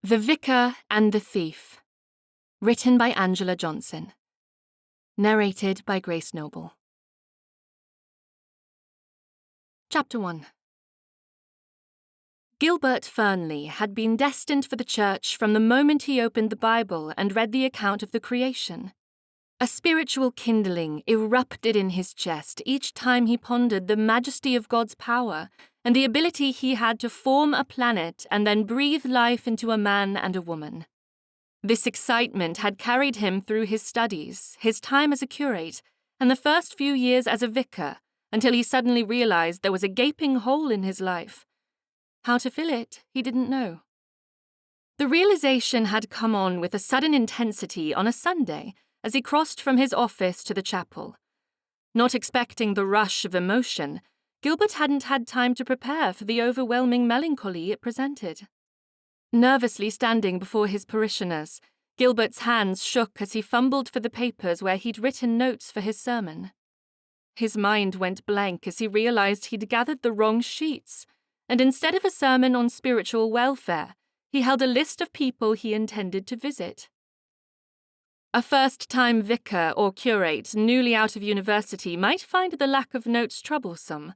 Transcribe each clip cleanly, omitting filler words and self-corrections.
The Vicar and the Thief. Written by Angela Johnson. Narrated by Grace Noble. Chapter 1. Gilbert Fernley had been destined for the church from the moment he opened the Bible and read the account of the creation. A spiritual kindling erupted in his chest each time he pondered the majesty of God's power and the ability he had to form a planet and then breathe life into a man and a woman. This excitement had carried him through his studies, his time as a curate, and the first few years as a vicar, until he suddenly realized there was a gaping hole in his life. How to fill it, he didn't know. The realization had come on with a sudden intensity on a Sunday as he crossed from his office to the chapel. Not expecting the rush of emotion, Gilbert hadn't had time to prepare for the overwhelming melancholy it presented. Nervously standing before his parishioners, Gilbert's hands shook as he fumbled for the papers where he'd written notes for his sermon. His mind went blank as he realized he'd gathered the wrong sheets, and instead of a sermon on spiritual welfare, he held a list of people he intended to visit. A first-time vicar or curate newly out of university might find the lack of notes troublesome,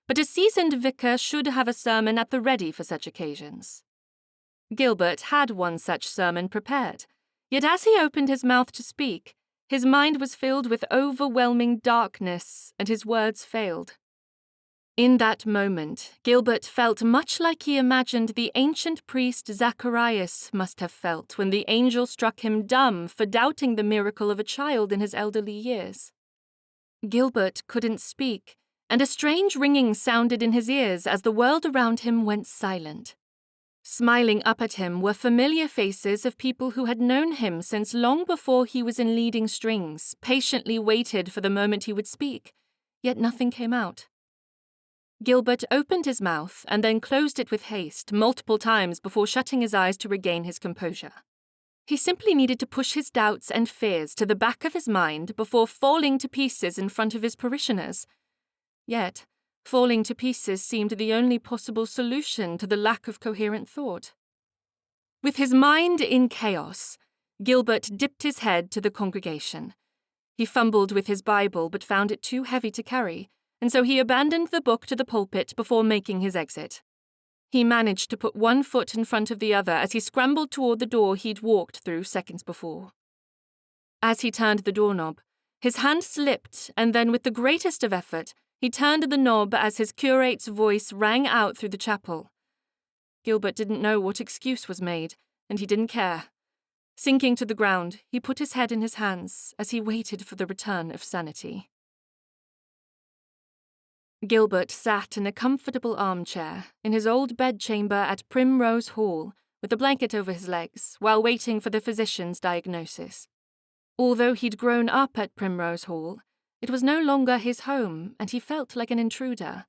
but a seasoned vicar should have a sermon at the ready for such occasions. Gilbert had one such sermon prepared, yet as he opened his mouth to speak, his mind was filled with overwhelming darkness, and his words failed. In that moment, Gilbert felt much like he imagined the ancient priest Zacharias must have felt when the angel struck him dumb for doubting the miracle of a child in his elderly years. Gilbert couldn't speak, and a strange ringing sounded in his ears as the world around him went silent. Smiling up at him were familiar faces of people who had known him since long before he was in leading strings, patiently waited for the moment he would speak, yet nothing came out. Gilbert opened his mouth and then closed it with haste multiple times before shutting his eyes to regain his composure. He simply needed to push his doubts and fears to the back of his mind before falling to pieces in front of his parishioners. Yet, falling to pieces seemed the only possible solution to the lack of coherent thought. With his mind in chaos, Gilbert dipped his head to the congregation. He fumbled with his Bible but found it too heavy to carry, and so he abandoned the book to the pulpit before making his exit. He managed to put one foot in front of the other as he scrambled toward the door he'd walked through seconds before. As he turned the doorknob, his hand slipped, and then with the greatest of effort, he turned the knob as his curate's voice rang out through the chapel. Gilbert didn't know what excuse was made, and he didn't care. Sinking to the ground, he put his head in his hands as he waited for the return of sanity. Gilbert sat in a comfortable armchair in his old bedchamber at Primrose Hall with a blanket over his legs while waiting for the physician's diagnosis. Although he'd grown up at Primrose Hall, it was no longer his home, and he felt like an intruder.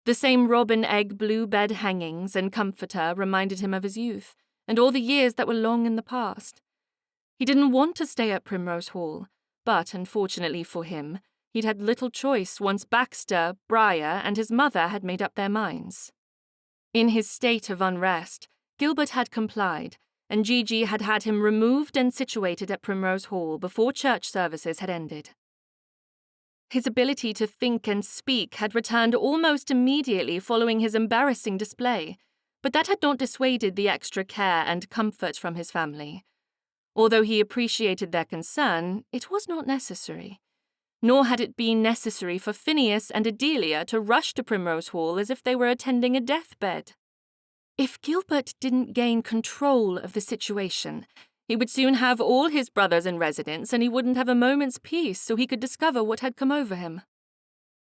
The same robin egg blue bed hangings and comforter reminded him of his youth, and all the years that were long in the past. He didn't want to stay at Primrose Hall, but, unfortunately for him, he'd had little choice once Baxter, Briar, and his mother had made up their minds. In his state of unrest, Gilbert had complied, and Gigi had had him removed and situated at Primrose Hall before church services had ended. His ability to think and speak had returned almost immediately following his embarrassing display, but that had not dissuaded the extra care and comfort from his family. Although he appreciated their concern, it was not necessary. Nor had it been necessary for Phineas and Adelia to rush to Primrose Hall as if they were attending a deathbed. If Gilbert didn't gain control of the situation, he would soon have all his brothers in residence, and he wouldn't have a moment's peace so he could discover what had come over him.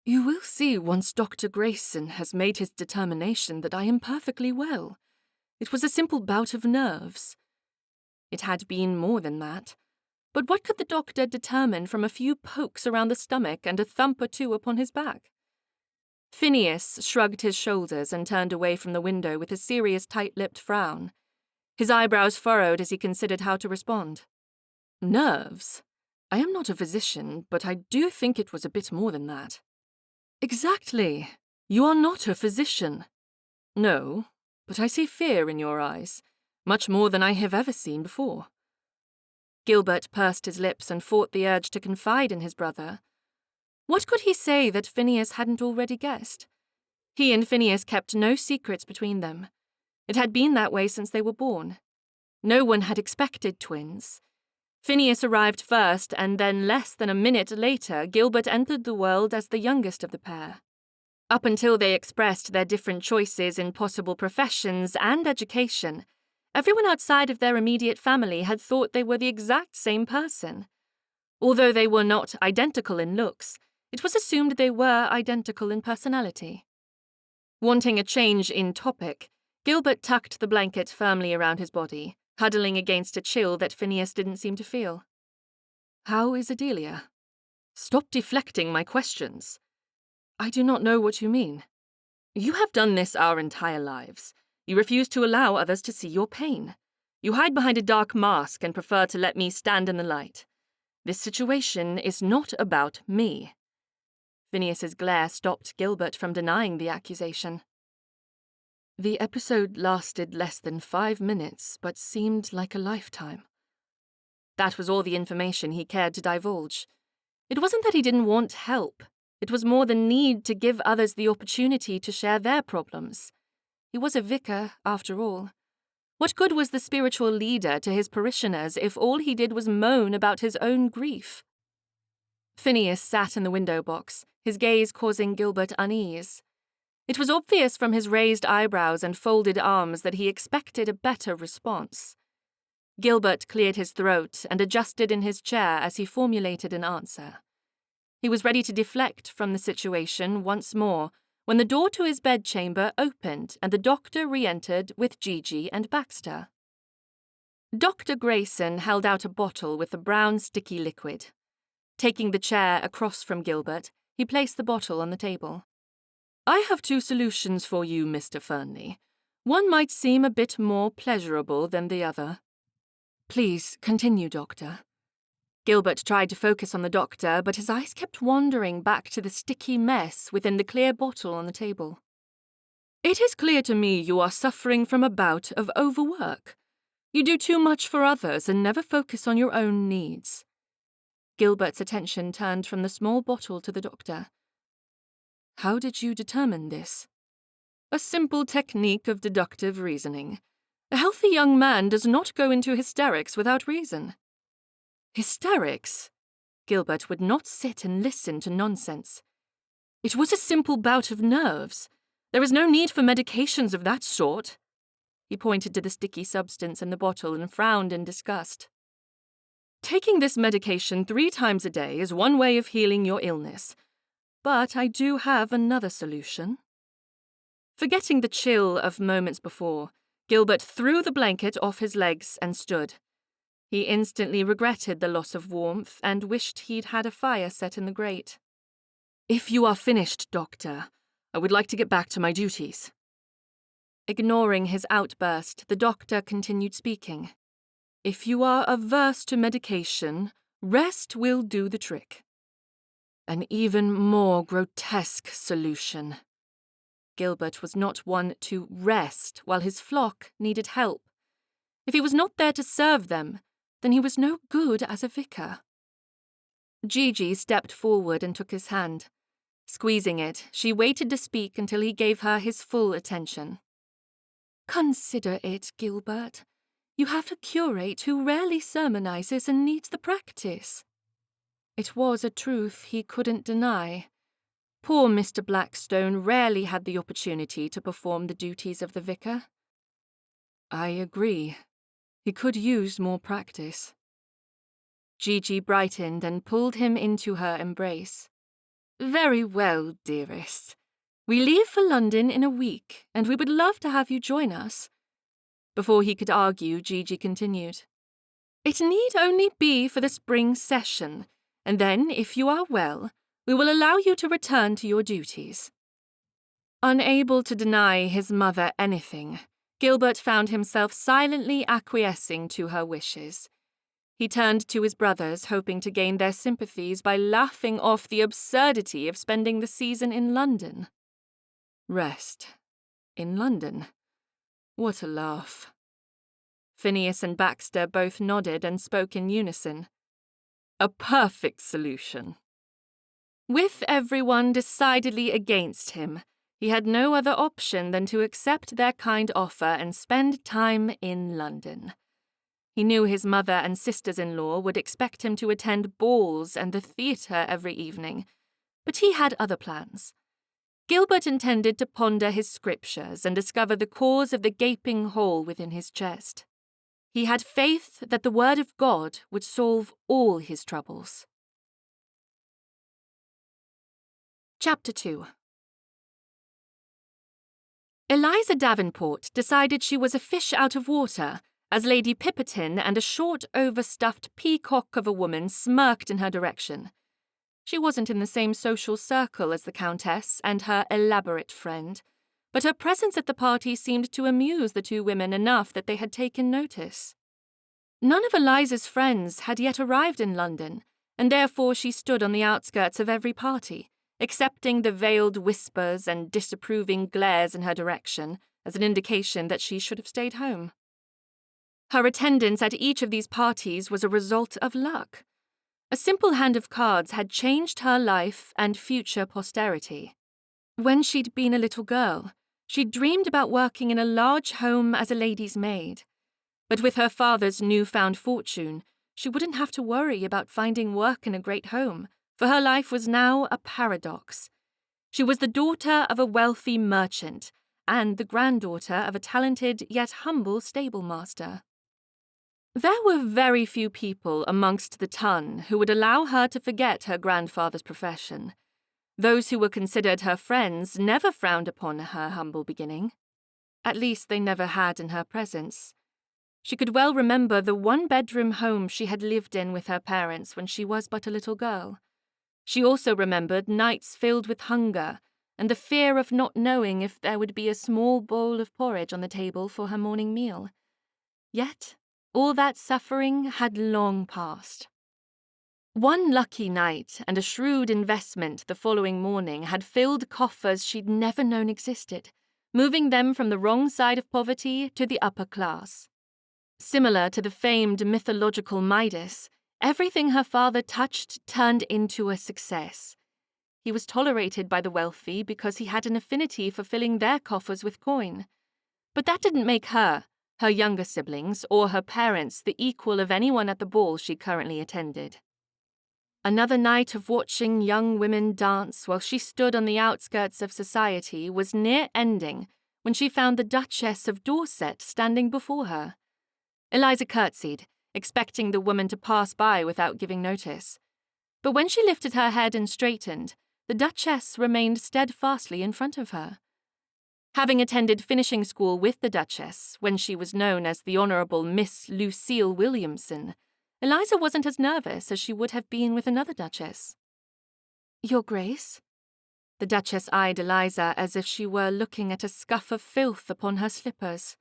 "You will see once Dr. Grayson has made his determination that I am perfectly well. It was a simple bout of nerves." It had been more than that. But what could the doctor determine from a few pokes around the stomach and a thump or two upon his back? Phineas shrugged his shoulders and turned away from the window with a serious tight-lipped frown. His eyebrows furrowed as he considered how to respond. "Nerves? I am not a physician, but I do think it was a bit more than that." "Exactly. You are not a physician." "No, but I see fear in your eyes, much more than I have ever seen before." Gilbert pursed his lips and fought the urge to confide in his brother. What could he say that Phineas hadn't already guessed? He and Phineas kept no secrets between them. It had been that way since they were born. No one had expected twins. Phineas arrived first, and then less than a minute later, Gilbert entered the world as the youngest of the pair. Up until they expressed their different choices in possible professions and education, everyone outside of their immediate family had thought they were the exact same person. Although they were not identical in looks, it was assumed they were identical in personality. Wanting a change in topic, Gilbert tucked the blanket firmly around his body, huddling against a chill that Phineas didn't seem to feel. "How is Adelia?" "Stop deflecting my questions." "I do not know what you mean." "You have done this our entire lives. You refuse to allow others to see your pain. You hide behind a dark mask and prefer to let me stand in the light. This situation is not about me." Phineas's glare stopped Gilbert from denying the accusation. "The episode lasted less than 5 minutes, but seemed like a lifetime." That was all the information he cared to divulge. It wasn't that he didn't want help. It was more the need to give others the opportunity to share their problems. He was a vicar, after all. What good was the spiritual leader to his parishioners if all he did was moan about his own grief? Phineas sat in the window box, his gaze causing Gilbert unease. It was obvious from his raised eyebrows and folded arms that he expected a better response. Gilbert cleared his throat and adjusted in his chair as he formulated an answer. He was ready to deflect from the situation once more when the door to his bedchamber opened and the doctor re-entered with Gigi and Baxter. Dr. Grayson held out a bottle with a brown sticky liquid. Taking the chair across from Gilbert, he placed the bottle on the table. "I have 2 solutions for you, Mr. Fernley. One might seem a bit more pleasurable than the other." "Please, continue, Doctor." Gilbert tried to focus on the doctor, but his eyes kept wandering back to the sticky mess within the clear bottle on the table. "It is clear to me you are suffering from a bout of overwork. You do too much for others and never focus on your own needs." Gilbert's attention turned from the small bottle to the doctor. "How did you determine this?" "A simple technique of deductive reasoning. A healthy young man does not go into hysterics without reason." "Hysterics?" Gilbert would not sit and listen to nonsense. "It was a simple bout of nerves. There is no need for medications of that sort." He pointed to the sticky substance in the bottle and frowned in disgust. "Taking this medication 3 times a day is one way of healing your illness. But I do have another solution." Forgetting the chill of moments before, Gilbert threw the blanket off his legs and stood. He instantly regretted the loss of warmth and wished he'd had a fire set in the grate. "If you are finished, Doctor, I would like to get back to my duties." Ignoring his outburst, the doctor continued speaking. "If you are averse to medication, rest will do the trick." An even more grotesque solution. Gilbert was not one to rest while his flock needed help. If he was not there to serve them, then he was no good as a vicar. Gigi stepped forward and took his hand. Squeezing it, she waited to speak until he gave her his full attention. "Consider it, Gilbert. You have a curate who rarely sermonizes and needs the practice." It was a truth he couldn't deny. Poor Mr. Blackstone rarely had the opportunity to perform the duties of the vicar. "I agree. He could use more practice." Gigi brightened and pulled him into her embrace. "Very well, dearest. We leave for London in a week, and we would love to have you join us." Before he could argue, Gigi continued. "It need only be for the spring session, and then, if you are well, we will allow you to return to your duties." Unable to deny his mother anything, Gilbert found himself silently acquiescing to her wishes. He turned to his brothers, hoping to gain their sympathies by laughing off the absurdity of spending the season in London. Rest. In London. What a laugh. Phineas and Baxter both nodded and spoke in unison. A perfect solution. With everyone decidedly against him, he had no other option than to accept their kind offer and spend time in London. He knew his mother and sisters-in-law would expect him to attend balls and the theatre every evening, but he had other plans. Gilbert intended to ponder his scriptures and discover the cause of the gaping hole within his chest. He had faith that the word of God would solve all his troubles. Chapter 2. Eliza Davenport decided she was a fish out of water as Lady Pipperton and a short, overstuffed peacock of a woman smirked in her direction. She wasn't in the same social circle as the Countess and her elaborate friend, but her presence at the party seemed to amuse the two women enough that they had taken notice. None of Eliza's friends had yet arrived in London, and therefore she stood on the outskirts of every party, accepting the veiled whispers and disapproving glares in her direction as an indication that she should have stayed home. Her attendance at each of these parties was a result of luck. A simple hand of cards had changed her life and future posterity. When she'd been a little girl, she'd dreamed about working in a large home as a lady's maid. But with her father's newfound fortune, she wouldn't have to worry about finding work in a great home, for her life was now a paradox. She was the daughter of a wealthy merchant and the granddaughter of a talented yet humble stablemaster. There were very few people amongst the ton who would allow her to forget her grandfather's profession. Those who were considered her friends never frowned upon her humble beginning. At least they never had in her presence. She could well remember the one-bedroom home she had lived in with her parents when she was but a little girl. She also remembered nights filled with hunger and the fear of not knowing if there would be a small bowl of porridge on the table for her morning meal. Yet, all that suffering had long passed. One lucky night and a shrewd investment the following morning had filled coffers she'd never known existed, moving them from the wrong side of poverty to the upper class. Similar to the famed mythological Midas, everything her father touched turned into a success. He was tolerated by the wealthy because he had an affinity for filling their coffers with coin. But that didn't make her younger siblings, or her parents the equal of anyone at the ball she currently attended. Another night of watching young women dance while she stood on the outskirts of society was near ending when she found the Duchess of Dorset standing before her. Eliza curtsied, expecting the woman to pass by without giving notice. But when she lifted her head and straightened, the Duchess remained steadfastly in front of her. Having attended finishing school with the Duchess, when she was known as the Honourable Miss Lucille Williamson, Eliza wasn't as nervous as she would have been with another Duchess. "Your Grace?" The Duchess eyed Eliza as if she were looking at a scuff of filth upon her slippers.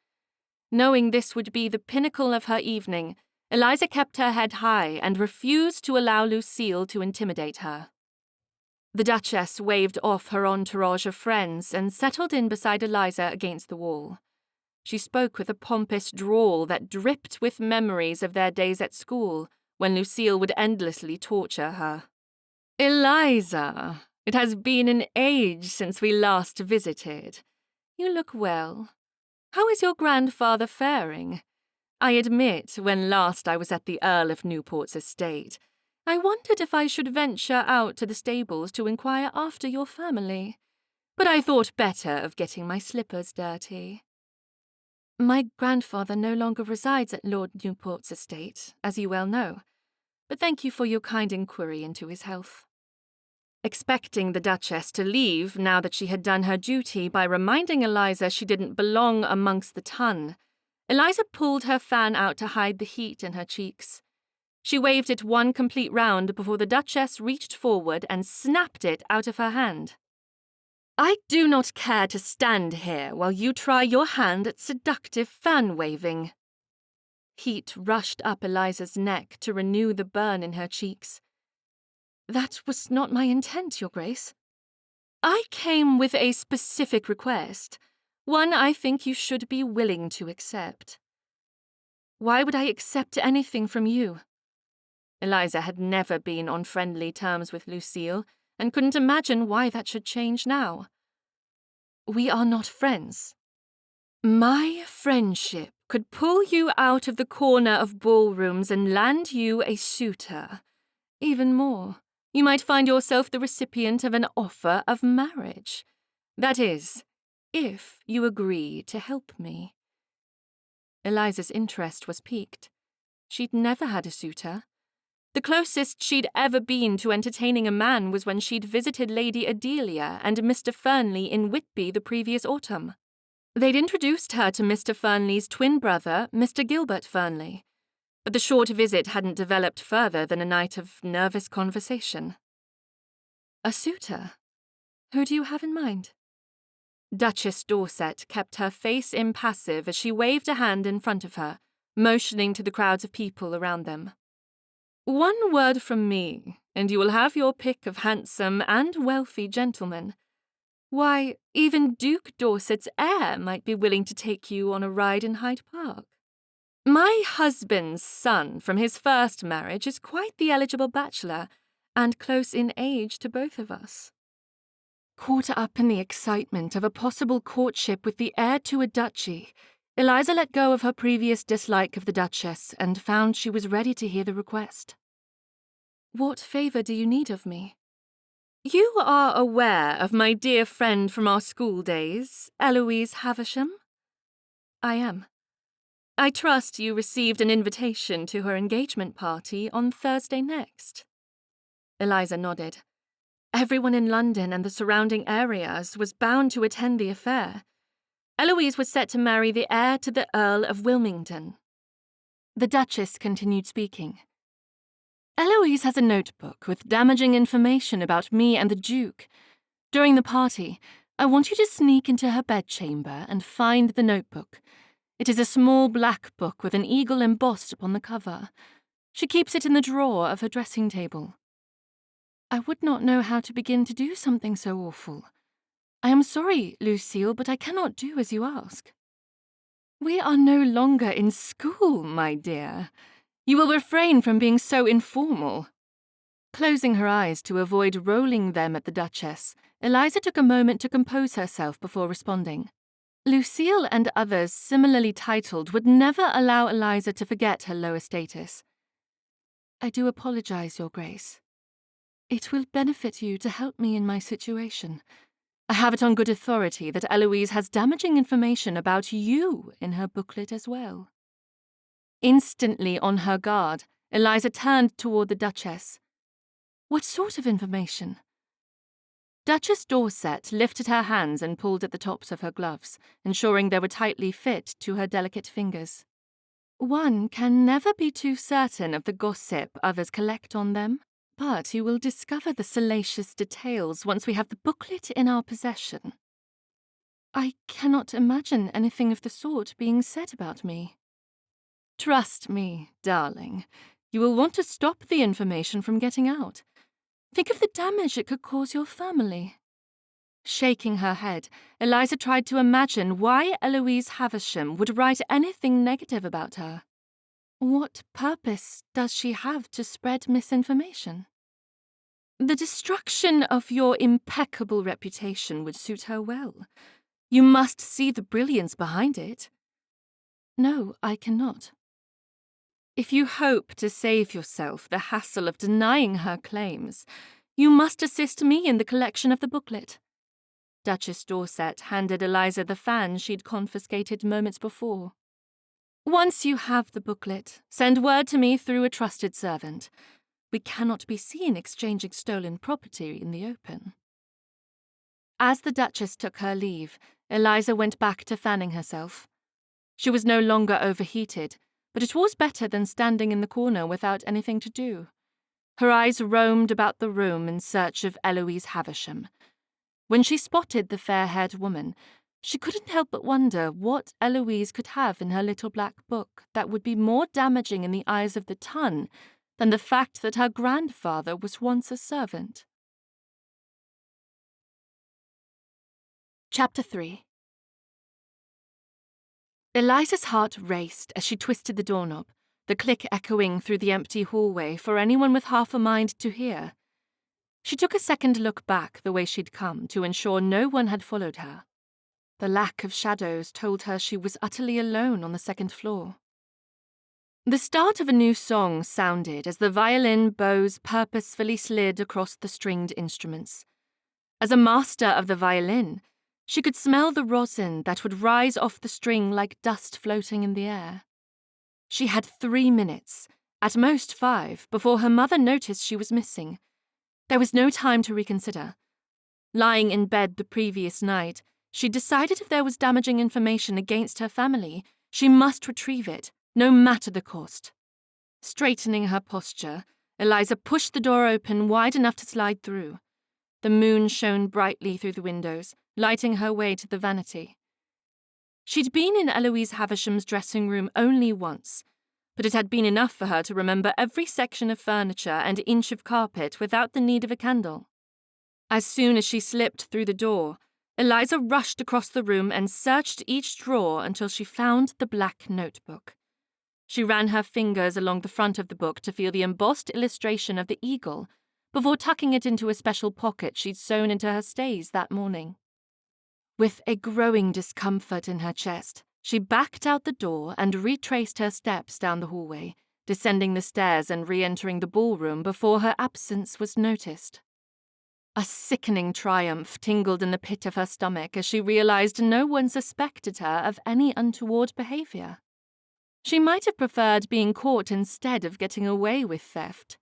Knowing this would be the pinnacle of her evening, Eliza kept her head high and refused to allow Lucille to intimidate her. The Duchess waved off her entourage of friends and settled in beside Eliza against the wall. She spoke with a pompous drawl that dripped with memories of their days at school, when Lucille would endlessly torture her. "Eliza, it has been an age since we last visited. You look well. How is your grandfather faring? I admit, when last I was at the Earl of Newport's estate, I wondered if I should venture out to the stables to inquire after your family, but I thought better of getting my slippers dirty." "My grandfather no longer resides at Lord Newport's estate, as you well know, but thank you for your kind inquiry into his health." Expecting the Duchess to leave now that she had done her duty by reminding Eliza she didn't belong amongst the ton, Eliza pulled her fan out to hide the heat in her cheeks. She waved it one complete round before the Duchess reached forward and snapped it out of her hand. "I do not care to stand here while you try your hand at seductive fan-waving." Heat rushed up Eliza's neck to renew the burn in her cheeks. "That was not my intent, Your Grace. I came with a specific request, one I think you should be willing to accept." Why would I accept anything from you? Eliza had never been on friendly terms with Lucille, and couldn't imagine why that should change now. We are not friends. My friendship could pull you out of the corner of ballrooms and land you a suitor. Even more, you might find yourself the recipient of an offer of marriage. That is, if you agree to help me. Eliza's interest was piqued. She'd never had a suitor. The closest she'd ever been to entertaining a man was when she'd visited Lady Adelia and Mr. Fernley in Whitby the previous autumn. They'd introduced her to Mr. Fernley's twin brother, Mr. Gilbert Fernley, but the short visit hadn't developed further than a night of nervous conversation. A suitor? Who do you have in mind? Duchess Dorset kept her face impassive as she waved a hand in front of her, motioning to the crowds of people around them. One word from me, and you will have your pick of handsome and wealthy gentlemen. Why, even Duke Dorset's heir might be willing to take you on a ride in Hyde Park. My husband's son from his first marriage is quite the eligible bachelor, and close in age to both of us. Caught up in the excitement of a possible courtship with the heir to a duchy, Eliza let go of her previous dislike of the Duchess and found she was ready to hear the request. What favour do you need of me? You are aware of my dear friend from our school days, Eloise Havisham? I am. I trust you received an invitation to her engagement party on Thursday next. Eliza nodded. Everyone in London and the surrounding areas was bound to attend the affair. Eloise was set to marry the heir to the Earl of Wilmington. The Duchess continued speaking. Eloise has a notebook with damaging information about me and the Duke. During the party, I want you to sneak into her bedchamber and find the notebook. It is a small black book with an eagle embossed upon the cover. She keeps it in the drawer of her dressing table. I would not know how to begin to do something so awful. I am sorry, Lucille, but I cannot do as you ask. We are no longer in school, my dear. You will refrain from being so informal. Closing her eyes to avoid rolling them at the Duchess, Eliza took a moment to compose herself before responding. Lucille and others similarly titled would never allow Eliza to forget her lower status. I do apologize, Your Grace. It will benefit you to help me in my situation. I have it on good authority that Eloise has damaging information about you in her booklet as well. Instantly on her guard, Eliza turned toward the Duchess. What sort of information? Duchess Dorset lifted her hands and pulled at the tops of her gloves, ensuring they were tightly fit to her delicate fingers. One can never be too certain of the gossip others collect on them, but you will discover the salacious details once we have the booklet in our possession. I cannot imagine anything of the sort being said about me. Trust me, darling. You will want to stop the information from getting out. Think of the damage it could cause your family. Shaking her head, Eliza tried to imagine why Eloise Havisham would write anything negative about her. What purpose does she have to spread misinformation? The destruction of your impeccable reputation would suit her well. You must see the brilliance behind it. No, I cannot. If you hope to save yourself the hassle of denying her claims, you must assist me in the collection of the booklet. Duchess Dorset handed Eliza the fan she'd confiscated moments before. Once you have the booklet, send word to me through a trusted servant. We cannot be seen exchanging stolen property in the open. As the Duchess took her leave, Eliza went back to fanning herself. She was no longer overheated, but it was better than standing in the corner without anything to do. Her eyes roamed about the room in search of Eloise Havisham. When she spotted the fair-haired woman, she couldn't help but wonder what Eloise could have in her little black book that would be more damaging in the eyes of the ton than the fact that her grandfather was once a servant. Chapter 3. Eliza's heart raced as she twisted the doorknob, the click echoing through the empty hallway for anyone with half a mind to hear. She took a second look back the way she'd come to ensure no one had followed her. The lack of shadows told her she was utterly alone on the second floor. The start of a new song sounded as the violin bows purposefully slid across the stringed instruments. As a master of the violin, she could smell the rosin that would rise off the string like dust floating in the air. She had 3 minutes, at most 5, before her mother noticed she was missing. There was no time to reconsider. Lying in bed the previous night, she decided if there was damaging information against her family, she must retrieve it, no matter the cost. Straightening her posture, Eliza pushed the door open wide enough to slide through. The moon shone brightly through the windows, lighting her way to the vanity. She'd been in Eloise Havisham's dressing room only once, but it had been enough for her to remember every section of furniture and inch of carpet without the need of a candle. As soon as she slipped through the door, Eliza rushed across the room and searched each drawer until she found the black notebook. She ran her fingers along the front of the book to feel the embossed illustration of the eagle before tucking it into a special pocket she'd sewn into her stays that morning. With a growing discomfort in her chest, she backed out the door and retraced her steps down the hallway, descending the stairs and re-entering the ballroom before her absence was noticed. A sickening triumph tingled in the pit of her stomach as she realized no one suspected her of any untoward behavior. She might have preferred being caught instead of getting away with theft,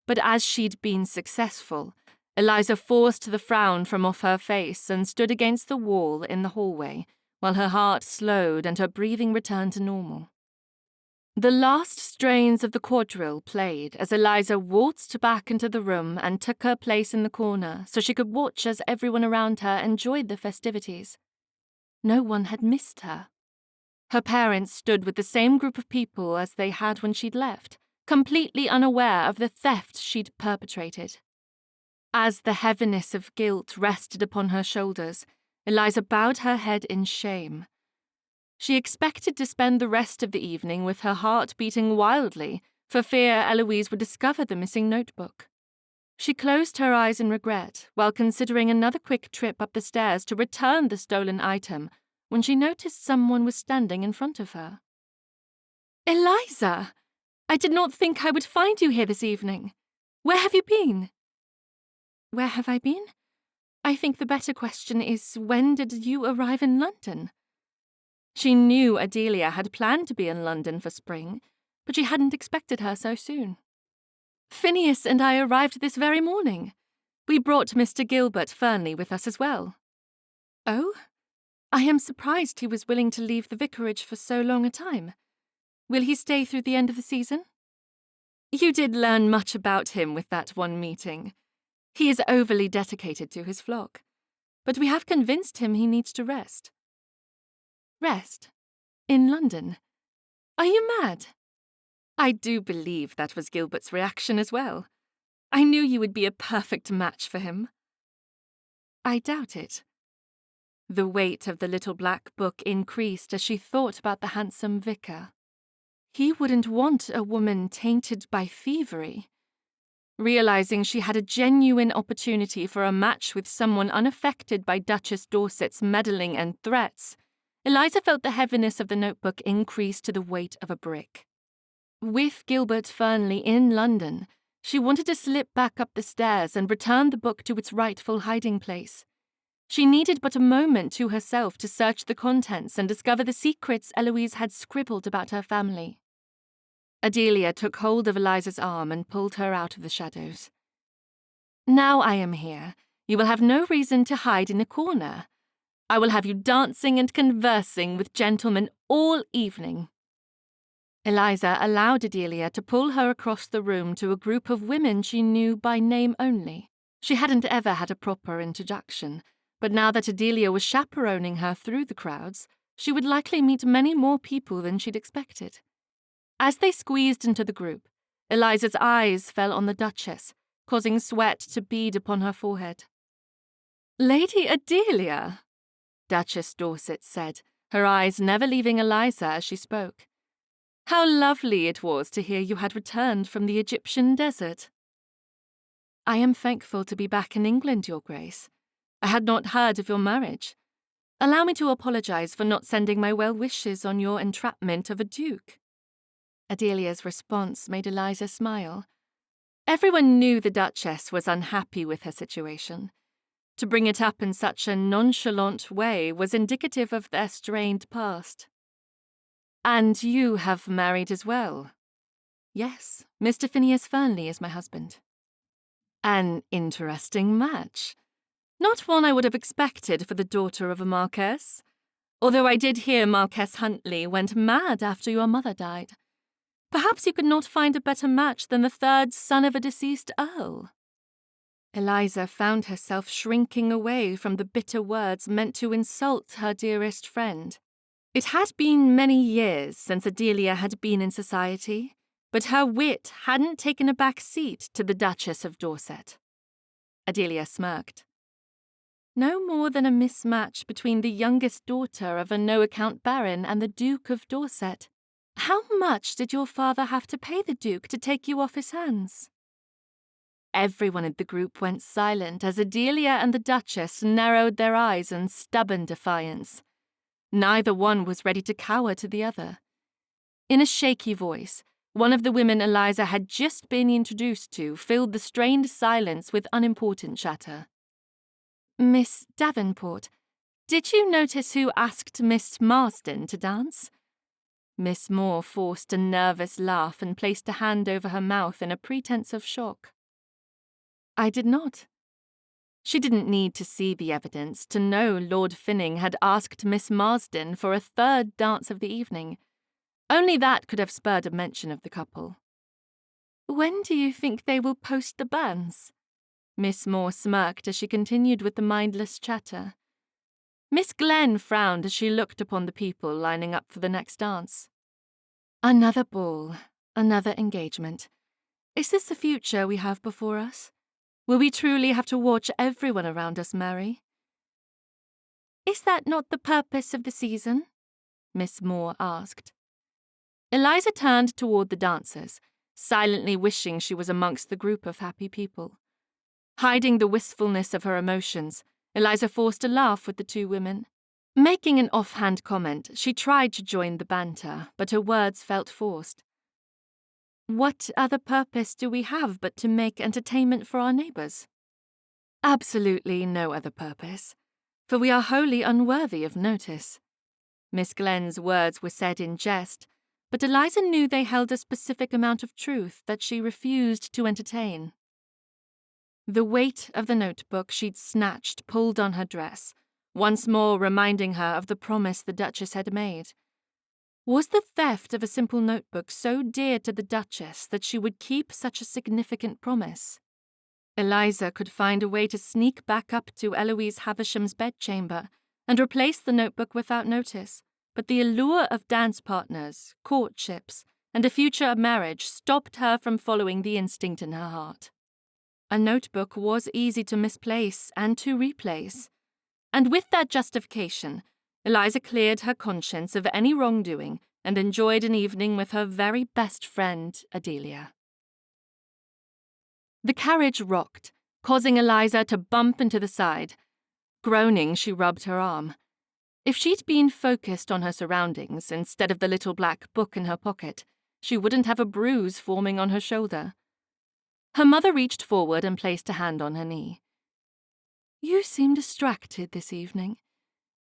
but as she'd been successful, Eliza forced the frown from off her face and stood against the wall in the hallway, while her heart slowed and her breathing returned to normal. The last strains of the quadrille played as Eliza waltzed back into the room and took her place in the corner so she could watch as everyone around her enjoyed the festivities. No one had missed her. Her parents stood with the same group of people as they had when she'd left, completely unaware of the theft she'd perpetrated. As the heaviness of guilt rested upon her shoulders, Eliza bowed her head in shame. She expected to spend the rest of the evening with her heart beating wildly for fear Eloise would discover the missing notebook. She closed her eyes in regret while considering another quick trip up the stairs to return the stolen item when she noticed someone was standing in front of her. "Eliza! I did not think I would find you here this evening. Where have you been?" "Where have I been? I think the better question is, when did you arrive in London?" She knew Adelia had planned to be in London for spring, but she hadn't expected her so soon. "Phineas and I arrived this very morning. We brought Mr. Gilbert Fernley with us as well." "Oh? I am surprised he was willing to leave the vicarage for so long a time. Will he stay through the end of the season?" "You did learn much about him with that one meeting. He is overly dedicated to his flock, but we have convinced him he needs to rest." "Rest? In London? Are you mad?" "I do believe that was Gilbert's reaction as well. I knew you would be a perfect match for him." "I doubt it." The weight of the little black book increased as she thought about the handsome vicar. He wouldn't want a woman tainted by thievery. Realizing she had a genuine opportunity for a match with someone unaffected by Duchess Dorset's meddling and threats, Eliza felt the heaviness of the notebook increase to the weight of a brick. With Gilbert Fernley in London, she wanted to slip back up the stairs and return the book to its rightful hiding place. She needed but a moment to herself to search the contents and discover the secrets Eloise had scribbled about her family. Adelia took hold of Eliza's arm and pulled her out of the shadows. "Now I am here, you will have no reason to hide in a corner. I will have you dancing and conversing with gentlemen all evening." Eliza allowed Adelia to pull her across the room to a group of women she knew by name only. She hadn't ever had a proper introduction, but now that Adelia was chaperoning her through the crowds, she would likely meet many more people than she'd expected. As they squeezed into the group, Eliza's eyes fell on the Duchess, causing sweat to bead upon her forehead. "Lady Adelia," Duchess Dorset said, her eyes never leaving Eliza as she spoke. "How lovely it was to hear you had returned from the Egyptian desert." "I am thankful to be back in England, Your Grace. I had not heard of your marriage. Allow me to apologize for not sending my well wishes on your entrapment of a duke." Adelia's response made Eliza smile. Everyone knew the Duchess was unhappy with her situation. To bring it up in such a nonchalant way was indicative of their strained past. "And you have married as well?" "Yes, Mr. Phineas Fernley is my husband." "An interesting match. Not one I would have expected for the daughter of a Marquess, although I did hear Marquess Huntley went mad after your mother died. Perhaps you could not find a better match than the third son of a deceased earl." Eliza found herself shrinking away from the bitter words meant to insult her dearest friend. It had been many years since Adelia had been in society, but her wit hadn't taken a back seat to the Duchess of Dorset. Adelia smirked. "No more than a mismatch between the youngest daughter of a no-account baron and the Duke of Dorset. How much did your father have to pay the Duke to take you off his hands?" Everyone in the group went silent as Adelia and the Duchess narrowed their eyes in stubborn defiance. Neither one was ready to cower to the other. In a shaky voice, one of the women Eliza had just been introduced to filled the strained silence with unimportant chatter. "Miss Davenport, did you notice who asked Miss Marsden to dance?" Miss Moore forced a nervous laugh and placed a hand over her mouth in a pretense of shock. "I did not." She didn't need to see the evidence to know Lord Finning had asked Miss Marsden for a third dance of the evening. Only that could have spurred a mention of the couple. "When do you think they will post the banns?" Miss Moore smirked as she continued with the mindless chatter. Miss Glenn frowned as she looked upon the people lining up for the next dance. "Another ball, another engagement. Is this the future we have before us? Will we truly have to watch everyone around us marry?" "Is that not the purpose of the season?" Miss Moore asked. Eliza turned toward the dancers, silently wishing she was amongst the group of happy people. Hiding the wistfulness of her emotions, Eliza forced a laugh with the two women. Making an offhand comment, she tried to join the banter, but her words felt forced. "What other purpose do we have but to make entertainment for our neighbours?" "Absolutely no other purpose, for we are wholly unworthy of notice." Miss Glenn's words were said in jest, but Eliza knew they held a specific amount of truth that she refused to entertain. The weight of the notebook she'd snatched pulled on her dress, once more reminding her of the promise the Duchess had made. Was the theft of a simple notebook so dear to the Duchess that she would keep such a significant promise? Eliza could find a way to sneak back up to Eloise Havisham's bedchamber and replace the notebook without notice, but the allure of dance partners, courtships, and a future marriage stopped her from following the instinct in her heart. A notebook was easy to misplace and to replace, and with that justification, Eliza cleared her conscience of any wrongdoing and enjoyed an evening with her very best friend, Adelia. The carriage rocked, causing Eliza to bump into the side. Groaning, she rubbed her arm. If she'd been focused on her surroundings instead of the little black book in her pocket, she wouldn't have a bruise forming on her shoulder. Her mother reached forward and placed a hand on her knee. "You seem distracted this evening.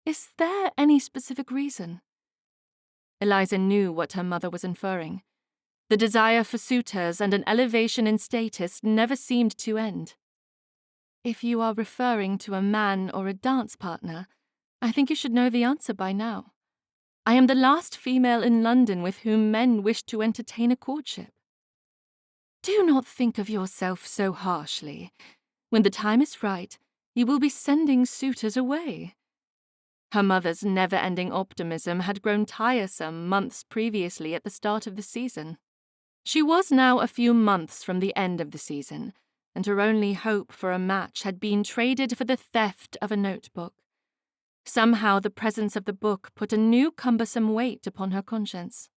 Is there any specific reason?" Eliza knew what her mother was inferring. The desire for suitors and an elevation in status never seemed to end. "If you are referring to a man or a dance partner, I think you should know the answer by now. I am the last female in London with whom men wish to entertain a courtship." "Do not think of yourself so harshly. When the time is right, you will be sending suitors away." Her mother's never-ending optimism had grown tiresome months previously at the start of the season. She was now a few months from the end of the season, and her only hope for a match had been traded for the theft of a notebook. Somehow the presence of the book put a new cumbersome weight upon her conscience.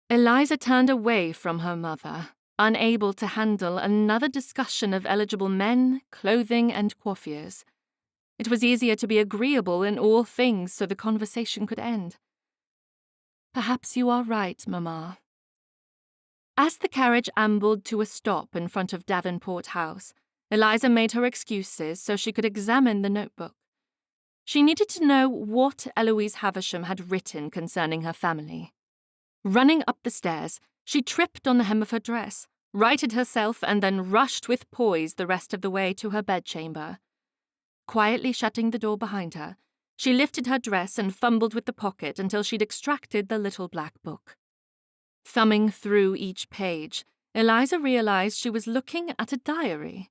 Eliza turned away from her mother, unable to handle another discussion of eligible men, clothing, and coiffures. It was easier to be agreeable in all things so the conversation could end. "Perhaps you are right, Mamma." As the carriage ambled to a stop in front of Davenport House, Eliza made her excuses so she could examine the notebook. She needed to know what Eloise Havisham had written concerning her family. Running up the stairs, she tripped on the hem of her dress, righted herself, and then rushed with poise the rest of the way to her bedchamber. Quietly shutting the door behind her, she lifted her dress and fumbled with the pocket until she'd extracted the little black book. Thumbing through each page, Eliza realized she was looking at a diary.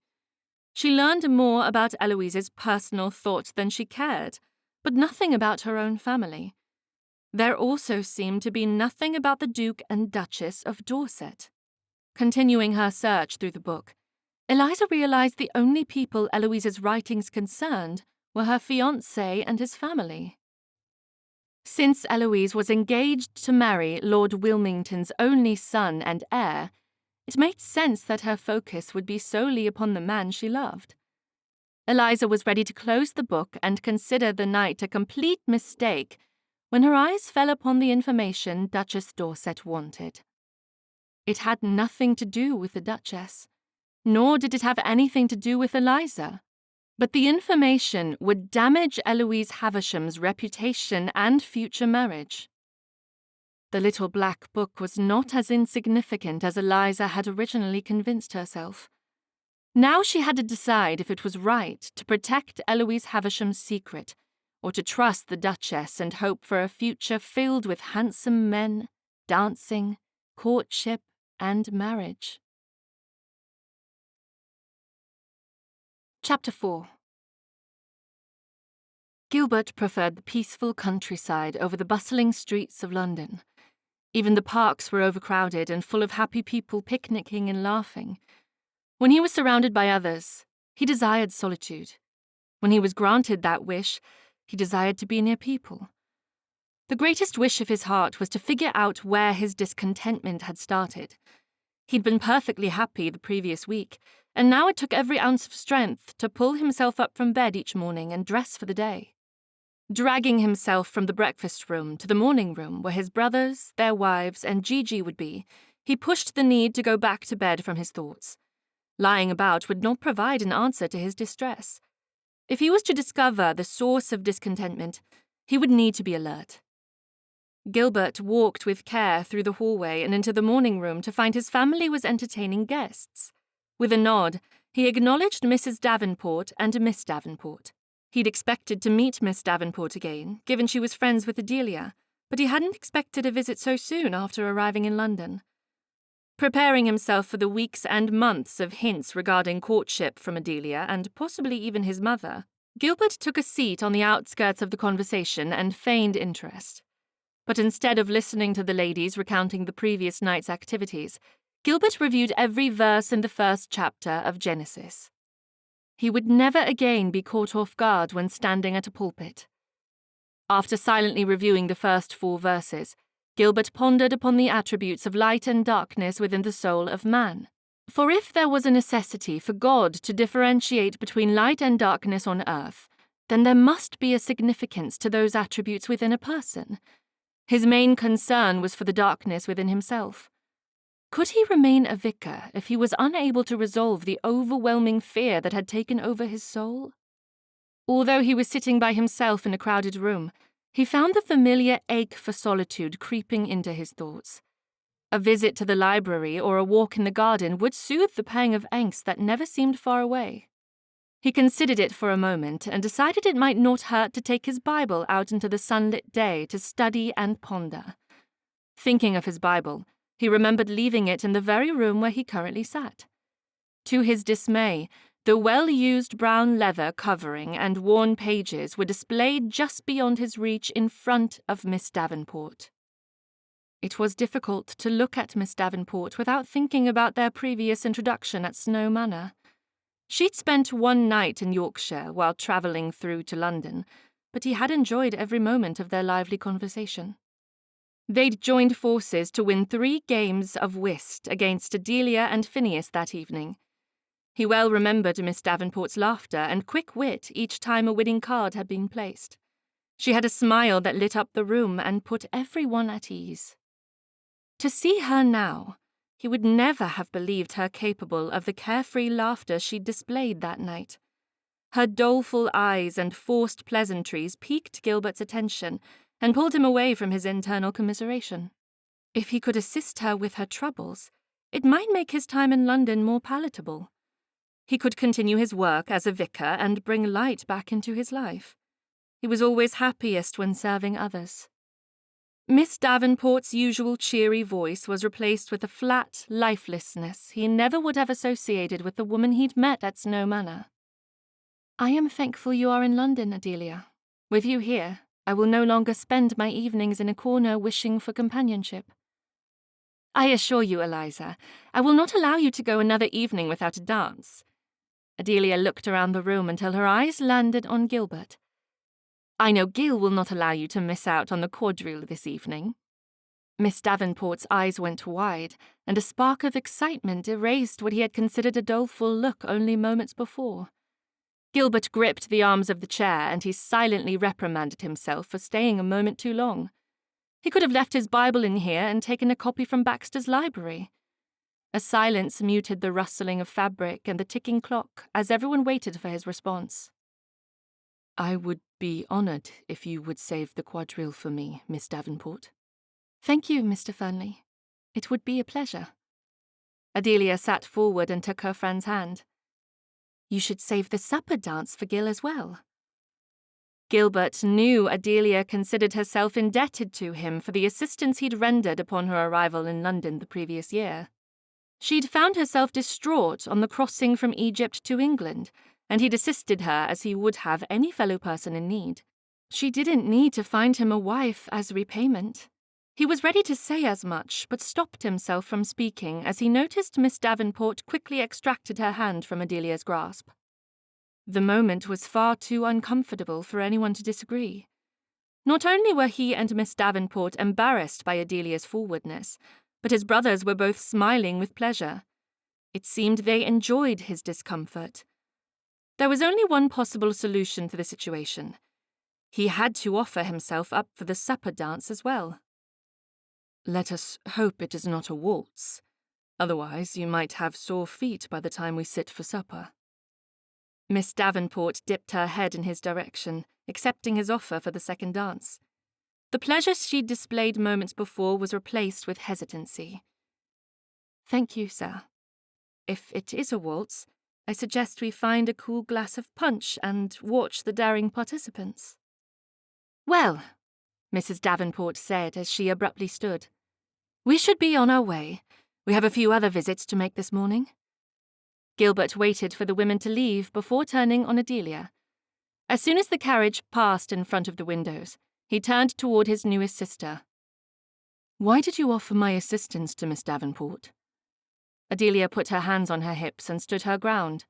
She learned more about Eloise's personal thoughts than she cared, but nothing about her own family. There also seemed to be nothing about the Duke and Duchess of Dorset. Continuing her search through the book, Eliza realized the only people Eloise's writings concerned were her fiancé and his family. Since Eloise was engaged to marry Lord Wilmington's only son and heir, it made sense that her focus would be solely upon the man she loved. Eliza was ready to close the book and consider the night a complete mistake when her eyes fell upon the information Duchess Dorset wanted. It had nothing to do with the Duchess, nor did it have anything to do with Eliza, but the information would damage Eloise Havisham's reputation and future marriage. The little black book was not as insignificant as Eliza had originally convinced herself. Now she had to decide if it was right to protect Eloise Havisham's secret, or to trust the Duchess and hope for a future filled with handsome men, dancing, courtship, and marriage. Chapter 4. Gilbert preferred the peaceful countryside over the bustling streets of London. Even the parks were overcrowded and full of happy people picnicking and laughing. When he was surrounded by others, he desired solitude. When he was granted that wish, he desired to be near people. The greatest wish of his heart was to figure out where his discontentment had started. He'd been perfectly happy the previous week, and now it took every ounce of strength to pull himself up from bed each morning and dress for the day. Dragging himself from the breakfast room to the morning room where his brothers, their wives, and Gigi would be, he pushed the need to go back to bed from his thoughts. Lying about would not provide an answer to his distress. If he was to discover the source of discontentment, he would need to be alert. Gilbert walked with care through the hallway and into the morning room to find his family was entertaining guests. With a nod, he acknowledged Mrs. Davenport and Miss Davenport. He'd expected to meet Miss Davenport again, given she was friends with Adelia, but he hadn't expected a visit so soon after arriving in London. Preparing himself for the weeks and months of hints regarding courtship from Adelia and possibly even his mother, Gilbert took a seat on the outskirts of the conversation and feigned interest. But instead of listening to the ladies recounting the previous night's activities, Gilbert reviewed every verse in the first chapter of Genesis. He would never again be caught off guard when standing at a pulpit. After silently reviewing the first 4 verses, Gilbert pondered upon the attributes of light and darkness within the soul of man. For if there was a necessity for God to differentiate between light and darkness on earth, then there must be a significance to those attributes within a person. His main concern was for the darkness within himself. Could he remain a vicar if he was unable to resolve the overwhelming fear that had taken over his soul? Although he was sitting by himself in a crowded room, he found the familiar ache for solitude creeping into his thoughts. A visit to the library or a walk in the garden would soothe the pang of angst that never seemed far away. He considered it for a moment and decided it might not hurt to take his Bible out into the sunlit day to study and ponder. Thinking of his Bible, he remembered leaving it in the very room where he currently sat. To his dismay, the well-used brown leather covering and worn pages were displayed just beyond his reach in front of Miss Davenport. It was difficult to look at Miss Davenport without thinking about their previous introduction at Snow Manor. She'd spent one night in Yorkshire while travelling through to London, but he had enjoyed every moment of their lively conversation. They'd joined forces to win 3 games of whist against Adelia and Phineas that evening. He well remembered Miss Davenport's laughter and quick wit each time a winning card had been placed. She had a smile that lit up the room and put everyone at ease. To see her now, he would never have believed her capable of the carefree laughter she'd displayed that night. Her doleful eyes and forced pleasantries piqued Gilbert's attention and pulled him away from his internal commiseration. If he could assist her with her troubles, it might make his time in London more palatable. He could continue his work as a vicar and bring light back into his life. He was always happiest when serving others. Miss Davenport's usual cheery voice was replaced with a flat lifelessness he never would have associated with the woman he'd met at Snow Manor. "I am thankful you are in London, Adelia. With you here, I will no longer spend my evenings in a corner wishing for companionship. I assure you, Eliza, I will not allow you to go another evening without a dance." Adelia looked around the room until her eyes landed on Gilbert. "I know Gil will not allow you to miss out on the quadrille this evening." Miss Davenport's eyes went wide, and a spark of excitement erased what he had considered a doleful look only moments before. Gilbert gripped the arms of the chair, and he silently reprimanded himself for staying a moment too long. He could have left his Bible in here and taken a copy from Baxter's library. A silence muted the rustling of fabric and the ticking clock as everyone waited for his response. "I would be honoured if you would save the quadrille for me, Miss Davenport." "Thank you, Mr. Fernley. It would be a pleasure." Adelia sat forward and took her friend's hand. "You should save the supper dance for Gil as well." Gilbert knew Adelia considered herself indebted to him for the assistance he'd rendered upon her arrival in London the previous year. She'd found herself distraught on the crossing from Egypt to England, and he'd assisted her as he would have any fellow person in need. She didn't need to find him a wife as repayment. He was ready to say as much, but stopped himself from speaking as he noticed Miss Davenport quickly extracted her hand from Adelia's grasp. The moment was far too uncomfortable for anyone to disagree. Not only were he and Miss Davenport embarrassed by Adelia's forwardness, but his brothers were both smiling with pleasure. It seemed they enjoyed his discomfort. There was only one possible solution for the situation. He had to offer himself up for the supper dance as well. "Let us hope it is not a waltz. Otherwise, you might have sore feet by the time we sit for supper." Miss Davenport dipped her head in his direction, accepting his offer for the second dance. The pleasure she'd displayed moments before was replaced with hesitancy. "Thank you, sir. If it is a waltz, I suggest we find a cool glass of punch and watch the daring participants." "Well," Mrs. Davenport said as she abruptly stood, "we should be on our way. We have a few other visits to make this morning." Gilbert waited for the women to leave before turning on Adelia. As soon as the carriage passed in front of the windows, he turned toward his newest sister. "Why did you offer my assistance to Miss Davenport?" Adelia put her hands on her hips and stood her ground.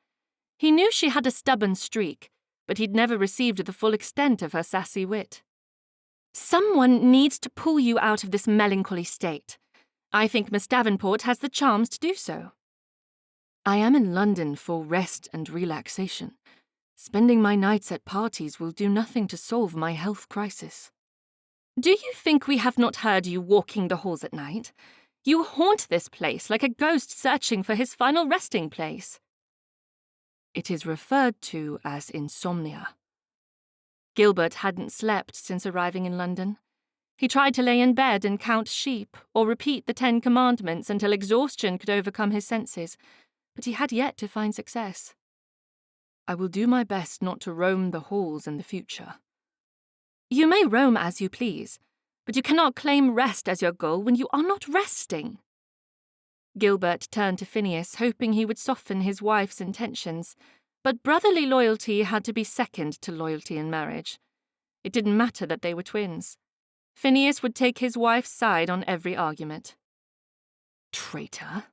He knew she had a stubborn streak, but he'd never received the full extent of her sassy wit. "Someone needs to pull you out of this melancholy state. I think Miss Davenport has the charms to do so." "I am in London for rest and relaxation. Spending my nights at parties will do nothing to solve my health crisis." "Do you think we have not heard you walking the halls at night? You haunt this place like a ghost searching for his final resting place." "It is referred to as insomnia." Gilbert hadn't slept since arriving in London. He tried to lay in bed and count sheep or repeat the 10 Commandments until exhaustion could overcome his senses, but he had yet to find success. "I will do my best not to roam the halls in the future." "You may roam as you please, but you cannot claim rest as your goal when you are not resting." Gilbert turned to Phineas, hoping he would soften his wife's intentions, but brotherly loyalty had to be second to loyalty in marriage. It didn't matter that they were twins. Phineas would take his wife's side on every argument. "Traitor,"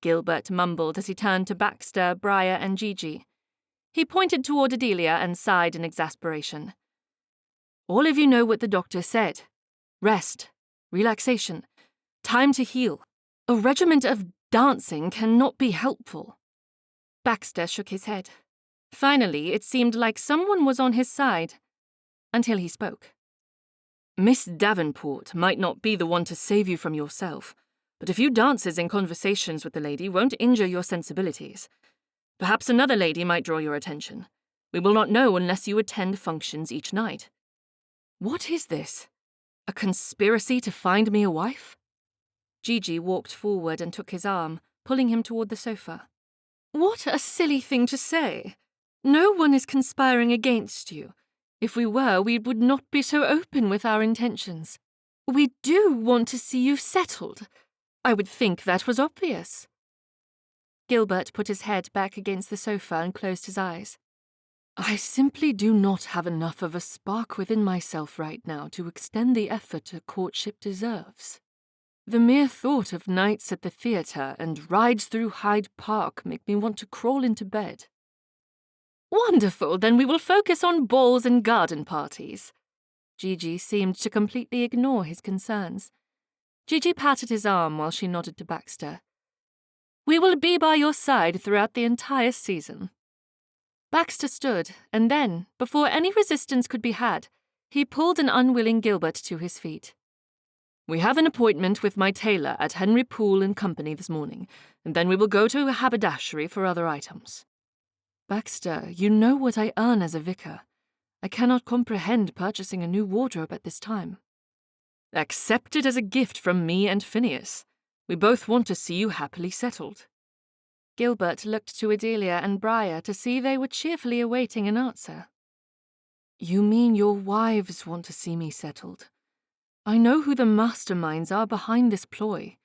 Gilbert mumbled as he turned to Baxter, Briar, and Gigi. He pointed toward Adelia and sighed in exasperation. All of you know what the doctor said. Rest, relaxation, time to heal. A regiment of dancing cannot be helpful." Baxter shook his head. Finally, it seemed like someone was on his side, until he spoke. "Miss Davenport might not be the one to save you from yourself, but a few dances and conversations with the lady won't injure your sensibilities. Perhaps another lady might draw your attention. We will not know unless you attend functions each night. What is this? A conspiracy to find me a wife?" Gigi walked forward and took his arm, pulling him toward the sofa. "What a silly thing to say. No one is conspiring against you. If we were, we would not be so open with our intentions. We do want to see you settled. I would think that was obvious." Gilbert put his head back against the sofa and closed his eyes. "I simply do not have enough of a spark within myself right now to extend the effort a courtship deserves. The mere thought of nights at the theatre and rides through Hyde Park make me want to crawl into bed." "Wonderful, then we will focus on balls and garden parties." Gigi seemed to completely ignore his concerns. Gigi patted his arm while she nodded to Baxter. "We will be by your side throughout the entire season." Baxter stood, and then, before any resistance could be had, he pulled an unwilling Gilbert to his feet. "We have an appointment with my tailor at Henry Poole and Company this morning, and then we will go to a haberdashery for other items." "Baxter, you know what I earn as a vicar. I cannot comprehend purchasing a new wardrobe at this time." "Accept it as a gift from me and Phineas. We both want to see you happily settled." Gilbert looked to Adelia and Briar to see they were cheerfully awaiting an answer. "You mean your wives want to see me settled? I know who the masterminds are behind this ploy.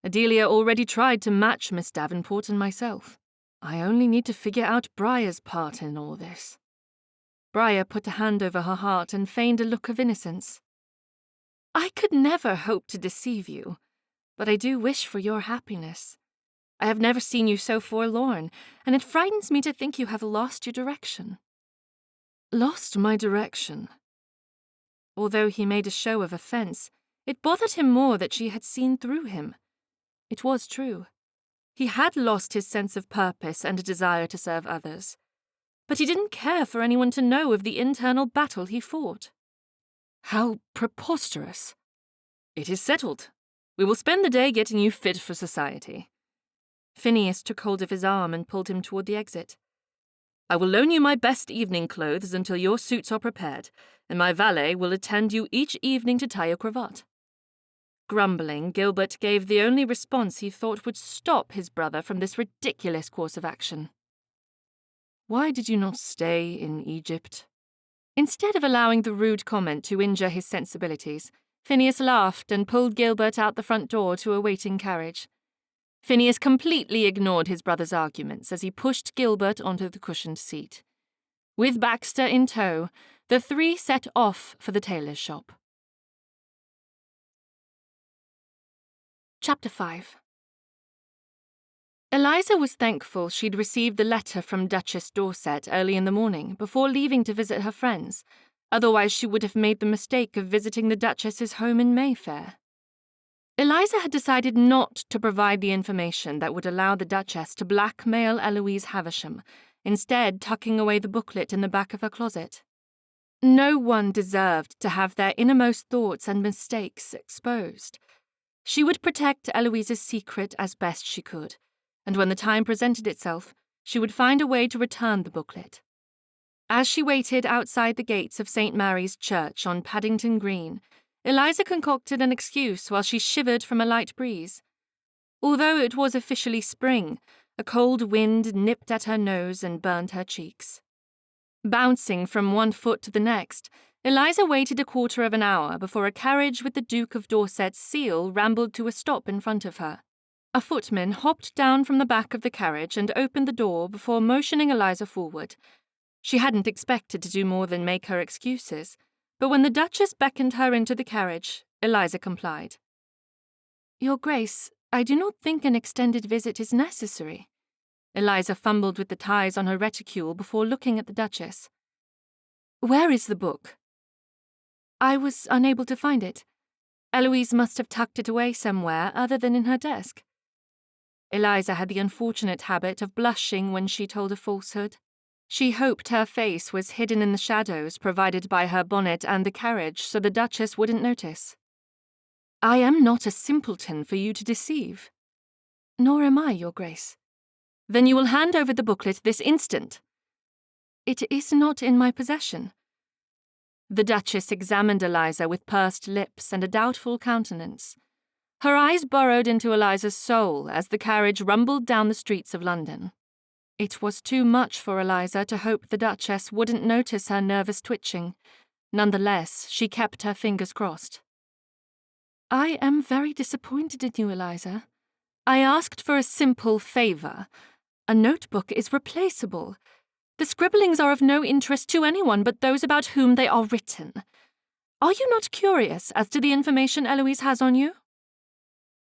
Adelia already tried to match Miss Davenport and myself. I only need to figure out Briar's part in all this." Briar put a hand over her heart and feigned a look of innocence. "I could never hope to deceive you, but I do wish for your happiness. I have never seen you so forlorn, and it frightens me to think you have lost your direction." "Lost my direction?" Although he made a show of offense, it bothered him more that she had seen through him. It was true. He had lost his sense of purpose and a desire to serve others. But he didn't care for anyone to know of the internal battle he fought. "How preposterous." "It is settled. We will spend the day getting you fit for society." Phineas took hold of his arm and pulled him toward the exit. "I will loan you my best evening clothes until your suits are prepared, and my valet will attend you each evening to tie your cravat." Grumbling, Gilbert gave the only response he thought would stop his brother from this ridiculous course of action. "Why did you not stay in Egypt?" Instead of allowing the rude comment to injure his sensibilities, Phineas laughed and pulled Gilbert out the front door to a waiting carriage. Phineas completely ignored his brother's arguments as he pushed Gilbert onto the cushioned seat. With Baxter in tow, the three set off for the tailor's shop. Chapter 5. Eliza was thankful she'd received the letter from Duchess Dorset early in the morning before leaving to visit her friends, otherwise she would have made the mistake of visiting the Duchess's home in Mayfair. Eliza had decided not to provide the information that would allow the Duchess to blackmail Eloise Havisham, instead tucking away the booklet in the back of her closet. No one deserved to have their innermost thoughts and mistakes exposed. She would protect Eloise's secret as best she could, and when the time presented itself, she would find a way to return the booklet. As she waited outside the gates of St. Mary's Church on Paddington Green, Eliza concocted an excuse while she shivered from a light breeze. Although it was officially spring, a cold wind nipped at her nose and burned her cheeks. Bouncing from one foot to the next, Eliza waited a quarter of an hour before a carriage with the Duke of Dorset's seal rambled to a stop in front of her. A footman hopped down from the back of the carriage and opened the door before motioning Eliza forward. She hadn't expected to do more than make her excuses, but when the Duchess beckoned her into the carriage, Eliza complied. "Your Grace, I do not think an extended visit is necessary." Eliza fumbled with the ties on her reticule before looking at the Duchess. "Where is the book?" I was unable to find it. Eloise must have tucked it away somewhere other than in her desk. Eliza had the unfortunate habit of blushing when she told a falsehood. She hoped her face was hidden in the shadows provided by her bonnet and the carriage so the Duchess wouldn't notice. I am not a simpleton for you to deceive. Nor am I, Your Grace. Then you will hand over the booklet this instant. It is not in my possession. The Duchess examined Eliza with pursed lips and a doubtful countenance. Her eyes burrowed into Eliza's soul as the carriage rumbled down the streets of London. It was too much for Eliza to hope the Duchess wouldn't notice her nervous twitching. Nonetheless, she kept her fingers crossed. I am very disappointed in you, Eliza. I asked for a simple favour. A notebook is replaceable. The scribblings are of no interest to anyone but those about whom they are written. Are you not curious as to the information Eloise has on you?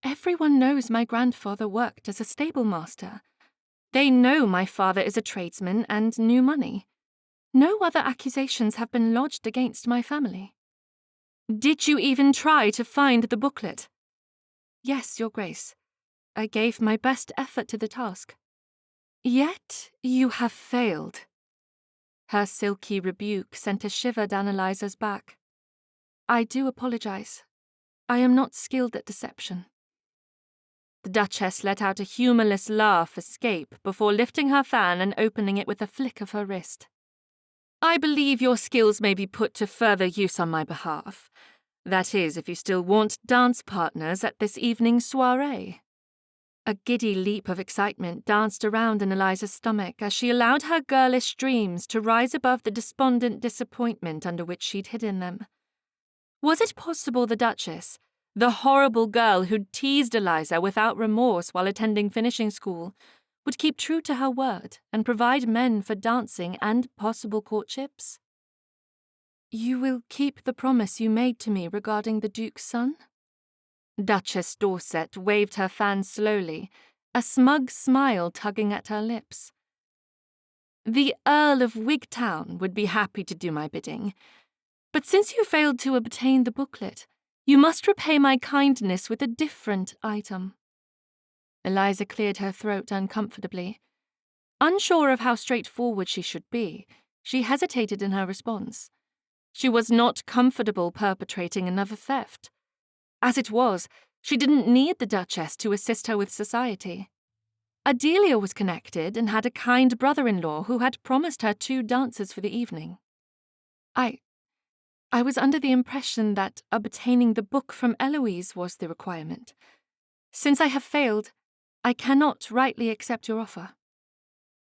Everyone knows my grandfather worked as a stable master. They know my father is a tradesman and knew money. No other accusations have been lodged against my family. Did you even try to find the booklet? Yes, Your Grace. I gave my best effort to the task. Yet you have failed. Her silky rebuke sent a shiver down Eliza's back. I do apologize. I am not skilled at deception. The Duchess let out a humourless laugh escape before lifting her fan and opening it with a flick of her wrist. I believe your skills may be put to further use on my behalf. That is, if you still want dance partners at this evening's soirée. A giddy leap of excitement danced around in Eliza's stomach as she allowed her girlish dreams to rise above the despondent disappointment under which she'd hidden them. Was it possible the Duchess, the horrible girl who'd teased Eliza without remorse while attending finishing school, would keep true to her word and provide men for dancing and possible courtships? You will keep the promise you made to me regarding the Duke's son? Duchess Dorset waved her fan slowly, a smug smile tugging at her lips. The Earl of Wigtown would be happy to do my bidding, but since you failed to obtain the booklet, you must repay my kindness with a different item. Eliza cleared her throat uncomfortably. Unsure of how straightforward she should be, she hesitated in her response. She was not comfortable perpetrating another theft. As it was, she didn't need the Duchess to assist her with society. Adelia was connected and had a kind brother-in-law who had promised her 2 dances for the evening. I was under the impression that obtaining the book from Eloise was the requirement. Since I have failed, I cannot rightly accept your offer.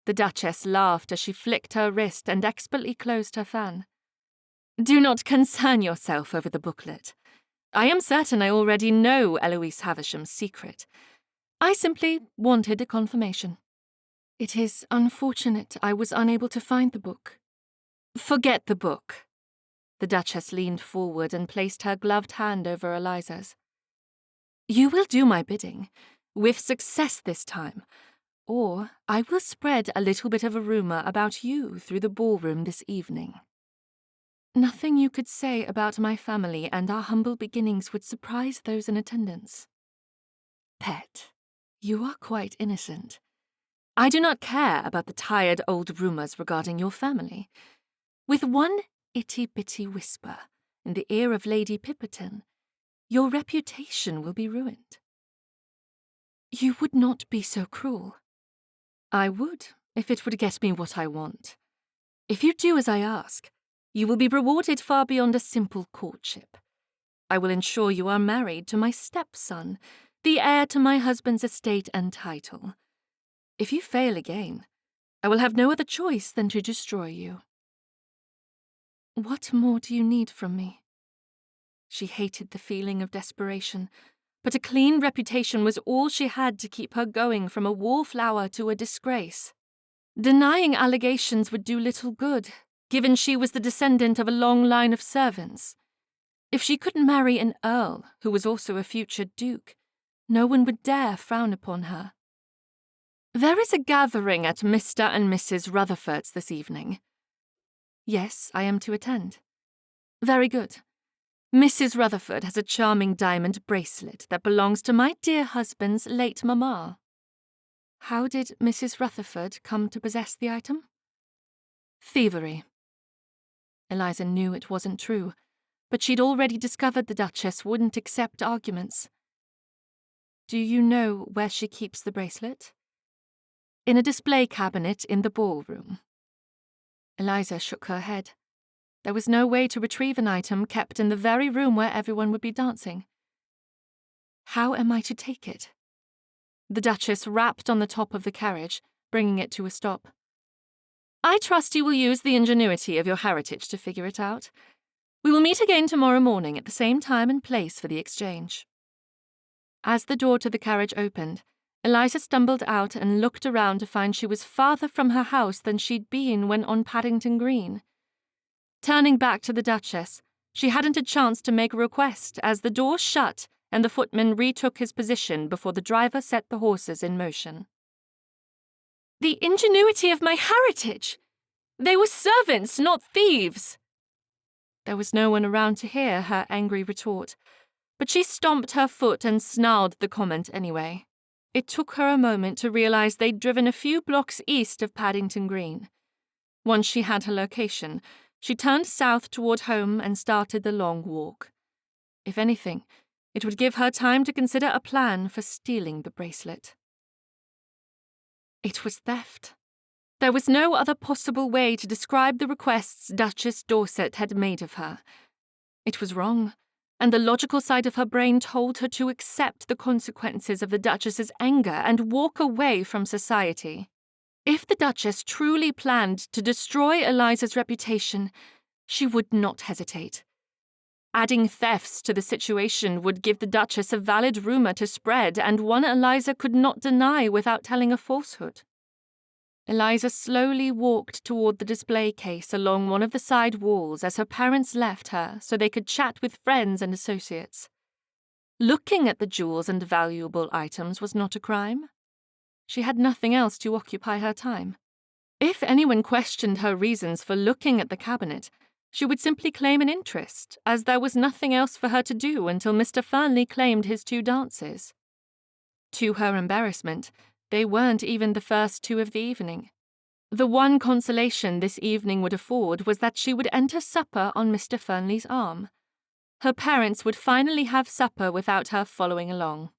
The Duchess laughed as she flicked her wrist and expertly closed her fan. Do not concern yourself over the booklet. I am certain I already know Eloise Havisham's secret. I simply wanted a confirmation. It is unfortunate I was unable to find the book. Forget the book. The Duchess leaned forward and placed her gloved hand over Eliza's. You will do my bidding, with success this time, or I will spread a little bit of a rumour about you through the ballroom this evening. Nothing you could say about my family and our humble beginnings would surprise those in attendance. Pet, you are quite innocent. I do not care about the tired old rumours regarding your family. With one itty-bitty whisper in the ear of Lady Pipperton, your reputation will be ruined. You would not be so cruel. I would, if it would get me what I want. If you do as I ask, you will be rewarded far beyond a simple courtship. I will ensure you are married to my stepson, the heir to my husband's estate and title. If you fail again, I will have no other choice than to destroy you. What more do you need from me? She hated the feeling of desperation, but a clean reputation was all she had to keep her going from a wallflower to a disgrace. Denying allegations would do little good, given she was the descendant of a long line of servants. If she couldn't marry an earl, who was also a future duke, no one would dare frown upon her. There is a gathering at Mr. and Mrs. Rutherford's this evening. Yes, I am to attend. Very good. Mrs. Rutherford has a charming diamond bracelet that belongs to my dear husband's late mamma. How did Mrs. Rutherford come to possess the item? Thievery. Eliza knew it wasn't true, but she'd already discovered the Duchess wouldn't accept arguments. Do you know where she keeps the bracelet? In a display cabinet in the ballroom. Eliza shook her head. There was no way to retrieve an item kept in the very room where everyone would be dancing. How am I to take it? The Duchess rapped on the top of the carriage, bringing it to a stop. I trust you will use the ingenuity of your heritage to figure it out. We will meet again tomorrow morning at the same time and place for the exchange. As the door to the carriage opened, Eliza stumbled out and looked around to find she was farther from her house than she'd been when on Paddington Green. Turning back to the Duchess, she hadn't a chance to make a request as the door shut and the footman retook his position before the driver set the horses in motion. The ingenuity of my heritage! They were servants, not thieves! There was no one around to hear her angry retort, but she stomped her foot and snarled the comment anyway. It took her a moment to realize they'd driven a few blocks east of Paddington Green. Once she had her location, she turned south toward home and started the long walk. If anything, it would give her time to consider a plan for stealing the bracelet. It was theft. There was no other possible way to describe the requests Duchess Dorset had made of her. It was wrong, and the logical side of her brain told her to accept the consequences of the Duchess's anger and walk away from society. If the Duchess truly planned to destroy Eliza's reputation, she would not hesitate. Adding thefts to the situation would give the Duchess a valid rumor to spread and one Eliza could not deny without telling a falsehood. Eliza slowly walked toward the display case along one of the side walls as her parents left her so they could chat with friends and associates. Looking at the jewels and valuable items was not a crime. She had nothing else to occupy her time. If anyone questioned her reasons for looking at the cabinet, she would simply claim an interest, as there was nothing else for her to do until Mr. Fernley claimed his 2 dances. To her embarrassment, they weren't even the first 2 of the evening. The one consolation this evening would afford was that she would enter supper on Mr. Fernley's arm. Her parents would finally have supper without her following along.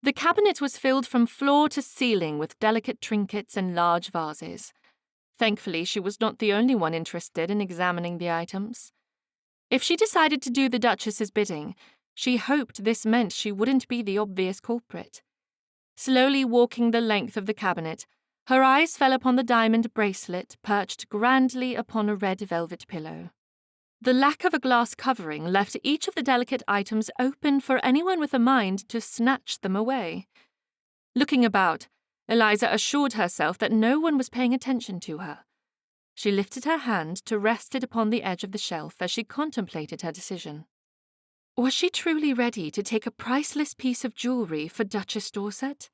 The cabinet was filled from floor to ceiling with delicate trinkets and large vases. Thankfully, she was not the only one interested in examining the items. If she decided to do the Duchess's bidding, she hoped this meant she wouldn't be the obvious culprit. Slowly walking the length of the cabinet, her eyes fell upon the diamond bracelet perched grandly upon a red velvet pillow. The lack of a glass covering left each of the delicate items open for anyone with a mind to snatch them away. Looking about, Eliza assured herself that no one was paying attention to her. She lifted her hand to rest it upon the edge of the shelf as she contemplated her decision. Was she truly ready to take a priceless piece of jewelry for Duchess Dorset?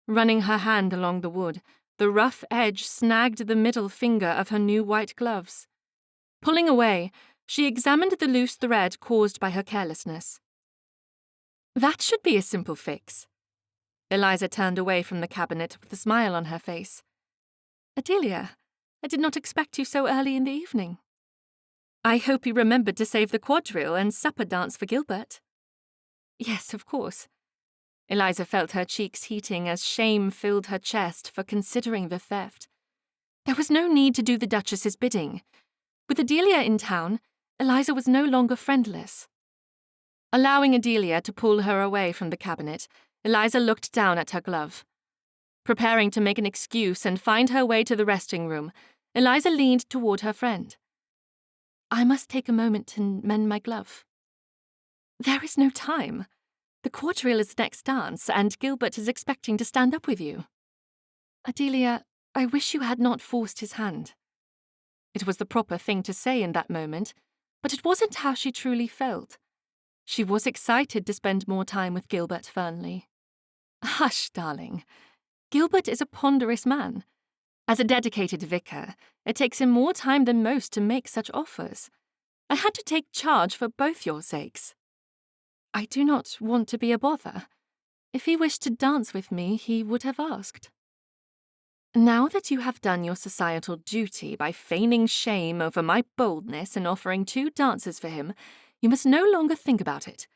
Running her hand along the wood, the rough edge snagged the middle finger of her new white gloves. Pulling away, she examined the loose thread caused by her carelessness. That should be a simple fix. Eliza turned away from the cabinet with a smile on her face. Adelia, I did not expect you so early in the evening. I hope you remembered to save the quadrille and supper dance for Gilbert. Yes, of course. Eliza felt her cheeks heating as shame filled her chest for considering the theft. There was no need to do the Duchess's bidding. With Adelia in town, Eliza was no longer friendless. Allowing Adelia to pull her away from the cabinet, Eliza looked down at her glove. Preparing to make an excuse and find her way to the resting room, Eliza leaned toward her friend. I must take a moment to mend my glove. There is no time. The quadrille is next dance, and Gilbert is expecting to stand up with you. Adelia, I wish you had not forced his hand. It was the proper thing to say in that moment, but it wasn't how she truly felt. She was excited to spend more time with Gilbert Fernley. Hush, darling. Gilbert is a ponderous man. As a dedicated vicar, it takes him more time than most to make such offers. I had to take charge for both your sakes. I do not want to be a bother. If he wished to dance with me, he would have asked. Now that you have done your societal duty by feigning shame over my boldness and offering 2 dances for him, you must no longer think about it.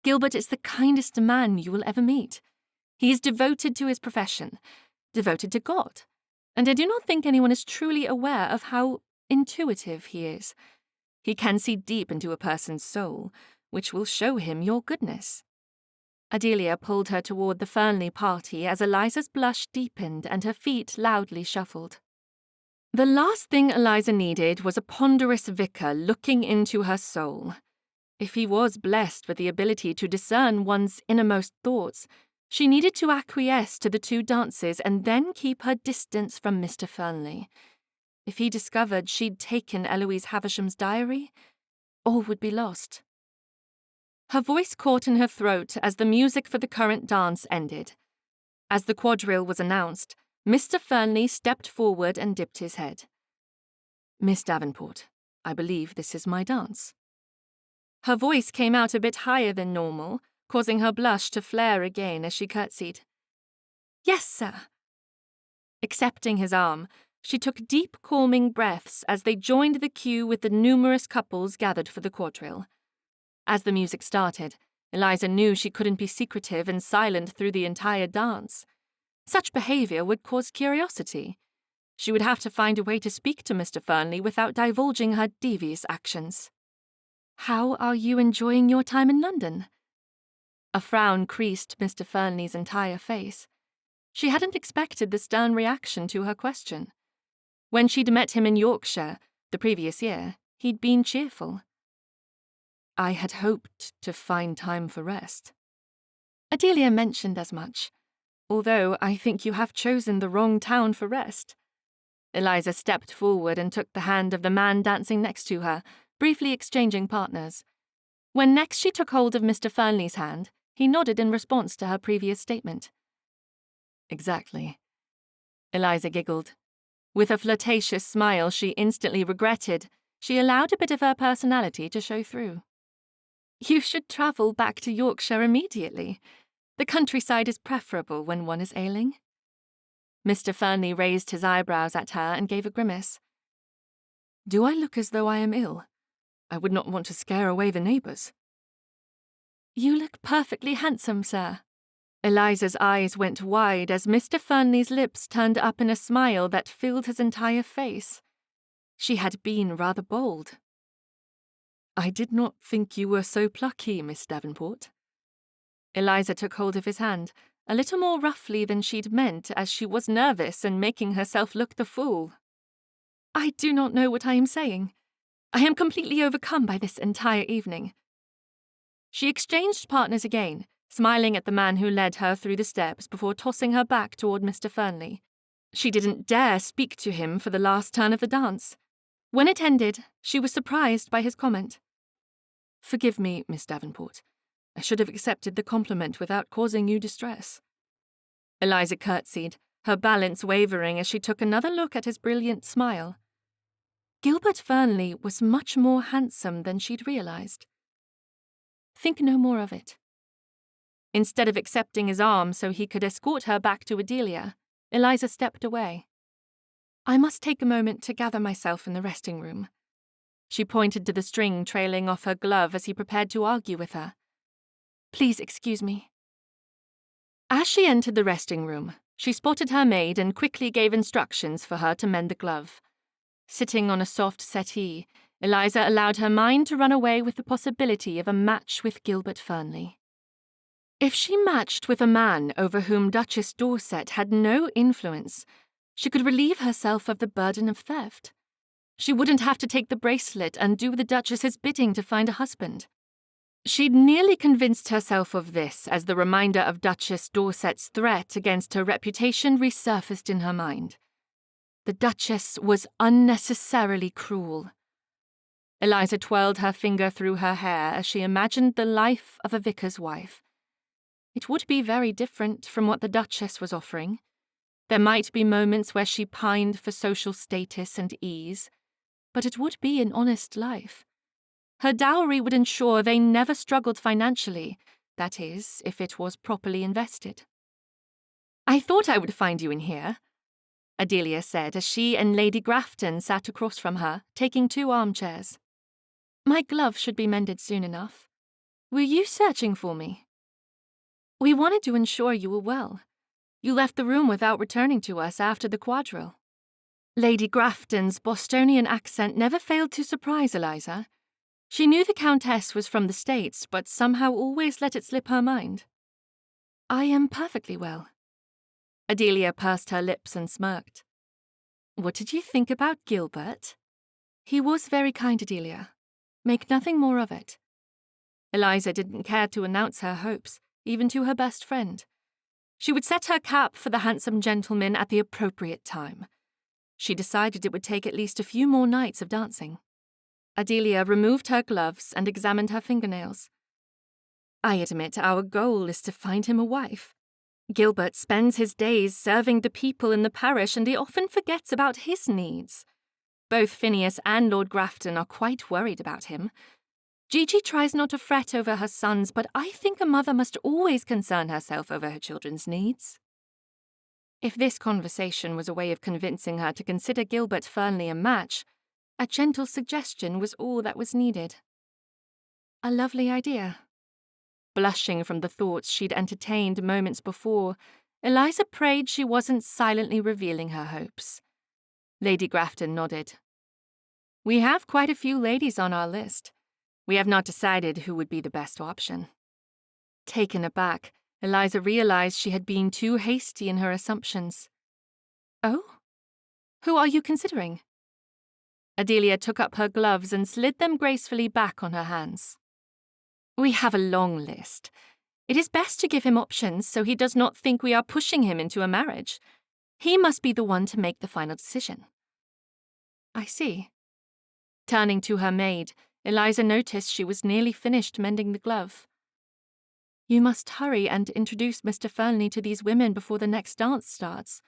Gilbert is the kindest man you will ever meet. He is devoted to his profession, devoted to God, and I do not think anyone is truly aware of how intuitive he is. He can see deep into a person's soul, which will show him your goodness. Adelia pulled her toward the Fernley party as Eliza's blush deepened and her feet loudly shuffled. The last thing Eliza needed was a ponderous vicar looking into her soul. If he was blessed with the ability to discern one's innermost thoughts, she needed to acquiesce to the 2 dances and then keep her distance from Mr. Fernley. If he discovered she'd taken Eloise Havisham's diary, all would be lost. Her voice caught in her throat as the music for the current dance ended. As the quadrille was announced, Mr. Fernley stepped forward and dipped his head. Miss Davenport, I believe this is my dance. Her voice came out a bit higher than normal, causing her blush to flare again as she curtsied. Yes, sir. Accepting his arm, she took deep, calming breaths as they joined the queue with the numerous couples gathered for the quadrille. As the music started, Eliza knew she couldn't be secretive and silent through the entire dance. Such behavior would cause curiosity. She would have to find a way to speak to Mr. Fernley without divulging her devious actions. How are you enjoying your time in London? A frown creased Mr. Fernley's entire face. She hadn't expected the stern reaction to her question. When she'd met him in Yorkshire, the previous year, he'd been cheerful. I had hoped to find time for rest. Adelia mentioned as much, although I think you have chosen the wrong town for rest. Eliza stepped forward and took the hand of the man dancing next to her, briefly exchanging partners. When next she took hold of Mr. Fernley's hand, he nodded in response to her previous statement. Exactly. Eliza giggled. With a flirtatious smile she instantly regretted, she allowed a bit of her personality to show through. You should travel back to Yorkshire immediately. The countryside is preferable when one is ailing. Mr. Fernley raised his eyebrows at her and gave a grimace. Do I look as though I am ill? I would not want to scare away the neighbours. You look perfectly handsome, sir. Eliza's eyes went wide as Mr. Fernley's lips turned up in a smile that filled his entire face. She had been rather bold. I did not think you were so plucky, Miss Davenport. Eliza took hold of his hand, a little more roughly than she'd meant, as she was nervous and making herself look the fool. I do not know what I am saying. I am completely overcome by this entire evening. She exchanged partners again, smiling at the man who led her through the steps before tossing her back toward Mr. Fernley. She didn't dare speak to him for the last turn of the dance. When it ended, she was surprised by his comment. Forgive me, Miss Davenport. I should have accepted the compliment without causing you distress. Eliza curtsied, her balance wavering as she took another look at his brilliant smile. Gilbert Fernley was much more handsome than she'd realized. Think no more of it. Instead of accepting his arm so he could escort her back to Adelia, Eliza stepped away. I must take a moment to gather myself in the resting room. She pointed to the string trailing off her glove as he prepared to argue with her. Please excuse me. As she entered the resting room, she spotted her maid and quickly gave instructions for her to mend the glove. Sitting on a soft settee, Eliza allowed her mind to run away with the possibility of a match with Gilbert Fernley. If she matched with a man over whom Duchess Dorset had no influence, she could relieve herself of the burden of theft. She wouldn't have to take the bracelet and do the Duchess's bidding to find a husband. She'd nearly convinced herself of this as the reminder of Duchess Dorset's threat against her reputation resurfaced in her mind. The Duchess was unnecessarily cruel. Eliza twirled her finger through her hair as she imagined the life of a vicar's wife. It would be very different from what the Duchess was offering. There might be moments where she pined for social status and ease, but it would be an honest life. Her dowry would ensure they never struggled financially, that is, if it was properly invested. "I thought I would find you in here," Adelia said as she and Lady Grafton sat across from her, taking 2 armchairs. "My glove should be mended soon enough. Were you searching for me?" "We wanted to ensure you were well. You left the room without returning to us after the quadrille." Lady Grafton's Bostonian accent never failed to surprise Eliza. She knew the Countess was from the States, but somehow always let it slip her mind. "I am perfectly well." Adelia pursed her lips and smirked. "What did you think about Gilbert?" "He was very kind, Adelia. Make nothing more of it." Eliza didn't care to announce her hopes, even to her best friend. She would set her cap for the handsome gentleman at the appropriate time. She decided it would take at least a few more nights of dancing. Adelia removed her gloves and examined her fingernails. "I admit our goal is to find him a wife. Gilbert spends his days serving the people in the parish, and he often forgets about his needs. Both Phineas and Lord Grafton are quite worried about him. Gigi tries not to fret over her sons, but I think a mother must always concern herself over her children's needs." If this conversation was a way of convincing her to consider Gilbert Fernley a match, a gentle suggestion was all that was needed. A lovely idea. Blushing from the thoughts she'd entertained moments before, Eliza prayed she wasn't silently revealing her hopes. Lady Grafton nodded. "We have quite a few ladies on our list. We have not decided who would be the best option." Taken aback, Eliza realized she had been too hasty in her assumptions. "Oh? Who are you considering?" Adelia took up her gloves and slid them gracefully back on her hands. "We have a long list. It is best to give him options so he does not think we are pushing him into a marriage. He must be the one to make the final decision." "I see." Turning to her maid, Eliza noticed she was nearly finished mending the glove. "You must hurry and introduce Mr. Fernley to these women before the next dance starts.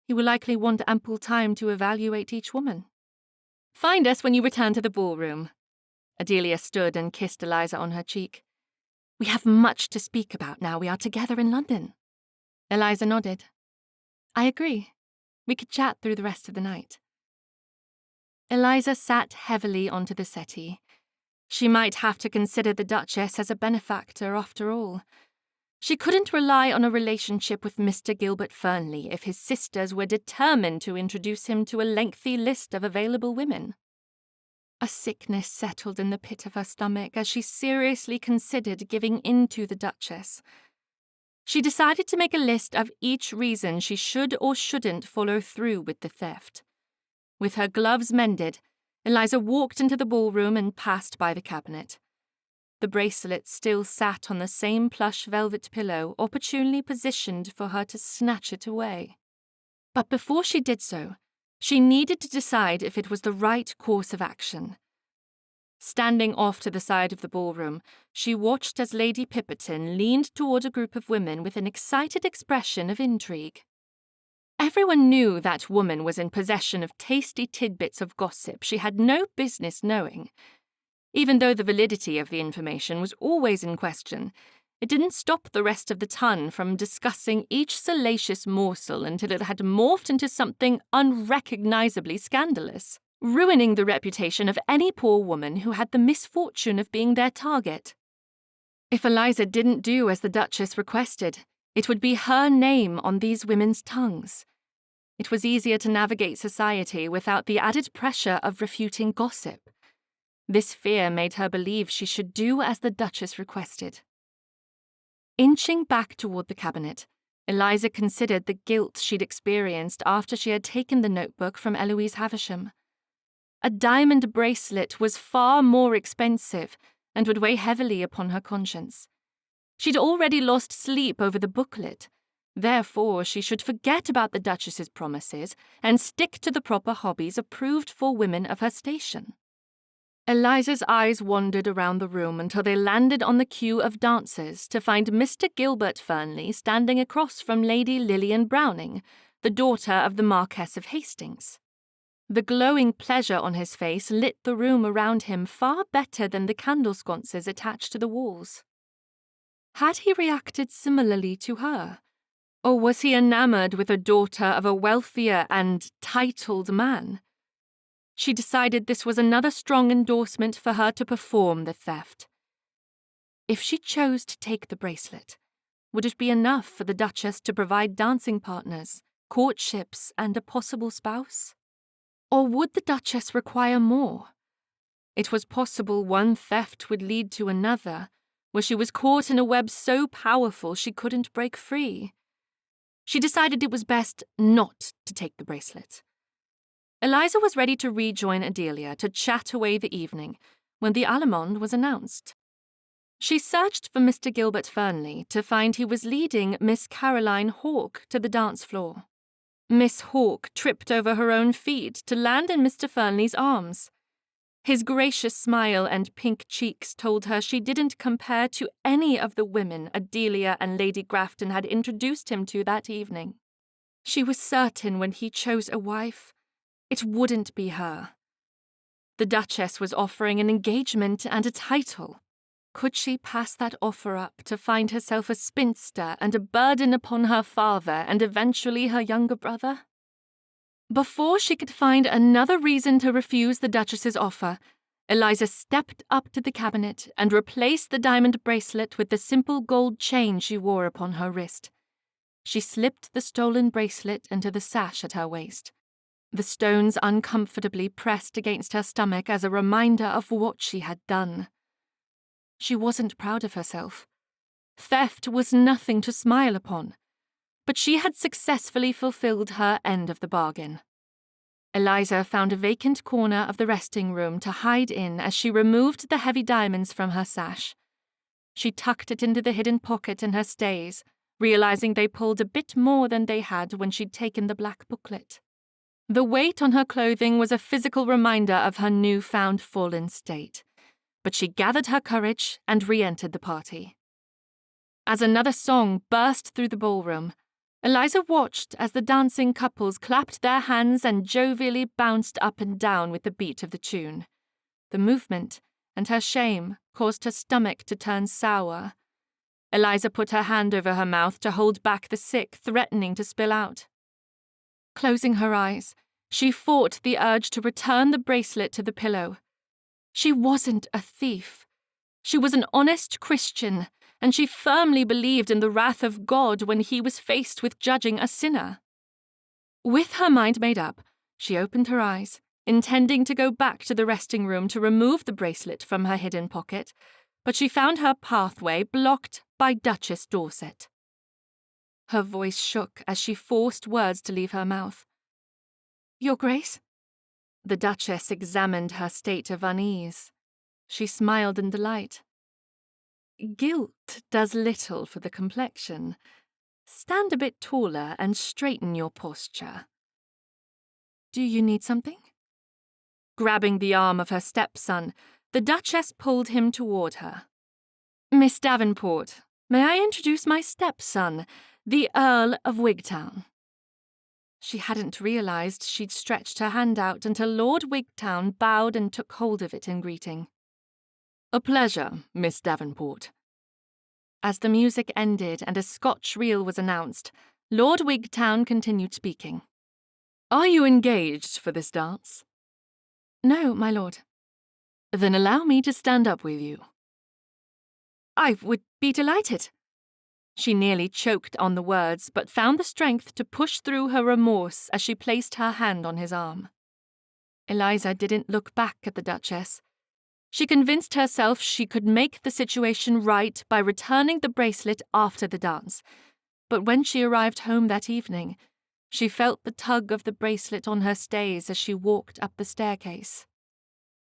He will likely want ample time to evaluate each woman." "Find us when you return to the ballroom." Adelia stood and kissed Eliza on her cheek. "We have much to speak about now we are together in London." Eliza nodded. "I agree. We could chat through the rest of the night." Eliza sat heavily onto the settee. She might have to consider the Duchess as a benefactor after all. She couldn't rely on a relationship with Mr. Gilbert Fernley if his sisters were determined to introduce him to a lengthy list of available women. A sickness settled in the pit of her stomach as she seriously considered giving in to the Duchess. She decided to make a list of each reason she should or shouldn't follow through with the theft. With her gloves mended, Eliza walked into the ballroom and passed by the cabinet. The bracelet still sat on the same plush velvet pillow, opportunely positioned for her to snatch it away. But before she did so, she needed to decide if it was the right course of action. Standing off to the side of the ballroom, she watched as Lady Pipperton leaned toward a group of women with an excited expression of intrigue. Everyone knew that woman was in possession of tasty tidbits of gossip she had no business knowing. Even though the validity of the information was always in question, it didn't stop the rest of the ton from discussing each salacious morsel until it had morphed into something unrecognizably scandalous, ruining the reputation of any poor woman who had the misfortune of being their target. If Eliza didn't do as the Duchess requested, it would be her name on these women's tongues. It was easier to navigate society without the added pressure of refuting gossip. This fear made her believe she should do as the Duchess requested. Inching back toward the cabinet, Eliza considered the guilt she'd experienced after she had taken the notebook from Eloise Havisham. A diamond bracelet was far more expensive and would weigh heavily upon her conscience. She'd already lost sleep over the booklet. Therefore, she should forget about the Duchess's promises and stick to the proper hobbies approved for women of her station. Eliza's eyes wandered around the room until they landed on the queue of dancers to find Mr. Gilbert Fernley standing across from Lady Lillian Browning, the daughter of the Marquess of Hastings. The glowing pleasure on his face lit the room around him far better than the candle sconces attached to the walls. Had he reacted similarly to her? Or was he enamored with a daughter of a wealthier and titled man? She decided this was another strong endorsement for her to perform the theft. If she chose to take the bracelet, would it be enough for the Duchess to provide dancing partners, courtships, and a possible spouse? Or would the Duchess require more? It was possible one theft would lead to another, where she was caught in a web so powerful she couldn't break free. She decided it was best not to take the bracelet. Eliza was ready to rejoin Adelia to chat away the evening when the allemande was announced. She searched for Mr. Gilbert Fernley to find he was leading Miss Caroline Hawke to the dance floor. Miss Hawke tripped over her own feet to land in Mr. Fernley's arms. His gracious smile and pink cheeks told her she didn't compare to any of the women Adelia and Lady Grafton had introduced him to that evening. She was certain when he chose a wife, it wouldn't be her. The Duchess was offering an engagement and a title. Could she pass that offer up to find herself a spinster and a burden upon her father and eventually her younger brother? Before she could find another reason to refuse the Duchess's offer, Eliza stepped up to the cabinet and replaced the diamond bracelet with the simple gold chain she wore upon her wrist. She slipped the stolen bracelet into the sash at her waist. The stones uncomfortably pressed against her stomach as a reminder of what she had done. She wasn't proud of herself. Theft was nothing to smile upon, but she had successfully fulfilled her end of the bargain. Eliza found a vacant corner of the resting room to hide in as she removed the heavy diamonds from her sash. She tucked it into the hidden pocket in her stays, realizing they pulled a bit more than they had when she'd taken the black booklet. The weight on her clothing was a physical reminder of her newfound fallen state, but she gathered her courage and re-entered the party. As another song burst through the ballroom, Eliza watched as the dancing couples clapped their hands and jovially bounced up and down with the beat of the tune. The movement and her shame caused her stomach to turn sour. Eliza put her hand over her mouth to hold back the sick, threatening to spill out. Closing her eyes, she fought the urge to return the bracelet to the pillow. She wasn't a thief. She was an honest Christian, and she firmly believed in the wrath of God when he was faced with judging a sinner. With her mind made up, she opened her eyes, intending to go back to the resting room to remove the bracelet from her hidden pocket, but she found her pathway blocked by Duchess Dorset. Her voice shook as she forced words to leave her mouth. "Your Grace?" The Duchess examined her state of unease. She smiled in delight. "Guilt does little for the complexion. Stand a bit taller and straighten your posture. Do you need something?" Grabbing the arm of her stepson, the Duchess pulled him toward her. "Miss Davenport, may I introduce my stepson, the Earl of Wigtown?" She hadn't realized she'd stretched her hand out until Lord Wigtown bowed and took hold of it in greeting. "A pleasure, Miss Davenport." As the music ended and a Scotch reel was announced, Lord Wigtown continued speaking. "Are you engaged for this dance?" "No, my lord." "Then allow me to stand up with you." "I would be delighted." She nearly choked on the words, but found the strength to push through her remorse as she placed her hand on his arm. Eliza didn't look back at the Duchess. She convinced herself she could make the situation right by returning the bracelet after the dance, but when she arrived home that evening, she felt the tug of the bracelet on her stays as she walked up the staircase.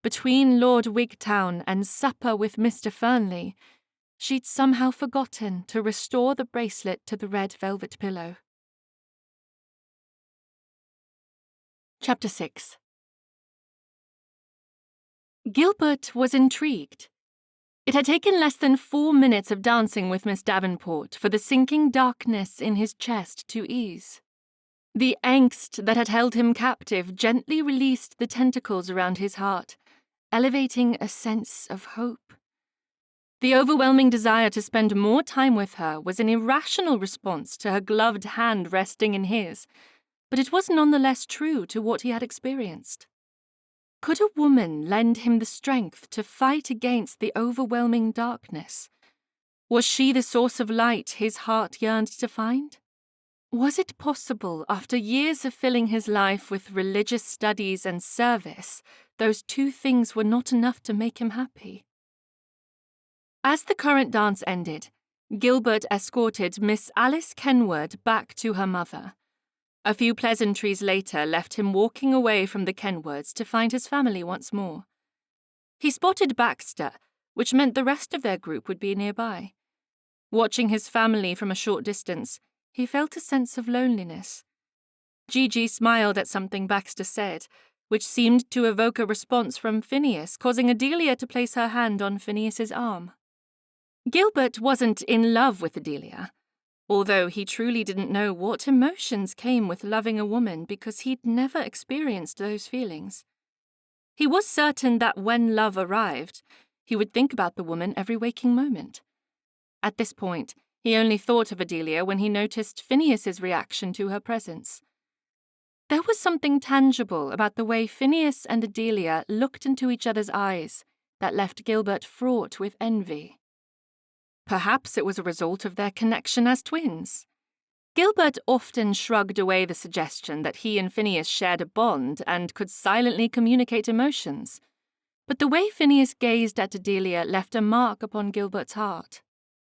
Between Lord Wigtown and supper with Mr. Fernley, she'd somehow forgotten to restore the bracelet to the red velvet pillow. Chapter 6. Gilbert was intrigued. It had taken less than 4 minutes of dancing with Miss Davenport for the sinking darkness in his chest to ease. The angst that had held him captive gently released the tentacles around his heart, elevating a sense of hope. The overwhelming desire to spend more time with her was an irrational response to her gloved hand resting in his, but it was nonetheless true to what he had experienced. Could a woman lend him the strength to fight against the overwhelming darkness? Was she the source of light his heart yearned to find? Was it possible, after years of filling his life with religious studies and service, those two things were not enough to make him happy? As the current dance ended, Gilbert escorted Miss Alice Kenward back to her mother. A few pleasantries later left him walking away from the Kenwards to find his family once more. He spotted Baxter, which meant the rest of their group would be nearby. Watching his family from a short distance, he felt a sense of loneliness. Gigi smiled at something Baxter said, which seemed to evoke a response from Phineas, causing Adelia to place her hand on Phineas's arm. Gilbert wasn't in love with Adelia, although he truly didn't know what emotions came with loving a woman because he'd never experienced those feelings. He was certain that when love arrived, he would think about the woman every waking moment. At this point, he only thought of Adelia when he noticed Phineas's reaction to her presence. There was something tangible about the way Phineas and Adelia looked into each other's eyes that left Gilbert fraught with envy. Perhaps it was a result of their connection as twins. Gilbert often shrugged away the suggestion that he and Phineas shared a bond and could silently communicate emotions. But the way Phineas gazed at Adelia left a mark upon Gilbert's heart.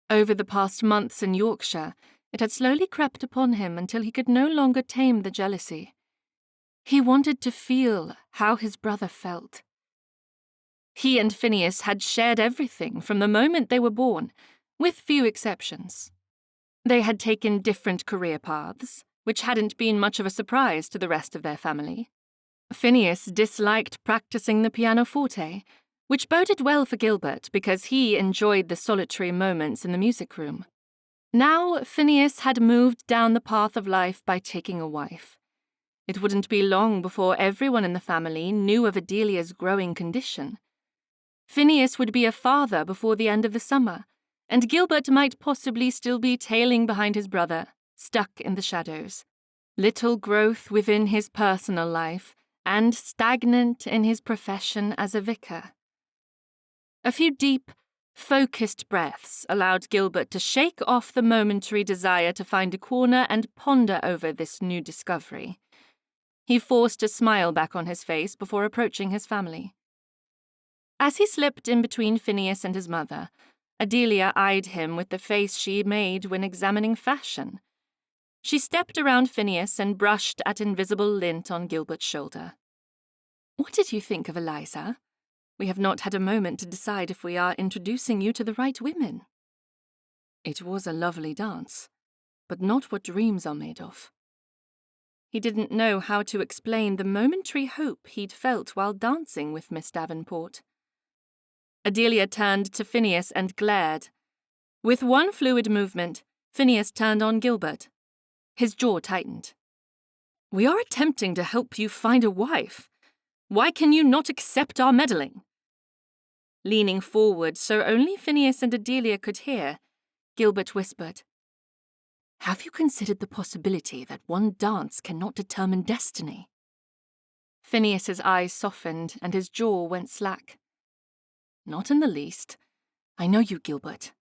Over the past months in Yorkshire, it had slowly crept upon him until he could no longer tame the jealousy. He wanted to feel how his brother felt. He and Phineas had shared everything from the moment they were born, with few exceptions. They had taken different career paths, which hadn't been much of a surprise to the rest of their family. Phineas disliked practicing the pianoforte, which boded well for Gilbert because he enjoyed the solitary moments in the music room. Now Phineas had moved down the path of life by taking a wife. It wouldn't be long before everyone in the family knew of Adelia's growing condition. Phineas would be a father before the end of the summer, and Gilbert might possibly still be tailing behind his brother, stuck in the shadows. Little growth within his personal life, and stagnant in his profession as a vicar. A few deep, focused breaths allowed Gilbert to shake off the momentary desire to find a corner and ponder over this new discovery. He forced a smile back on his face before approaching his family. As he slipped in between Phineas and his mother, Adelia eyed him with the face she made when examining fashion. She stepped around Phineas and brushed at invisible lint on Gilbert's shoulder. "What did you think of Eliza? We have not had a moment to decide if we are introducing you to the right women." "It was a lovely dance, but not what dreams are made of." He didn't know how to explain the momentary hope he'd felt while dancing with Miss Davenport. Adelia turned to Phineas and glared. With one fluid movement, Phineas turned on Gilbert. His jaw tightened. "We are attempting to help you find a wife. Why can you not accept our meddling?" Leaning forward so only Phineas and Adelia could hear, Gilbert whispered, "Have you considered the possibility that one dance cannot determine destiny?" Phineas's eyes softened and his jaw went slack. "Not in the least. I know you, Gilbert.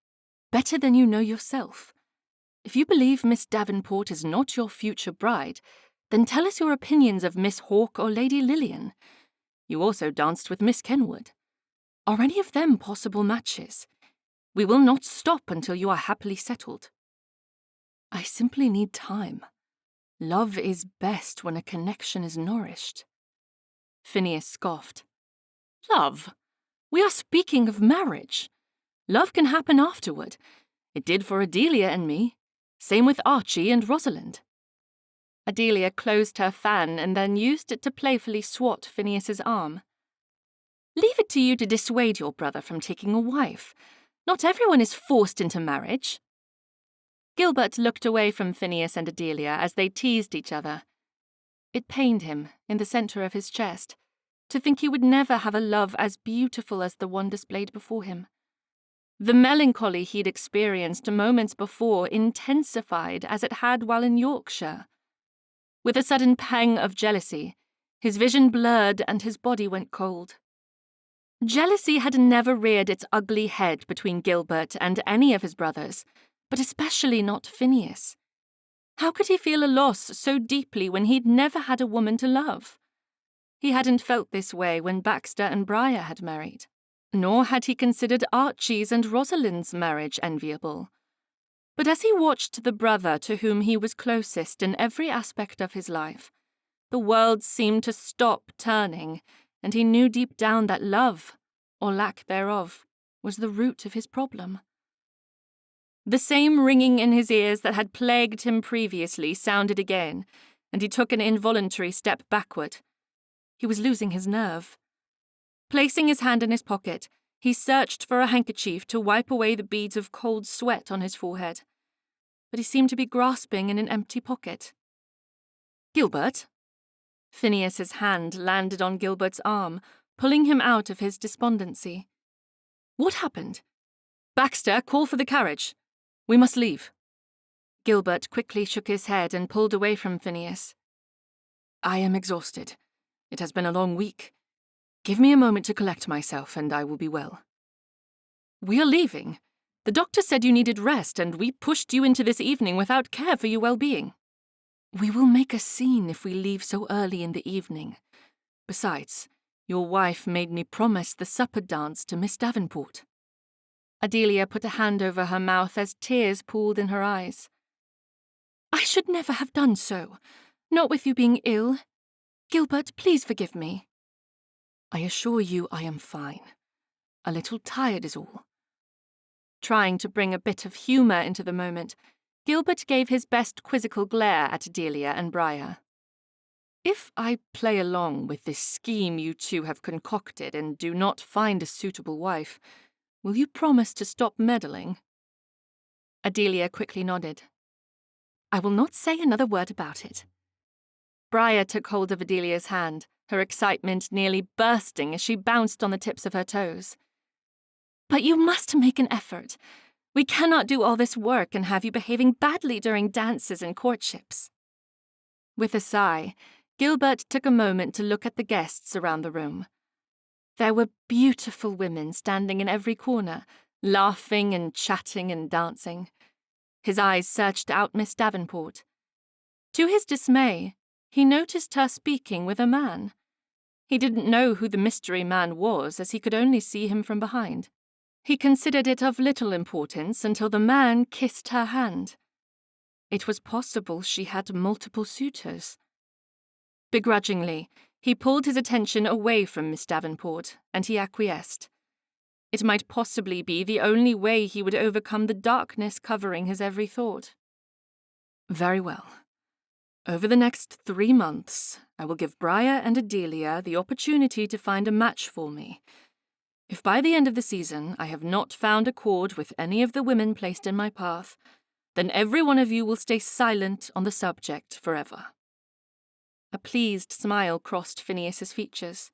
Better than you know yourself. If you believe Miss Davenport is not your future bride, then tell us your opinions of Miss Hawke or Lady Lillian. You also danced with Miss Kenwood. Are any of them possible matches? We will not stop until you are happily settled." "I simply need time. Love is best when a connection is nourished." Phineas scoffed. "Love? We are speaking of marriage. Love can happen afterward. It did for Adelia and me. Same with Archie and Rosalind." Adelia closed her fan and then used it to playfully swat Phineas's arm. "Leave it to you to dissuade your brother from taking a wife. Not everyone is forced into marriage." Gilbert looked away from Phineas and Adelia as they teased each other, It pained him, in the centre of his chest, to think he would never have a love as beautiful as the one displayed before him. The melancholy he'd experienced moments before intensified as it had while in Yorkshire. With a sudden pang of jealousy, his vision blurred and his body went cold. Jealousy had never reared its ugly head between Gilbert and any of his brothers, but especially not Phineas. How could he feel a loss so deeply when he'd never had a woman to love? He hadn't felt this way when Baxter and Briar had married, nor had he considered Archie's and Rosalind's marriage enviable. But as he watched the brother to whom he was closest in every aspect of his life, the world seemed to stop turning, and he knew deep down that love, or lack thereof, was the root of his problem. The same ringing in his ears that had plagued him previously sounded again, and he took an involuntary step backward. He was losing his nerve. Placing his hand in his pocket, he searched for a handkerchief to wipe away the beads of cold sweat on his forehead. But he seemed to be grasping in an empty pocket. "Gilbert?" Phineas's hand landed on Gilbert's arm, pulling him out of his despondency. "What happened? Baxter, call for the carriage. We must leave." Gilbert quickly shook his head and pulled away from Phineas. "I am exhausted. It has been a long week. Give me a moment to collect myself, and I will be well." "We are leaving. The doctor said you needed rest, and we pushed you into this evening without care for your well-being." "We will make a scene if we leave so early in the evening. Besides, your wife made me promise the supper dance to Miss Davenport." Adelia put a hand over her mouth as tears pooled in her eyes. "I should never have done so, not with you being ill. Gilbert, please forgive me." "I assure you I am fine. A little tired is all." Trying to bring a bit of humour into the moment, Gilbert gave his best quizzical glare at Adelia and Briar. "If I play along with this scheme you two have concocted and do not find a suitable wife, will you promise to stop meddling?" Adelia quickly nodded. "I will not say another word about it." Briar took hold of Adelia's hand, her excitement nearly bursting as she bounced on the tips of her toes. "But you must make an effort. We cannot do all this work and have you behaving badly during dances and courtships." With a sigh, Gilbert took a moment to look at the guests around the room. There were beautiful women standing in every corner, laughing and chatting and dancing. His eyes searched out Miss Davenport. To his dismay, he noticed her speaking with a man. He didn't know who the mystery man was, as he could only see him from behind. He considered it of little importance until the man kissed her hand. It was possible she had multiple suitors. Begrudgingly, he pulled his attention away from Miss Davenport, and he acquiesced. It might possibly be the only way he would overcome the darkness covering his every thought. "Very well. Over the next 3 months, I will give Briar and Adelia the opportunity to find a match for me. If by the end of the season I have not found accord with any of the women placed in my path, then every one of you will stay silent on the subject forever." A pleased smile crossed Phineas's features.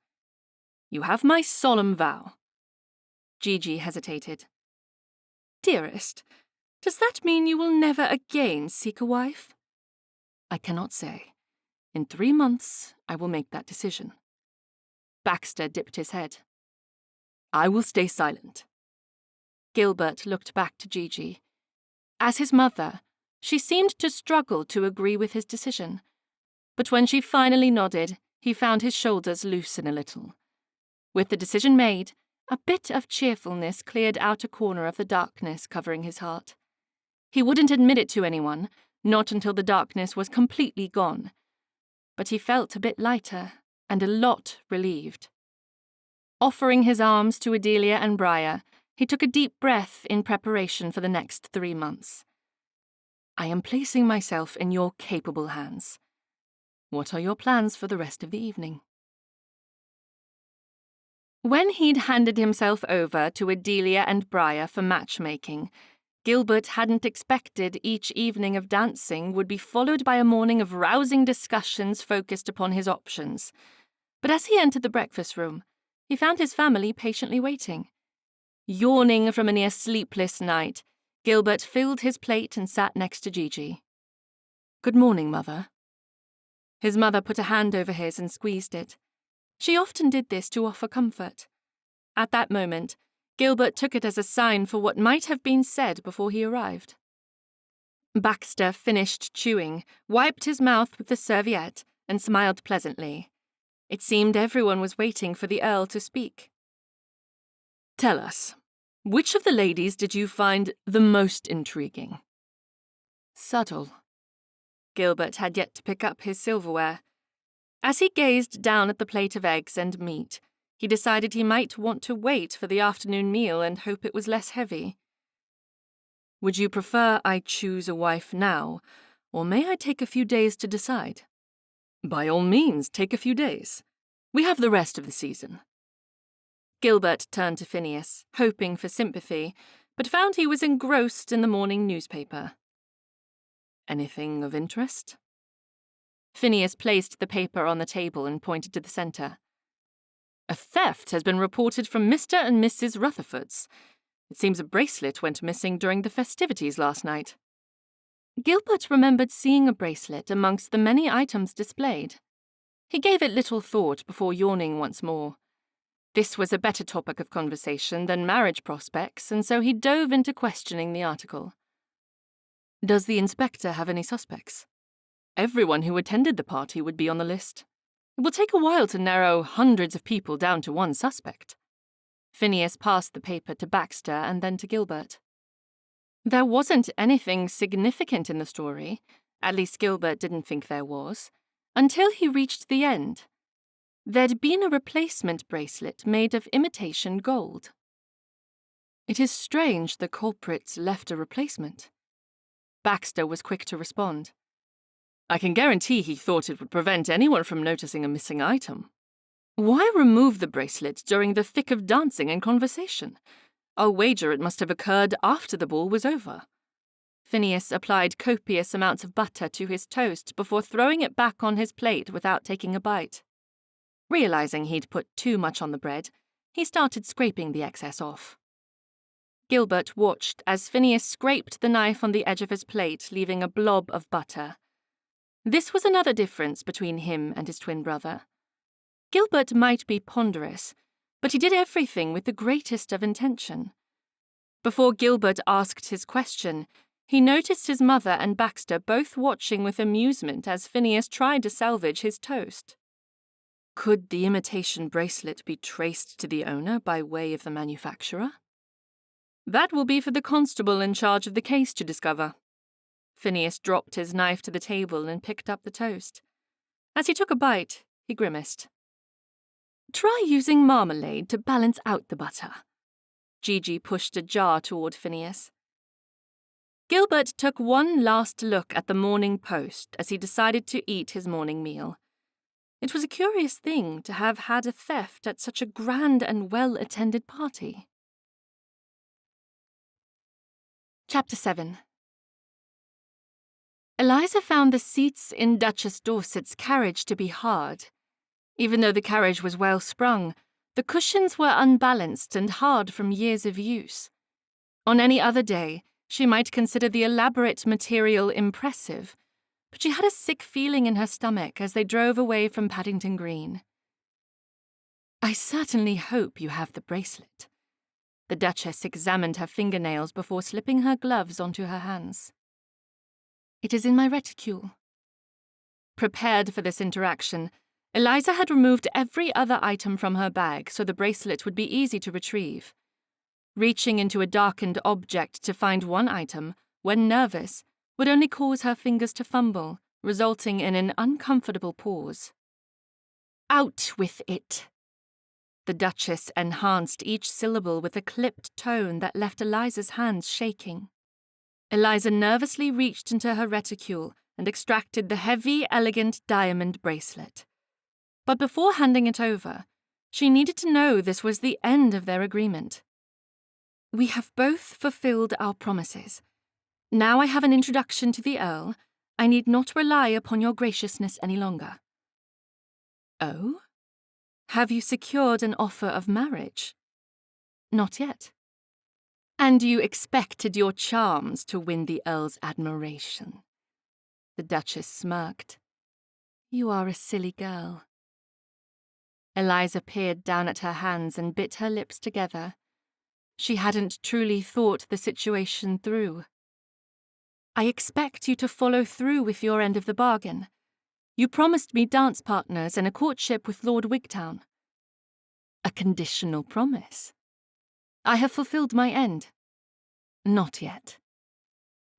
"You have my solemn vow." Gigi hesitated. "Dearest, does that mean you will never again seek a wife?" "I cannot say. In 3 months I will make that decision." Baxter dipped his head. "I will stay silent." Gilbert looked back to Gigi. As his mother, she seemed to struggle to agree with his decision, but when she finally nodded, he found his shoulders loosen a little. With the decision made, a bit of cheerfulness cleared out a corner of the darkness covering his heart. He wouldn't admit it to anyone, not until the darkness was completely gone, but he felt a bit lighter and a lot relieved. Offering his arms to Adelia and Briar, he took a deep breath in preparation for the next 3 months. "I am placing myself in your capable hands. What are your plans for the rest of the evening?" When he'd handed himself over to Adelia and Briar for matchmaking, Gilbert hadn't expected each evening of dancing would be followed by a morning of rousing discussions focused upon his options. But as he entered the breakfast room, he found his family patiently waiting. Yawning from a near sleepless night, Gilbert filled his plate and sat next to Gigi. "Good morning, Mother." His mother put a hand over his and squeezed it. She often did this to offer comfort. At that moment, Gilbert took it as a sign for what might have been said before he arrived. Baxter finished chewing, wiped his mouth with the serviette, and smiled pleasantly. It seemed everyone was waiting for the Earl to speak. "Tell us, which of the ladies did you find the most intriguing?" "Subtle." Gilbert had yet to pick up his silverware. As he gazed down at the plate of eggs and meat, he decided he might want to wait for the afternoon meal and hope it was less heavy. "Would you prefer I choose a wife now, or may I take a few days to decide?" "By all means, take a few days. We have the rest of the season." Gilbert turned to Phineas, hoping for sympathy, but found he was engrossed in the morning newspaper. "Anything of interest?" Phineas placed the paper on the table and pointed to the centre. "A theft has been reported from Mr. and Mrs. Rutherford's. It seems a bracelet went missing during the festivities last night." Gilbert remembered seeing a bracelet amongst the many items displayed. He gave it little thought before yawning once more. This was a better topic of conversation than marriage prospects, and so he dove into questioning the article. "Does the inspector have any suspects?" "Everyone who attended the party would be on the list. It will take a while to narrow hundreds of people down to one suspect." Phineas passed the paper to Baxter and then to Gilbert. There wasn't anything significant in the story, at least Gilbert didn't think there was, until he reached the end. There'd been a replacement bracelet made of imitation gold. "It is strange the culprits left a replacement." Baxter was quick to respond. "I can guarantee he thought it would prevent anyone from noticing a missing item. Why remove the bracelet during the thick of dancing and conversation? I'll wager it must have occurred after the ball was over." Phineas applied copious amounts of butter to his toast before throwing it back on his plate without taking a bite. Realizing he'd put too much on the bread, he started scraping the excess off. Gilbert watched as Phineas scraped the knife on the edge of his plate, leaving a blob of butter. This was another difference between him and his twin brother. Gilbert might be ponderous, but he did everything with the greatest of intention. Before Gilbert asked his question, he noticed his mother and Baxter both watching with amusement as Phineas tried to salvage his toast. Could the imitation bracelet be traced to the owner by way of the manufacturer? That will be for the constable in charge of the case to discover. Phineas dropped his knife to the table and picked up the toast. As he took a bite, he grimaced. "Try using marmalade to balance out the butter." Gigi pushed a jar toward Phineas. Gilbert took one last look at the Morning Post as he decided to eat his morning meal. It was a curious thing to have had a theft at such a grand and well-attended party. Chapter 7. Eliza found the seats in Duchess Dorset's carriage to be hard. Even though the carriage was well sprung, the cushions were unbalanced and hard from years of use. On any other day, she might consider the elaborate material impressive, but she had a sick feeling in her stomach as they drove away from Paddington Green. "I certainly hope you have the bracelet." The Duchess examined her fingernails before slipping her gloves onto her hands. "It is in my reticule." Prepared for this interaction, Eliza had removed every other item from her bag so the bracelet would be easy to retrieve. Reaching into a darkened object to find one item, when nervous, would only cause her fingers to fumble, resulting in an uncomfortable pause. "Out with it!" The Duchess enhanced each syllable with a clipped tone that left Eliza's hands shaking. Eliza nervously reached into her reticule and extracted the heavy, elegant diamond bracelet. But before handing it over, she needed to know this was the end of their agreement. We have both fulfilled our promises. Now I have an introduction to the Earl. I need not rely upon your graciousness any longer." "Oh? Have you secured an offer of marriage?" "Not yet." "And you expected your charms to win the Earl's admiration?" The Duchess smirked. "You are a silly girl." Eliza peered down at her hands and bit her lips together. She hadn't truly thought the situation through. "I expect you to follow through with your end of the bargain. You promised me dance partners and a courtship with Lord Wigtown." "A conditional promise." "I have fulfilled my end." "Not yet."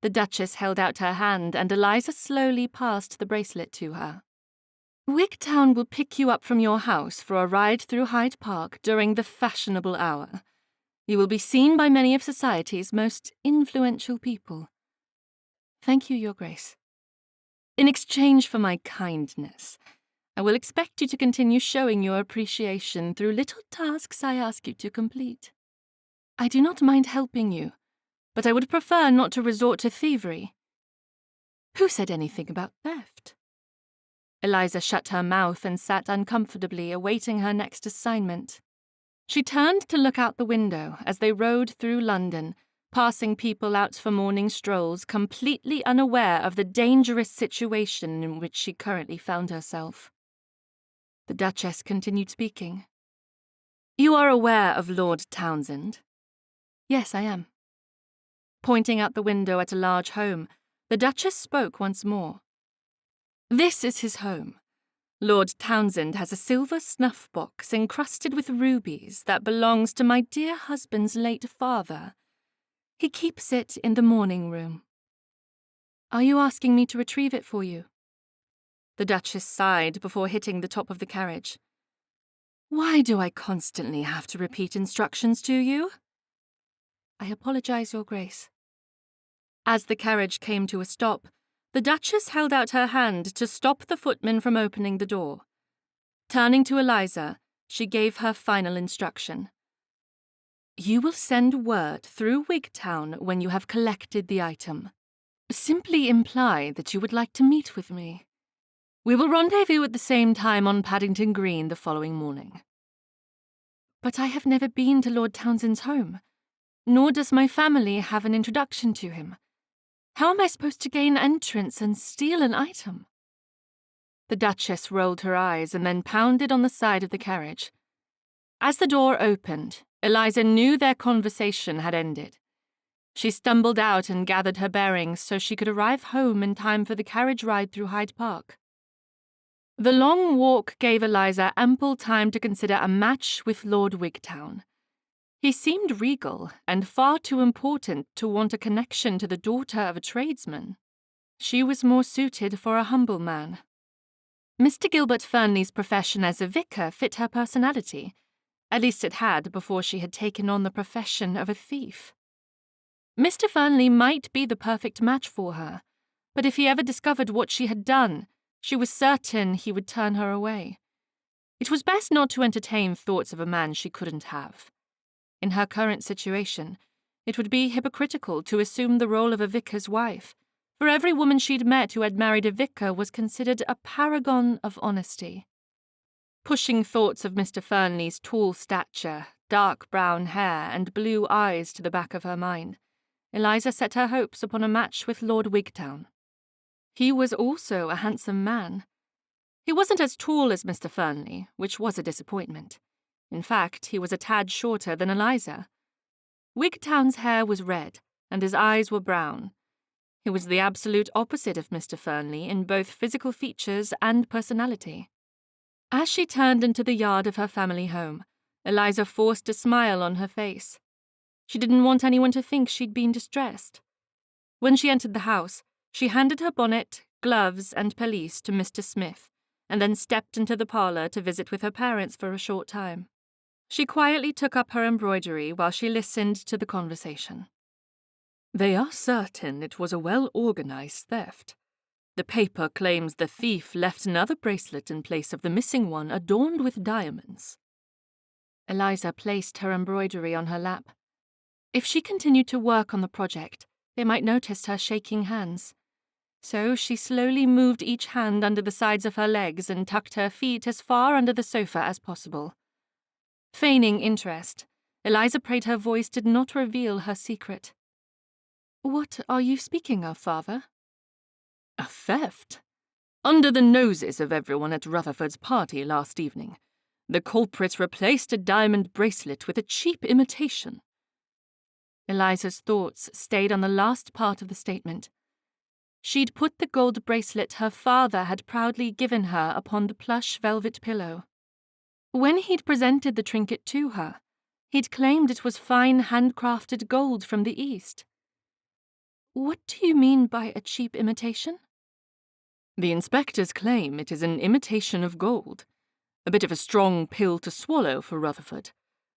The Duchess held out her hand, and Eliza slowly passed the bracelet to her. "Wigtown will pick you up from your house for a ride through Hyde Park during the fashionable hour. You will be seen by many of society's most influential people." "Thank you, Your Grace." "In exchange for my kindness, I will expect you to continue showing your appreciation through little tasks I ask you to complete. I do not mind helping you, but I would prefer not to resort to thievery." "Who said anything about theft?" Eliza shut her mouth and sat uncomfortably awaiting her next assignment. She turned to look out the window as they rode through London, passing people out for morning strolls, completely unaware of the dangerous situation in which she currently found herself. The Duchess continued speaking. "You are aware of Lord Townsend?" "Yes, I am." Pointing out the window at a large home, the Duchess spoke once more. "This is his home. Lord Townsend has a silver snuff-box encrusted with rubies that belongs to my dear husband's late father. He keeps it in the morning room." "Are you asking me to retrieve it for you?" The Duchess sighed before hitting the top of the carriage. "Why do I constantly have to repeat instructions to you?" "I apologize, Your Grace." As the carriage came to a stop, the Duchess held out her hand to stop the footman from opening the door. Turning to Eliza, she gave her final instruction. "You will send word through Wigtown when you have collected the item. Simply imply that you would like to meet with me. We will rendezvous at the same time on Paddington Green the following morning." "But I have never been to Lord Townsend's home, nor does my family have an introduction to him. How am I supposed to gain entrance and steal an item?" The Duchess rolled her eyes and then pounded on the side of the carriage. As the door opened, Eliza knew their conversation had ended. She stumbled out and gathered her bearings so she could arrive home in time for the carriage ride through Hyde Park. The long walk gave Eliza ample time to consider a match with Lord Wigtown. He seemed regal and far too important to want a connection to the daughter of a tradesman. She was more suited for a humble man. Mr. Gilbert Fernley's profession as a vicar fit her personality. At least it had before she had taken on the profession of a thief. Mr. Fernley might be the perfect match for her, but if he ever discovered what she had done, she was certain he would turn her away. It was best not to entertain thoughts of a man she couldn't have. In her current situation, it would be hypocritical to assume the role of a vicar's wife, for every woman she'd met who had married a vicar was considered a paragon of honesty. Pushing thoughts of Mr. Fernley's tall stature, dark brown hair, and blue eyes to the back of her mind, Eliza set her hopes upon a match with Lord Wigtown. He was also a handsome man. He wasn't as tall as Mr. Fernley, which was a disappointment. In fact, he was a tad shorter than Eliza. Wigtown's hair was red, and his eyes were brown. He was the absolute opposite of Mr. Fernley in both physical features and personality. As she turned into the yard of her family home, Eliza forced a smile on her face. She didn't want anyone to think she'd been distressed. When she entered the house, she handed her bonnet, gloves, and pelisse to Mr. Smith, and then stepped into the parlour to visit with her parents for a short time. She quietly took up her embroidery while she listened to the conversation. "They are certain it was a well-organized theft. The paper claims the thief left another bracelet in place of the missing one adorned with diamonds." Eliza placed her embroidery on her lap. If she continued to work on the project, they might notice her shaking hands. So she slowly moved each hand under the sides of her legs and tucked her feet as far under the sofa as possible. Feigning interest, Eliza prayed her voice did not reveal her secret. "What are you speaking of, Father?" "A theft? Under the noses of everyone at Rutherford's party last evening, the culprit replaced a diamond bracelet with a cheap imitation." Eliza's thoughts stayed on the last part of the statement. She'd put the gold bracelet her father had proudly given her upon the plush velvet pillow. When he'd presented the trinket to her, he'd claimed it was fine handcrafted gold from the East. "What do you mean by a cheap imitation?" "The inspectors claim it is an imitation of gold. A bit of a strong pill to swallow for Rutherford.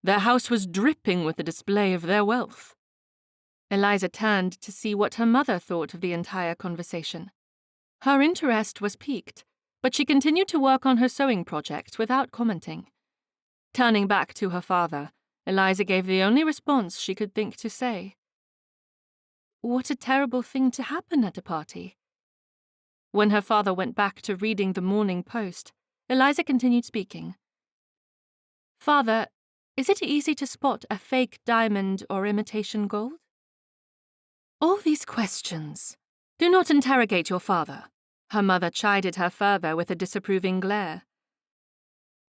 Their house was dripping with the display of their wealth." Eliza turned to see what her mother thought of the entire conversation. Her interest was piqued, but she continued to work on her sewing project without commenting. Turning back to her father, Eliza gave the only response she could think to say. "What a terrible thing to happen at a party." When her father went back to reading the Morning Post, Eliza continued speaking. "Father, is it easy to spot a fake diamond or imitation gold?" "All these questions. Do not interrogate your father," her mother chided her further with a disapproving glare.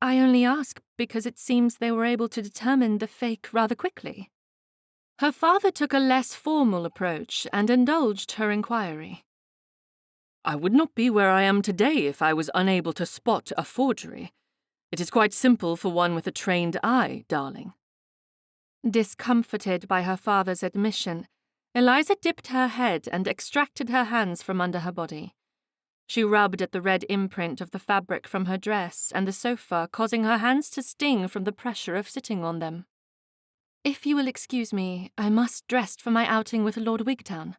"I only ask because it seems they were able to determine the fake rather quickly." Her father took a less formal approach and indulged her inquiry. "I would not be where I am today if I was unable to spot a forgery. It is quite simple for one with a trained eye, darling." Discomforted by her father's admission, Eliza dipped her head and extracted her hands from under her body. She rubbed at the red imprint of the fabric from her dress and the sofa, causing her hands to sting from the pressure of sitting on them. "If you will excuse me, I must dress for my outing with Lord Wigtown."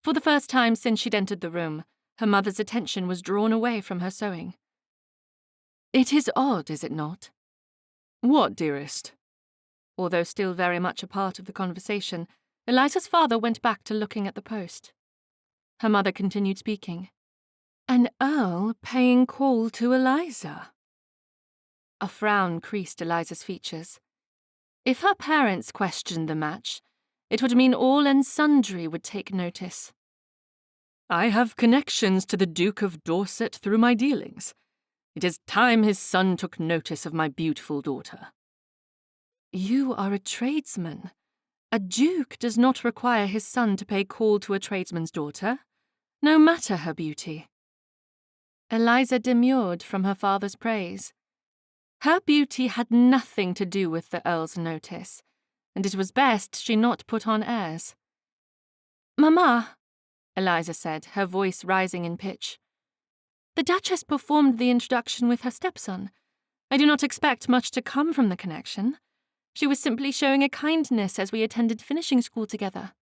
For the first time since she'd entered the room, her mother's attention was drawn away from her sewing. "It is odd, is it not?" "What, dearest?" Although still very much a part of the conversation, Eliza's father went back to looking at the post. Her mother continued speaking. "An earl paying call to Eliza." A frown creased Eliza's features. If her parents questioned the match, it would mean all and sundry would take notice. "I have connections to the Duke of Dorset through my dealings. It is time his son took notice of my beautiful daughter." "You are a tradesman. A duke does not require his son to pay call to a tradesman's daughter, no matter her beauty." Eliza demurred from her father's praise. Her beauty had nothing to do with the Earl's notice, and it was best she not put on airs. "Mamma," Eliza said, her voice rising in pitch, "the Duchess performed the introduction with her stepson. I do not expect much to come from the connection. She was simply showing a kindness as we attended finishing school together."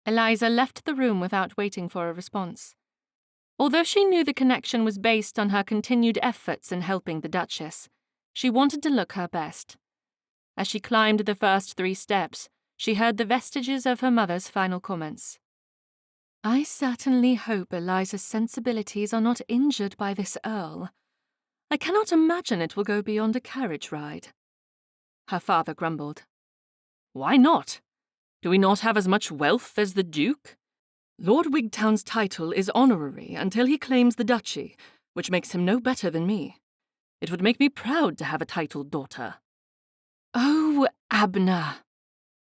Eliza left the room without waiting for a response. Although she knew the connection was based on her continued efforts in helping the Duchess, she wanted to look her best. As she climbed the first 3 steps, she heard the vestiges of her mother's final comments. "I certainly hope Eliza's sensibilities are not injured by this Earl. I cannot imagine it will go beyond a carriage ride." Her father grumbled. "Why not? Do we not have as much wealth as the Duke? Lord Wigtown's title is honorary until he claims the duchy, which makes him no better than me. It would make me proud to have a titled daughter." "Oh, Abner!"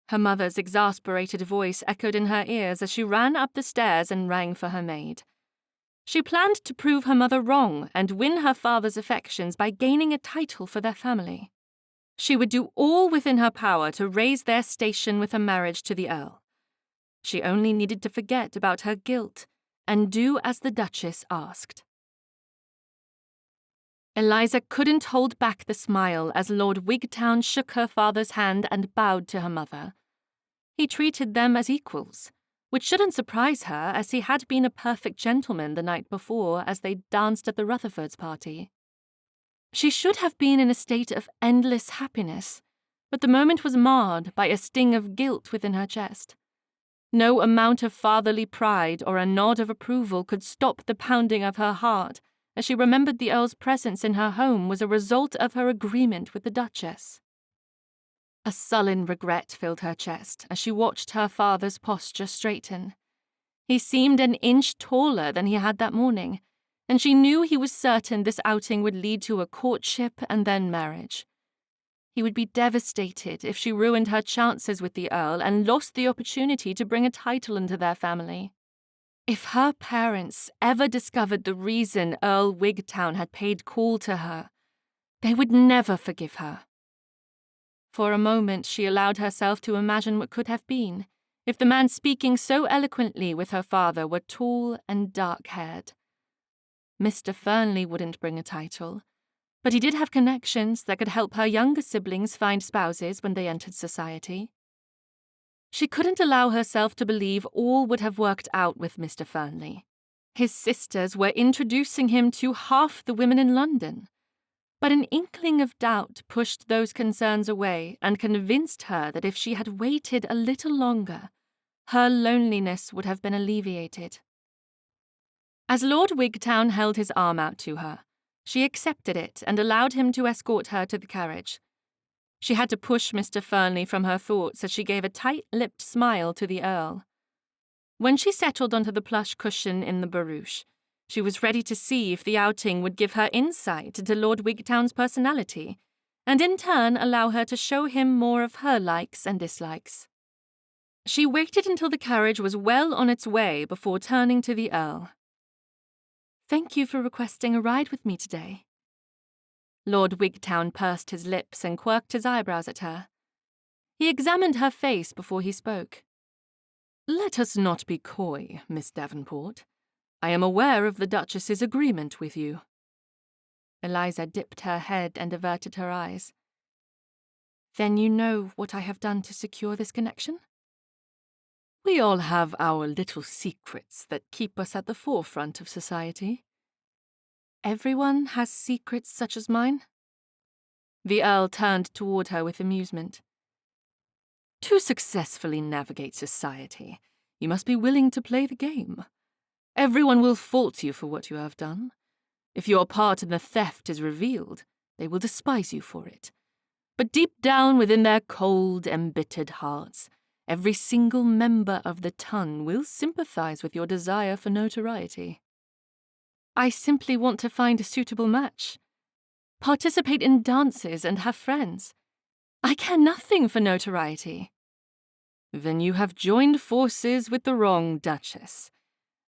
Her mother's exasperated voice echoed in her ears as she ran up the stairs and rang for her maid. She planned to prove her mother wrong and win her father's affections by gaining a title for their family. She would do all within her power to raise their station with a marriage to the Earl. She only needed to forget about her guilt and do as the Duchess asked. Eliza couldn't hold back the smile as Lord Wigtown shook her father's hand and bowed to her mother. He treated them as equals, which shouldn't surprise her as he had been a perfect gentleman the night before as they danced at the Rutherfords' party. She should have been in a state of endless happiness, but the moment was marred by a sting of guilt within her chest. No amount of fatherly pride or a nod of approval could stop the pounding of her heart as she remembered the Earl's presence in her home was a result of her agreement with the Duchess. A sullen regret filled her chest as she watched her father's posture straighten. He seemed an inch taller than he had that morning, and she knew he was certain this outing would lead to a courtship and then marriage. He would be devastated if she ruined her chances with the Earl and lost the opportunity to bring a title into their family. If her parents ever discovered the reason Earl Wigtown had paid call to her, they would never forgive her. For a moment she allowed herself to imagine what could have been, if the man speaking so eloquently with her father were tall and dark-haired. Mr. Fernley wouldn't bring a title, but he did have connections that could help her younger siblings find spouses when they entered society. She couldn't allow herself to believe all would have worked out with Mr. Fernley. His sisters were introducing him to half the women in London. But an inkling of doubt pushed those concerns away and convinced her that if she had waited a little longer, her loneliness would have been alleviated. As Lord Wigtown held his arm out to her, she accepted it and allowed him to escort her to the carriage. She had to push Mr. Fernley from her thoughts as she gave a tight-lipped smile to the Earl. When she settled onto the plush cushion in the barouche, she was ready to see if the outing would give her insight into Lord Wigtown's personality, and in turn allow her to show him more of her likes and dislikes. She waited until the carriage was well on its way before turning to the Earl. "Thank you for requesting a ride with me today." Lord Wigtown pursed his lips and quirked his eyebrows at her. He examined her face before he spoke. "Let us not be coy, Miss Davenport. I am aware of the Duchess's agreement with you." Eliza dipped her head and averted her eyes. "Then you know what I have done to secure this connection?" "We all have our little secrets that keep us at the forefront of society." "Everyone has secrets such as mine?" The Earl turned toward her with amusement. "To successfully navigate society, you must be willing to play the game. Everyone will fault you for what you have done. If your part in the theft is revealed, they will despise you for it. But deep down within their cold, embittered hearts, every single member of the ton will sympathize with your desire for notoriety." "I simply want to find a suitable match. Participate in dances and have friends. I care nothing for notoriety." "Then you have joined forces with the wrong Duchess.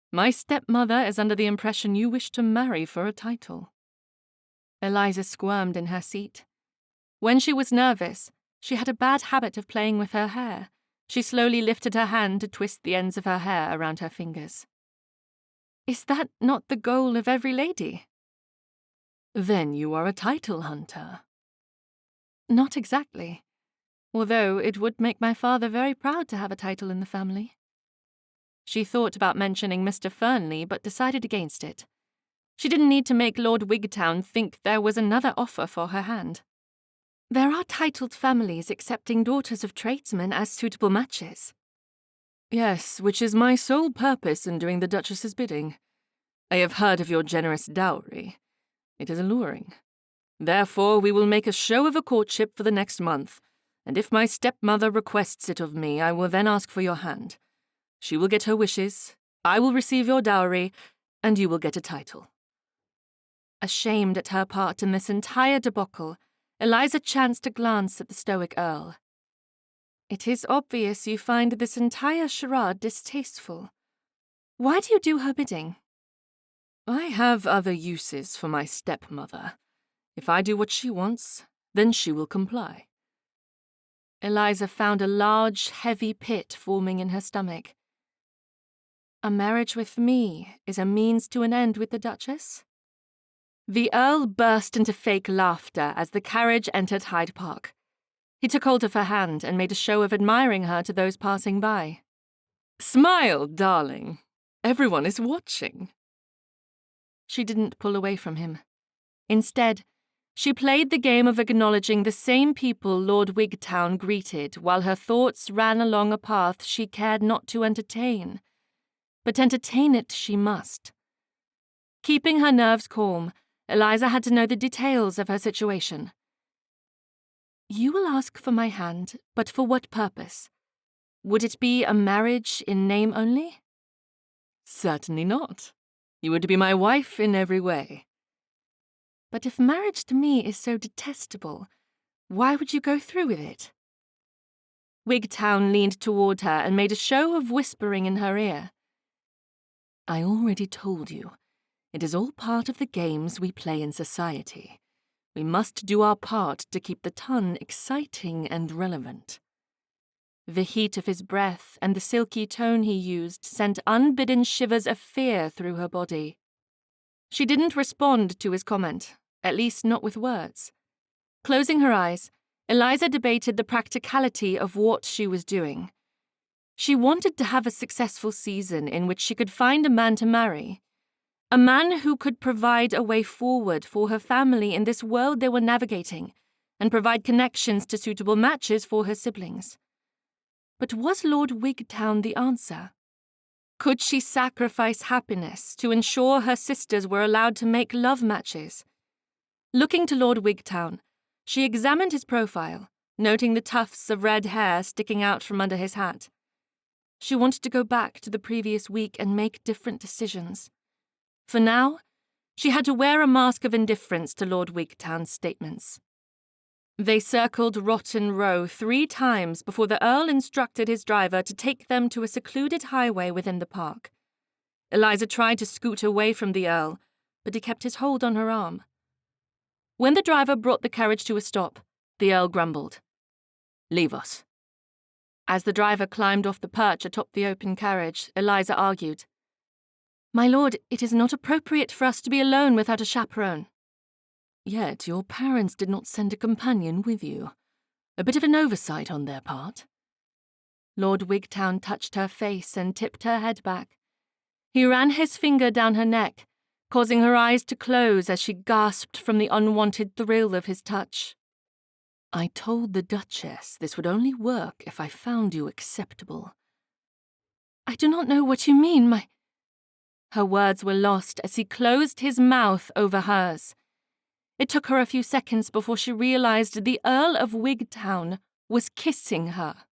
My stepmother is under the impression you wish to marry for a title." Eliza squirmed in her seat. When she was nervous, she had a bad habit of playing with her hair. She slowly lifted her hand to twist the ends of her hair around her fingers. "Is that not the goal of every lady?" "Then you are a title hunter." "Not exactly, although it would make my father very proud to have a title in the family." She thought about mentioning Mr. Fernley, but decided against it. She didn't need to make Lord Wigtown think there was another offer for her hand. "There are titled families accepting daughters of tradesmen as suitable matches." "Yes, which is my sole purpose in doing the Duchess's bidding. I have heard of your generous dowry. It is alluring. Therefore, we will make a show of a courtship for the next month, and if my stepmother requests it of me, I will then ask for your hand. She will get her wishes, I will receive your dowry, and you will get a title." Ashamed at her part in this entire debacle, Eliza chanced a glance at the stoic Earl. "It is obvious you find this entire charade distasteful. Why do you do her bidding?" "I have other uses for my stepmother. If I do what she wants, then she will comply." Eliza found a large, heavy pit forming in her stomach. "A marriage with me is a means to an end with the Duchess?" The Earl burst into fake laughter as the carriage entered Hyde Park. He took hold of her hand and made a show of admiring her to those passing by. "Smile, darling. Everyone is watching." She didn't pull away from him. Instead, She played the game of acknowledging the same people Lord Wigtown greeted while her thoughts ran along a path she cared not to entertain. But entertain it she must. Keeping her nerves calm, Eliza had to know the details of her situation. "You will ask for my hand, but for what purpose? Would it be a marriage in name only?" "Certainly not. You would be my wife in every way." "But if marriage to me is so detestable, why would you go through with it?" Wigtown leaned toward her and made a show of whispering in her ear. "I already told you. It is all part of the games we play in society. We must do our part to keep the ton exciting and relevant." The heat of his breath and the silky tone he used sent unbidden shivers of fear through her body. She didn't respond to his comment, at least not with words. Closing her eyes, Eliza debated the practicality of what she was doing. She wanted to have a successful season in which she could find a man to marry. A man who could provide a way forward for her family in this world they were navigating, and provide connections to suitable matches for her siblings. But was Lord Wigtown the answer? Could she sacrifice happiness to ensure her sisters were allowed to make love matches? Looking to Lord Wigtown, she examined his profile, noting the tufts of red hair sticking out from under his hat. She wanted to go back to the previous week and make different decisions. For now, she had to wear a mask of indifference to Lord Wigtown's statements. They circled Rotten Row 3 times before the Earl instructed his driver to take them to a secluded highway within the park. Eliza tried to scoot away from the Earl, but he kept his hold on her arm. When the driver brought the carriage to a stop, the Earl grumbled. "Leave us." As the driver climbed off the perch atop the open carriage, Eliza argued. "My lord, it is not appropriate for us to be alone without a chaperone." "Yet your parents did not send a companion with you. A bit of an oversight on their part." Lord Wigtown touched her face and tipped her head back. He ran his finger down her neck, causing her eyes to close as she gasped from the unwanted thrill of his touch. "I told the Duchess this would only work if I found you acceptable." "I do not know what you mean, my—" Her words were lost as he closed his mouth over hers. It took her a few seconds before she realized the Earl of Wigtown was kissing her.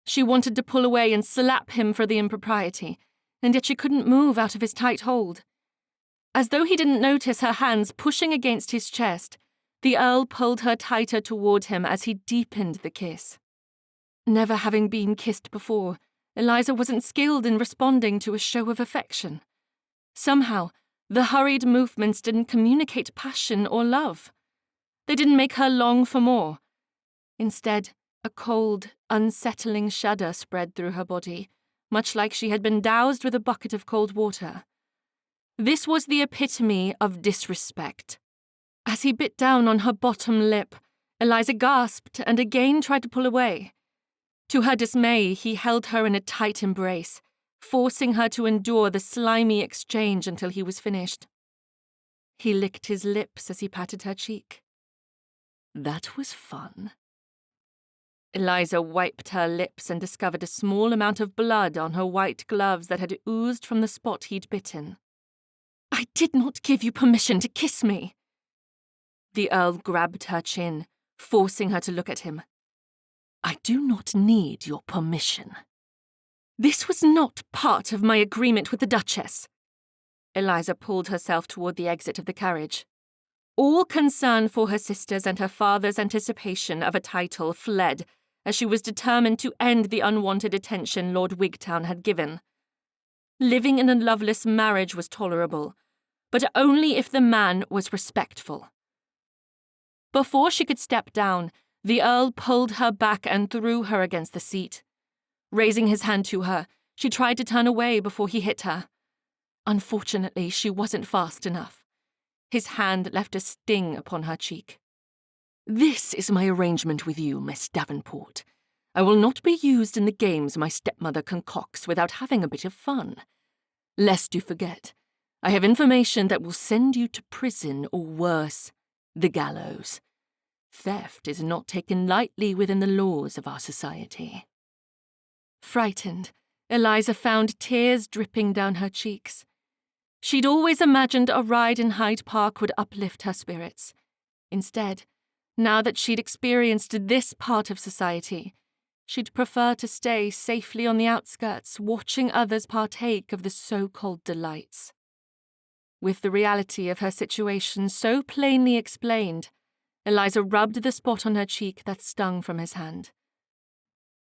She wanted to pull away and slap him for the impropriety, and yet she couldn't move out of his tight hold. As though he didn't notice her hands pushing against his chest, the Earl pulled her tighter toward him as he deepened the kiss. Never having been kissed before, Eliza wasn't skilled in responding to a show of affection. Somehow, the hurried movements didn't communicate passion or love. They didn't make her long for more. Instead, a cold, unsettling shudder spread through her body, much like she had been doused with a bucket of cold water. This was the epitome of disrespect. As he bit down on her bottom lip, Eliza gasped and again tried to pull away. To her dismay, he held her in a tight embrace, forcing her to endure the slimy exchange until he was finished. He licked his lips as he patted her cheek. "That was fun." Eliza wiped her lips and discovered a small amount of blood on her white gloves that had oozed from the spot he'd bitten. "I did not give you permission to kiss me." The Earl grabbed her chin, forcing her to look at him. "I do not need your permission." "This was not part of my agreement with the Duchess." Eliza pulled herself toward the exit of the carriage. All concern for her sisters and her father's anticipation of a title fled, as she was determined to end the unwanted attention Lord Wigtown had given. Living in a loveless marriage was tolerable, but only if the man was respectful. Before she could step down, the Earl pulled her back and threw her against the seat. Raising his hand to her, she tried to turn away before he hit her. Unfortunately, she wasn't fast enough. His hand left a sting upon her cheek. "This is my arrangement with you, Miss Davenport. I will not be used in the games my stepmother concocts without having a bit of fun. Lest you forget, I have information that will send you to prison or worse. the gallows. Theft is not taken lightly within the laws of our society." Frightened, Eliza found tears dripping down her cheeks. She'd always imagined a ride in Hyde Park would uplift her spirits. Instead, now that she'd experienced this part of society, she'd prefer to stay safely on the outskirts, watching others partake of the so-called delights. With the reality of her situation so plainly explained, Eliza rubbed the spot on her cheek that stung from his hand.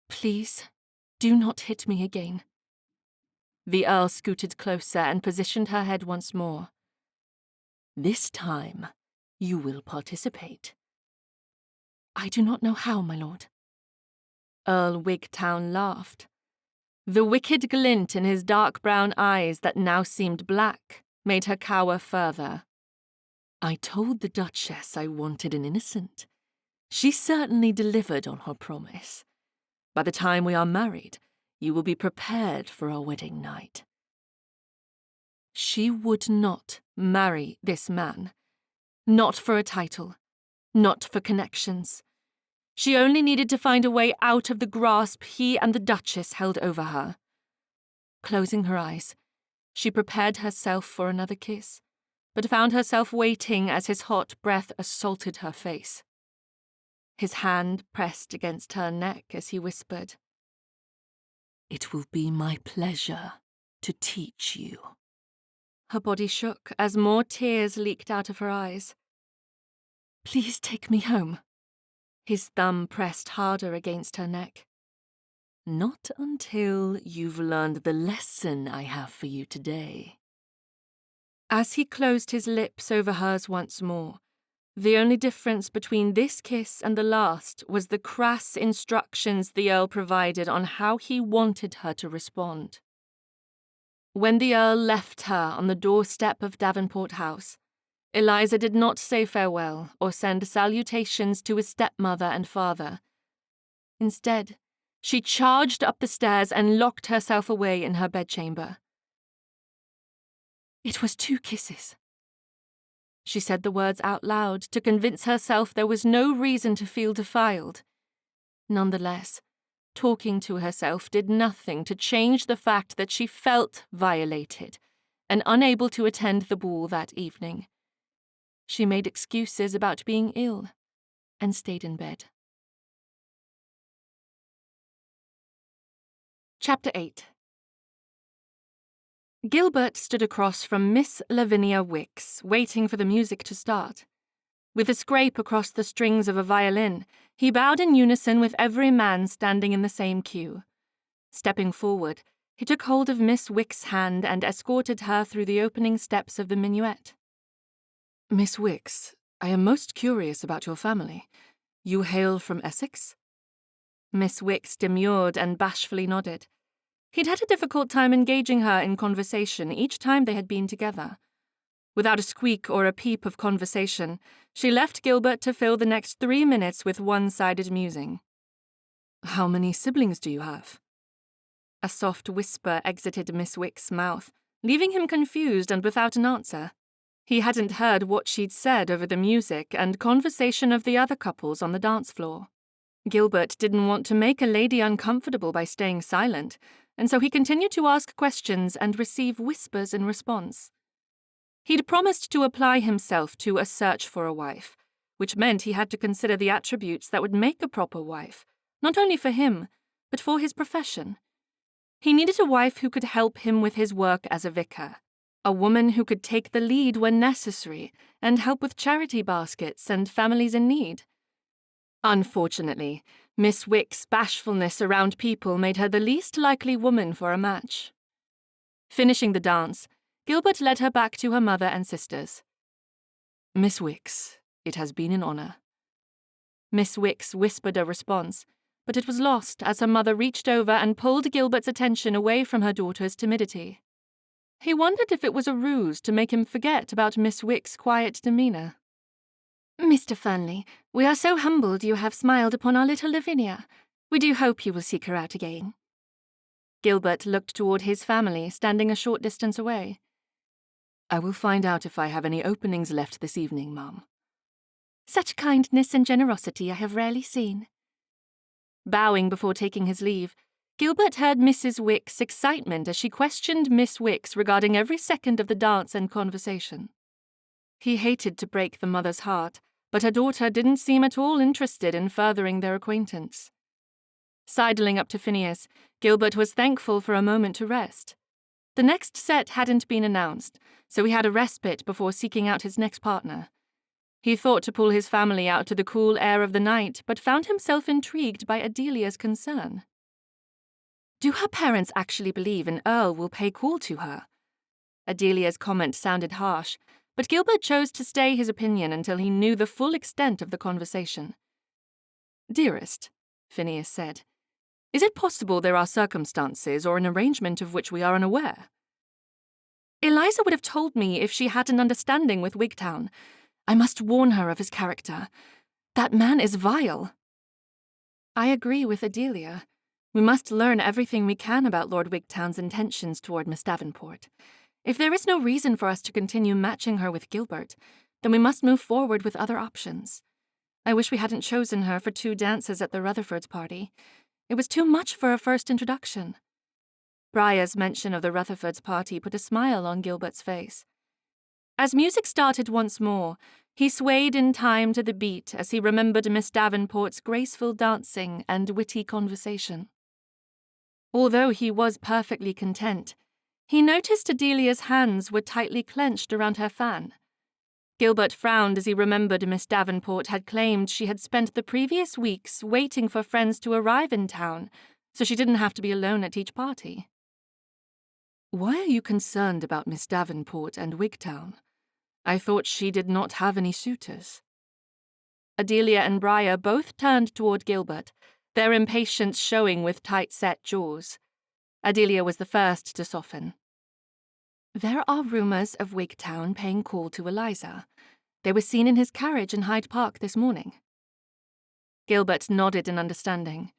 "Please, do not hit me again." The Earl scooted closer and positioned her head once more. "This time, you will participate." "I do not know how, my lord." Earl Wigtown laughed. The wicked glint in his dark brown eyes that now seemed black made her cower further. "I told the Duchess I wanted an innocent. She certainly delivered on her promise. By the time we are married, you will be prepared for our wedding night." She would not marry this man. Not for a title. Not for connections. She only needed to find a way out of the grasp he and the Duchess held over her. Closing her eyes, she prepared herself for another kiss, but found herself waiting as his hot breath assaulted her face. His hand pressed against her neck as he whispered, "It will be my pleasure to teach you." Her body shook as more tears leaked out of her eyes. "Please take me home." His thumb pressed harder against her neck. "Not until you've learned the lesson I have for you today." As he closed his lips over hers once more, the only difference between this kiss and the last was the crass instructions the Earl provided on how he wanted her to respond. When the Earl left her on the doorstep of Davenport House, Eliza did not say farewell or send salutations to his stepmother and father. Instead, she charged up the stairs and locked herself away in her bedchamber. "It was 2 kisses." She said the words out loud to convince herself there was no reason to feel defiled. Nonetheless, talking to herself did nothing to change the fact that she felt violated and unable to attend the ball that evening. She made excuses about being ill and stayed in bed. Chapter 8. Gilbert stood across from Miss Lavinia Wicks, waiting for the music to start. With a scrape across the strings of a violin, he bowed in unison with every man standing in the same queue. Stepping forward, he took hold of Miss Wicks' hand and escorted her through the opening steps of the minuet. "Miss Wicks, I am most curious about your family. You hail from Essex?" Miss Wicks demurred and bashfully nodded. He'd had a difficult time engaging her in conversation each time they had been together. Without a squeak or a peep of conversation, she left Gilbert to fill the next 3 minutes with one-sided musing. "How many siblings do you have?" A soft whisper exited Miss Wicks' mouth, leaving him confused and without an answer. He hadn't heard what she'd said over the music and conversation of the other couples on the dance floor. Gilbert didn't want to make a lady uncomfortable by staying silent, and so he continued to ask questions and receive whispers in response. He'd promised to apply himself to a search for a wife, which meant he had to consider the attributes that would make a proper wife, not only for him, but for his profession. He needed a wife who could help him with his work as a vicar, a woman who could take the lead when necessary and help with charity baskets and families in need. Unfortunately, Miss Wicks' bashfulness around people made her the least likely woman for a match. Finishing the dance, Gilbert led her back to her mother and sisters. "Miss Wicks, it has been an honor." Miss Wicks whispered a response, but it was lost as her mother reached over and pulled Gilbert's attention away from her daughter's timidity. He wondered if it was a ruse to make him forget about Miss Wicks' quiet demeanor. "Mr. Fernley, we are so humbled you have smiled upon our little Lavinia. We do hope you will seek her out again." Gilbert looked toward his family, standing a short distance away. "I will find out if I have any openings left this evening, Mum." Such kindness and generosity I have rarely seen." Bowing before taking his leave, Gilbert heard Mrs. Wick's excitement as she questioned Miss Wicks regarding every second of the dance and conversation. He hated to break the mother's heart, but her daughter didn't seem at all interested in furthering their acquaintance. Sidling up to Phineas, Gilbert was thankful for a moment to rest. The next set hadn't been announced, so he had a respite before seeking out his next partner. He thought to pull his family out to the cool air of the night, but found himself intrigued by Adelia's concern. Do her parents actually believe an earl will pay court to her? Adelia's comment sounded harsh, but Gilbert chose to stay his opinion until he knew the full extent of the conversation. "Dearest," Phineas said, "is it possible there are circumstances or an arrangement of which we are unaware?" "Eliza would have told me if she had an understanding with Wigtown. I must warn her of his character. That man is vile." "I agree with Adelia. We must learn everything we can about Lord Wigtown's intentions toward Miss Davenport. If there is no reason for us to continue matching her with Gilbert, then we must move forward with other options. I wish we hadn't chosen her for 2 dances at the Rutherfords' party. It was too much for a first introduction." Briar's mention of the Rutherfords' party put a smile on Gilbert's face. As music started once more, he swayed in time to the beat as he remembered Miss Davenport's graceful dancing and witty conversation. Although he was perfectly content, he noticed Adelia's hands were tightly clenched around her fan. Gilbert frowned as he remembered Miss Davenport had claimed she had spent the previous weeks waiting for friends to arrive in town, so she didn't have to be alone at each party. "Why are you concerned about Miss Davenport and Wigtown? I thought she did not have any suitors." Adelia and Briar both turned toward Gilbert, their impatience showing with tight-set jaws. Adelia was the first to soften. "There are rumors of Wigtown paying call to Eliza. They were seen in his carriage in Hyde Park this morning." Gilbert nodded in understanding.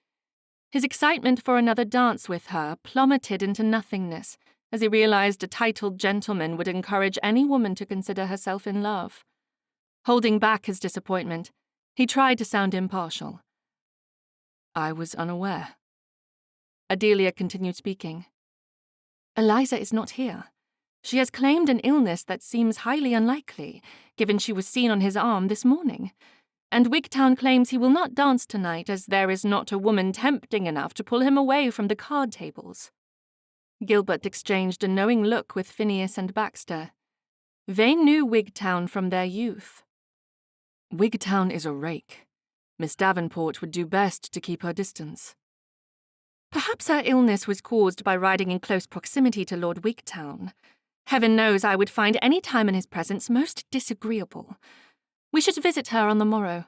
His excitement for another dance with her plummeted into nothingness as he realized a titled gentleman would encourage any woman to consider herself in love. Holding back his disappointment, he tried to sound impartial. "I was unaware." Adelia continued speaking. "Eliza is not here. She has claimed an illness that seems highly unlikely, given she was seen on his arm this morning. And Wigtown claims he will not dance tonight as there is not a woman tempting enough to pull him away from the card tables." Gilbert exchanged a knowing look with Phineas and Baxter. They knew Wigtown from their youth. "Wigtown is a rake. Miss Davenport would do best to keep her distance." "Perhaps her illness was caused by riding in close proximity to Lord Wigtown. Heaven knows I would find any time in his presence most disagreeable. We should visit her on the morrow."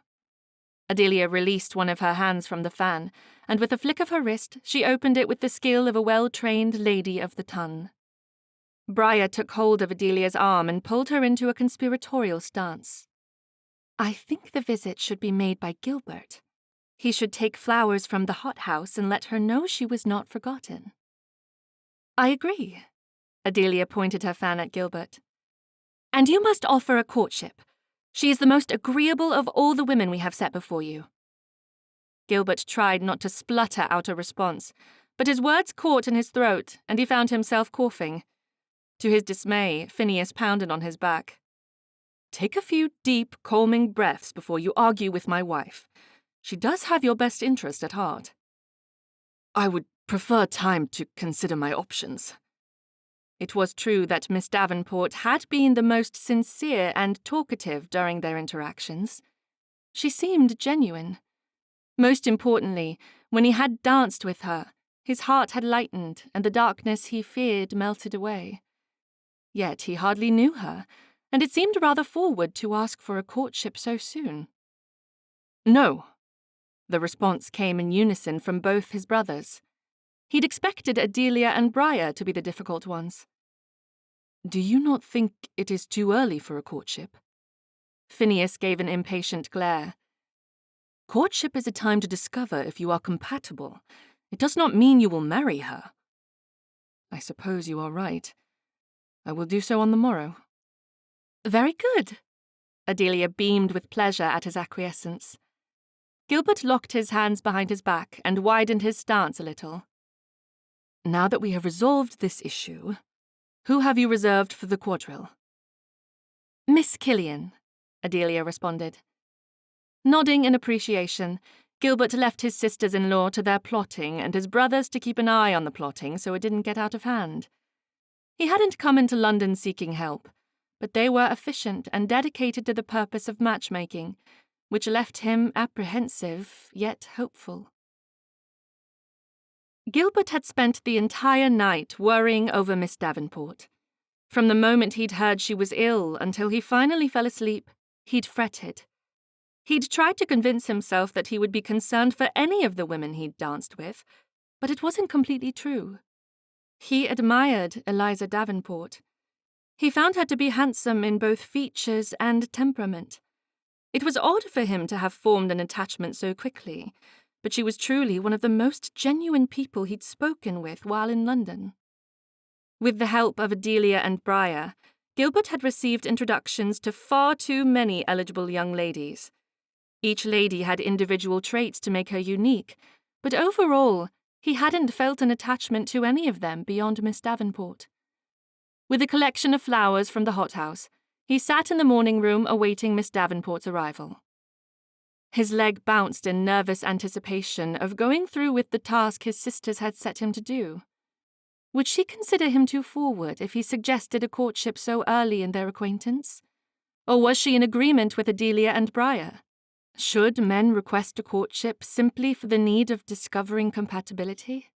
Adelia released one of her hands from the fan, and with a flick of her wrist, she opened it with the skill of a well-trained lady of the ton. Briar took hold of Adelia's arm and pulled her into a conspiratorial stance. "I think the visit should be made by Gilbert. He should take flowers from the hothouse and let her know she was not forgotten." "I agree." Adelia pointed her fan at Gilbert. "And you must offer a courtship. She is the most agreeable of all the women we have set before you." Gilbert tried not to splutter out a response, but his words caught in his throat, and he found himself coughing. To his dismay, Phineas pounded on his back. "Take a few deep, calming breaths before you argue with my wife. She does have your best interest at heart." "I would prefer time to consider my options." It was true that Miss Davenport had been the most sincere and talkative during their interactions. She seemed genuine. Most importantly, when he had danced with her, his heart had lightened and the darkness he feared melted away. Yet he hardly knew her, and it seemed rather forward to ask for a courtship so soon. "No." The response came in unison from both his brothers. He'd expected Adelia and Briar to be the difficult ones. "Do you not think it is too early for a courtship?" Phineas gave an impatient glare. "Courtship is a time to discover if you are compatible. It does not mean you will marry her." "I suppose you are right. I will do so on the morrow." "Very good." Adelia beamed with pleasure at his acquiescence. Gilbert locked his hands behind his back and widened his stance a little. Now that we have resolved this issue, who have you reserved for the quadrille? Miss Killian, Adelia responded. Nodding in appreciation, Gilbert left his sisters-in-law to their plotting and his brothers to keep an eye on the plotting so it didn't get out of hand. He hadn't come into London seeking help, but they were efficient and dedicated to the purpose of matchmaking, which left him apprehensive, yet hopeful. Gilbert had spent the entire night worrying over Miss Davenport. From the moment he'd heard she was ill until he finally fell asleep, he'd fretted. He'd tried to convince himself that he would be concerned for any of the women he'd danced with, but it wasn't completely true. He admired Eliza Davenport. He found her to be handsome in both features and temperament. It was odd for him to have formed an attachment so quickly, but she was truly one of the most genuine people he'd spoken with while in London. With the help of Adelia and Briar, Gilbert had received introductions to far too many eligible young ladies. Each lady had individual traits to make her unique, but overall, he hadn't felt an attachment to any of them beyond Miss Davenport. With a collection of flowers from the hothouse, he sat in the morning room awaiting Miss Davenport's arrival. His leg bounced in nervous anticipation of going through with the task his sisters had set him to do. Would she consider him too forward if he suggested a courtship so early in their acquaintance? Or was she in agreement with Adelia and Briar? Should men request a courtship simply for the need of discovering compatibility?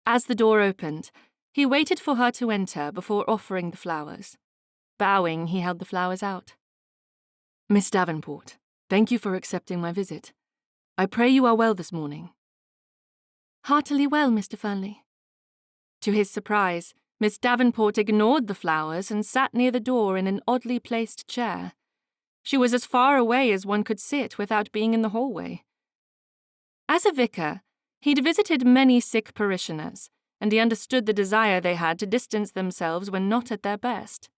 As the door opened, he waited for her to enter before offering the flowers. Bowing, he held the flowers out. Miss Davenport, thank you for accepting my visit. I pray you are well this morning. Heartily well, Mr. Fernley. To his surprise, Miss Davenport ignored the flowers and sat near the door in an oddly placed chair. She was as far away as one could sit without being in the hallway. As a vicar, he'd visited many sick parishioners, and he understood the desire they had to distance themselves when not at their best.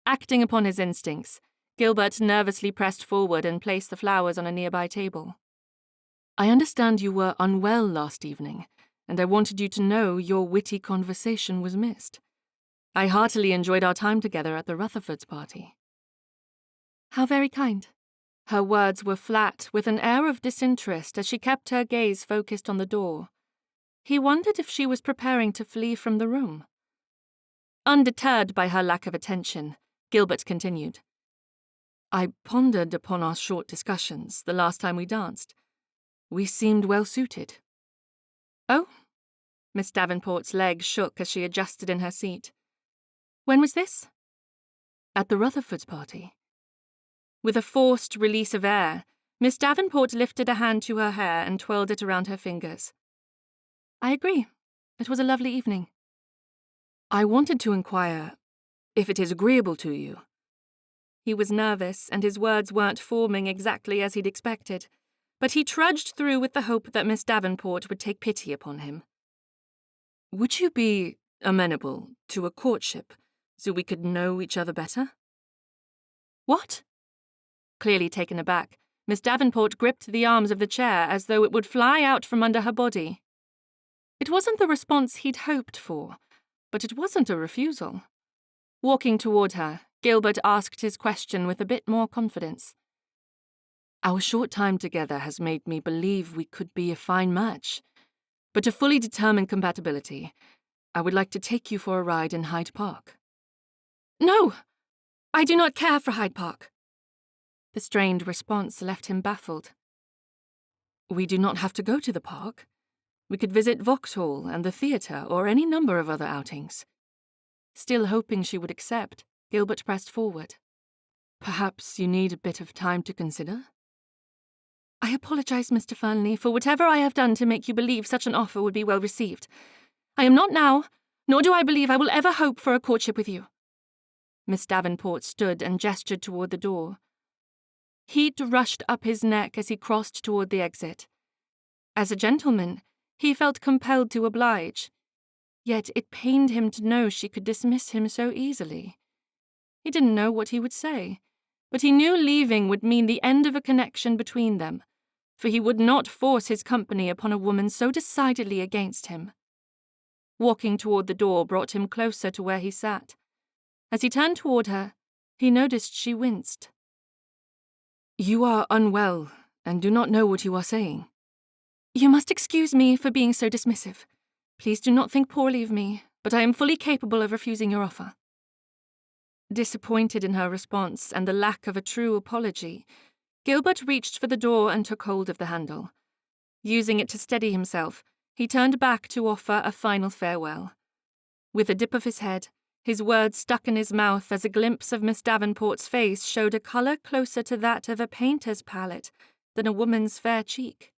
Acting upon his instincts, Gilbert nervously pressed forward and placed the flowers on a nearby table. I understand you were unwell last evening, and I wanted you to know your witty conversation was missed. I heartily enjoyed our time together at the Rutherfords' party. How very kind. Her words were flat, with an air of disinterest as she kept her gaze focused on the door. He wondered if she was preparing to flee from the room. Undeterred by her lack of attention, Gilbert continued. I pondered upon our short discussions the last time we danced. We seemed well suited. Oh? Miss Davenport's leg shook as she adjusted in her seat. When was this? At the Rutherfords' party. With a forced release of air, Miss Davenport lifted a hand to her hair and twirled it around her fingers. I agree. It was a lovely evening. I wanted to inquire if it is agreeable to you. He was nervous, and his words weren't forming exactly as he'd expected, but he trudged through with the hope that Miss Davenport would take pity upon him. Would you be amenable to a courtship so we could know each other better? What? Clearly taken aback, Miss Davenport gripped the arms of the chair as though it would fly out from under her body. It wasn't the response he'd hoped for, but it wasn't a refusal. Walking toward her, Gilbert asked his question with a bit more confidence. Our short time together has made me believe we could be a fine match, but to fully determine compatibility, I would like to take you for a ride in Hyde Park. No! I do not care for Hyde Park. The strained response left him baffled. We do not have to go to the park. We could visit Vauxhall and the theatre or any number of other outings. Still hoping she would accept, Gilbert pressed forward. Perhaps you need a bit of time to consider? I apologize, Mr. Fernley, for whatever I have done to make you believe such an offer would be well received. I am not now, nor do I believe I will ever hope for a courtship with you. Miss Davenport stood and gestured toward the door. Heat rushed up his neck as he crossed toward the exit. As a gentleman, he felt compelled to oblige. Yet it pained him to know she could dismiss him so easily. He didn't know what he would say. but he knew leaving would mean the end of a connection between them, for he would not force his company upon a woman so decidedly against him. Walking toward the door brought him closer to where he sat. As he turned toward her, he noticed she winced. "You are unwell, and do not know what you are saying." "You must excuse me for being so dismissive. Please do not think poorly of me, but I am fully capable of refusing your offer." Disappointed in her response and the lack of a true apology, Gilbert reached for the door and took hold of the handle. Using it to steady himself, he turned back to offer a final farewell. With a dip of his head, his words stuck in his mouth as a glimpse of Miss Davenport's face showed a colour closer to that of a painter's palette than a woman's fair cheek.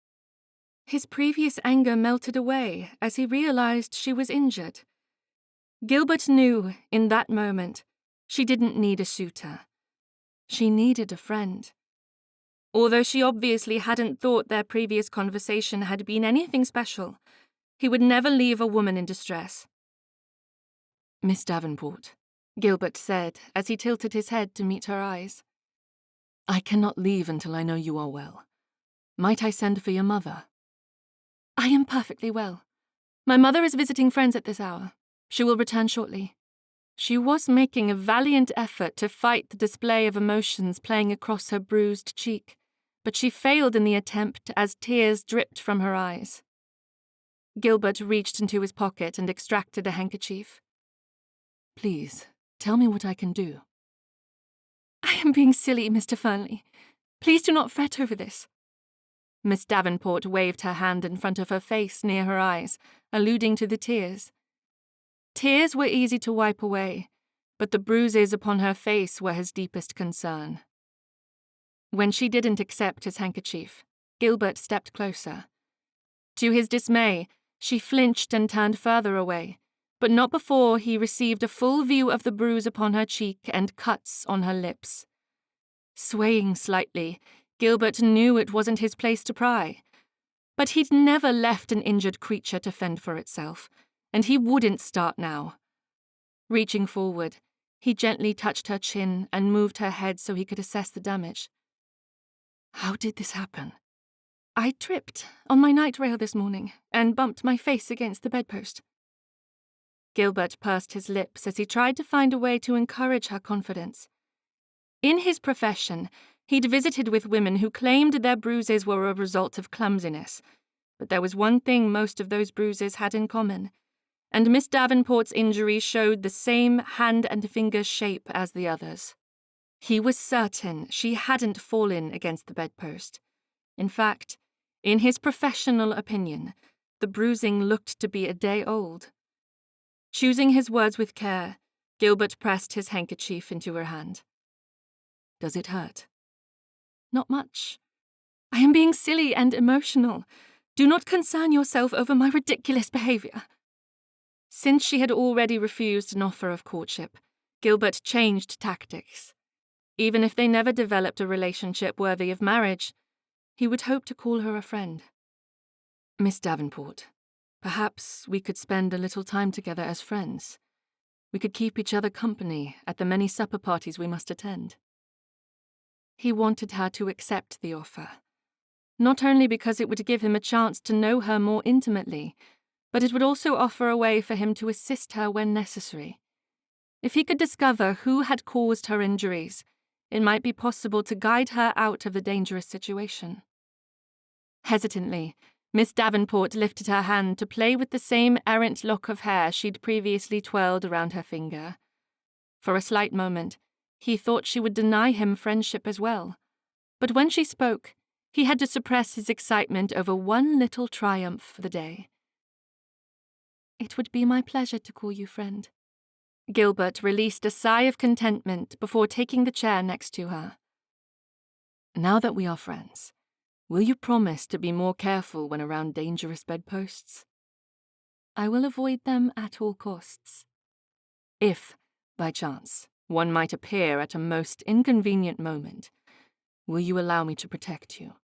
His previous anger melted away as he realized she was injured. Gilbert knew, in that moment, she didn't need a suitor. She needed a friend. Although she obviously hadn't thought their previous conversation had been anything special, he would never leave a woman in distress. "Miss Davenport," Gilbert said as he tilted his head to meet her eyes. "I cannot leave until I know you are well. Might I send for your mother?" "I am perfectly well. My mother is visiting friends at this hour. She will return shortly." She was making a valiant effort to fight the display of emotions playing across her bruised cheek, but she failed in the attempt as tears dripped from her eyes. Gilbert reached into his pocket and extracted a handkerchief. "Please, tell me what I can do." "I am being silly, Mr. Fernley. Please do not fret over this." Miss Davenport waved her hand in front of her face near her eyes, alluding to the tears. Tears were easy to wipe away, but the bruises upon her face were his deepest concern. When she didn't accept his handkerchief, Gilbert stepped closer. To his dismay, she flinched and turned further away, but not before he received a full view of the bruise upon her cheek and cuts on her lips. Swaying slightly, Gilbert knew it wasn't his place to pry. But he'd never left an injured creature to fend for itself, and he wouldn't start now. Reaching forward, he gently touched her chin and moved her head so he could assess the damage. "How did this happen?" "I tripped on my night rail this morning and bumped my face against the bedpost." Gilbert pursed his lips as he tried to find a way to encourage her confidence. In his profession, he'd visited with women who claimed their bruises were a result of clumsiness, but there was one thing most of those bruises had in common, and Miss Davenport's injury showed the same hand and finger shape as the others. He was certain she hadn't fallen against the bedpost. In fact, in his professional opinion, the bruising looked to be a day old. Choosing his words with care, Gilbert pressed his handkerchief into her hand. "Does it hurt?" "Not much. I am being silly and emotional. Do not concern yourself over my ridiculous behavior." Since she had already refused an offer of courtship, Gilbert changed tactics. Even if they never developed a relationship worthy of marriage, he would hope to call her a friend. "Miss Davenport, perhaps we could spend a little time together as friends. We could keep each other company at the many supper parties we must attend." He wanted her to accept the offer, not only because it would give him a chance to know her more intimately, but it would also offer a way for him to assist her when necessary. If he could discover who had caused her injuries, it might be possible to guide her out of the dangerous situation. Hesitantly, Miss Davenport lifted her hand to play with the same errant lock of hair she'd previously twirled around her finger. For a slight moment, he thought she would deny him friendship as well, but when she spoke, he had to suppress his excitement over one little triumph for the day. "It would be my pleasure to call you friend." Gilbert released a sigh of contentment before taking the chair next to her. "Now that we are friends, will you promise to be more careful when around dangerous bedposts?" "I will avoid them at all costs." "If, by chance, one might appear at a most inconvenient moment, will you allow me to protect you?"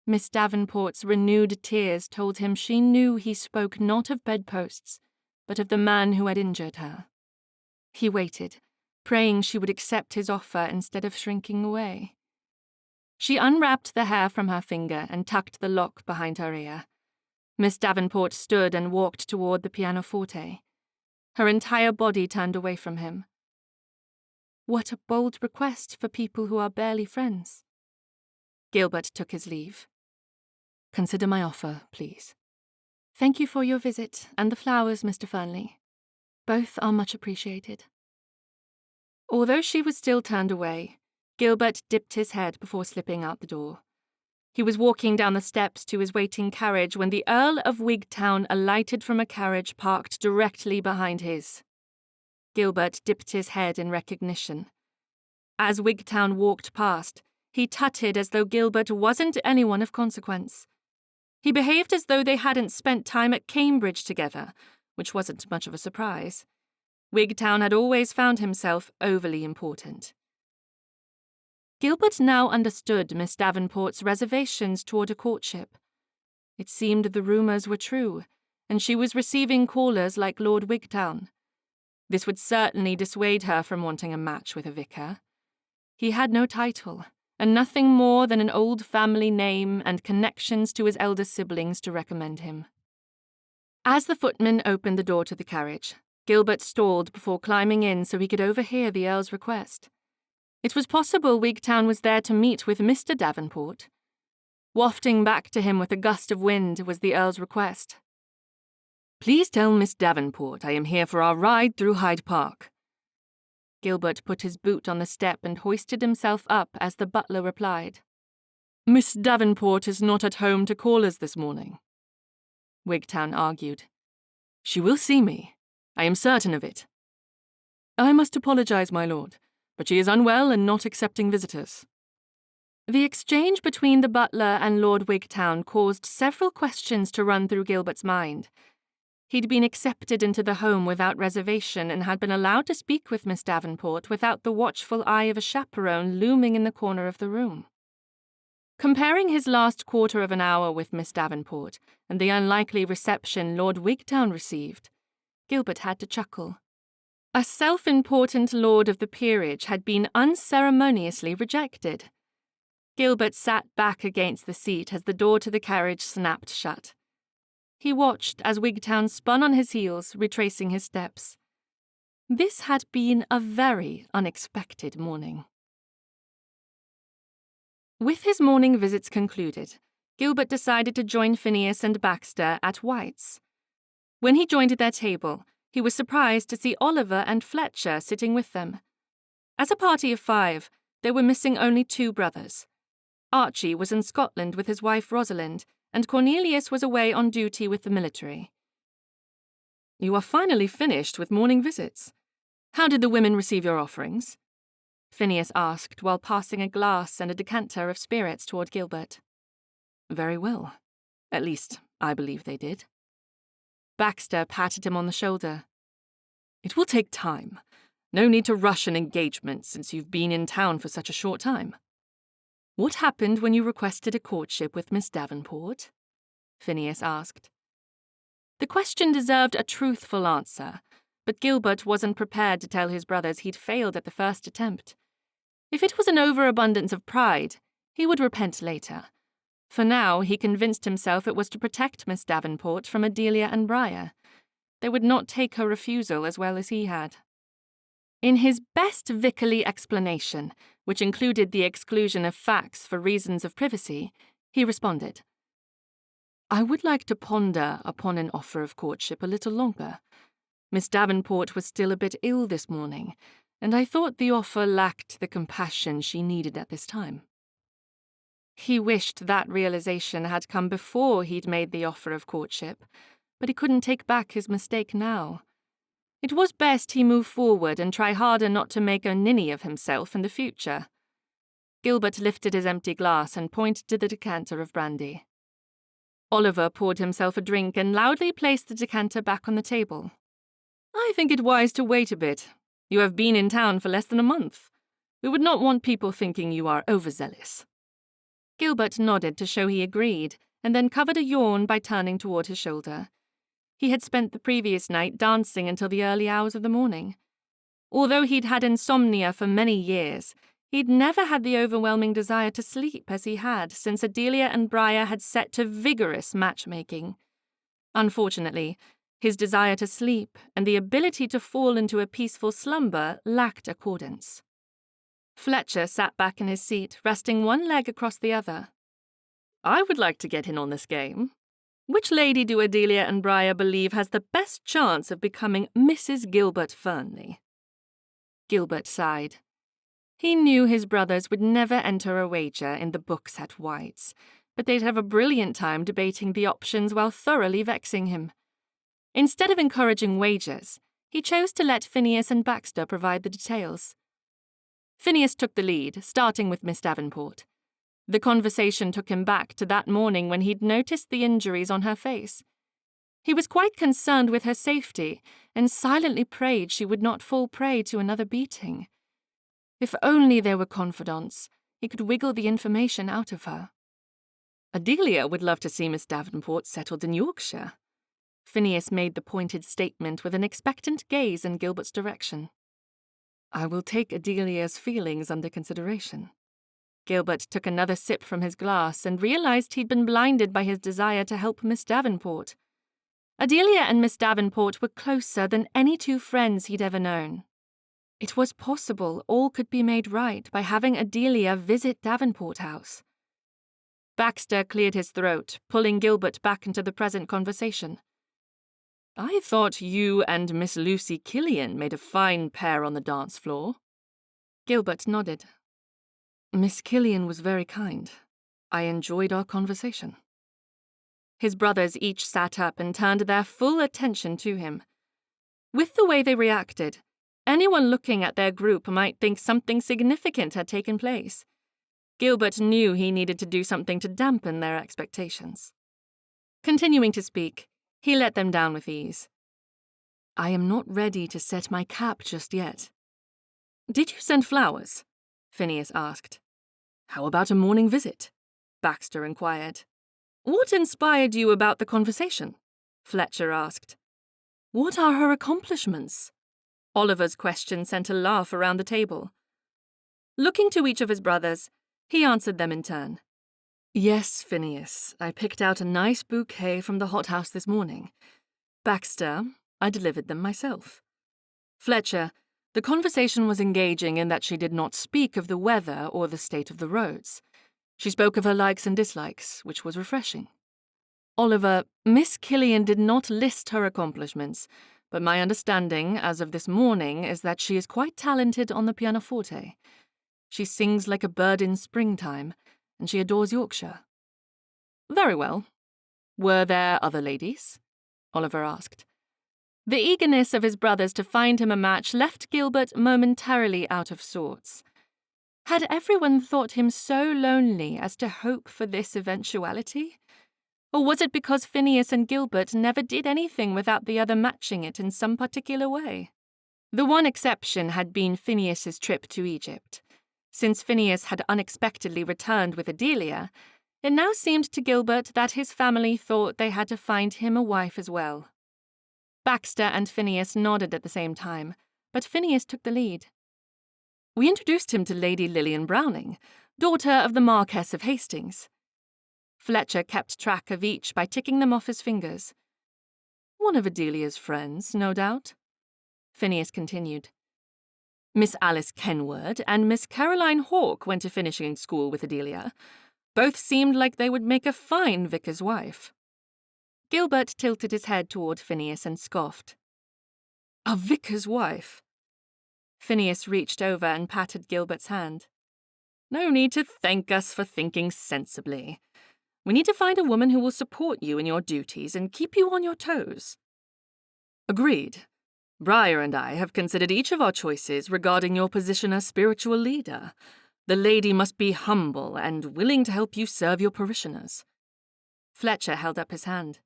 Miss Davenport's renewed tears told him she knew he spoke not of bedposts, but of the man who had injured her. He waited, praying she would accept his offer instead of shrinking away. She unwrapped the hair from her finger and tucked the lock behind her ear. Miss Davenport stood and walked toward the pianoforte. Her entire body turned away from him. What a bold request for people who are barely friends. Gilbert took his leave. Consider my offer, please. Thank you for your visit and the flowers, Mr. Fernley. Both are much appreciated. Although she was still turned away, Gilbert dipped his head before slipping out the door. He was walking down the steps to his waiting carriage when the Earl of Wigtown alighted from a carriage parked directly behind his. Gilbert dipped his head in recognition. As Wigtown walked past, he tutted as though Gilbert wasn't anyone of consequence. He behaved as though they hadn't spent time at Cambridge together, which wasn't much of a surprise. Wigtown had always found himself overly important. Gilbert now understood Miss Davenport's reservations toward a courtship. It seemed the rumours were true, and she was receiving callers like Lord Wigtown. This would certainly dissuade her from wanting a match with a vicar. He had no title, and nothing more than an old family name and connections to his elder siblings to recommend him. As the footman opened the door to the carriage, Gilbert stalled before climbing in so he could overhear the Earl's request. It was possible Wigtown was there to meet with Mr. Davenport. Wafting back to him with a gust of wind was the Earl's request. Please tell Miss Davenport I am here for our ride through Hyde Park. Gilbert put his boot on the step and hoisted himself up as the butler replied. Miss Davenport is not at home to callers this morning. Wigtown argued. She will see me. I am certain of it. I must apologize, my lord, but she is unwell and not accepting visitors. The exchange between the butler and Lord Wigtown caused several questions to run through Gilbert's mind. He'd been accepted into the home without reservation and had been allowed to speak with Miss Davenport without the watchful eye of a chaperone looming in the corner of the room. Comparing his last quarter of an hour with Miss Davenport and the unlikely reception Lord Wigtown received, Gilbert had to chuckle. A self-important lord of the peerage had been unceremoniously rejected. Gilbert sat back against the seat as the door to the carriage snapped shut. He watched as Wigtown spun on his heels, retracing his steps. This had been a very unexpected morning. With his morning visits concluded, Gilbert decided to join Phineas and Baxter at White's. When he joined their table, he was surprised to see Oliver and Fletcher sitting with them. As a party of 5, they were missing only 2 brothers. Archie was in Scotland with his wife Rosalind, and Cornelius was away on duty with the military. You are finally finished with morning visits. How did the women receive your offerings? Phineas asked while passing a glass and a decanter of spirits toward Gilbert. Very well. At least, I believe they did. Baxter patted him on the shoulder. It will take time. No need to rush an engagement since you've been in town for such a short time. What happened when you requested a courtship with Miss Davenport? Phineas asked. The question deserved a truthful answer, but Gilbert wasn't prepared to tell his brothers he'd failed at the first attempt. If it was an overabundance of pride, he would repent later. For now, he convinced himself it was to protect Miss Davenport from Adelia and Briar. They would not take her refusal as well as he had. In his best vicarly explanation, which included the exclusion of facts for reasons of privacy, he responded, I would like to ponder upon an offer of courtship a little longer. Miss Davenport was still a bit ill this morning, and I thought the offer lacked the compassion she needed at this time. He wished that realization had come before he'd made the offer of courtship, but he couldn't take back his mistake now. It was best he move forward and try harder not to make a ninny of himself in the future. Gilbert lifted his empty glass and pointed to the decanter of brandy. Oliver poured himself a drink and loudly placed the decanter back on the table. I think it wise to wait a bit. You have been in town for less than a month. We would not want people thinking you are overzealous. Gilbert nodded to show he agreed, and then covered a yawn by turning toward his shoulder. He had spent the previous night dancing until the early hours of the morning. Although he'd had insomnia for many years, he'd never had the overwhelming desire to sleep as he had since Adelia and Briar had set to vigorous matchmaking. Unfortunately, his desire to sleep and the ability to fall into a peaceful slumber lacked accordance. Fletcher sat back in his seat, resting one leg across the other. I would like to get in on this game. Which lady do Adelia and Briar believe has the best chance of becoming Mrs. Gilbert Fernley? Gilbert sighed. He knew his brothers would never enter a wager in the books at White's, but they'd have a brilliant time debating the options while thoroughly vexing him. Instead of encouraging wagers, he chose to let Phineas and Baxter provide the details. Phineas took the lead, starting with Miss Davenport. The conversation took him back to that morning when he'd noticed the injuries on her face. He was quite concerned with her safety and silently prayed she would not fall prey to another beating. If only there were confidants, he could wiggle the information out of her. Adelia would love to see Miss Davenport settled in Yorkshire. Phineas made the pointed statement with an expectant gaze in Gilbert's direction. I will take Adelia's feelings under consideration. Gilbert took another sip from his glass and realized he'd been blinded by his desire to help Miss Davenport. Adelia and Miss Davenport were closer than any two friends he'd ever known. It was possible all could be made right by having Adelia visit Davenport House. Baxter cleared his throat, pulling Gilbert back into the present conversation. I thought you and Miss Lucy Killian made a fine pair on the dance floor. Gilbert nodded. Miss Killian was very kind. I enjoyed our conversation. His brothers each sat up and turned their full attention to him. With the way they reacted, anyone looking at their group might think something significant had taken place. Gilbert knew he needed to do something to dampen their expectations. Continuing to speak, he let them down with ease. I am not ready to set my cap just yet. Did you send flowers? Phineas asked. How about a morning visit? Baxter inquired. What inspired you about the conversation? Fletcher asked. What are her accomplishments? Oliver's question sent a laugh around the table. Looking to each of his brothers, he answered them in turn. Yes, Phineas, I picked out a nice bouquet from the hothouse this morning. Baxter, I delivered them myself. Fletcher, the conversation was engaging in that she did not speak of the weather or the state of the roads. She spoke of her likes and dislikes, which was refreshing. Oliver, Miss Killian did not list her accomplishments, but my understanding, as of this morning, is that she is quite talented on the pianoforte. She sings like a bird in springtime, and she adores Yorkshire. Very well. Were there other ladies? Oliver asked. The eagerness of his brothers to find him a match left Gilbert momentarily out of sorts. Had everyone thought him so lonely as to hope for this eventuality? Or was it because Phineas and Gilbert never did anything without the other matching it in some particular way? The one exception had been Phineas's trip to Egypt. Since Phineas had unexpectedly returned with Adelia, it now seemed to Gilbert that his family thought they had to find him a wife as well. Baxter and Phineas nodded at the same time, but Phineas took the lead. We introduced him to Lady Lillian Browning, daughter of the Marquess of Hastings. Fletcher kept track of each by ticking them off his fingers. One of Adelia's friends, no doubt. Phineas continued. Miss Alice Kenward and Miss Caroline Hawke went to finishing school with Adelia. Both seemed like they would make a fine vicar's wife. Gilbert tilted his head toward Phineas and scoffed. A vicar's wife? Phineas reached over and patted Gilbert's hand. No need to thank us for thinking sensibly. We need to find a woman who will support you in your duties and keep you on your toes. Agreed. Briar and I have considered each of our choices regarding your position as spiritual leader. The lady must be humble and willing to help you serve your parishioners. Fletcher held up his hand.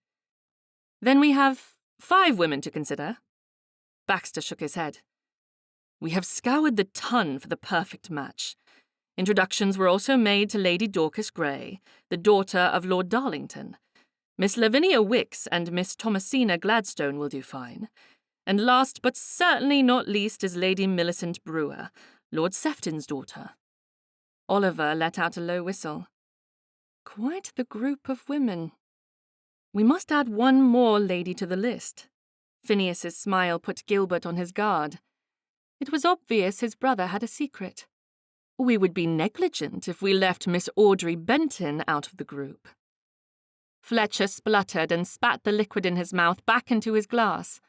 Then we have 5 women to consider. Baxter shook his head. We have scoured the ton for the perfect match. Introductions were also made to Lady Dorcas Gray, the daughter of Lord Darlington. Miss Lavinia Wicks and Miss Thomasina Gladstone will do fine. And last but certainly not least is Lady Millicent Brewer, Lord Sefton's daughter. Oliver let out a low whistle. Quite the group of women. We must add one more lady to the list. Phineas's smile put Gilbert on his guard. It was obvious his brother had a secret. We would be negligent if we left Miss Audrey Benton out of the group. Fletcher spluttered and spat the liquid in his mouth back into his glass.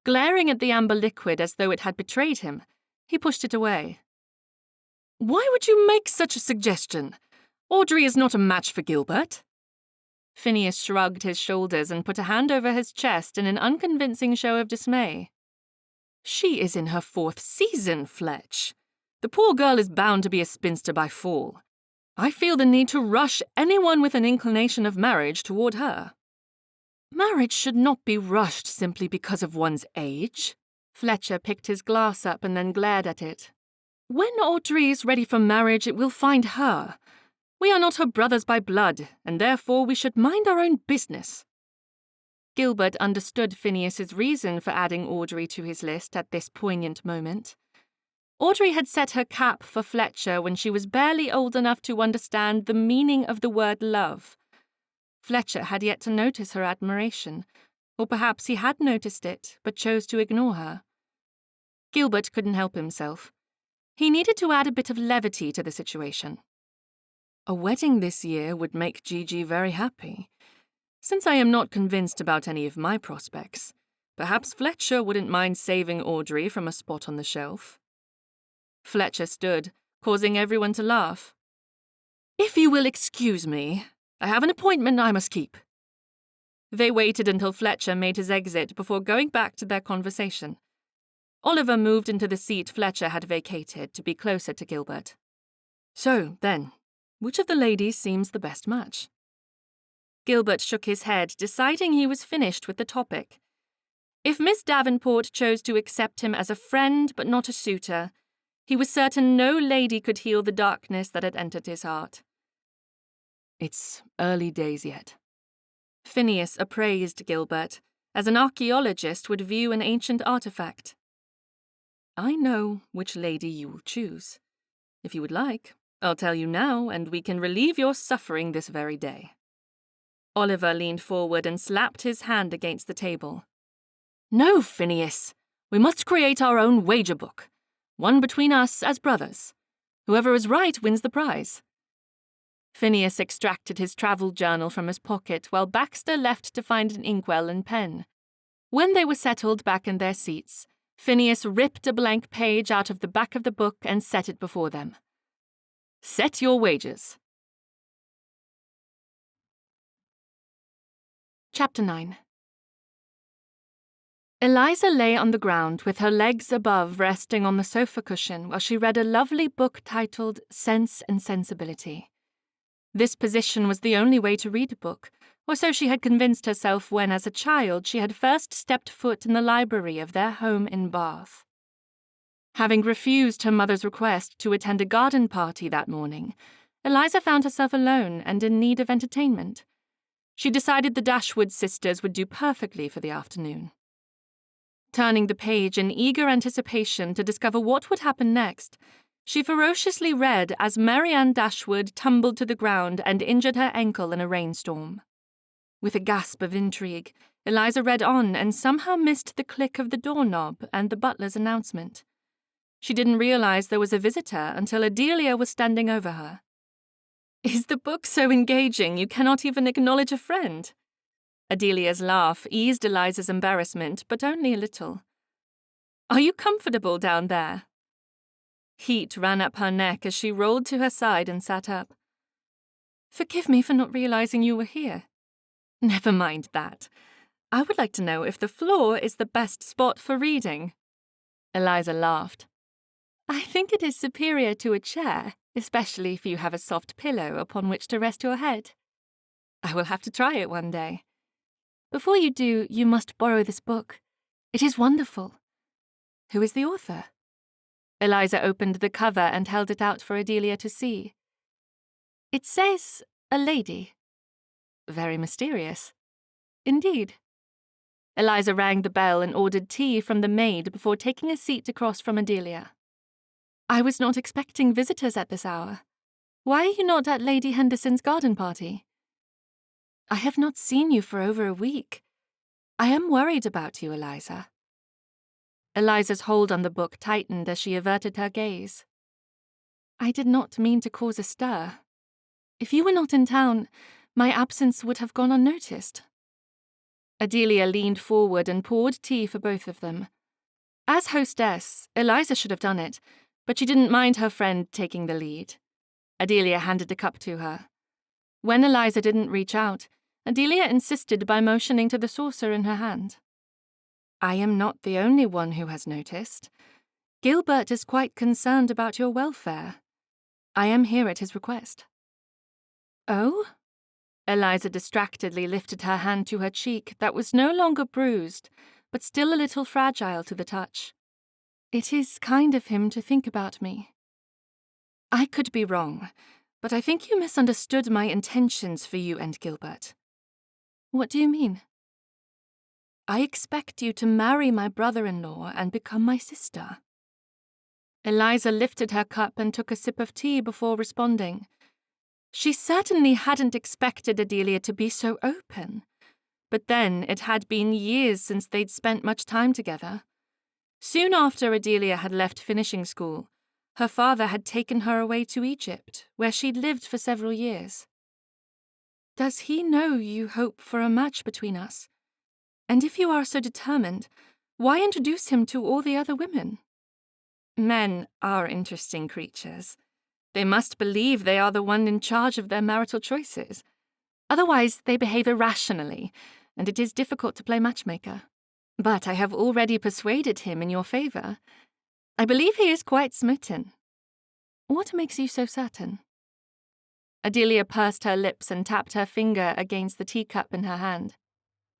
Glaring at the amber liquid as though it had betrayed him, he pushed it away. Why would you make such a suggestion? Audrey is not a match for Gilbert. Phineas shrugged his shoulders and put a hand over his chest in an unconvincing show of dismay. She is in her 4th season, Fletch. The poor girl is bound to be a spinster by fall. I feel the need to rush anyone with an inclination of marriage toward her. Marriage should not be rushed simply because of one's age. Fletcher picked his glass up and then glared at it. When Audrey is ready for marriage, it will find her. We are not her brothers by blood, and therefore we should mind our own business. Gilbert understood Phineas's reason for adding Audrey to his list at this poignant moment. Audrey had set her cap for Fletcher when she was barely old enough to understand the meaning of the word love. Fletcher had yet to notice her admiration, or perhaps he had noticed it, but chose to ignore her. Gilbert couldn't help himself. He needed to add a bit of levity to the situation. A wedding this year would make Gigi very happy. Since I am not convinced about any of my prospects, perhaps Fletcher wouldn't mind saving Audrey from a spot on the shelf. Fletcher stood, causing everyone to laugh. If you will excuse me, I have an appointment I must keep. They waited until Fletcher made his exit before going back to their conversation. Oliver moved into the seat Fletcher had vacated to be closer to Gilbert. So, then, which of the ladies seems the best match? Gilbert shook his head, deciding he was finished with the topic. If Miss Davenport chose to accept him as a friend but not a suitor, he was certain no lady could heal the darkness that had entered his heart. It's early days yet. Phineas appraised Gilbert, as an archaeologist would view an ancient artifact. I know which lady you will choose. If you would like, I'll tell you now, and we can relieve your suffering this very day. Oliver leaned forward and slapped his hand against the table. No, Phineas. We must create our own wager book. One between us as brothers. Whoever is right wins the prize. Phineas extracted his travel journal from his pocket while Baxter left to find an inkwell and pen. When they were settled back in their seats, Phineas ripped a blank page out of the back of the book and set it before them. Set your wagers. Chapter 9. Eliza lay on the ground with her legs above resting on the sofa cushion while she read a lovely book titled Sense and Sensibility. This position was the only way to read a book, or so she had convinced herself when, as a child, she had first stepped foot in the library of their home in Bath. Having refused her mother's request to attend a garden party that morning, Eliza found herself alone and in need of entertainment. She decided the Dashwood sisters would do perfectly for the afternoon. Turning the page in eager anticipation to discover what would happen next, she ferociously read as Marianne Dashwood tumbled to the ground and injured her ankle in a rainstorm. With a gasp of intrigue, Eliza read on and somehow missed the click of the doorknob and the butler's announcement. She didn't realize there was a visitor until Adelia was standing over her. Is the book so engaging you cannot even acknowledge a friend? Adelia's laugh eased Eliza's embarrassment, but only a little. Are you comfortable down there? Heat ran up her neck as she rolled to her side and sat up. Forgive me for not realizing you were here. Never mind that. I would like to know if the floor is the best spot for reading. Eliza laughed. I think it is superior to a chair, especially if you have a soft pillow upon which to rest your head. I will have to try it one day. Before you do, you must borrow this book. It is wonderful. Who is the author? Eliza opened the cover and held it out for Adelia to see. It says a lady. Very mysterious. Indeed. Eliza rang the bell and ordered tea from the maid before taking a seat across from Adelia. "I was not expecting visitors at this hour. Why are you not at Lady Henderson's garden party?" "I have not seen you for over a week. I am worried about you, Eliza." Eliza's hold on the book tightened as she averted her gaze. "I did not mean to cause a stir. If you were not in town, my absence would have gone unnoticed." Adelia leaned forward and poured tea for both of them. As hostess, Eliza should have done it, but she didn't mind her friend taking the lead. Adelia handed the cup to her. When Eliza didn't reach out, Adelia insisted by motioning to the saucer in her hand. "I am not the only one who has noticed. Gilbert is quite concerned about your welfare. I am here at his request." "Oh?" Eliza distractedly lifted her hand to her cheek that was no longer bruised, but still a little fragile to the touch. "It is kind of him to think about me." "I could be wrong, but I think you misunderstood my intentions for you and Gilbert." "What do you mean?" "I expect you to marry my brother-in-law and become my sister." Eliza lifted her cup and took a sip of tea before responding. She certainly hadn't expected Adelia to be so open, but then it had been years since they'd spent much time together. Soon after Adelia had left finishing school, her father had taken her away to Egypt, where she'd lived for several years. "Does he know you hope for a match between us? And if you are so determined, why introduce him to all the other women?" "Men are interesting creatures. They must believe they are the one in charge of their marital choices. Otherwise, they behave irrationally, and it is difficult to play matchmaker. But I have already persuaded him in your favor. I believe he is quite smitten." "What makes you so certain?" Adelia pursed her lips and tapped her finger against the teacup in her hand.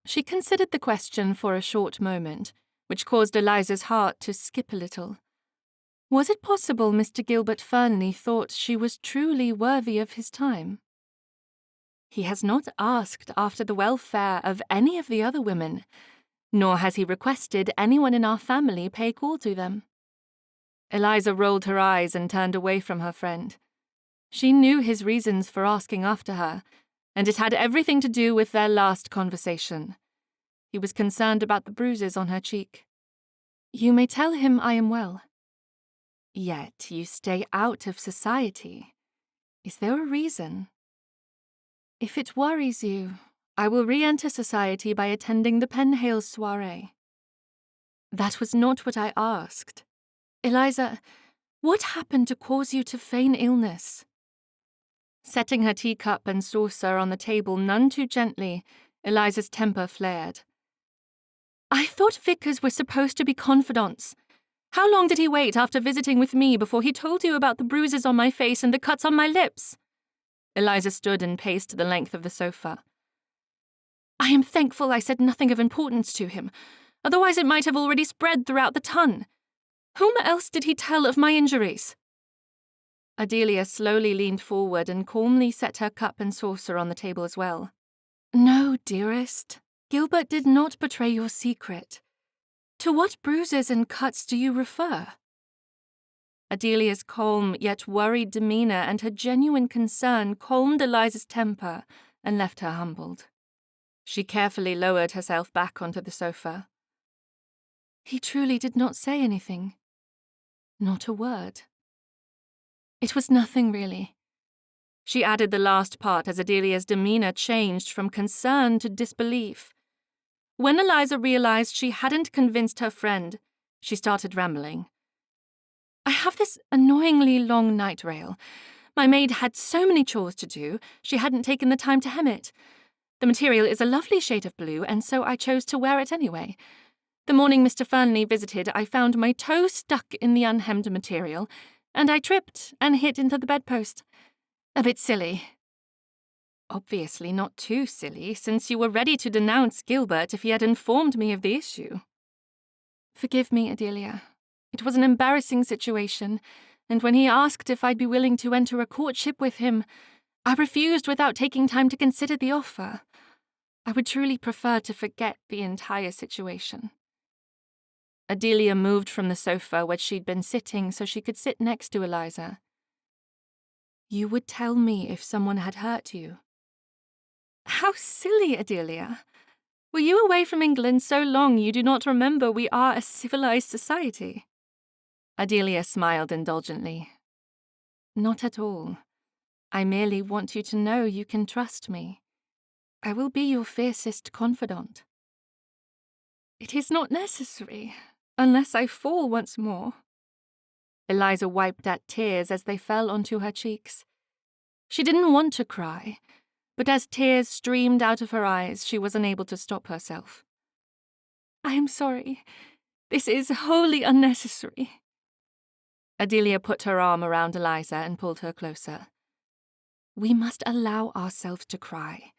She considered the question for a short moment, which caused Eliza's heart to skip a little. Was it possible Mr. Gilbert Fernley thought she was truly worthy of his time? "He has not asked after the welfare of any of the other women, nor has he requested anyone in our family pay call to them." Eliza rolled her eyes and turned away from her friend. She knew his reasons for asking after her, and it had everything to do with their last conversation. He was concerned about the bruises on her cheek. "You may tell him I am well." "Yet you stay out of society. Is there a reason?" "If it worries you, I will re-enter society by attending the Penhales soiree." "That was not what I asked. Eliza, what happened to cause you to feign illness?" Setting her teacup and saucer on the table none too gently, Eliza's temper flared. "I thought Vicars were supposed to be confidants. How long did he wait after visiting with me before he told you about the bruises on my face and the cuts on my lips?" Eliza stood and paced the length of the sofa. "I am thankful I said nothing of importance to him, otherwise it might have already spread throughout the ton. Whom else did he tell of my injuries?" Adelia slowly leaned forward and calmly set her cup and saucer on the table as well. "No, dearest. Gilbert did not betray your secret. To what bruises and cuts do you refer?" Adelia's calm yet worried demeanor and her genuine concern calmed Eliza's temper and left her humbled. She carefully lowered herself back onto the sofa. "He truly did not say anything. Not a word. It was nothing, really." She added the last part as Adelia's demeanor changed from concern to disbelief. When Eliza realized she hadn't convinced her friend, she started rambling. "I have this annoyingly long night rail. My maid had so many chores to do, she hadn't taken the time to hem it. The material is a lovely shade of blue, and so I chose to wear it anyway. The morning Mr. Fernley visited, I found my toe stuck in the unhemmed material, and I tripped and hit into the bedpost. A bit silly." "Obviously not too silly, since you were ready to denounce Gilbert if he had informed me of the issue." "Forgive me, Adelia. It was an embarrassing situation, and when he asked if I'd be willing to enter a courtship with him, I refused without taking time to consider the offer. I would truly prefer to forget the entire situation. Adelia moved from the sofa where she'd been sitting so she could sit next to Eliza. You would tell me if someone had hurt you. How silly, Adelia. Were you away from England so long you do not remember we are a civilized society? Adelia smiled indulgently. Not at all. I merely want you to know you can trust me. I will be your fiercest confidant. It is not necessary, unless I fall once more. Eliza wiped at tears as they fell onto her cheeks. She didn't want to cry, but as tears streamed out of her eyes, she was unable to stop herself. I am sorry. This is wholly unnecessary. Adelia put her arm around Eliza and pulled her closer. We must allow ourselves to cry.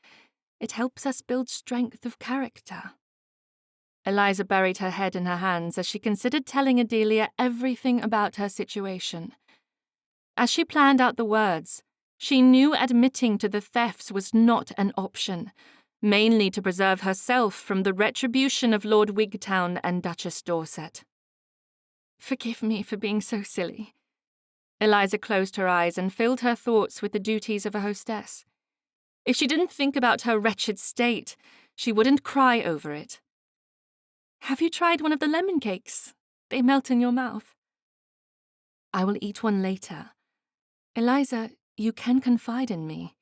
It helps us build strength of character. Eliza buried her head in her hands as she considered telling Adelia everything about her situation. As she planned out the words, she knew admitting to the thefts was not an option, mainly to preserve herself from the retribution of Lord Wigtown and Duchess Dorset. Forgive me for being so silly. Eliza closed her eyes and filled her thoughts with the duties of a hostess. If she didn't think about her wretched state, she wouldn't cry over it. Have you tried one of the lemon cakes? They melt in your mouth. I will eat one later. Eliza, you can confide in me.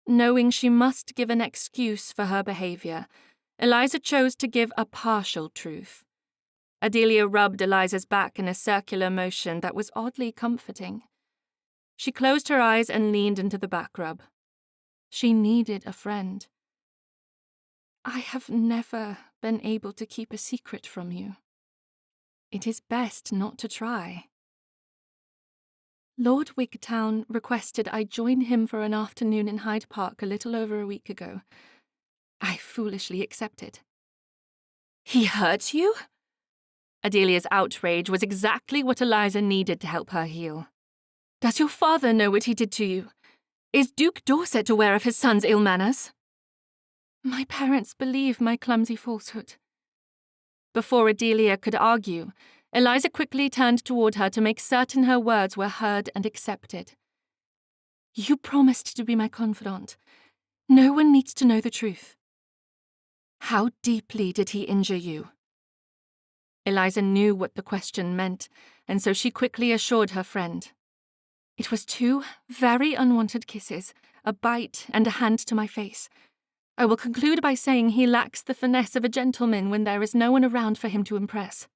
Knowing she must give an excuse for her behavior, Eliza chose to give a partial truth. Adelia rubbed Eliza's back in a circular motion that was oddly comforting. She closed her eyes and leaned into the back rub. She needed a friend. I have never been able to keep a secret from you. It is best not to try. Lord Wigtown requested I join him for an afternoon in Hyde Park a little over a week ago. I foolishly accepted. He hurt you? Adelia's outrage was exactly what Eliza needed to help her heal. Does your father know what he did to you? Is Duke Dorset aware of his son's ill manners? My parents believe my clumsy falsehood. Before Adelia could argue, Eliza quickly turned toward her to make certain her words were heard and accepted. You promised to be my confidant. No one needs to know the truth. How deeply did he injure you? Eliza knew what the question meant, and so she quickly assured her friend. It was 2 very unwanted kisses, a bite, and a hand to my face. I will conclude by saying he lacks the finesse of a gentleman when there is no one around for him to impress.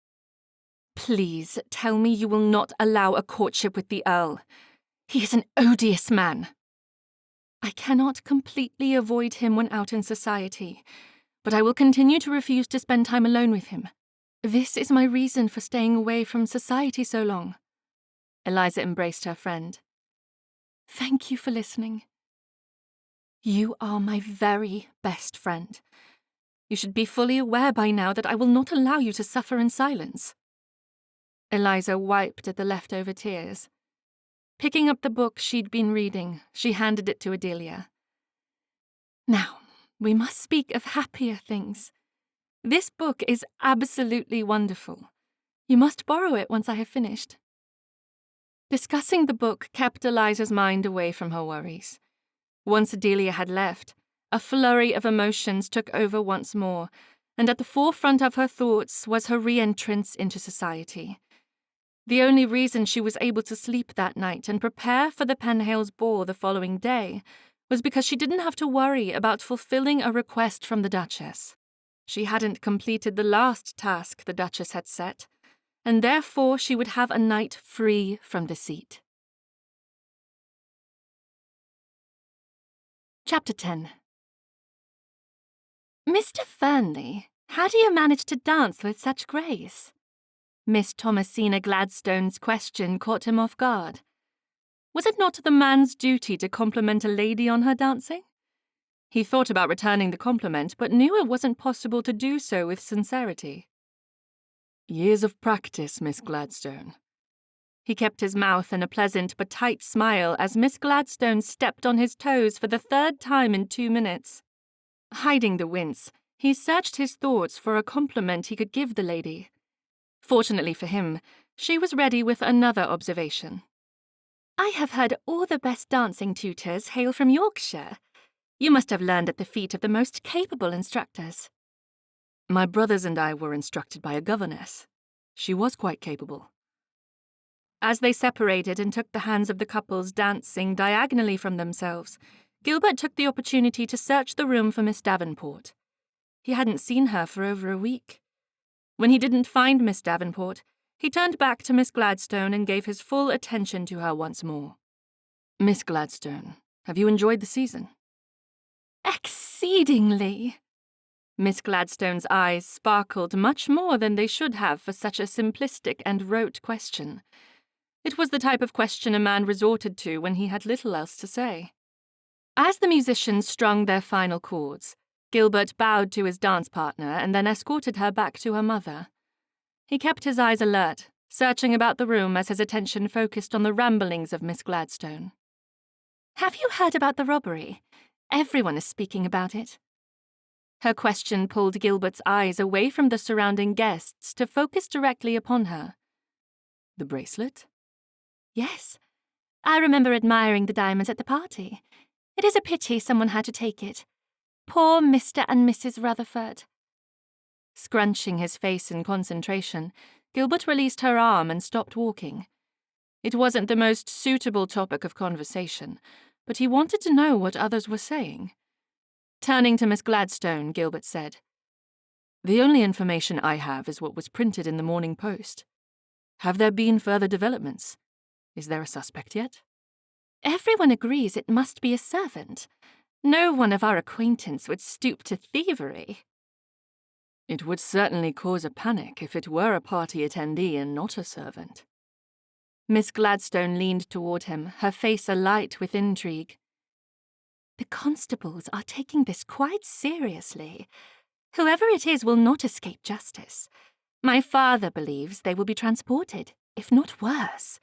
Please tell me you will not allow a courtship with the Earl. He is an odious man. I cannot completely avoid him when out in society, but I will continue to refuse to spend time alone with him. This is my reason for staying away from society so long. Eliza embraced her friend. Thank you for listening. You are my very best friend. You should be fully aware by now that I will not allow you to suffer in silence. Eliza wiped at the leftover tears. Picking up the book she'd been reading, she handed it to Adelia. Now, we must speak of happier things. This book is absolutely wonderful. You must borrow it once I have finished. Discussing the book kept Eliza's mind away from her worries. Once Adelia had left, a flurry of emotions took over once more, and at the forefront of her thoughts was her re-entrance into society. The only reason she was able to sleep that night and prepare for the Penhales' ball the following day was because she didn't have to worry about fulfilling a request from the Duchess. She hadn't completed the last task the Duchess had set, and therefore she would have a night free from deceit. Chapter 10. Mr. Fernley, how do you manage to dance with such grace? Miss Thomasina Gladstone's question caught him off guard. Was it not the man's duty to compliment a lady on her dancing? He thought about returning the compliment, but knew it wasn't possible to do so with sincerity. Years of practice, Miss Gladstone. He kept his mouth in a pleasant but tight smile as Miss Gladstone stepped on his toes for the 3rd time in 2 minutes. Hiding the wince, he searched his thoughts for a compliment he could give the lady. Fortunately for him, she was ready with another observation. "I have heard all the best dancing tutors hail from Yorkshire. You must have learned at the feet of the most capable instructors." My brothers and I were instructed by a governess. She was quite capable. As they separated and took the hands of the couples dancing diagonally from themselves, Gilbert took the opportunity to search the room for Miss Davenport. He hadn't seen her for over a week. When he didn't find Miss Davenport, he turned back to Miss Gladstone and gave his full attention to her once more. Miss Gladstone, have you enjoyed the season? Exceedingly. Miss Gladstone's eyes sparkled much more than they should have for such a simplistic and rote question. It was the type of question a man resorted to when he had little else to say. As the musicians strung their final chords, Gilbert bowed to his dance partner and then escorted her back to her mother. He kept his eyes alert, searching about the room as his attention focused on the ramblings of Miss Gladstone. "Have you heard about the robbery? Everyone is speaking about it." Her question pulled Gilbert's eyes away from the surrounding guests to focus directly upon her. The bracelet? "Yes. I remember admiring the diamonds at the party. It is a pity someone had to take it. Poor Mr. and Mrs. Rutherford." Scrunching his face in concentration, Gilbert released her arm and stopped walking. It wasn't the most suitable topic of conversation, but he wanted to know what others were saying. Turning to Miss Gladstone, Gilbert said, "The only information I have is what was printed in the Morning Post. Have there been further developments? Is there a suspect yet?" "Everyone agrees it must be a servant. No one of our acquaintance would stoop to thievery." "It would certainly cause a panic if it were a party attendee and not a servant." Miss Gladstone leaned toward him, her face alight with intrigue. "The constables are taking this quite seriously. Whoever it is will not escape justice. My father believes they will be transported, if not worse.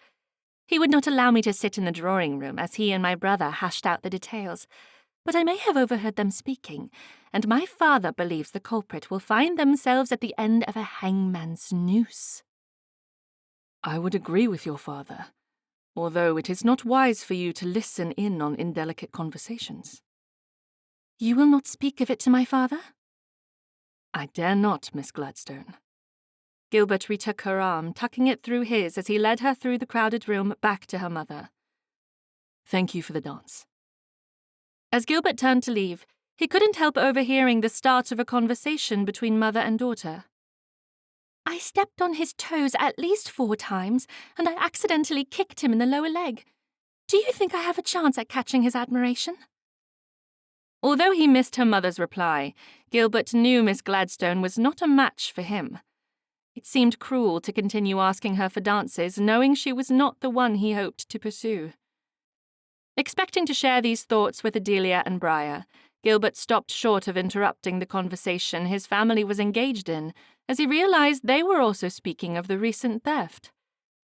He would not allow me to sit in the drawing room as he and my brother hashed out the details, but I may have overheard them speaking, and my father believes the culprit will find themselves at the end of a hangman's noose." "I would agree with your father, although it is not wise for you to listen in on indelicate conversations." "You will not speak of it to my father?" "I dare not, Miss Gladstone." Gilbert retook her arm, tucking it through his as he led her through the crowded room back to her mother. "Thank you for the dance." As Gilbert turned to leave, he couldn't help overhearing the start of a conversation between mother and daughter. "I stepped on his toes at least 4 times, and I accidentally kicked him in the lower leg. Do you think I have a chance at catching his admiration?" Although he missed her mother's reply, Gilbert knew Miss Gladstone was not a match for him. It seemed cruel to continue asking her for dances, knowing she was not the one he hoped to pursue. Expecting to share these thoughts with Adelia and Briar, Gilbert stopped short of interrupting the conversation his family was engaged in, as he realized they were also speaking of the recent theft.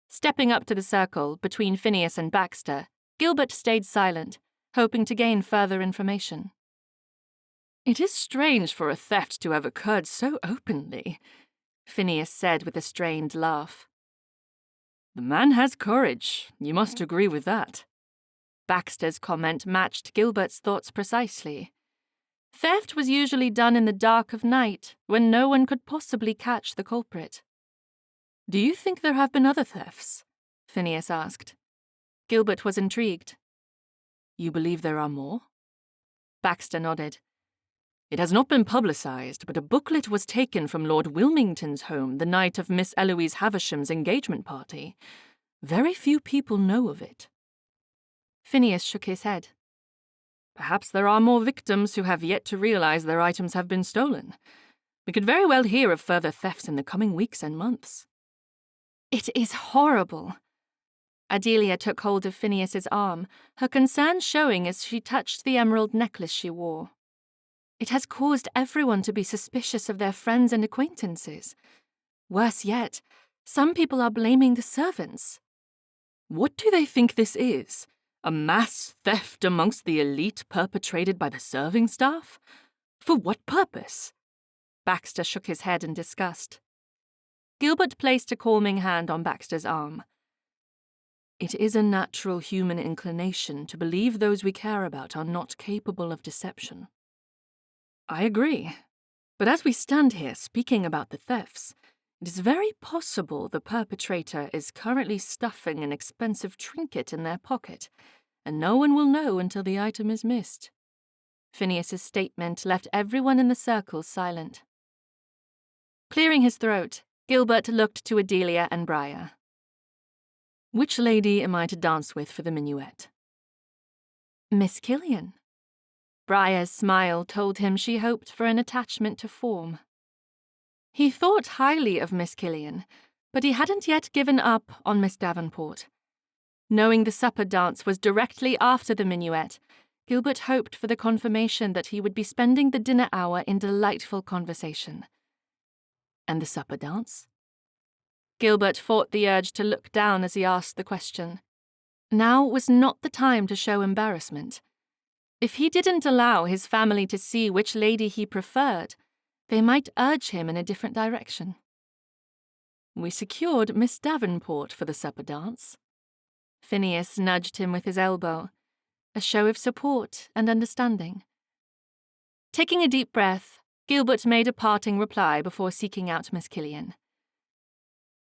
Stepping up to the circle between Phineas and Baxter, Gilbert stayed silent, hoping to gain further information. "It is strange for a theft to have occurred so openly," Phineas said with a strained laugh. "The man has courage, you must agree with that." Baxter's comment matched Gilbert's thoughts precisely. Theft was usually done in the dark of night, when no one could possibly catch the culprit. "Do you think there have been other thefts?" Phineas asked. Gilbert was intrigued. "You believe there are more?" Baxter nodded. "It has not been publicized, but a booklet was taken from Lord Wilmington's home the night of Miss Eloise Havisham's engagement party. Very few people know of it." Phineas shook his head. "Perhaps there are more victims who have yet to realize their items have been stolen. We could very well hear of further thefts in the coming weeks and months." "It is horrible." Adelia took hold of Phineas's arm, her concern showing as she touched the emerald necklace she wore. "It has caused everyone to be suspicious of their friends and acquaintances. Worse yet, some people are blaming the servants." "What do they think this is? A mass theft amongst the elite perpetrated by the serving staff? For what purpose? Baxter shook his head in disgust. Gilbert placed a calming hand on Baxter's arm. It is a natural human inclination to believe those we care about are not capable of deception. I agree. But as we stand here speaking about the thefts, it is very possible the perpetrator is currently stuffing an expensive trinket in their pocket, and no one will know until the item is missed. Phineas's statement left everyone in the circle silent. Clearing his throat, Gilbert looked to Adelia and Briar. Which lady am I to dance with for the minuet? Miss Killian. Briar's smile told him she hoped for an attachment to form. He thought highly of Miss Killian, but he hadn't yet given up on Miss Davenport. Knowing the supper dance was directly after the minuet, Gilbert hoped for the confirmation that he would be spending the dinner hour in delightful conversation. And the supper dance? Gilbert fought the urge to look down as he asked the question. Now was not the time to show embarrassment. If he didn't allow his family to see which lady he preferred, they might urge him in a different direction. We secured Miss Davenport for the supper dance. Phineas nudged him with his elbow, a show of support and understanding. Taking a deep breath, Gilbert made a parting reply before seeking out Miss Killian.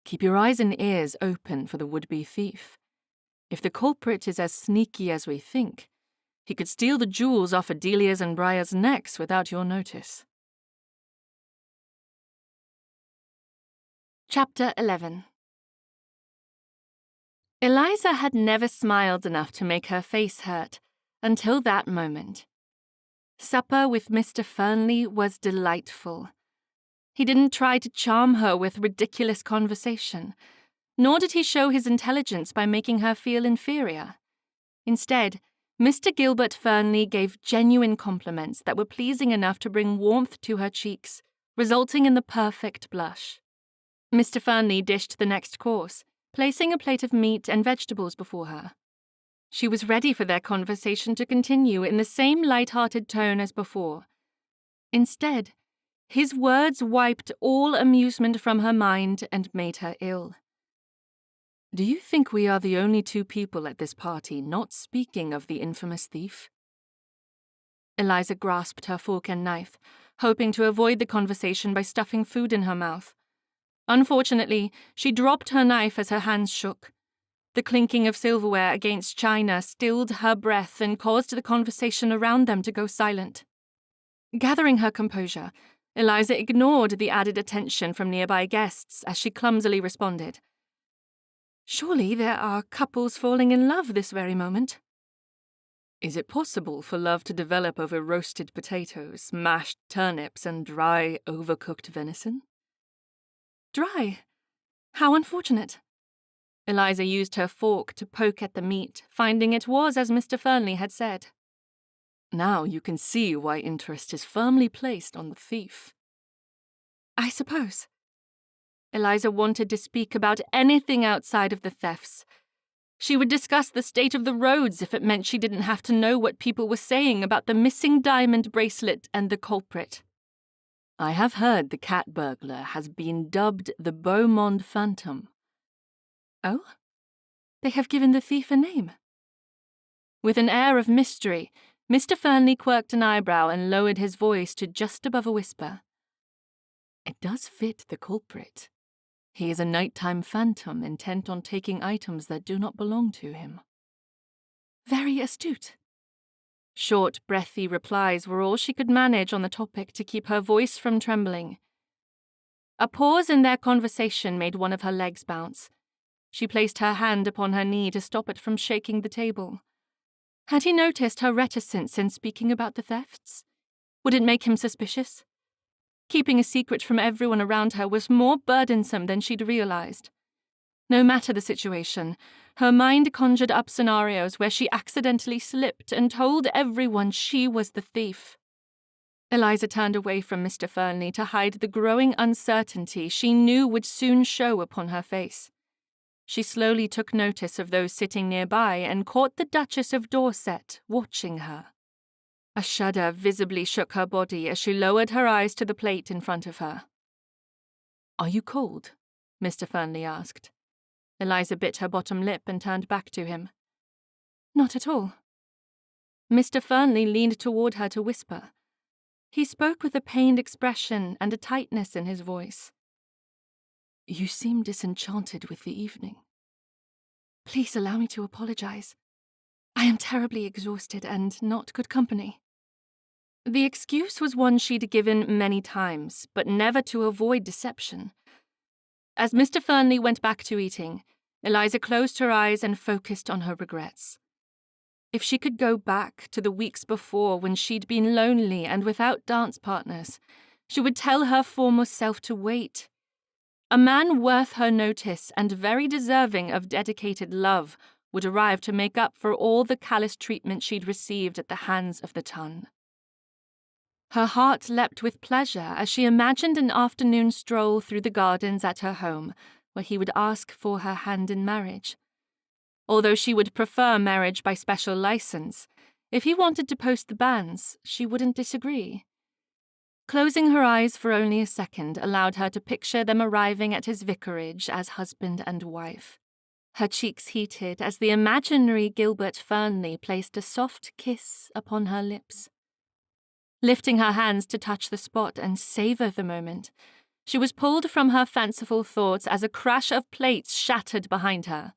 Keep your eyes and ears open for the would-be thief. If the culprit is as sneaky as we think, he could steal the jewels off Adelia's and Briar's necks without your notice. Chapter 11. Eliza had never smiled enough to make her face hurt, until that moment. Supper with Mr. Fernley was delightful. He didn't try to charm her with ridiculous conversation, nor did he show his intelligence by making her feel inferior. Instead, Mr. Gilbert Fernley gave genuine compliments that were pleasing enough to bring warmth to her cheeks, resulting in the perfect blush. Mr. Fernley dished the next course, placing a plate of meat and vegetables before her. She was ready for their conversation to continue in the same light-hearted tone as before. Instead, his words wiped all amusement from her mind and made her ill. Do you think we are the only two people at this party not speaking of the infamous thief? Eliza grasped her fork and knife, hoping to avoid the conversation by stuffing food in her mouth. Unfortunately, she dropped her knife as her hands shook. The clinking of silverware against china stilled her breath and caused the conversation around them to go silent. Gathering her composure, Eliza ignored the added attention from nearby guests as she clumsily responded. Surely there are couples falling in love this very moment. Is it possible for love to develop over roasted potatoes, mashed turnips, and dry, overcooked venison? Dry? How unfortunate. Eliza used her fork to poke at the meat, finding it was as Mr. Fernley had said. Now you can see why interest is firmly placed on the thief. I suppose. Eliza wanted to speak about anything outside of the thefts. She would discuss the state of the roads if it meant she didn't have to know what people were saying about the missing diamond bracelet and the culprit. I have heard the cat burglar has been dubbed the Beaumont Phantom. Oh? They have given the thief a name. With an air of mystery, Mr. Fernley quirked an eyebrow and lowered his voice to just above a whisper. It does fit the culprit. He is a nighttime phantom intent on taking items that do not belong to him. Very astute. Short, breathy replies were all she could manage on the topic to keep her voice from trembling. A pause in their conversation made one of her legs bounce. She placed her hand upon her knee to stop it from shaking the table. Had he noticed her reticence in speaking about the thefts? Would it make him suspicious? Keeping a secret from everyone around her was more burdensome than she'd realized. No matter the situation, her mind conjured up scenarios where she accidentally slipped and told everyone she was the thief. Eliza turned away from Mr. Fernley to hide the growing uncertainty she knew would soon show upon her face. She slowly took notice of those sitting nearby and caught the Duchess of Dorset watching her. A shudder visibly shook her body as she lowered her eyes to the plate in front of her. "Are you cold?" Mr. Fernley asked. Eliza bit her bottom lip and turned back to him. "Not at all." Mr. Fernley leaned toward her to whisper. He spoke with a pained expression and a tightness in his voice. "You seem disenchanted with the evening." "Please allow me to apologize. I am terribly exhausted and not good company." The excuse was one she'd given many times, but never to avoid deception. As Mr. Fernley went back to eating, Eliza closed her eyes and focused on her regrets. If she could go back to the weeks before when she'd been lonely and without dance partners, she would tell her former self to wait. A man worth her notice and very deserving of dedicated love would arrive to make up for all the callous treatment she'd received at the hands of the ton. Her heart leapt with pleasure as she imagined an afternoon stroll through the gardens at her home, where he would ask for her hand in marriage. Although she would prefer marriage by special license, if he wanted to post the banns, she wouldn't disagree. Closing her eyes for only a second allowed her to picture them arriving at his vicarage as husband and wife. Her cheeks heated as the imaginary Gilbert Fernley placed a soft kiss upon her lips. Lifting her hands to touch the spot and savor the moment, she was pulled from her fanciful thoughts as a crash of plates shattered behind her.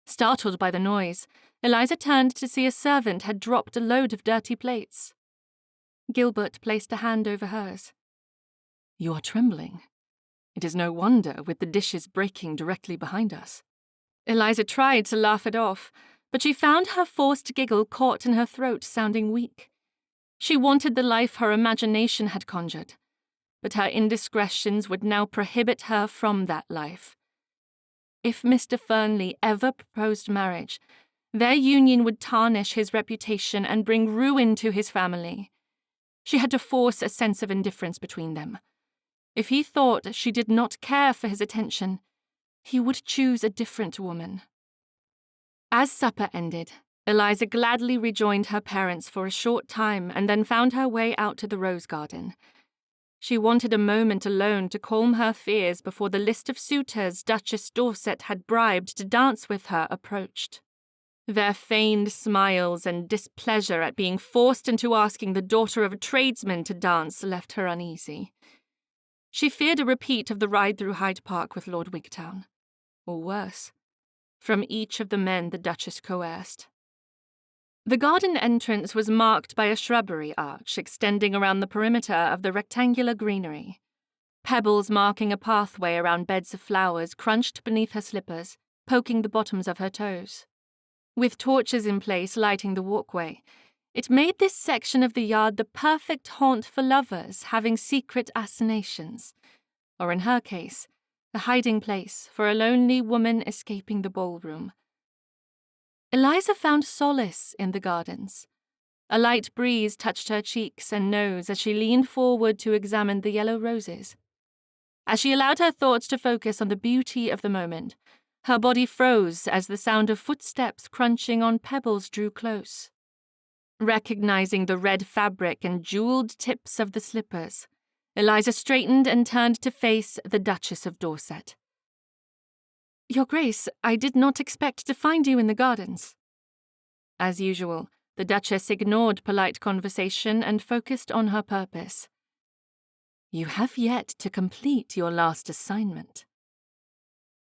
Startled by the noise, Eliza turned to see a servant had dropped a load of dirty plates. Gilbert placed a hand over hers. "You are trembling. It is no wonder, with the dishes breaking directly behind us." Eliza tried to laugh it off, but she found her forced giggle caught in her throat, sounding weak. She wanted the life her imagination had conjured, but her indiscretions would now prohibit her from that life. If Mr. Fernley ever proposed marriage, their union would tarnish his reputation and bring ruin to his family. She had to force a sense of indifference between them. If he thought she did not care for his attention, he would choose a different woman. As supper ended, Eliza gladly rejoined her parents for a short time and then found her way out to the rose garden. She wanted a moment alone to calm her fears before the list of suitors Duchess Dorset had bribed to dance with her approached. Their feigned smiles and displeasure at being forced into asking the daughter of a tradesman to dance left her uneasy. She feared a repeat of the ride through Hyde Park with Lord Wigtown, or worse, from each of the men the Duchess coerced. The garden entrance was marked by a shrubbery arch extending around the perimeter of the rectangular greenery. Pebbles marking a pathway around beds of flowers crunched beneath her slippers, poking the bottoms of her toes. With torches in place lighting the walkway, it made this section of the yard the perfect haunt for lovers having secret assignations, or in her case, a hiding place for a lonely woman escaping the ballroom. Eliza found solace in the gardens. A light breeze touched her cheeks and nose as she leaned forward to examine the yellow roses. As she allowed her thoughts to focus on the beauty of the moment, her body froze as the sound of footsteps crunching on pebbles drew close. Recognizing the red fabric and jeweled tips of the slippers, Eliza straightened and turned to face the Duchess of Dorset. "Your Grace, I did not expect to find you in the gardens." As usual, the Duchess ignored polite conversation and focused on her purpose. "You have yet to complete your last assignment."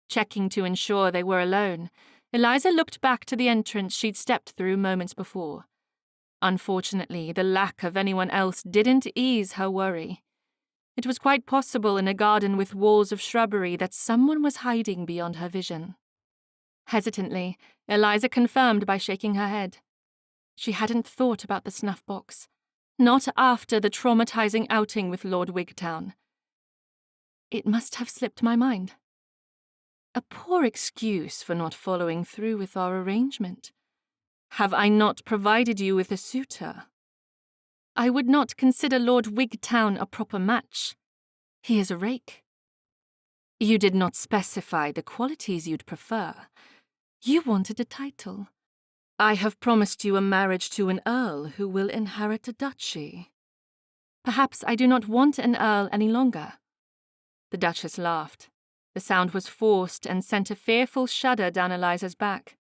Checking to ensure they were alone, Eliza looked back to the entrance she'd stepped through moments before. Unfortunately, the lack of anyone else didn't ease her worry. It was quite possible in a garden with walls of shrubbery that someone was hiding beyond her vision. Hesitantly, Eliza confirmed by shaking her head. She hadn't thought about the snuff box, not after the traumatizing outing with Lord Wigtown. It must have slipped my mind. A poor excuse for not following through with our arrangement. Have I not provided you with a suitor? I would not consider Lord Wigtown a proper match. He is a rake. You did not specify the qualities you'd prefer. You wanted a title. I have promised you a marriage to an earl who will inherit a duchy. Perhaps I do not want an earl any longer." The Duchess laughed. The sound was forced and sent a fearful shudder down Eliza's back.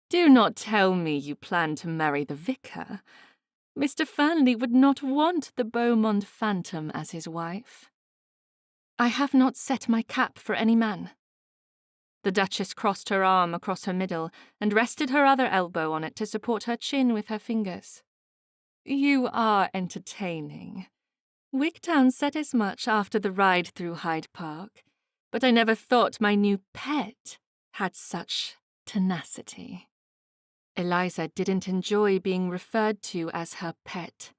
"Do not tell me you plan to marry the vicar. Mr. Fernley would not want the Beaumont phantom as his wife." "I have not set my cap for any man." The Duchess crossed her arm across her middle and rested her other elbow on it to support her chin with her fingers. "You are entertaining. Wigtown said as much after the ride through Hyde Park, but I never thought my new pet had such tenacity." Eliza didn't enjoy being referred to as her pet.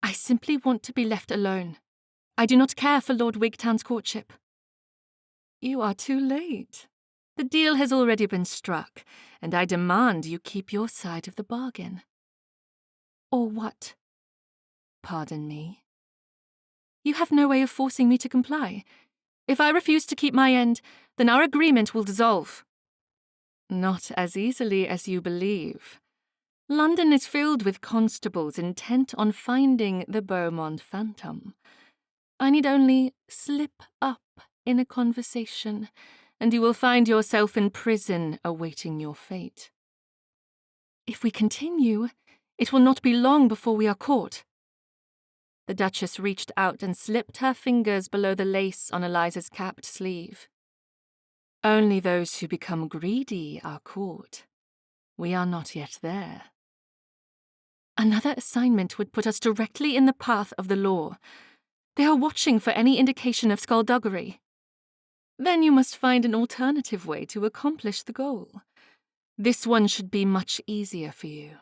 "I simply want to be left alone. I do not care for Lord Wigtown's courtship." "You are too late. The deal has already been struck, and I demand you keep your side of the bargain." "Or what?" "Pardon me?" "You have no way of forcing me to comply. If I refuse to keep my end, then our agreement will dissolve." "Not as easily as you believe. London is filled with constables intent on finding the Beaumont phantom. I need only slip up in a conversation, and you will find yourself in prison awaiting your fate." "If we continue, it will not be long before we are caught." The Duchess reached out and slipped her fingers below the lace on Eliza's capped sleeve. "Only those who become greedy are caught. We are not yet there." "Another assignment would put us directly in the path of the law. They are watching for any indication of skullduggery." "Then you must find an alternative way to accomplish the goal. This one should be much easier for you."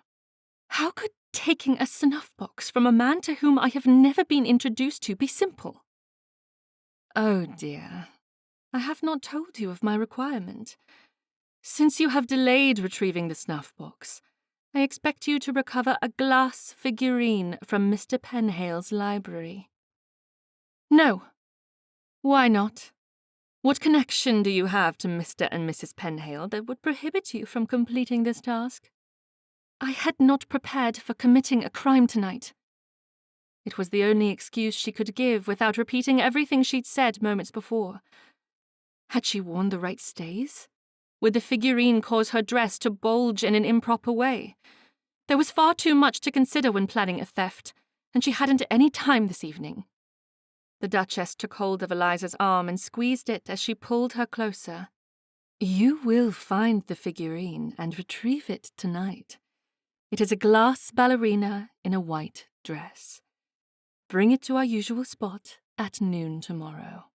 "How could taking a snuff-box from a man to whom I have never been introduced to be simple?" "Oh dear, I have not told you of my requirement. Since you have delayed retrieving the snuff-box, I expect you to recover a glass figurine from Mr. Penhale's library." "No." "Why not? What connection do you have to Mr. and Mrs. Penhale that would prohibit you from completing this task?" "I had not prepared for committing a crime tonight." It was the only excuse she could give without repeating everything she'd said moments before. Had she worn the right stays? Would the figurine cause her dress to bulge in an improper way? There was far too much to consider when planning a theft, and she hadn't any time this evening. The Duchess took hold of Eliza's arm and squeezed it as she pulled her closer. "You will find the figurine and retrieve it tonight. It is a glass ballerina in a white dress. Bring it to our usual spot at noon tomorrow."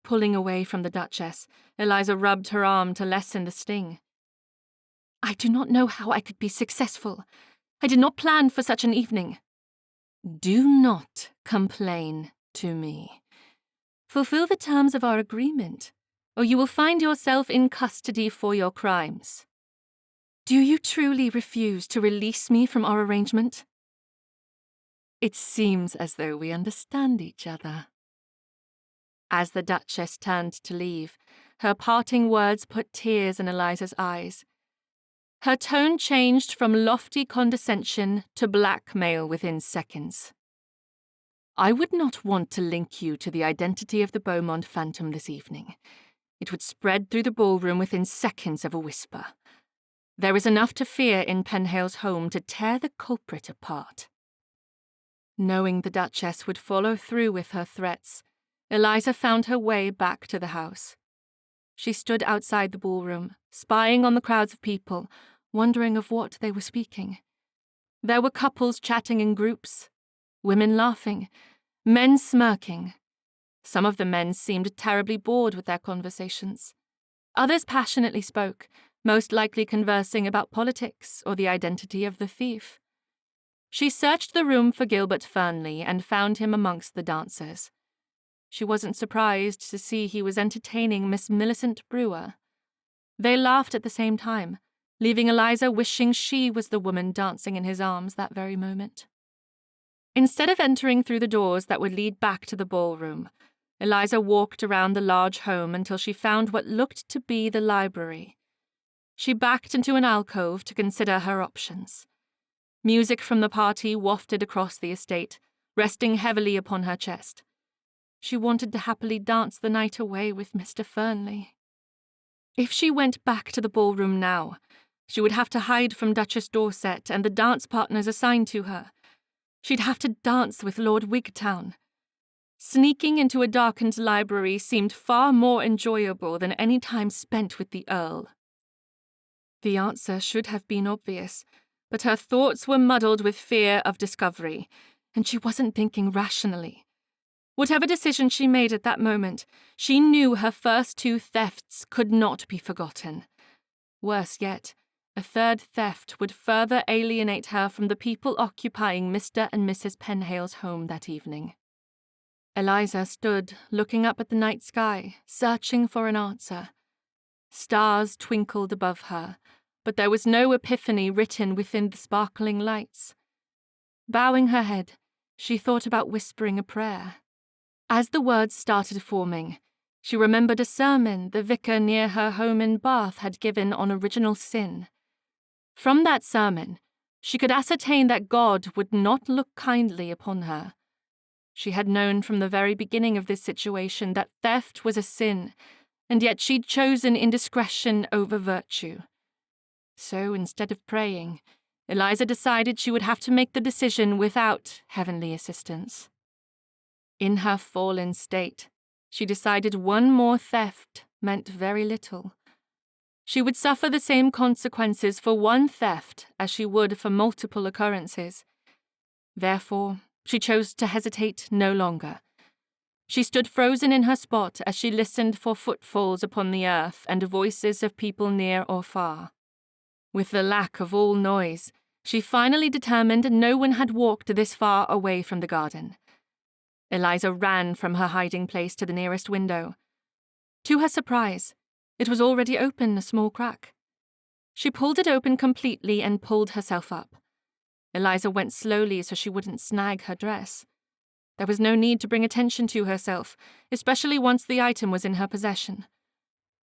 Pulling away from the Duchess, Eliza rubbed her arm to lessen the sting. "I do not know how I could be successful. I did not plan for such an evening." "Do not complain to me. Fulfill the terms of our agreement, or you will find yourself in custody for your crimes." "Do you truly refuse to release me from our arrangement?" "It seems as though we understand each other." As the Duchess turned to leave, her parting words put tears in Eliza's eyes. Her tone changed from lofty condescension to blackmail within seconds. "I would not want to link you to the identity of the Beaumont phantom this evening. It would spread through the ballroom within seconds of a whisper. There is enough to fear in Penhale's home to tear the culprit apart." Knowing the Duchess would follow through with her threats, Eliza found her way back to the house. She stood outside the ballroom, spying on the crowds of people, wondering of what they were speaking. There were couples chatting in groups, women laughing, men smirking. Some of the men seemed terribly bored with their conversations. Others passionately spoke, most likely conversing about politics or the identity of the thief. She searched the room for Gilbert Fernley and found him amongst the dancers. She wasn't surprised to see he was entertaining Miss Millicent Brewer. They laughed at the same time, leaving Eliza wishing she was the woman dancing in his arms that very moment. Instead of entering through the doors that would lead back to the ballroom, Eliza walked around the large home until she found what looked to be the library. She backed into an alcove to consider her options. Music from the party wafted across the estate, resting heavily upon her chest. She wanted to happily dance the night away with Mr. Fernley. If she went back to the ballroom now, she would have to hide from Duchess Dorset and the dance partners assigned to her. She'd have to dance with Lord Wigtown. Sneaking into a darkened library seemed far more enjoyable than any time spent with the Earl. The answer should have been obvious, but her thoughts were muddled with fear of discovery, and she wasn't thinking rationally. Whatever decision she made at that moment, she knew her first 2 thefts could not be forgotten. Worse yet, a 3rd theft would further alienate her from the people occupying Mr. and Mrs. Penhale's home that evening. Eliza stood, looking up at the night sky, searching for an answer. Stars twinkled above her, but there was no epiphany written within the sparkling lights. Bowing her head, she thought about whispering a prayer. As the words started forming, she remembered a sermon the vicar near her home in Bath had given on original sin. From that sermon, she could ascertain that God would not look kindly upon her. She had known from the very beginning of this situation that theft was a sin, and yet she'd chosen indiscretion over virtue. So instead of praying, Eliza decided she would have to make the decision without heavenly assistance. In her fallen state, she decided one more theft meant very little. She would suffer the same consequences for one theft as she would for multiple occurrences. Therefore, she chose to hesitate no longer. She stood frozen in her spot as she listened for footfalls upon the earth and voices of people near or far. With the lack of all noise, she finally determined no one had walked this far away from the garden. Eliza ran from her hiding place to the nearest window. To her surprise, it was already open a small crack. She pulled it open completely and pulled herself up. Eliza went slowly so she wouldn't snag her dress. There was no need to bring attention to herself, especially once the item was in her possession.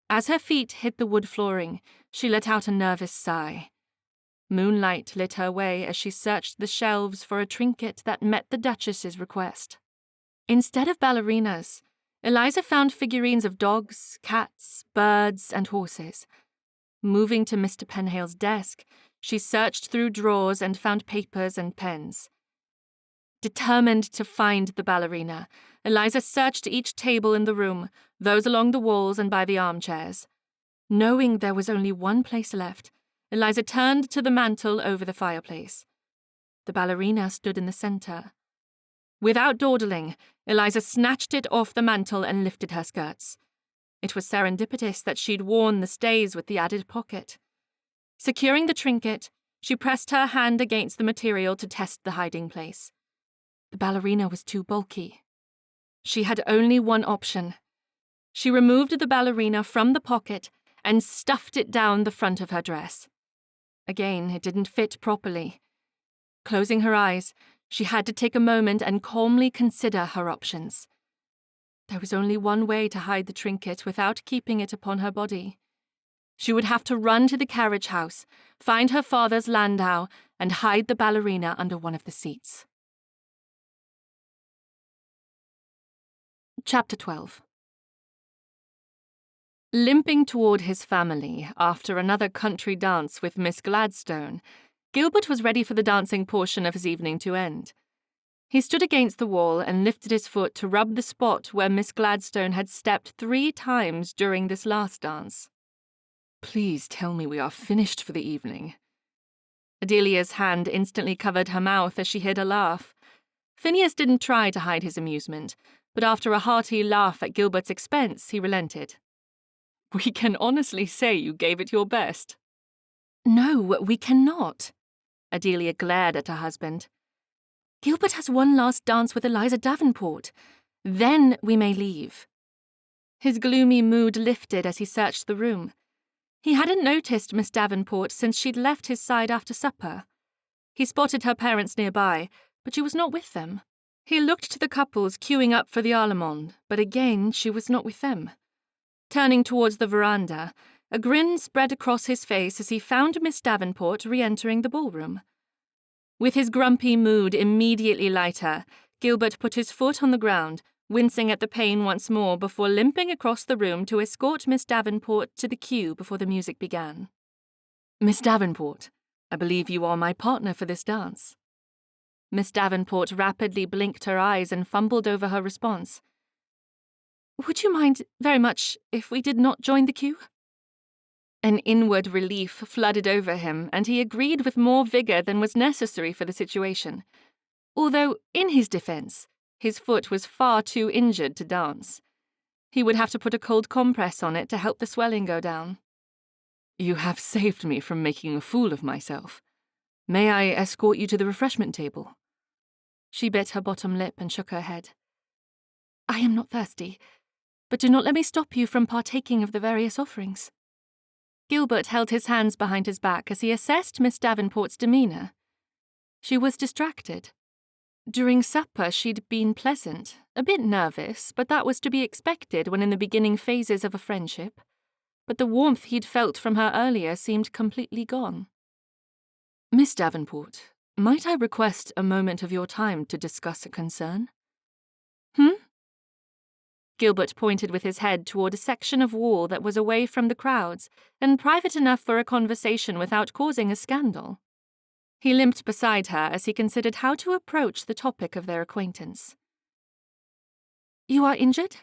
As her feet hit the wood flooring, she let out a nervous sigh. Moonlight lit her way as she searched the shelves for a trinket that met the Duchess's request. Instead of ballerinas, Eliza found figurines of dogs, cats, birds, and horses. Moving to Mr. Penhale's desk, she searched through drawers and found papers and pens. Determined to find the ballerina, Eliza searched each table in the room, those along the walls and by the armchairs. Knowing there was only one place left, Eliza turned to the mantel over the fireplace. The ballerina stood in the center. Without dawdling, Eliza snatched it off the mantel and lifted her skirts. It was serendipitous that she'd worn the stays with the added pocket. Securing the trinket, she pressed her hand against the material to test the hiding place. The ballerina was too bulky. She had only one option. She removed the ballerina from the pocket and stuffed it down the front of her dress. Again, it didn't fit properly. Closing her eyes, she had to take a moment and calmly consider her options. There was only one way to hide the trinket without keeping it upon her body. She would have to run to the carriage house, find her father's landau, and hide the ballerina under one of the seats. Chapter 12. Limping toward his family after another country dance with Miss Gladstone, Gilbert was ready for the dancing portion of his evening to end. He stood against the wall and lifted his foot to rub the spot where Miss Gladstone had stepped 3 times during this last dance. Please tell me we are finished for the evening. Adelia's hand instantly covered her mouth as she hid a laugh. Phineas didn't try to hide his amusement, but after a hearty laugh at Gilbert's expense, he relented. We can honestly say you gave it your best. No, we cannot. Adelia glared at her husband. Gilbert has one last dance with Eliza Davenport. Then we may leave. His gloomy mood lifted as he searched the room. He hadn't noticed Miss Davenport since she'd left his side after supper. He spotted her parents nearby, but she was not with them. He looked to the couples queuing up for the Allemande, but again she was not with them. Turning towards the veranda, A grin spread across his face as he found Miss Davenport re-entering the ballroom. With his grumpy mood immediately lighter, Gilbert put his foot on the ground, wincing at the pain once more before limping across the room to escort Miss Davenport to the queue before the music began. "Miss Davenport, I believe you are my partner for this dance." Miss Davenport rapidly blinked her eyes and fumbled over her response. "Would you mind very much if we did not join the queue?" An inward relief flooded over him, and he agreed with more vigor than was necessary for the situation. Although, in his defense, his foot was far too injured to dance. He would have to put a cold compress on it to help the swelling go down. "You have saved me from making a fool of myself. May I escort you to the refreshment table?" She bit her bottom lip and shook her head. "I am not thirsty, but do not let me stop you from partaking of the various offerings." Gilbert held his hands behind his back as he assessed Miss Davenport's demeanour. She was distracted. During supper she'd been pleasant, a bit nervous, but that was to be expected when in the beginning phases of a friendship. But the warmth he'd felt from her earlier seemed completely gone. "Miss Davenport, might I request a moment of your time to discuss a concern?" Gilbert pointed with his head toward a section of wall that was away from the crowds and private enough for a conversation without causing a scandal. He limped beside her as he considered how to approach the topic of their acquaintance. "You are injured?"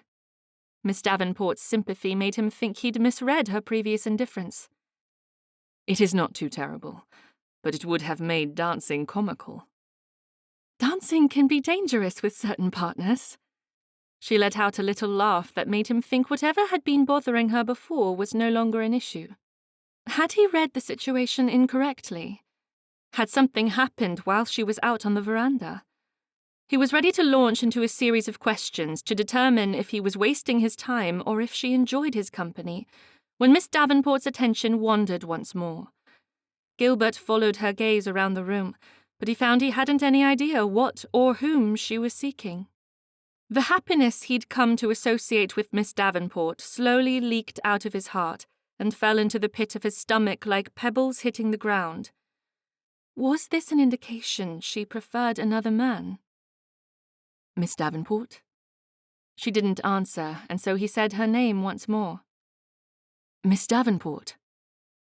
Miss Davenport's sympathy made him think he'd misread her previous indifference. "It is not too terrible, but it would have made dancing comical." "Dancing can be dangerous with certain partners." She let out a little laugh that made him think whatever had been bothering her before was no longer an issue. Had he read the situation incorrectly? Had something happened while she was out on the veranda? He was ready to launch into a series of questions to determine if he was wasting his time or if she enjoyed his company, when Miss Davenport's attention wandered once more. Gilbert followed her gaze around the room, but he found he hadn't any idea what or whom she was seeking. The happiness he'd come to associate with Miss Davenport slowly leaked out of his heart and fell into the pit of his stomach like pebbles hitting the ground. Was this an indication she preferred another man? "Miss Davenport?" She didn't answer, and so he said her name once more. "Miss Davenport?"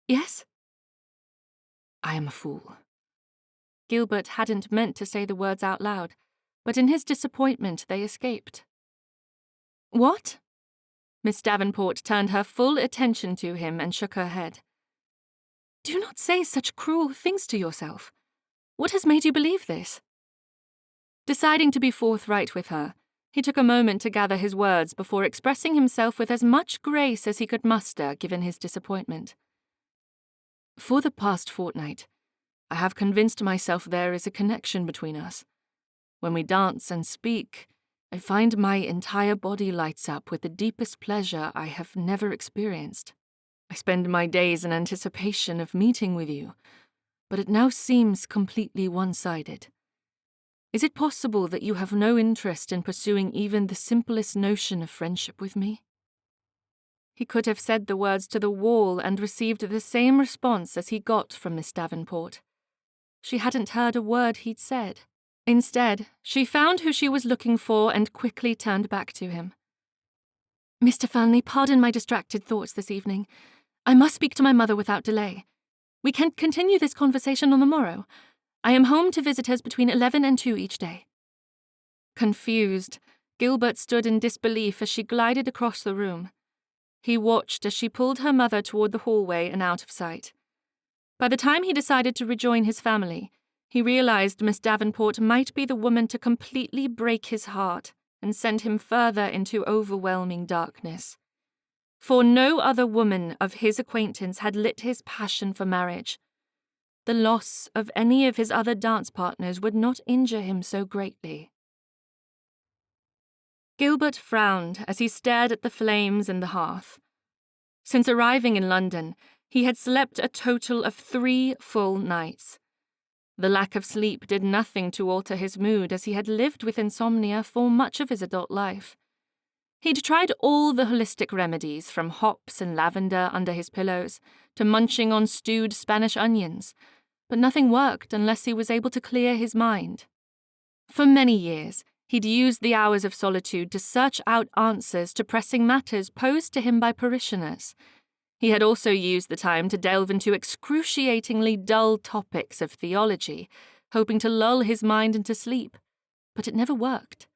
"Yes?" "I am a fool." Gilbert hadn't meant to say the words out loud, but in his disappointment they escaped. "What?" Miss Davenport turned her full attention to him and shook her head. "Do not say such cruel things to yourself. What has made you believe this?" Deciding to be forthright with her, he took a moment to gather his words before expressing himself with as much grace as he could muster given his disappointment. "For the past fortnight, I have convinced myself there is a connection between us. When we dance and speak, I find my entire body lights up with the deepest pleasure I have never experienced. I spend my days in anticipation of meeting with you, but it now seems completely one-sided. Is it possible that you have no interest in pursuing even the simplest notion of friendship with me?" He could have said the words to the wall and received the same response as he got from Miss Davenport. She hadn't heard a word he'd said. Instead, she found who she was looking for and quickly turned back to him. "Mr. Fernley, pardon my distracted thoughts this evening. I must speak to my mother without delay. We can continue this conversation on the morrow. I am home to visitors between 11 and 2 each day." Confused, Gilbert stood in disbelief as she glided across the room. He watched as she pulled her mother toward the hallway and out of sight. By the time he decided to rejoin his family, he realized Miss Davenport might be the woman to completely break his heart and send him further into overwhelming darkness. For no other woman of his acquaintance had lit his passion for marriage. The loss of any of his other dance partners would not injure him so greatly. Gilbert frowned as he stared at the flames in the hearth. Since arriving in London, he had slept a total of 3 full nights. The lack of sleep did nothing to alter his mood, as he had lived with insomnia for much of his adult life. He'd tried all the holistic remedies, from hops and lavender under his pillows to munching on stewed Spanish onions, but nothing worked unless he was able to clear his mind. For many years, he'd used the hours of solitude to search out answers to pressing matters posed to him by parishioners. He had also used the time to delve into excruciatingly dull topics of theology, hoping to lull his mind into sleep, but it never worked.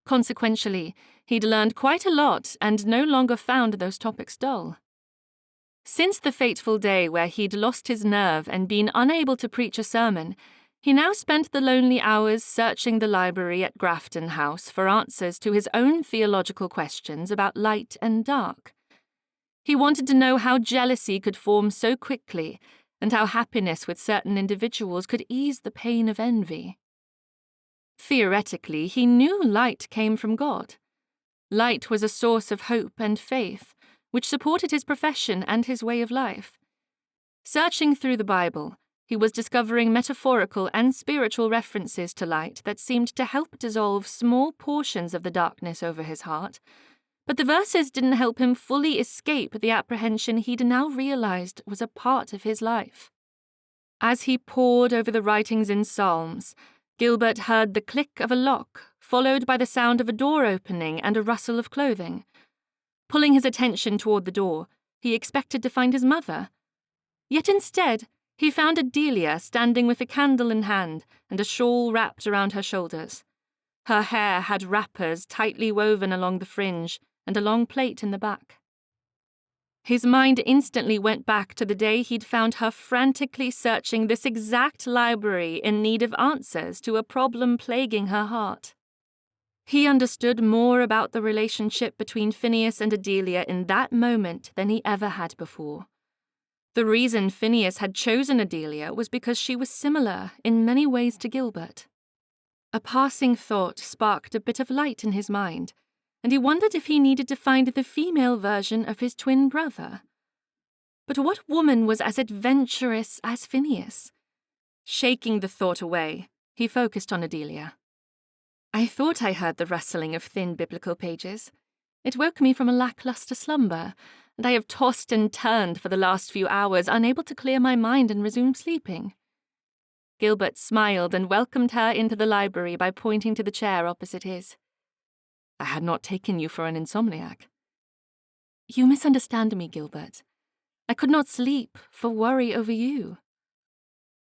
Consequentially, he'd learned quite a lot and no longer found those topics dull. Since the fateful day where he'd lost his nerve and been unable to preach a sermon, he now spent the lonely hours searching the library at Grafton House for answers to his own theological questions about light and dark. He wanted to know how jealousy could form so quickly and how happiness with certain individuals could ease the pain of envy. Theoretically, he knew light came from God. Light was a source of hope and faith, which supported his profession and his way of life. Searching through the Bible, he was discovering metaphorical and spiritual references to light that seemed to help dissolve small portions of the darkness over his heart, but the verses didn't help him fully escape the apprehension he'd now realized was a part of his life. As he pored over the writings in Psalms, Gilbert heard the click of a lock, followed by the sound of a door opening and a rustle of clothing. Pulling his attention toward the door, he expected to find his mother. Yet instead, he found Adelia standing with a candle in hand and a shawl wrapped around her shoulders. Her hair had wrappers tightly woven along the fringe and a long plait in the back. His mind instantly went back to the day he'd found her frantically searching this exact library in need of answers to a problem plaguing her heart. He understood more about the relationship between Phineas and Adelia in that moment than he ever had before. The reason Phineas had chosen Adelia was because she was similar in many ways to Gilbert. A passing thought sparked a bit of light in his mind, and he wondered if he needed to find the female version of his twin brother. But what woman was as adventurous as Phineas? Shaking the thought away, he focused on Adelia. I thought I heard the rustling of thin biblical pages. It woke me from a lackluster slumber, and I have tossed and turned for the last few hours, unable to clear my mind and resume sleeping. Gilbert smiled and welcomed her into the library by pointing to the chair opposite his. I had not taken you for an insomniac. You misunderstand me, Gilbert. I could not sleep for worry over you.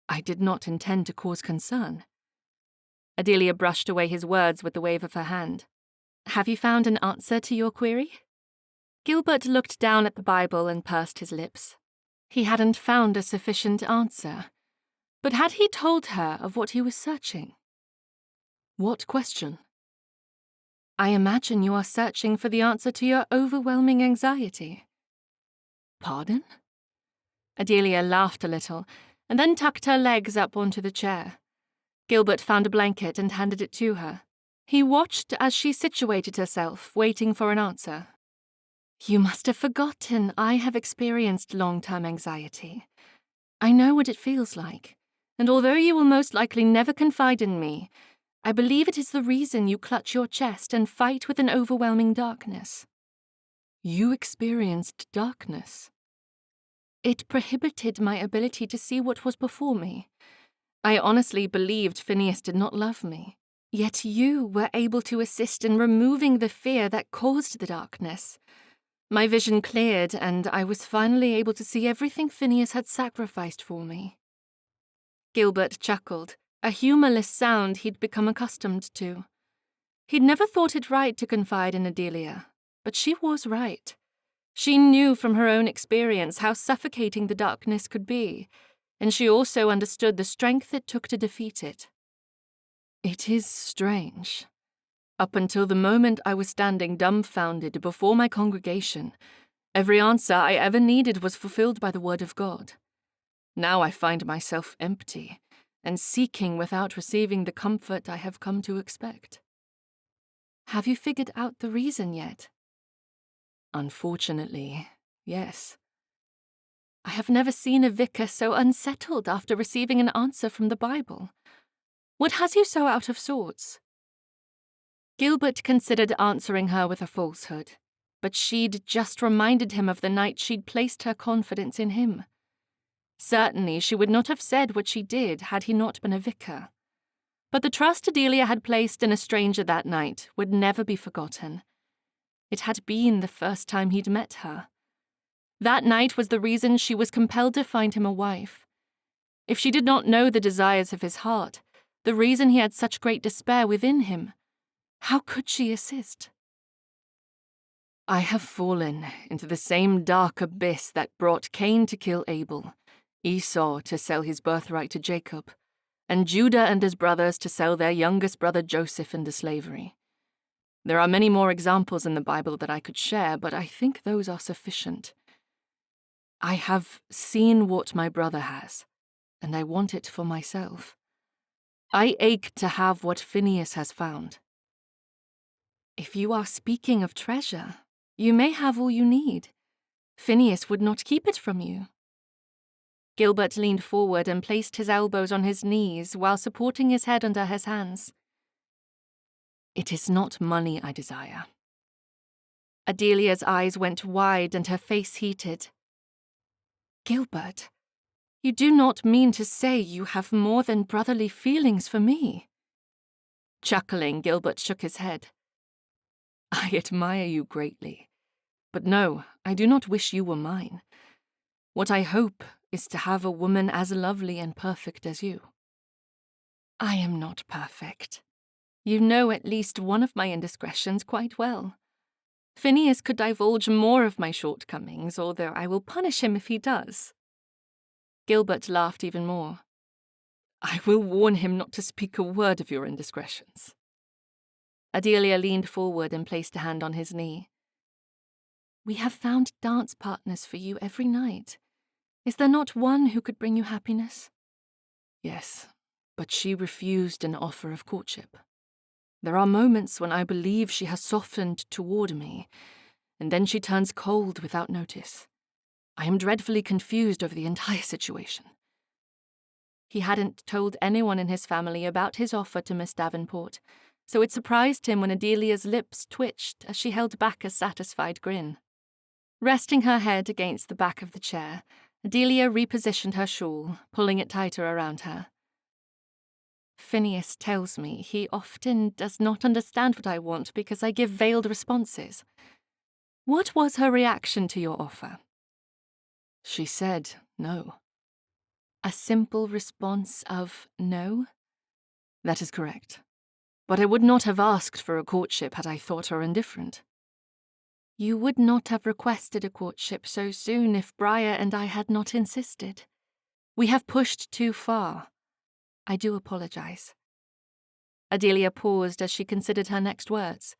I did not intend to cause concern. Adelia brushed away his words with the wave of her hand. Have you found an answer to your query? Gilbert looked down at the Bible and pursed his lips. He hadn't found a sufficient answer. But had he told her of what he was searching? What question? I imagine you are searching for the answer to your overwhelming anxiety. Pardon? Adelia laughed a little, and then tucked her legs up onto the chair. Gilbert found a blanket and handed it to her. He watched as she situated herself, waiting for an answer. You must have forgotten I have experienced long-term anxiety. I know what it feels like, and although you will most likely never confide in me, I believe it is the reason you clutch your chest and fight with an overwhelming darkness. You experienced darkness. It prohibited my ability to see what was before me. I honestly believed Phineas did not love me, yet you were able to assist in removing the fear that caused the darkness. My vision cleared, and I was finally able to see everything Phineas had sacrificed for me. Gilbert chuckled, a humourless sound he'd become accustomed to. He'd never thought it right to confide in Adelia, but she was right. She knew from her own experience how suffocating the darkness could be, and she also understood the strength it took to defeat it. It is strange. Up until the moment I was standing dumbfounded before my congregation, every answer I ever needed was fulfilled by the word of God. Now I find myself empty, and seeking without receiving the comfort I have come to expect. Have you figured out the reason yet? Unfortunately, yes. I have never seen a vicar so unsettled after receiving an answer from the Bible. What has you so out of sorts? Gilbert considered answering her with a falsehood, but she'd just reminded him of the night she'd placed her confidence in him. Certainly she would not have said what she did had he not been a vicar. But the trust Adelia had placed in a stranger that night would never be forgotten. It had been the first time he'd met her. That night was the reason she was compelled to find him a wife. If she did not know the desires of his heart, the reason he had such great despair within him, how could she assist? I have fallen into the same dark abyss that brought Cain to kill Abel, Esau to sell his birthright to Jacob, and Judah and his brothers to sell their youngest brother Joseph into slavery. There are many more examples in the Bible that I could share, but I think those are sufficient. I have seen what my brother has, and I want it for myself. I ache to have what Phineas has found. If you are speaking of treasure, you may have all you need. Phineas would not keep it from you. Gilbert leaned forward and placed his elbows on his knees while supporting his head under his hands. It is not money I desire. Adelia's eyes went wide and her face heated. Gilbert, you do not mean to say you have more than brotherly feelings for me? Chuckling, Gilbert shook his head. I admire you greatly, but no, I do not wish you were mine. What I hope is to have a woman as lovely and perfect as you. I am not perfect. You know at least one of my indiscretions quite well. Phineas could divulge more of my shortcomings, although I will punish him if he does. Gilbert laughed even more. I will warn him not to speak a word of your indiscretions. Adelia leaned forward and placed a hand on his knee. We have found dance partners for you every night. Is there not one who could bring you happiness? Yes, but she refused an offer of courtship. There are moments when I believe she has softened toward me, and then she turns cold without notice. I am dreadfully confused over the entire situation. He hadn't told anyone in his family about his offer to Miss Davenport, so it surprised him when Adelia's lips twitched as she held back a satisfied grin. Resting her head against the back of the chair, Adelia repositioned her shawl, pulling it tighter around her. Phineas tells me he often does not understand what I want because I give veiled responses. What was her reaction to your offer? She said no. A simple response of no? That is correct. But I would not have asked for a courtship had I thought her indifferent. You would not have requested a courtship so soon if Briar and I had not insisted. We have pushed too far. I do apologize. Adelia paused as she considered her next words.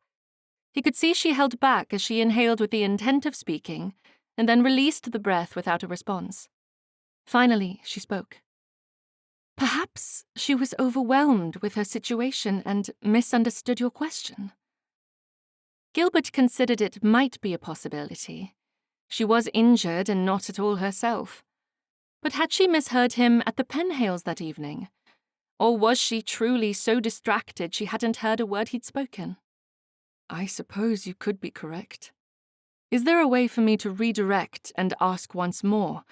He could see she held back as she inhaled with the intent of speaking, and then released the breath without a response. Finally, she spoke. Perhaps she was overwhelmed with her situation and misunderstood your question. Gilbert considered it might be a possibility. She was injured and not at all herself. But had she misheard him at the Penhales that evening? Or was she truly so distracted she hadn't heard a word he'd spoken? I suppose you could be correct. Is there a way for me to redirect and ask once more,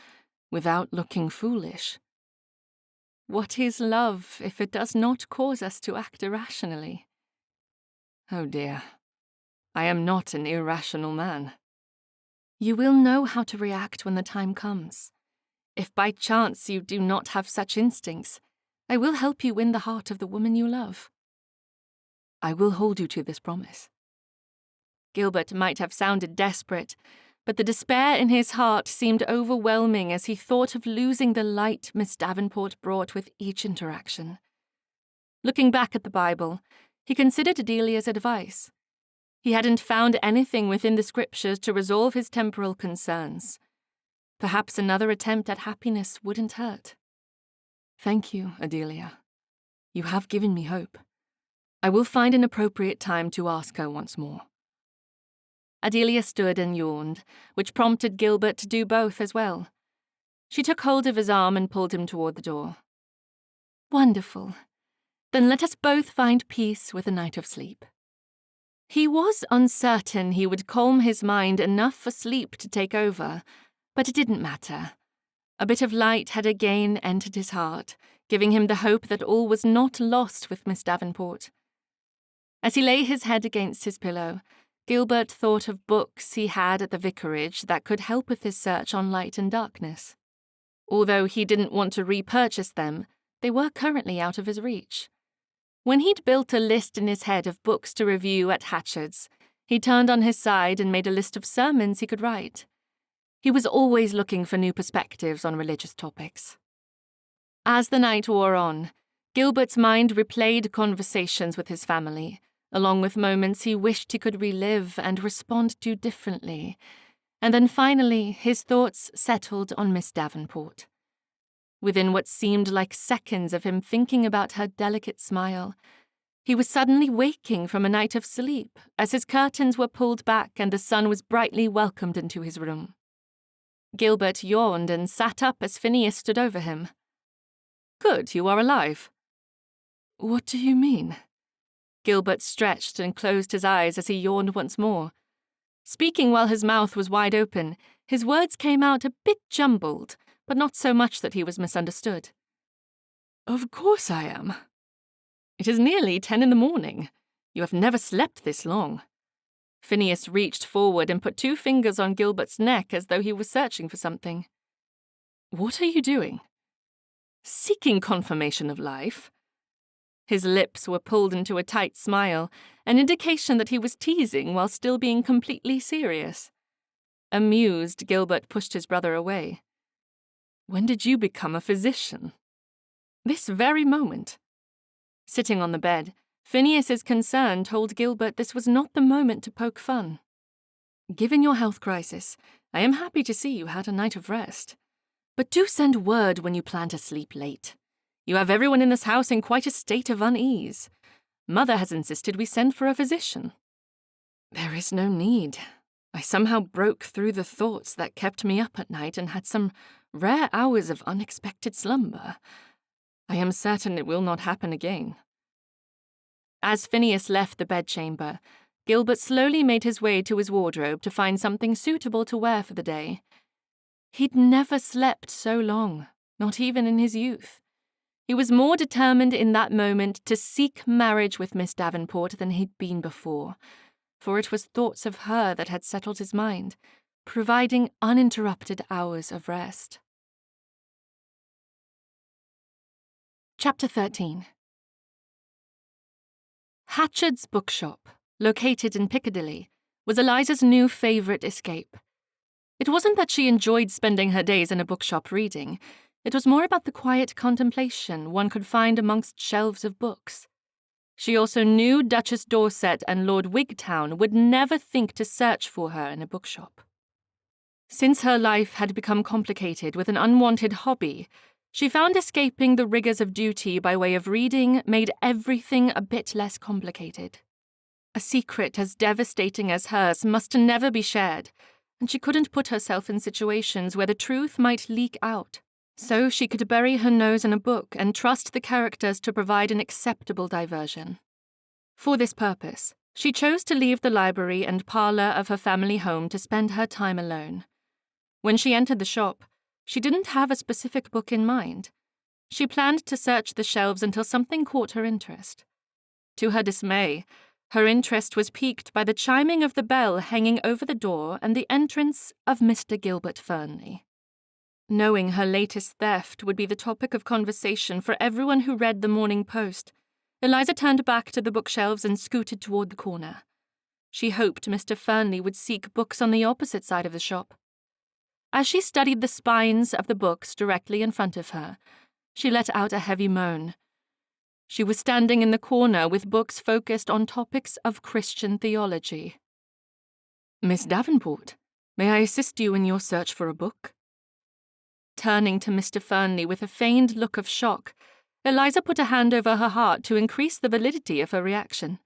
without looking foolish? What is love if it does not cause us to act irrationally? Oh dear, I am not an irrational man. You will know how to react when the time comes. If by chance you do not have such instincts, I will help you win the heart of the woman you love. I will hold you to this promise. Gilbert might have sounded desperate, but the despair in his heart seemed overwhelming as he thought of losing the light Miss Davenport brought with each interaction. Looking back at the Bible, he considered Adelia's advice. He hadn't found anything within the scriptures to resolve his temporal concerns. Perhaps another attempt at happiness wouldn't hurt. Thank you, Adelia. You have given me hope. I will find an appropriate time to ask her once more. Adelia stood and yawned, which prompted Gilbert to do both as well. She took hold of his arm and pulled him toward the door. Wonderful. Then let us both find peace with a night of sleep. He was uncertain he would calm his mind enough for sleep to take over, but it didn't matter. A bit of light had again entered his heart, giving him the hope that all was not lost with Miss Davenport. As he lay his head against his pillow, Gilbert thought of books he had at the vicarage that could help with his search on light and darkness. Although he didn't want to repurchase them, they were currently out of his reach. When he'd built a list in his head of books to review at Hatchard's, he turned on his side and made a list of sermons he could write. He was always looking for new perspectives on religious topics. As the night wore on, Gilbert's mind replayed conversations with his family, along with moments he wished he could relive and respond to differently, and then finally his thoughts settled on Miss Davenport. Within what seemed like seconds of him thinking about her delicate smile, he was suddenly waking from a night of sleep as his curtains were pulled back and the sun was brightly welcomed into his room. Gilbert yawned and sat up as Phineas stood over him. "Good, you are alive." "What do you mean?" Gilbert stretched and closed his eyes as he yawned once more. Speaking while his mouth was wide open, his words came out a bit jumbled, but not so much that he was misunderstood. "Of course I am." "It is nearly 10 in the morning. You have never slept this long." Phineas reached forward and put 2 fingers on Gilbert's neck as though he was searching for something. "What are you doing?" "Seeking confirmation of life." His lips were pulled into a tight smile, an indication that he was teasing while still being completely serious. Amused, Gilbert pushed his brother away. "When did you become a physician?" "This very moment." Sitting on the bed, Phineas's concern told Gilbert this was not the moment to poke fun. "Given your health crisis, I am happy to see you had a night of rest. But do send word when you plan to sleep late. You have everyone in this house in quite a state of unease. Mother has insisted we send for a physician." "There is no need. I somehow broke through the thoughts that kept me up at night and had some rare hours of unexpected slumber. I am certain it will not happen again." As Phineas left the bedchamber, Gilbert slowly made his way to his wardrobe to find something suitable to wear for the day. He'd never slept so long, not even in his youth. He was more determined in that moment to seek marriage with Miss Davenport than he'd been before, for it was thoughts of her that had settled his mind, providing uninterrupted hours of rest. Chapter 13. Hatchard's bookshop, located in Piccadilly, was Eliza's new favourite escape. It wasn't that she enjoyed spending her days in a bookshop reading. It was more about the quiet contemplation one could find amongst shelves of books. She also knew Duchess Dorset and Lord Wigtown would never think to search for her in a bookshop. Since her life had become complicated with an unwanted hobby, she found escaping the rigours of duty by way of reading made everything a bit less complicated. A secret as devastating as hers must never be shared, and she couldn't put herself in situations where the truth might leak out. So she could bury her nose in a book and trust the characters to provide an acceptable diversion. For this purpose, she chose to leave the library and parlour of her family home to spend her time alone. When she entered the shop, she didn't have a specific book in mind. She planned to search the shelves until something caught her interest. To her dismay, her interest was piqued by the chiming of the bell hanging over the door and the entrance of Mr. Gilbert Fernley. Knowing her latest theft would be the topic of conversation for everyone who read the Morning Post, Eliza turned back to the bookshelves and scooted toward the corner. She hoped Mr. Fernley would seek books on the opposite side of the shop. As she studied the spines of the books directly in front of her, she let out a heavy moan. She was standing in the corner with books focused on topics of Christian theology. "Miss Davenport, may I assist you in your search for a book?" Turning to Mr. Fernley with a feigned look of shock, Eliza put a hand over her heart to increase the validity of her reaction.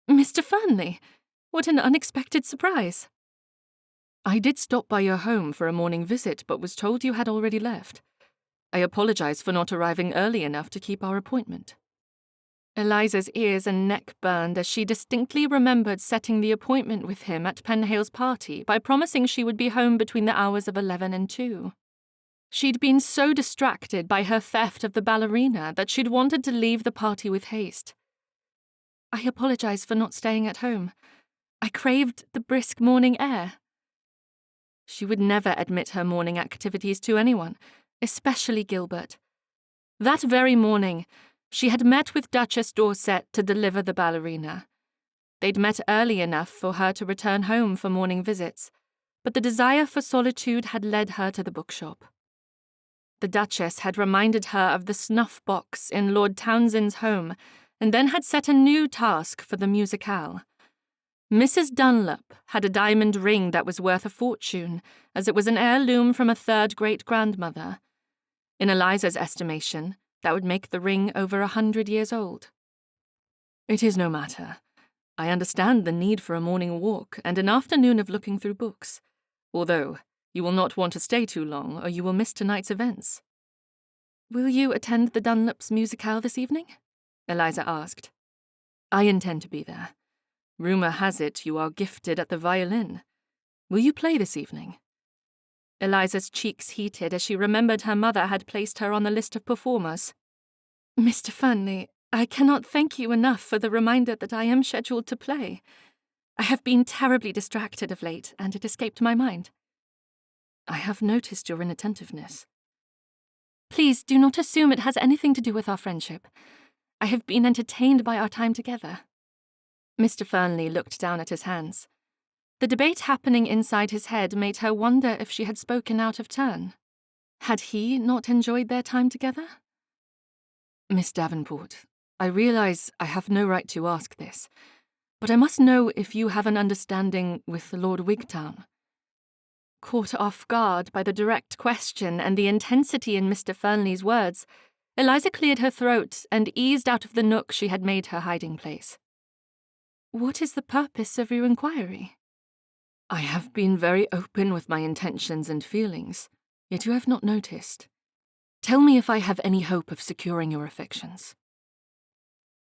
"Mr. Fernley, what an unexpected surprise." "I did stop by your home for a morning visit, but was told you had already left. I apologize for not arriving early enough to keep our appointment." Eliza's ears and neck burned as she distinctly remembered setting the appointment with him at Penhale's party by promising she would be home between the hours of 11 and 2. She'd been so distracted by her theft of the ballerina that she'd wanted to leave the party with haste. "I apologize for not staying at home. I craved the brisk morning air." She would never admit her morning activities to anyone, especially Gilbert. That very morning, she had met with Duchess Dorset to deliver the ballerina. They'd met early enough for her to return home for morning visits, but the desire for solitude had led her to the bookshop. The Duchess had reminded her of the snuff box in Lord Townsend's home, and then had set a new task for the musicale. Mrs. Dunlop had a diamond ring that was worth a fortune, as it was an heirloom from a third great-grandmother. In Eliza's estimation, that would make the ring over 100 years old. "It is no matter. I understand the need for a morning walk and an afternoon of looking through books, although you will not want to stay too long or you will miss tonight's events." "Will you attend the Dunlops' musicale this evening?" Eliza asked. "I intend to be there. Rumour has it you are gifted at the violin. Will you play this evening?" Eliza's cheeks heated as she remembered her mother had placed her on the list of performers. "Mr. Fernley, I cannot thank you enough for the reminder that I am scheduled to play. I have been terribly distracted of late, and it escaped my mind." "I have noticed your inattentiveness." "Please do not assume it has anything to do with our friendship. I have been entertained by our time together." Mr. Fernley looked down at his hands. The debate happening inside his head made her wonder if she had spoken out of turn. Had he not enjoyed their time together? "Miss Davenport, I realize I have no right to ask this, but I must know if you have an understanding with Lord Wigtown." Caught off guard by the direct question and the intensity in Mr. Fernley's words, Eliza cleared her throat and eased out of the nook she had made her hiding place. "What is the purpose of your inquiry?" "I have been very open with my intentions and feelings, yet you have not noticed. Tell me if I have any hope of securing your affections."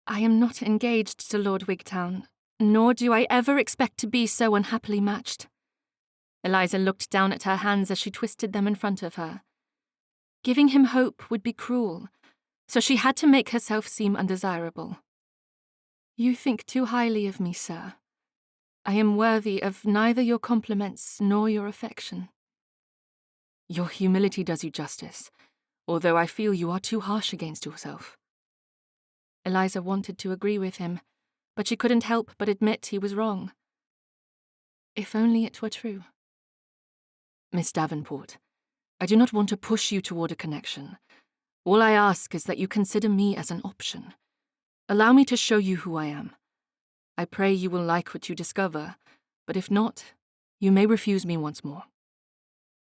"I am not engaged to Lord Wigtown, nor do I ever expect to be so unhappily matched." Eliza looked down at her hands as she twisted them in front of her. Giving him hope would be cruel, so she had to make herself seem undesirable. "You think too highly of me, sir. I am worthy of neither your compliments nor your affection." "Your humility does you justice, although I feel you are too harsh against yourself." Eliza wanted to agree with him, but she couldn't help but admit he was wrong. If only it were true. "Miss Davenport, I do not want to push you toward a connection. All I ask is that you consider me as an option. Allow me to show you who I am. I pray you will like what you discover, but if not, you may refuse me once more."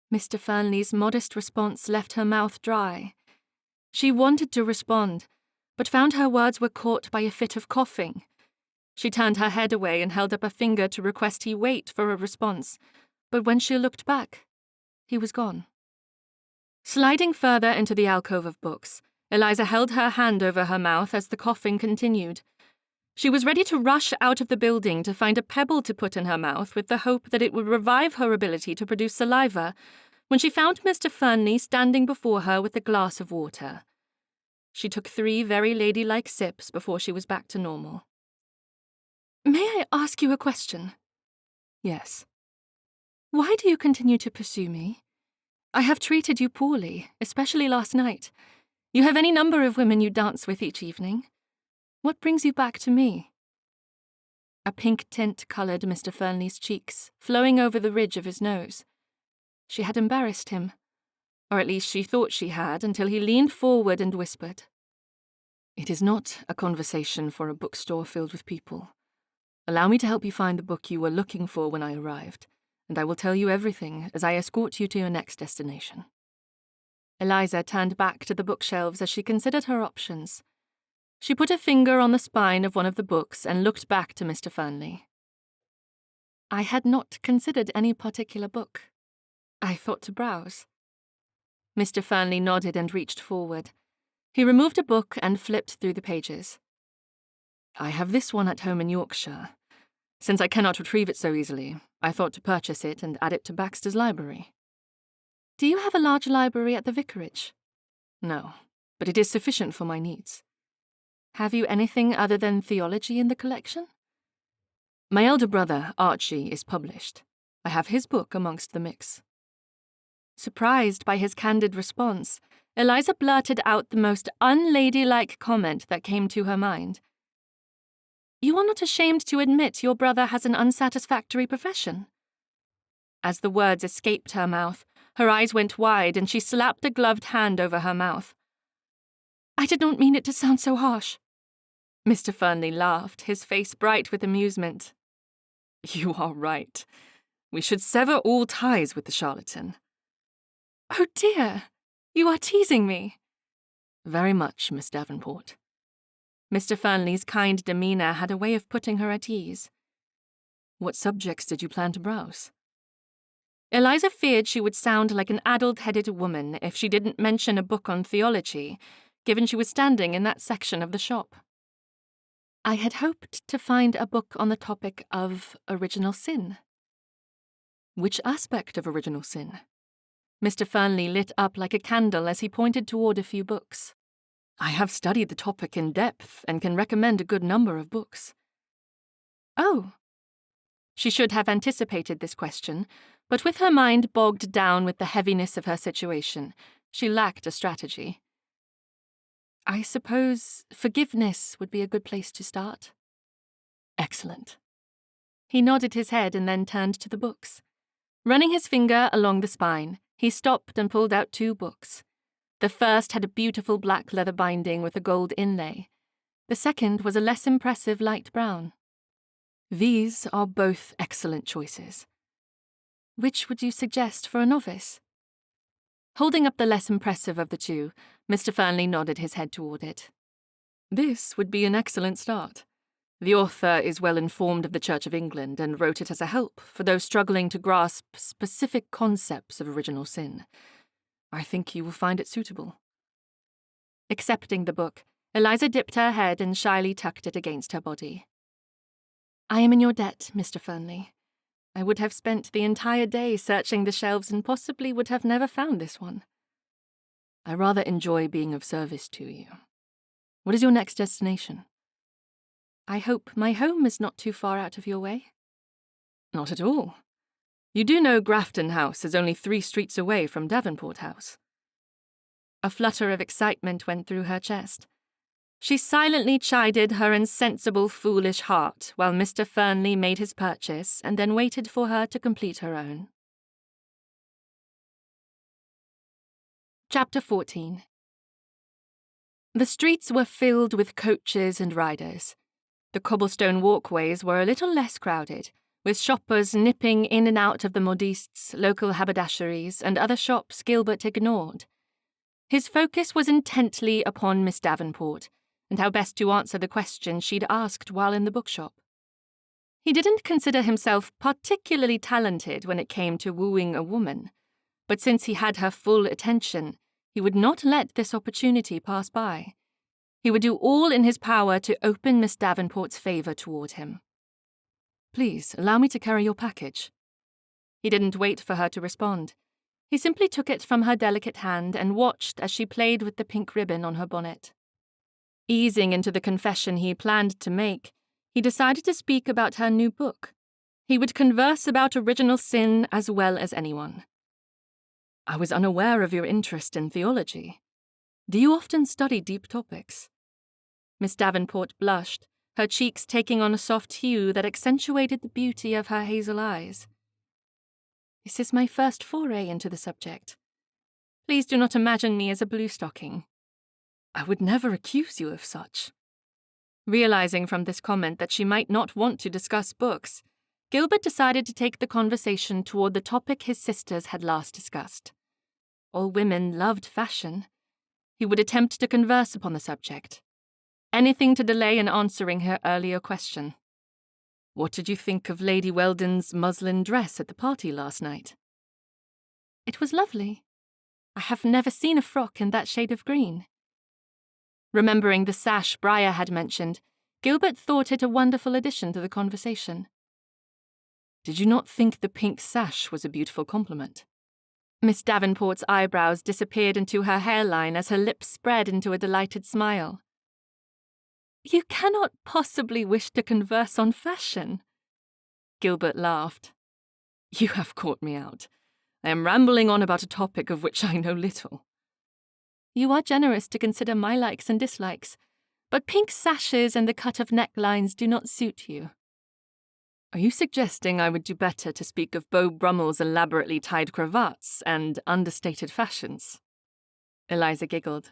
Mr. Fernley's modest response left her mouth dry. She wanted to respond, but found her words were caught by a fit of coughing. She turned her head away and held up a finger to request he wait for a response, but when she looked back, he was gone. Sliding further into the alcove of books, Eliza held her hand over her mouth as the coughing continued. She was ready to rush out of the building to find a pebble to put in her mouth with the hope that it would revive her ability to produce saliva, when she found Mr. Fernley standing before her with a glass of water. She took 3 very ladylike sips before she was back to normal. "May I ask you a question?" "Yes." "Why do you continue to pursue me? I have treated you poorly, especially last night. You have any number of women you dance with each evening. What brings you back to me?" A pink tint coloured Mr. Fernley's cheeks, flowing over the ridge of his nose. She had embarrassed him, or at least she thought she had, until he leaned forward and whispered, "It is not a conversation for a bookstore filled with people. Allow me to help you find the book you were looking for when I arrived, and I will tell you everything as I escort you to your next destination." Eliza turned back to the bookshelves as she considered her options. She put a finger on the spine of one of the books and looked back to Mr. Fernley. "I had not considered any particular book. I thought to browse." Mr. Fernley nodded and reached forward. He removed a book and flipped through the pages. I have this one at home in Yorkshire. Since I cannot retrieve it so easily, I thought to purchase it and add it to Baxter's library. Do you have a large library at the vicarage? No, but it is sufficient for my needs. Have you anything other than theology in the collection? My elder brother, Archie, is published. I have his book amongst the mix. Surprised by his candid response, Eliza blurted out the most unladylike comment that came to her mind. You are not ashamed to admit your brother has an unsatisfactory profession? As the words escaped her mouth, her eyes went wide and she slapped a gloved hand over her mouth. I did not mean it to sound so harsh. Mr. Fernley laughed, his face bright with amusement. You are right. We should sever all ties with the charlatan. Oh dear, you are teasing me. Very much, Miss Davenport. Mr. Fernley's kind demeanour had a way of putting her at ease. What subjects did you plan to browse? Eliza feared she would sound like an addle-headed woman if she didn't mention a book on theology, given she was standing in that section of the shop. I had hoped to find a book on the topic of original sin. Which aspect of original sin? Mr. Fernley lit up like a candle as he pointed toward a few books. I have studied the topic in depth and can recommend a good number of books. Oh. She should have anticipated this question, but with her mind bogged down with the heaviness of her situation, she lacked a strategy. I suppose forgiveness would be a good place to start. Excellent. He nodded his head and then turned to the books. Running his finger along the spine, he stopped and pulled out 2 books. The first had a beautiful black leather binding with a gold inlay. The second was a less impressive light brown. These are both excellent choices. Which would you suggest for a novice? Holding up the less impressive of the 2, Mr. Fernley nodded his head toward it. This would be an excellent start. The author is well informed of the Church of England and wrote it as a help for those struggling to grasp specific concepts of original sin. I think you will find it suitable. Accepting the book, Eliza dipped her head and shyly tucked it against her body. I am in your debt, Mr. Fernley. I would have spent the entire day searching the shelves and possibly would have never found this one. I rather enjoy being of service to you. What is your next destination? I hope my home is not too far out of your way. Not at all. You do know Grafton House is only 3 streets away from Davenport House. A flutter of excitement went through her chest. She silently chided her insensible, foolish heart while Mr. Fernley made his purchase and then waited for her to complete her own. Chapter 14. The streets were filled with coaches and riders. The cobblestone walkways were a little less crowded, with shoppers nipping in and out of the modistes, local haberdasheries, and other shops Gilbert ignored. His focus was intently upon Miss Davenport, and how best to answer the question she'd asked while in the bookshop. He didn't consider himself particularly talented when it came to wooing a woman, but since he had her full attention, he would not let this opportunity pass by. He would do all in his power to open Miss Davenport's favour toward him. Please, allow me to carry your package. He didn't wait for her to respond. He simply took it from her delicate hand and watched as she played with the pink ribbon on her bonnet. Easing into the confession he planned to make, he decided to speak about her new book. He would converse about original sin as well as anyone. I was unaware of your interest in theology. Do you often study deep topics? Miss Davenport blushed, her cheeks taking on a soft hue that accentuated the beauty of her hazel eyes. This is my first foray into the subject. Please do not imagine me as a blue-stocking. I would never accuse you of such. Realizing from this comment that she might not want to discuss books, Gilbert decided to take the conversation toward the topic his sisters had last discussed. All women loved fashion. He would attempt to converse upon the subject. Anything to delay in answering her earlier question. What did you think of Lady Weldon's muslin dress at the party last night? It was lovely. I have never seen a frock in that shade of green. Remembering the sash Briar had mentioned, Gilbert thought it a wonderful addition to the conversation. Did you not think the pink sash was a beautiful compliment? Miss Davenport's eyebrows disappeared into her hairline as her lips spread into a delighted smile. You cannot possibly wish to converse on fashion. Gilbert laughed. You have caught me out. I am rambling on about a topic of which I know little. You are generous to consider my likes and dislikes, but pink sashes and the cut of necklines do not suit you. Are you suggesting I would do better to speak of Beau Brummell's elaborately tied cravats and understated fashions? Eliza giggled.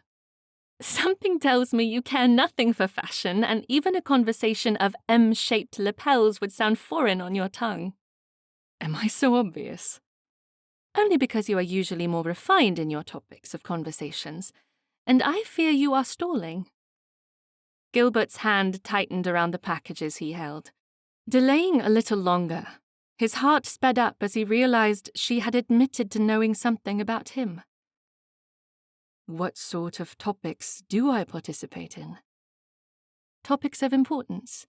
Something tells me you care nothing for fashion, and even a conversation of M-shaped lapels would sound foreign on your tongue. Am I so obvious? Only because you are usually more refined in your topics of conversations, and I fear you are stalling. Gilbert's hand tightened around the packages he held. Delaying a little longer, his heart sped up as he realized she had admitted to knowing something about him. What sort of topics do I participate in? Topics of importance.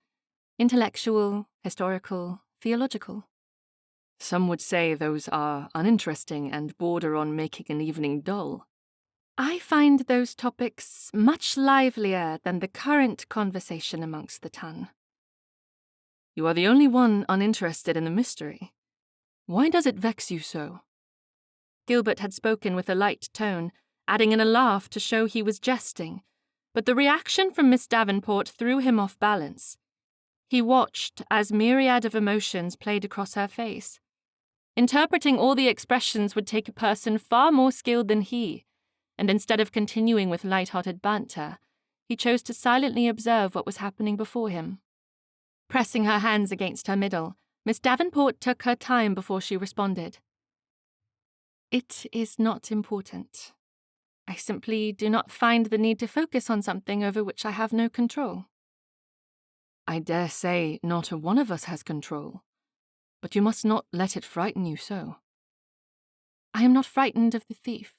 Intellectual, historical, theological. Some would say those are uninteresting and border on making an evening dull. I find those topics much livelier than the current conversation amongst the ton. You are the only one uninterested in the mystery. Why does it vex you so? Gilbert had spoken with a light tone, adding in a laugh to show he was jesting, but the reaction from Miss Davenport threw him off balance. He watched as myriad of emotions played across her face. Interpreting all the expressions would take a person far more skilled than he, and instead of continuing with light-hearted banter, he chose to silently observe what was happening before him. Pressing her hands against her middle, Miss Davenport took her time before she responded. It is not important. I simply do not find the need to focus on something over which I have no control. I dare say not a one of us has control, but you must not let it frighten you so. I am not frightened of the thief.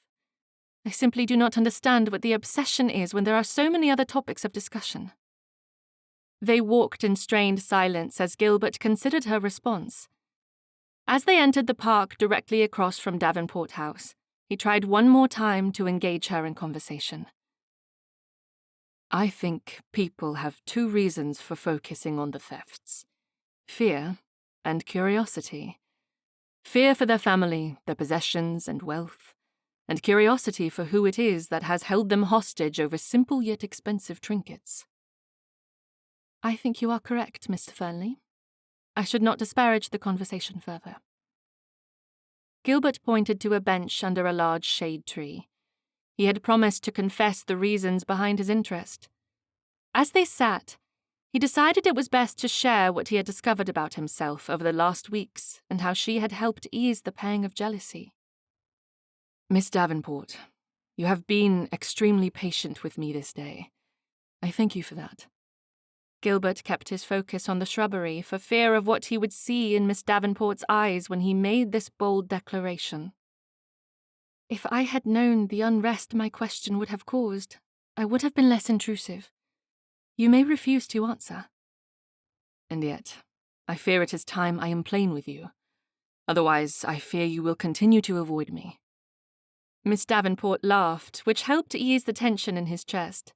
I simply do not understand what the obsession is when there are so many other topics of discussion. They walked in strained silence as Gilbert considered her response. As they entered the park directly across from Davenport House, he tried one more time to engage her in conversation. I think people have two reasons for focusing on the thefts: fear and curiosity. Fear for their family, their possessions and wealth, and curiosity for who it is that has held them hostage over simple yet expensive trinkets. I think you are correct, Mr. Fernley. I should not disparage the conversation further. Gilbert pointed to a bench under a large shade tree. He had promised to confess the reasons behind his interest. As they sat, he decided it was best to share what he had discovered about himself over the last weeks and how she had helped ease the pang of jealousy. Miss Davenport, you have been extremely patient with me this day. I thank you for that. Gilbert kept his focus on the shrubbery for fear of what he would see in Miss Davenport's eyes when he made this bold declaration. If I had known the unrest my question would have caused, I would have been less intrusive. You may refuse to answer. And yet, I fear it is time I am plain with you. Otherwise, I fear you will continue to avoid me. Miss Davenport laughed, which helped ease the tension in his chest.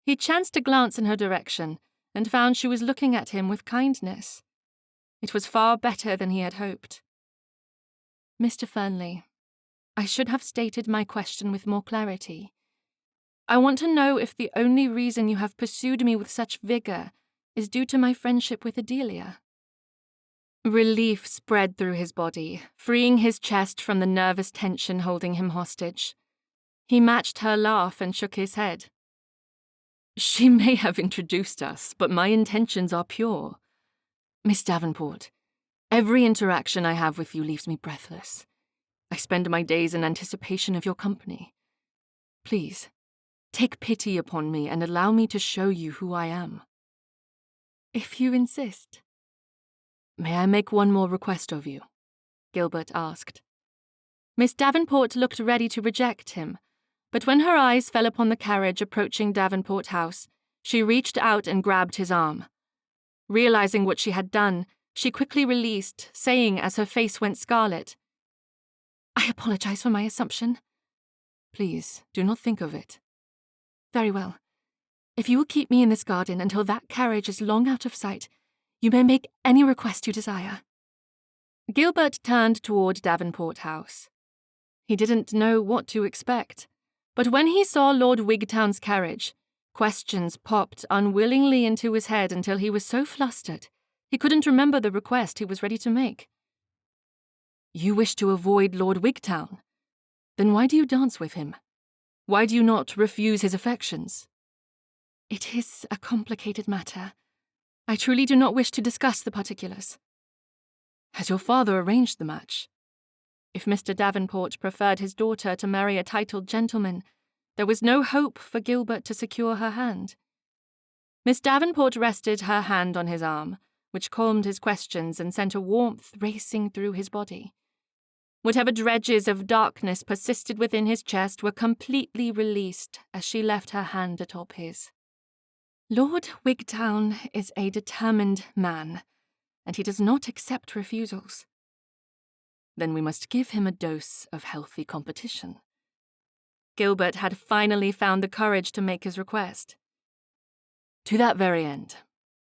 He chanced to glance in her direction, and found she was looking at him with kindness. It was far better than he had hoped. Mr. Fernley, I should have stated my question with more clarity. I want to know if the only reason you have pursued me with such vigor is due to my friendship with Adelia. Relief spread through his body, freeing his chest from the nervous tension holding him hostage. He matched her laugh and shook his head. She may have introduced us, but my intentions are pure. Miss Davenport, every interaction I have with you leaves me breathless. I spend my days in anticipation of your company. Please, take pity upon me and allow me to show you who I am. If you insist. May I make one more request of you? Gilbert asked. Miss Davenport looked ready to reject him, but when her eyes fell upon the carriage approaching Davenport House, She reached out and grabbed his arm. Realizing what she had done, she quickly released, saying as her face went scarlet, "I apologize for my assumption." Please, do not think of it. "Very well. If you will keep me in this garden until that carriage is long out of sight, you may make any request you desire." Gilbert turned toward Davenport House. He didn't know what to expect, but when he saw Lord Wigtown's carriage, questions popped unwillingly into his head until he was so flustered he couldn't remember the request he was ready to make. You wish to avoid Lord Wigtown? Then why do you dance with him? Why do you not refuse his affections? It is a complicated matter. I truly do not wish to discuss the particulars. Has your father arranged the match? If Mr. Davenport preferred his daughter to marry a titled gentleman, there was no hope for Gilbert to secure her hand. Miss Davenport rested her hand on his arm, which calmed his questions and sent a warmth racing through his body. Whatever dredges of darkness persisted within his chest were completely released as she left her hand atop his. Lord Wigtown is a determined man, and he does not accept refusals. Then we must give him a dose of healthy competition. Gilbert had finally found the courage to make his request. To that very end,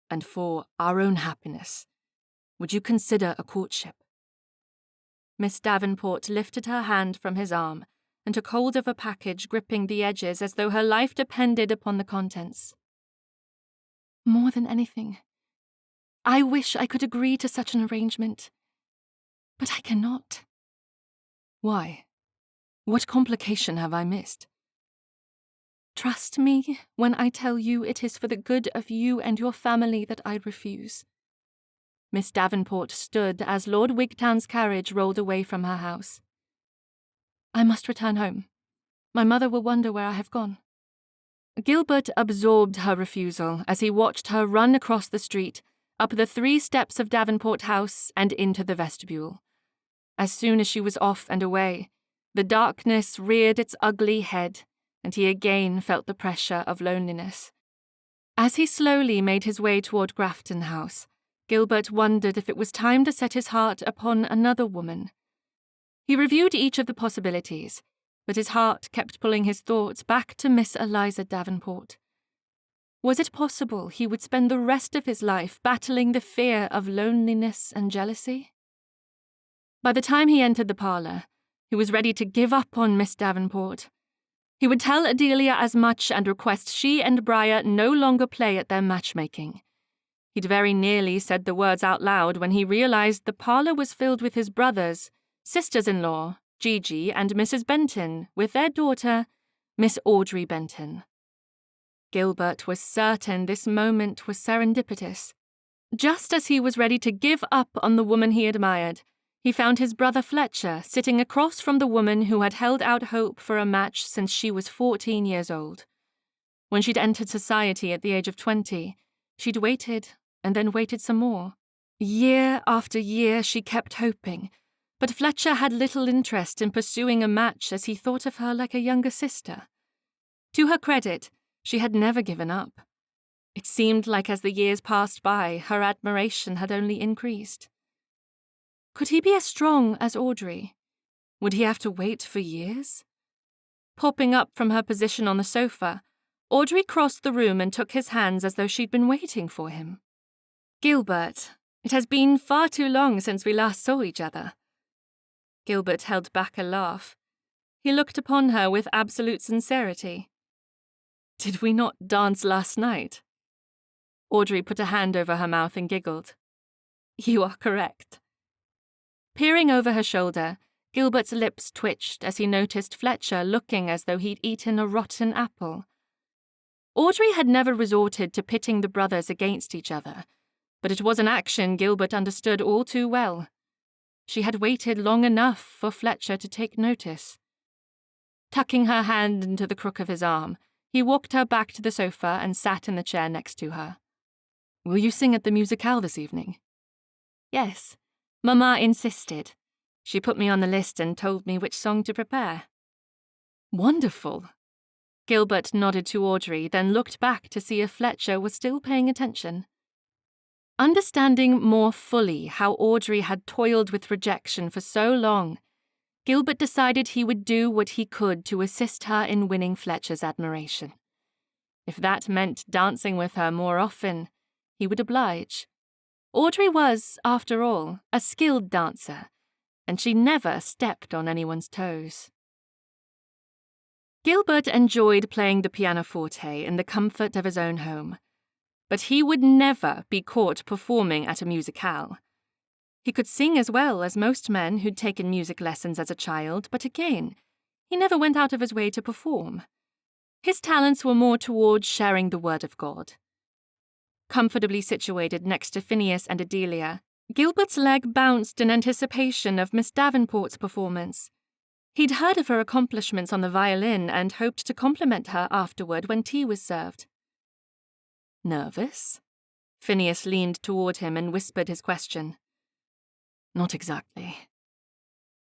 and for our own happiness, would you consider a courtship? Miss Davenport lifted her hand from his arm and took hold of a package gripping the edges as though her life depended upon the contents. More than anything, I wish I could agree to such an arrangement, but I cannot. Why? What complication have I missed? Trust me when I tell you it is for the good of you and your family that I refuse. Miss Davenport stood as Lord Wigtown's carriage rolled away from her house. I must return home. My mother will wonder where I have gone. Gilbert absorbed her refusal as he watched her run across the street, up the 3 steps of Davenport House and into the vestibule. As soon as she was off and away, the darkness reared its ugly head, and he again felt the pressure of loneliness. As he slowly made his way toward Grafton House, Gilbert wondered if it was time to set his heart upon another woman. He reviewed each of the possibilities, but his heart kept pulling his thoughts back to Miss Eliza Davenport. Was it possible he would spend the rest of his life battling the fear of loneliness and jealousy? By the time he entered the parlour, he was ready to give up on Miss Davenport. He would tell Adelia as much and request she and Briar no longer play at their matchmaking. He'd very nearly said the words out loud when he realized the parlour was filled with his brothers, sisters-in-law, Gigi and Mrs. Benton, with their daughter, Miss Audrey Benton. Gilbert was certain this moment was serendipitous. Just as he was ready to give up on the woman he admired, he found his brother Fletcher sitting across from the woman who had held out hope for a match since she was 14 years old. When she'd entered society at the age of 20, she'd waited and then waited some more. Year after year she kept hoping, but Fletcher had little interest in pursuing a match as he thought of her like a younger sister. To her credit, she had never given up. It seemed like as the years passed by, her admiration had only increased. Could he be as strong as Audrey? Would he have to wait for years? Popping up from her position on the sofa, Audrey crossed the room and took his hands as though she'd been waiting for him. "Gilbert, it has been far too long since we last saw each other." Gilbert held back a laugh. He looked upon her with absolute sincerity. "Did we not dance last night?" Audrey put a hand over her mouth and giggled. "You are correct." Peering over her shoulder, Gilbert's lips twitched as he noticed Fletcher looking as though he'd eaten a rotten apple. Audrey had never resorted to pitting the brothers against each other, but it was an action Gilbert understood all too well. She had waited long enough for Fletcher to take notice. Tucking her hand into the crook of his arm, he walked her back to the sofa and sat in the chair next to her. "Will you sing at the musicale this evening?" "Yes. Mamma insisted. She put me on the list and told me which song to prepare." "Wonderful. Gilbert nodded to Audrey, then looked back to see if Fletcher was still paying attention. Understanding more fully how Audrey had toiled with rejection for so long, Gilbert decided he would do what he could to assist her in winning Fletcher's admiration. If that meant dancing with her more often, he would oblige. Audrey was, after all, a skilled dancer, and she never stepped on anyone's toes. Gilbert enjoyed playing the pianoforte in the comfort of his own home, but he would never be caught performing at a musicale. He could sing as well as most men who'd taken music lessons as a child, but again, he never went out of his way to perform. His talents were more towards sharing the word of God. Comfortably situated next to Phineas and Adelia, Gilbert's leg bounced in anticipation of Miss Davenport's performance. He'd heard of her accomplishments on the violin and hoped to compliment her afterward when tea was served. Nervous? Phineas leaned toward him and whispered his question. Not exactly.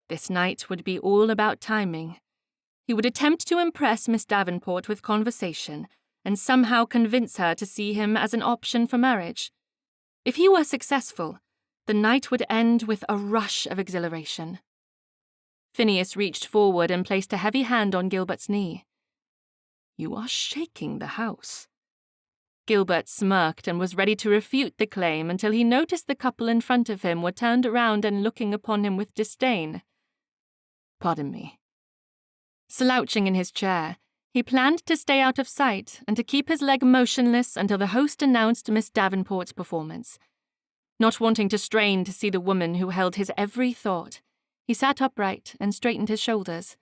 This night would be all about timing. He would attempt to impress Miss Davenport with conversation and somehow convince her to see him as an option for marriage. If he were successful, the night would end with a rush of exhilaration. Phineas reached forward and placed a heavy hand on Gilbert's knee. You are shaking the house. Gilbert smirked and was ready to refute the claim until he noticed the couple in front of him were turned around and looking upon him with disdain. Pardon me. Slouching in his chair, he planned to stay out of sight and to keep his leg motionless until the host announced Miss Davenport's performance. Not wanting to strain to see the woman who held his every thought, he sat upright and straightened his shoulders.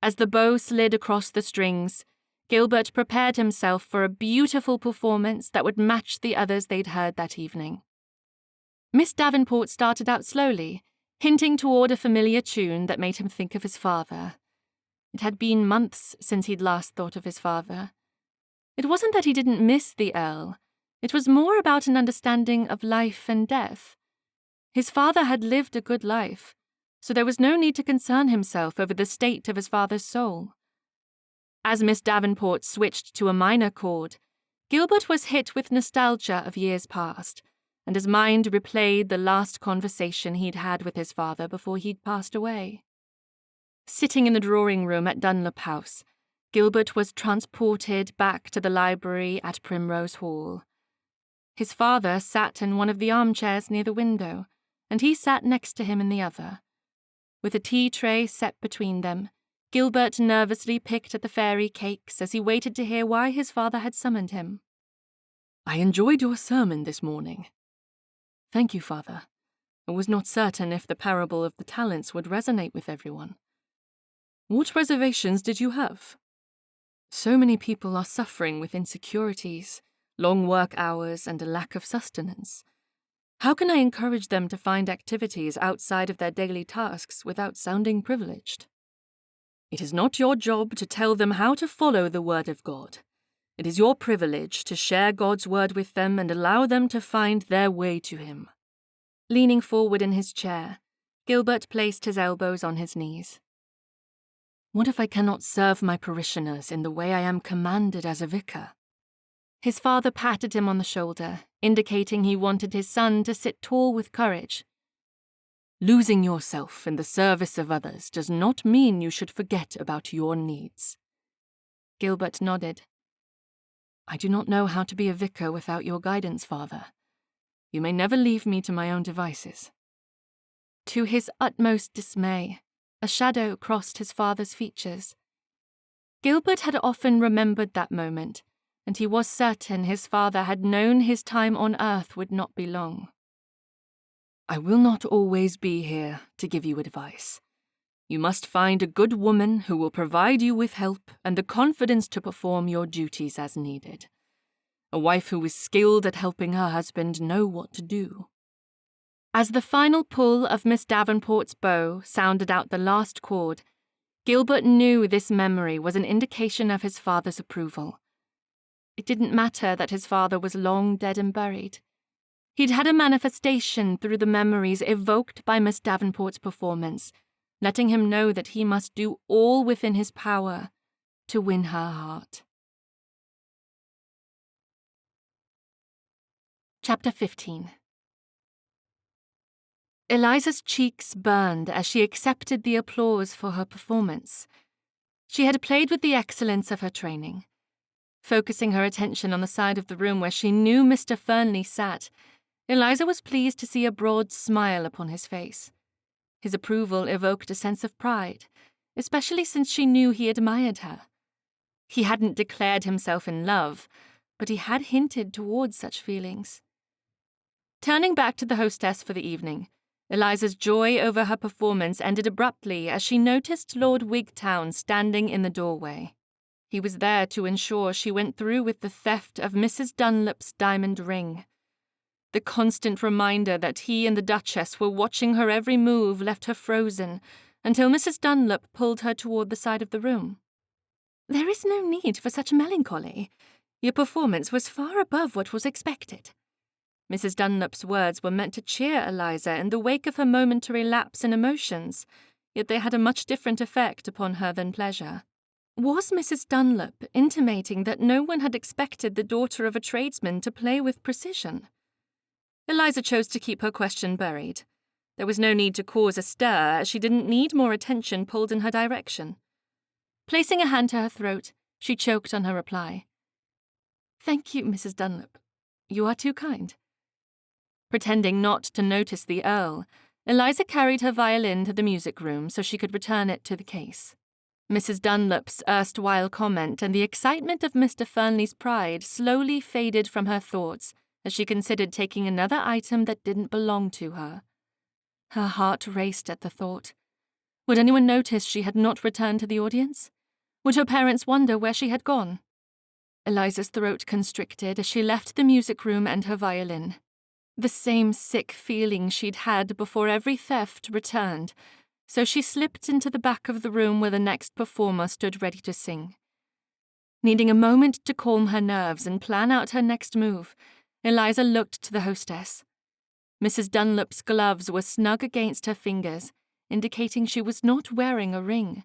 As the bow slid across the strings, Gilbert prepared himself for a beautiful performance that would match the others they'd heard that evening. Miss Davenport started out slowly, hinting toward a familiar tune that made him think of his father. It had been months since he'd last thought of his father. It wasn't that he didn't miss the Earl. It was more about an understanding of life and death. His father had lived a good life, so there was no need to concern himself over the state of his father's soul. As Miss Davenport switched to a minor chord, Gilbert was hit with nostalgia of years past, and his mind replayed the last conversation he'd had with his father before he'd passed away. Sitting in the drawing room at Dunlop House, Gilbert was transported back to the library at Primrose Hall. His father sat in one of the armchairs near the window, and he sat next to him in the other. With a tea tray set between them, Gilbert nervously picked at the fairy cakes as he waited to hear why his father had summoned him. I enjoyed your sermon this morning. Thank you, Father. I was not certain if the parable of the talents would resonate with everyone. What reservations did you have? So many people are suffering with insecurities, long work hours, and a lack of sustenance. How can I encourage them to find activities outside of their daily tasks without sounding privileged? It is not your job to tell them how to follow the word of God. It is your privilege to share God's word with them and allow them to find their way to Him. Leaning forward in his chair, Gilbert placed his elbows on his knees. What if I cannot serve my parishioners in the way I am commanded as a vicar? His father patted him on the shoulder, indicating he wanted his son to sit tall with courage. Losing yourself in the service of others does not mean you should forget about your needs. Gilbert nodded. I do not know how to be a vicar without your guidance, Father. You may never leave me to my own devices. To his utmost dismay, a shadow crossed his father's features. Gilbert had often remembered that moment, and he was certain his father had known his time on earth would not be long. I will not always be here to give you advice. You must find a good woman who will provide you with help and the confidence to perform your duties as needed. A wife who is skilled at helping her husband know what to do. As the final pull of Miss Davenport's bow sounded out the last chord, Gilbert knew this memory was an indication of his father's approval. It didn't matter that his father was long dead and buried. He'd had a manifestation through the memories evoked by Miss Davenport's performance, letting him know that he must do all within his power to win her heart. Chapter 15. Eliza's cheeks burned as she accepted the applause for her performance. She had played with the excellence of her training. Focusing her attention on the side of the room where she knew Mr. Fernley sat, Eliza was pleased to see a broad smile upon his face. His approval evoked a sense of pride, especially since she knew he admired her. He hadn't declared himself in love, but he had hinted towards such feelings. Turning back to the hostess for the evening, Eliza's joy over her performance ended abruptly as she noticed Lord Wigtown standing in the doorway. He was there to ensure she went through with the theft of Mrs. Dunlop's diamond ring. The constant reminder that he and the Duchess were watching her every move left her frozen until Mrs. Dunlop pulled her toward the side of the room. "There is no need for such melancholy. Your performance was far above what was expected." Mrs. Dunlop's words were meant to cheer Eliza in the wake of her momentary lapse in emotions, yet they had a much different effect upon her than pleasure. Was Mrs. Dunlop intimating that no one had expected the daughter of a tradesman to play with precision? Eliza chose to keep her question buried. There was no need to cause a stir, as she didn't need more attention pulled in her direction. Placing a hand to her throat, she choked on her reply. "Thank you, Mrs. Dunlop. You are too kind." Pretending not to notice the Earl, Eliza carried her violin to the music room so she could return it to the case. Mrs. Dunlop's erstwhile comment and the excitement of Mr. Fernley's pride slowly faded from her thoughts as she considered taking another item that didn't belong to her. Her heart raced at the thought. Would anyone notice she had not returned to the audience? Would her parents wonder where she had gone? Eliza's throat constricted as she left the music room and her violin. The same sick feeling she'd had before every theft returned, so she slipped into the back of the room where the next performer stood ready to sing. Needing a moment to calm her nerves and plan out her next move, Eliza looked to the hostess. Mrs. Dunlop's gloves were snug against her fingers, indicating she was not wearing a ring.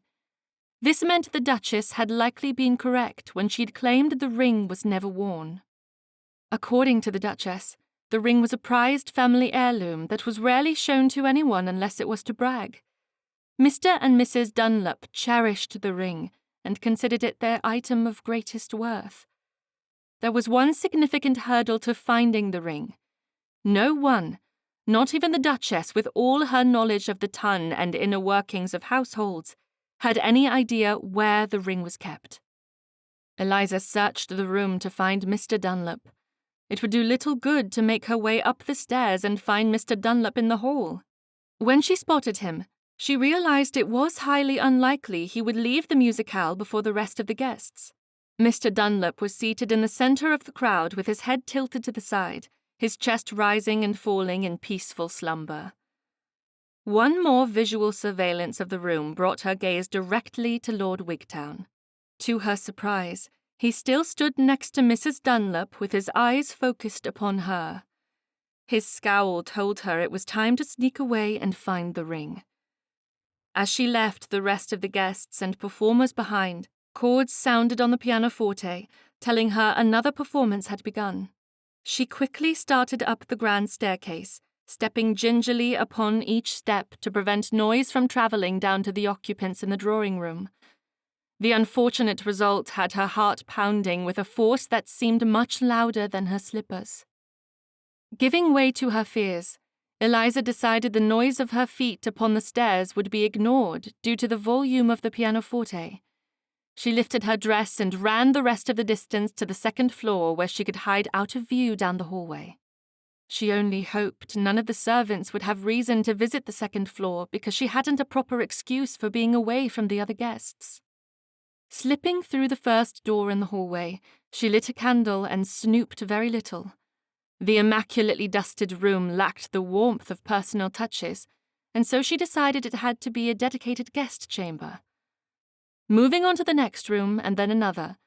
This meant the Duchess had likely been correct when she'd claimed the ring was never worn. According to the Duchess, the ring was a prized family heirloom that was rarely shown to anyone unless it was to brag. Mr. and Mrs. Dunlop cherished the ring and considered it their item of greatest worth. There was one significant hurdle to finding the ring. No one, not even the Duchess with all her knowledge of the ton and inner workings of households, had any idea where the ring was kept. Eliza searched the room to find Mr. Dunlop. It would do little good to make her way up the stairs and find Mr. Dunlop in the hall. When she spotted him, she realized it was highly unlikely he would leave the musicale before the rest of the guests. Mr. Dunlop was seated in the center of the crowd with his head tilted to the side, his chest rising and falling in peaceful slumber. One more visual surveillance of the room brought her gaze directly to Lord Wigtown. To her surprise, he still stood next to Mrs. Dunlop with his eyes focused upon her. His scowl told her it was time to sneak away and find the ring. As she left the rest of the guests and performers behind, chords sounded on the pianoforte, telling her another performance had begun. She quickly started up the grand staircase, stepping gingerly upon each step to prevent noise from travelling down to the occupants in the drawing room. The unfortunate result had her heart pounding with a force that seemed much louder than her slippers. Giving way to her fears, Eliza decided the noise of her feet upon the stairs would be ignored due to the volume of the pianoforte. She lifted her dress and ran the rest of the distance to the second floor where she could hide out of view down the hallway. She only hoped none of the servants would have reason to visit the second floor because she hadn't a proper excuse for being away from the other guests. Slipping through the first door in the hallway, she lit a candle and snooped very little. The immaculately dusted room lacked the warmth of personal touches, and so she decided it had to be a dedicated guest chamber. Moving on to the next room and then another,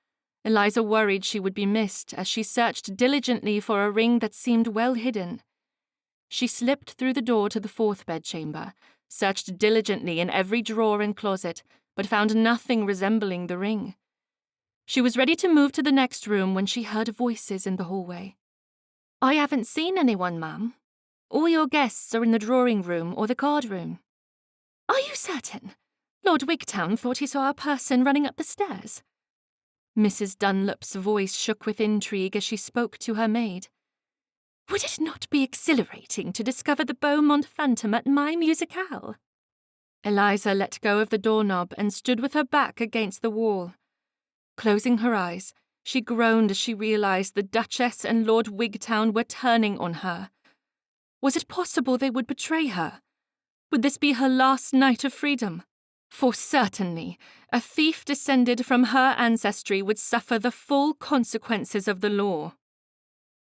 Eliza worried she would be missed as she searched diligently for a ring that seemed well hidden. She slipped through the door to the fourth bedchamber, searched diligently in every drawer and closet, but found nothing resembling the ring. She was ready to move to the next room when she heard voices in the hallway. "I haven't seen anyone, ma'am. All your guests are in the drawing room or the card room." "Are you certain? Lord Wigtown thought he saw a person running up the stairs." Mrs. Dunlop's voice shook with intrigue as she spoke to her maid. "Would it not be exhilarating to discover the Beaumont phantom at my musicale?" Eliza let go of the doorknob and stood with her back against the wall. Closing her eyes, she groaned as she realized the Duchess and Lord Wigtown were turning on her. Was it possible they would betray her? Would this be her last night of freedom? For certainly, a thief descended from her ancestry would suffer the full consequences of the law.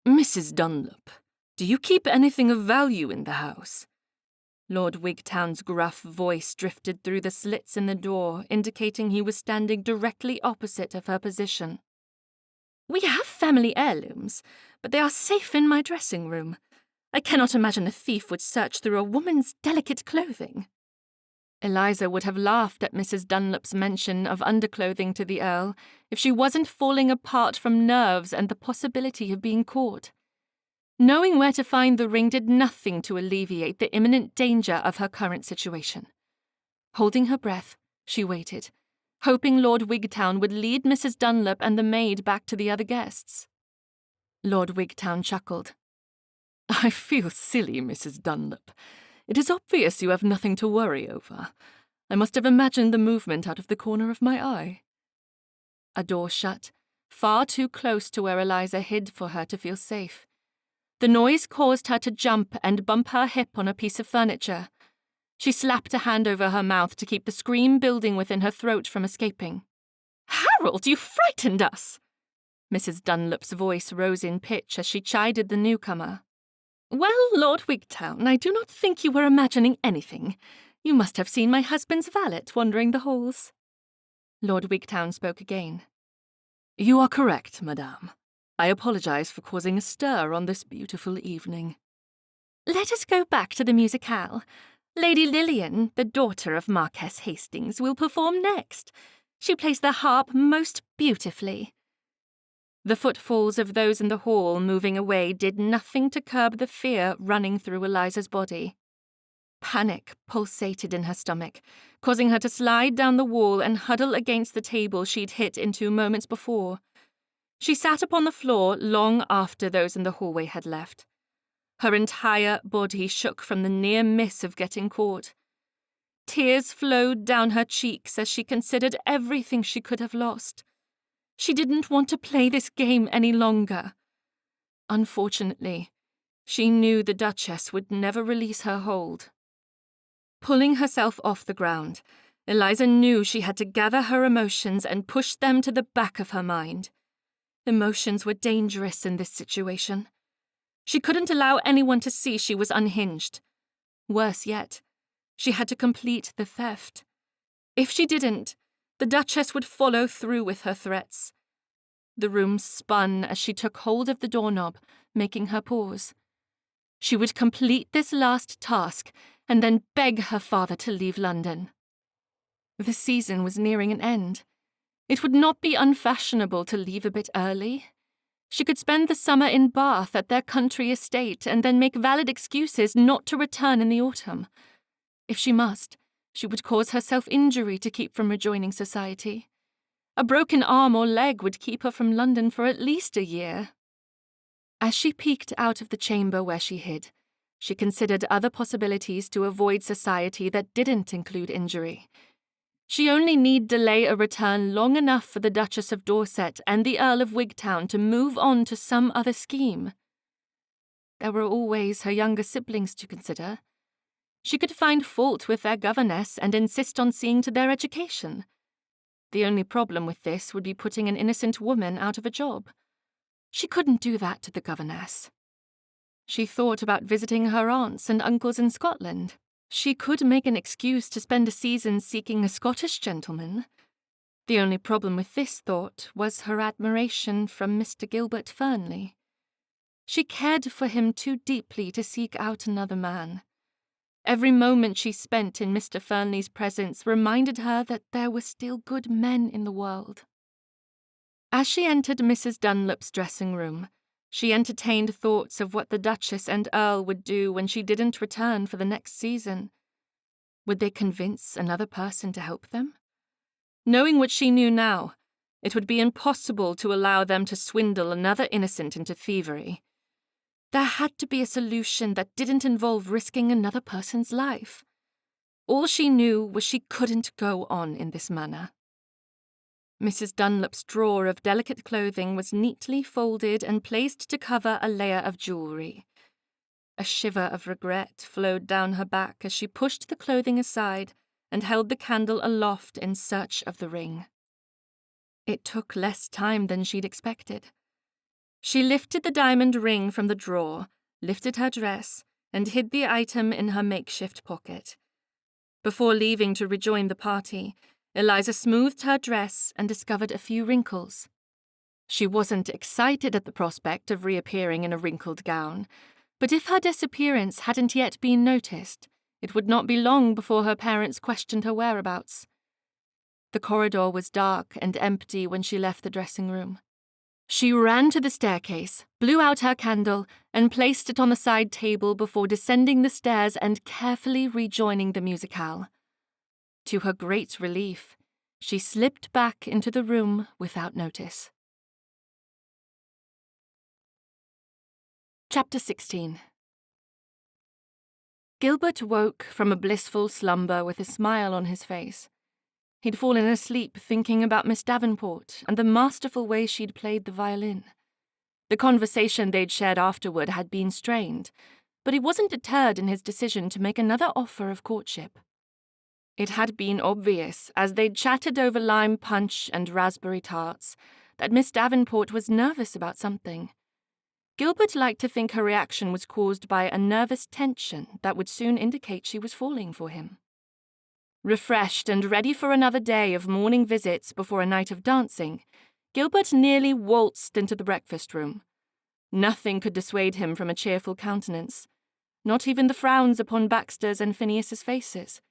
"Mrs. Dunlop, do you keep anything of value in the house?" Lord Wigtown's gruff voice drifted through the slits in the door, indicating he was standing directly opposite of her position. "We have family heirlooms, but they are safe in my dressing room. I cannot imagine a thief would search through a woman's delicate clothing." Eliza would have laughed at Mrs. Dunlop's mention of underclothing to the Earl if she wasn't falling apart from nerves and the possibility of being caught. Knowing where to find the ring did nothing to alleviate the imminent danger of her current situation. Holding her breath, she waited, hoping Lord Wigtown would lead Mrs. Dunlop and the maid back to the other guests. Lord Wigtown chuckled. "I feel silly, Mrs. Dunlop. It is obvious you have nothing to worry over. I must have imagined the movement out of the corner of my eye." A door shut, far too close to where Eliza hid for her to feel safe. The noise caused her to jump and bump her hip on a piece of furniture. She slapped a hand over her mouth to keep the scream building within her throat from escaping. "Harold, you frightened us!" Mrs. Dunlop's voice rose in pitch as she chided the newcomer. "Well, Lord Wigtown, I do not think you were imagining anything. You must have seen my husband's valet wandering the halls." Lord Wigtown spoke again. "You are correct, madame. I apologize for causing a stir on this beautiful evening." "Let us go back to the musicale. Lady Lillian, the daughter of Marquess Hastings, will perform next. She plays the harp most beautifully." The footfalls of those in the hall moving away did nothing to curb the fear running through Eliza's body. Panic pulsated in her stomach, causing her to slide down the wall and huddle against the table she'd hit into moments before. She sat upon the floor long after those in the hallway had left. Her entire body shook from the near miss of getting caught. Tears flowed down her cheeks as she considered everything she could have lost. She didn't want to play this game any longer. Unfortunately, she knew the Duchess would never release her hold. Pulling herself off the ground, Eliza knew she had to gather her emotions and push them to the back of her mind. Emotions were dangerous in this situation. She couldn't allow anyone to see she was unhinged. Worse yet, she had to complete the theft. If she didn't, the Duchess would follow through with her threats. The room spun as she took hold of the doorknob, making her pause. She would complete this last task and then beg her father to leave London. The season was nearing an end. It would not be unfashionable to leave a bit early. She could spend the summer in Bath at their country estate and then make valid excuses not to return in the autumn. If she must, she would cause herself injury to keep from rejoining society. A broken arm or leg would keep her from London for at least a year. As she peeked out of the chamber where she hid, she considered other possibilities to avoid society that didn't include injury. She only need delay a return long enough for the Duchess of Dorset and the Earl of Wigtown to move on to some other scheme. There were always her younger siblings to consider. She could find fault with their governess and insist on seeing to their education. The only problem with this would be putting an innocent woman out of a job. She couldn't do that to the governess. She thought about visiting her aunts and uncles in Scotland. She could make an excuse to spend a season seeking a Scottish gentleman. The only problem with this thought was her admiration from Mr. Gilbert Fernley. She cared for him too deeply to seek out another man. Every moment she spent in Mr. Fernley's presence reminded her that there were still good men in the world. As she entered Mrs. Dunlop's dressing room, she entertained thoughts of what the Duchess and Earl would do when she didn't return for the next season. Would they convince another person to help them? Knowing what she knew now, it would be impossible to allow them to swindle another innocent into thievery. There had to be a solution that didn't involve risking another person's life. All she knew was she couldn't go on in this manner. Mrs. Dunlop's drawer of delicate clothing was neatly folded and placed to cover a layer of jewellery. A shiver of regret flowed down her back as she pushed the clothing aside and held the candle aloft in search of the ring. It took less time than she'd expected. She lifted the diamond ring from the drawer, lifted her dress, and hid the item in her makeshift pocket. Before leaving to rejoin the party, Eliza smoothed her dress and discovered a few wrinkles. She wasn't excited at the prospect of reappearing in a wrinkled gown, but if her disappearance hadn't yet been noticed, it would not be long before her parents questioned her whereabouts. The corridor was dark and empty when she left the dressing room. She ran to the staircase, blew out her candle, and placed it on the side table before descending the stairs and carefully rejoining the musicale. To her great relief, she slipped back into the room without notice. Chapter 16. Gilbert woke from a blissful slumber with a smile on his face. He'd fallen asleep thinking about Miss Davenport and the masterful way she'd played the violin. The conversation they'd shared afterward had been strained, but he wasn't deterred in his decision to make another offer of courtship. It had been obvious, as they'd chatted over lime punch and raspberry tarts, that Miss Davenport was nervous about something. Gilbert liked to think her reaction was caused by a nervous tension that would soon indicate she was falling for him. Refreshed and ready for another day of morning visits before a night of dancing, Gilbert nearly waltzed into the breakfast room. Nothing could dissuade him from a cheerful countenance, not even the frowns upon Baxter's and Phineas's faces.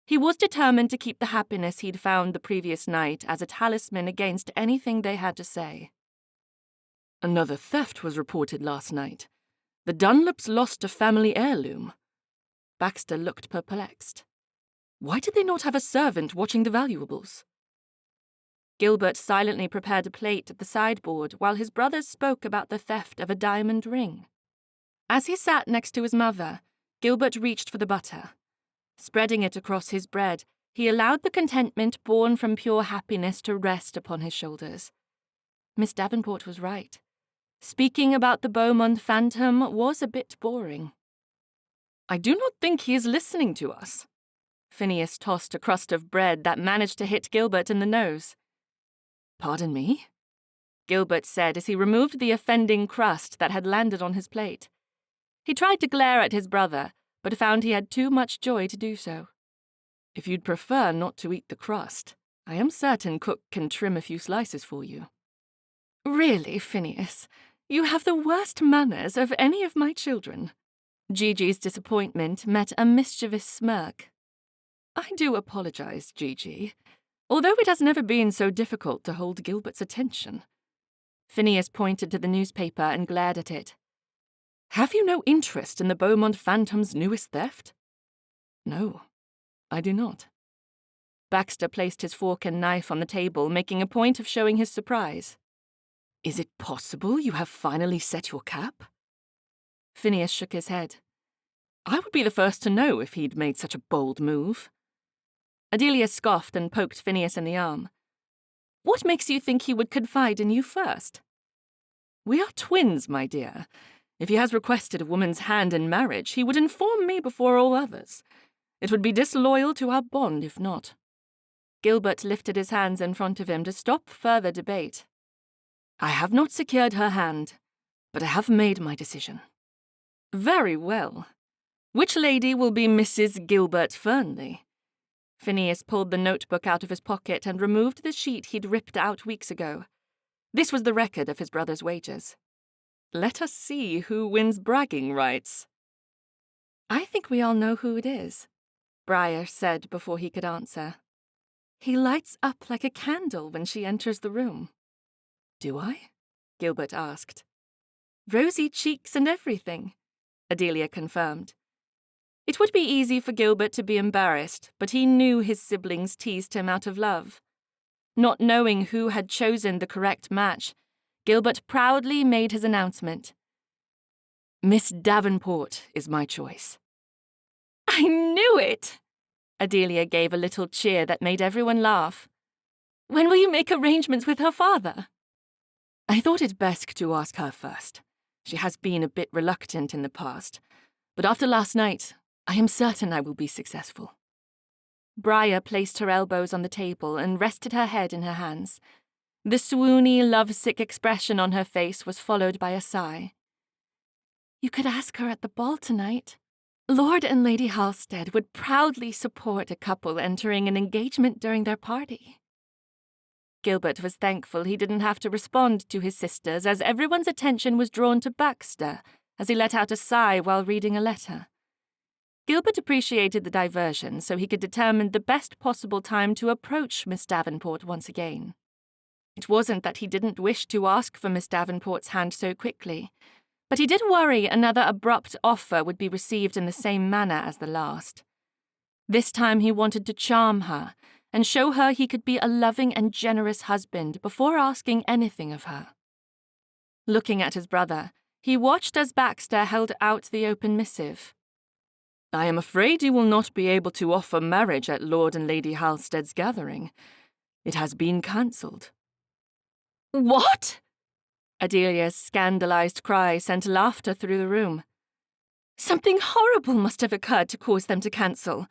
He was determined to keep the happiness he'd found the previous night as a talisman against anything they had to say. Another theft was reported last night. The Dunlops lost a family heirloom. Baxter looked perplexed. Why did they not have a servant watching the valuables? Gilbert silently prepared a plate at the sideboard while his brothers spoke about the theft of a diamond ring. As he sat next to his mother, Gilbert reached for the butter. Spreading it across his bread, he allowed the contentment born from pure happiness to rest upon his shoulders. Miss Davenport was right. Speaking about the Beaumont phantom was a bit boring. I do not think he is listening to us. Phineas tossed a crust of bread that managed to hit Gilbert in the nose. Pardon me? Gilbert said as he removed the offending crust that had landed on his plate. He tried to glare at his brother, but found he had too much joy to do so. If you'd prefer not to eat the crust, I am certain Cook can trim a few slices for you. Really, Phineas, you have the worst manners of any of my children. Gigi's disappointment met a mischievous smirk. I do apologize, Gigi, although it has never been so difficult to hold Gilbert's attention. Phineas pointed to the newspaper and glared at it. Have you no interest in the Beaumont phantom's newest theft? No, I do not. Baxter placed his fork and knife on the table, making a point of showing his surprise. Is it possible you have finally set your cap? Phineas shook his head. I would be the first to know if he'd made such a bold move. Adelia scoffed and poked Phineas in the arm. What makes you think he would confide in you first? We are twins, my dear. If he has requested a woman's hand in marriage, he would inform me before all others. It would be disloyal to our bond if not. Gilbert lifted his hands in front of him to stop further debate. I have not secured her hand, but I have made my decision. Very well. Which lady will be Mrs. Gilbert Fernley? Phineas pulled the notebook out of his pocket and removed the sheet he'd ripped out weeks ago. This was the record of his brother's wages. Let us see who wins bragging rights. I think we all know who it is, Briar said before he could answer. He lights up like a candle when she enters the room. Do I? Gilbert asked. Rosy cheeks and everything, Adelia confirmed. It would be easy for Gilbert to be embarrassed, but he knew his siblings teased him out of love. Not knowing who had chosen the correct match, Gilbert proudly made his announcement. Miss Davenport is my choice. I knew it! Adelia gave a little cheer that made everyone laugh. When will you make arrangements with her father? I thought it best to ask her first. She has been a bit reluctant in the past, but after last night, I am certain I will be successful. Briar placed her elbows on the table and rested her head in her hands. The swoony, lovesick expression on her face was followed by a sigh. You could ask her at the ball tonight. Lord and Lady Halstead would proudly support a couple entering an engagement during their party. Gilbert was thankful he didn't have to respond to his sisters, as everyone's attention was drawn to Baxter as he let out a sigh while reading a letter. Gilbert appreciated the diversion so he could determine the best possible time to approach Miss Davenport once again. It wasn't that he didn't wish to ask for Miss Davenport's hand so quickly, but he did worry another abrupt offer would be received in the same manner as the last. This time he wanted to charm her and show her he could be a loving and generous husband before asking anything of her. Looking at his brother, he watched as Baxter held out the open missive. I am afraid you will not be able to offer marriage at Lord and Lady Halstead's gathering. It has been cancelled. What? Adelia's scandalized cry sent laughter through the room. Something horrible must have occurred to cause them to cancel.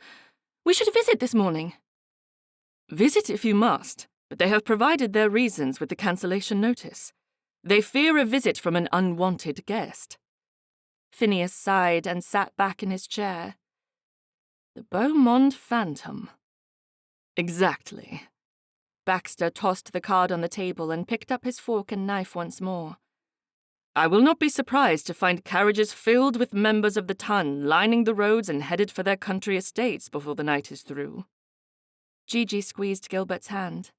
We should visit this morning. Visit if you must, but they have provided their reasons with the cancellation notice. They fear a visit from an unwanted guest. Phineas sighed and sat back in his chair. The Beaumont phantom. Exactly. Baxter tossed the card on the table and picked up his fork and knife once more. I will not be surprised to find carriages filled with members of the ton lining the roads and headed for their country estates before the night is through. Gigi squeezed Gilbert's hand.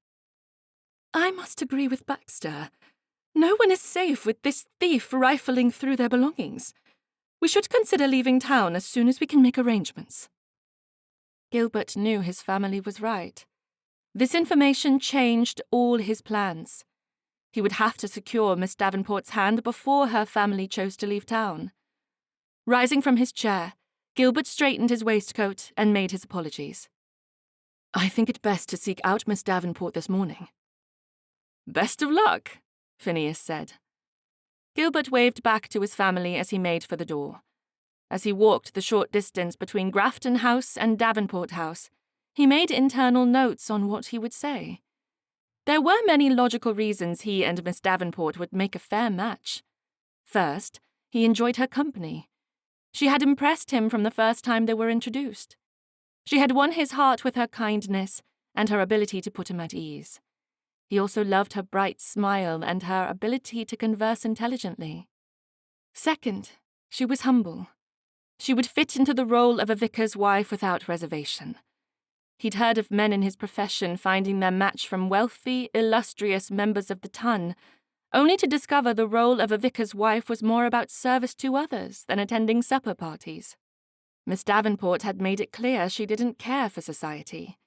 I must agree with Baxter. No one is safe with this thief rifling through their belongings. We should consider leaving town as soon as we can make arrangements. Gilbert knew his family was right. This information changed all his plans. He would have to secure Miss Davenport's hand before her family chose to leave town. Rising from his chair, Gilbert straightened his waistcoat and made his apologies. I think it best to seek out Miss Davenport this morning. Best of luck, Phineas said. Gilbert waved back to his family as he made for the door. As he walked the short distance between Grafton House and Davenport House, he made internal notes on what he would say. There were many logical reasons he and Miss Davenport would make a fair match. First, he enjoyed her company. She had impressed him from the first time they were introduced. She had won his heart with her kindness and her ability to put him at ease. He also loved her bright smile and her ability to converse intelligently. Second, she was humble. She would fit into the role of a vicar's wife without reservation. He'd heard of men in his profession finding their match from wealthy, illustrious members of the ton, only to discover the role of a vicar's wife was more about service to others than attending supper parties. Miss Davenport had made it clear she didn't care for society.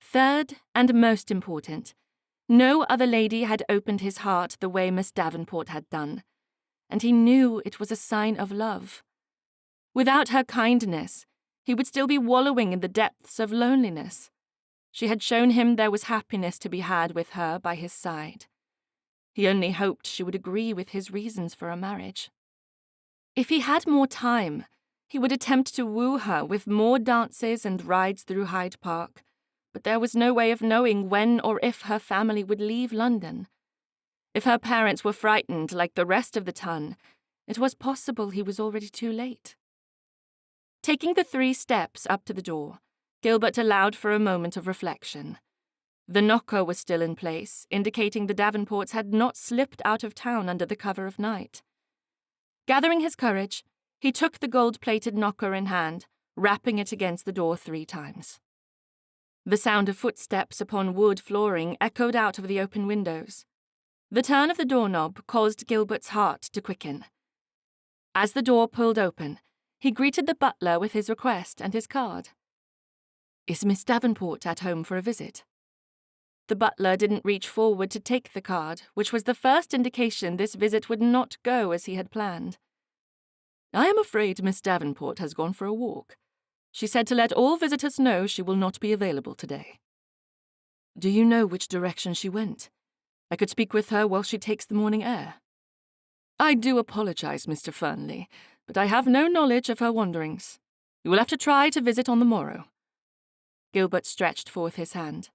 Third, and most important, no other lady had opened his heart the way Miss Davenport had done, and he knew it was a sign of love. Without her kindness, he would still be wallowing in the depths of loneliness. She had shown him there was happiness to be had with her by his side. He only hoped she would agree with his reasons for a marriage. If he had more time, he would attempt to woo her with more dances and rides through Hyde Park, but there was no way of knowing when or if her family would leave London. If her parents were frightened like the rest of the ton, it was possible he was already too late. Taking the 3 steps up to the door, Gilbert allowed for a moment of reflection. The knocker was still in place, indicating the Davenports had not slipped out of town under the cover of night. Gathering his courage, he took the gold-plated knocker in hand, rapping it against the door 3 times. The sound of footsteps upon wood flooring echoed out of the open windows. The turn of the doorknob caused Gilbert's heart to quicken. As the door pulled open, he greeted the butler with his request and his card. "Is Miss Davenport at home for a visit?" The butler didn't reach forward to take the card, which was the first indication this visit would not go as he had planned. "I am afraid Miss Davenport has gone for a walk. She said to let all visitors know she will not be available today." "Do you know which direction she went? I could speak with her while she takes the morning air." "I do apologize, Mr. Fernley, but I have no knowledge of her wanderings. You will have to try to visit on the morrow." Gilbert stretched forth his hand.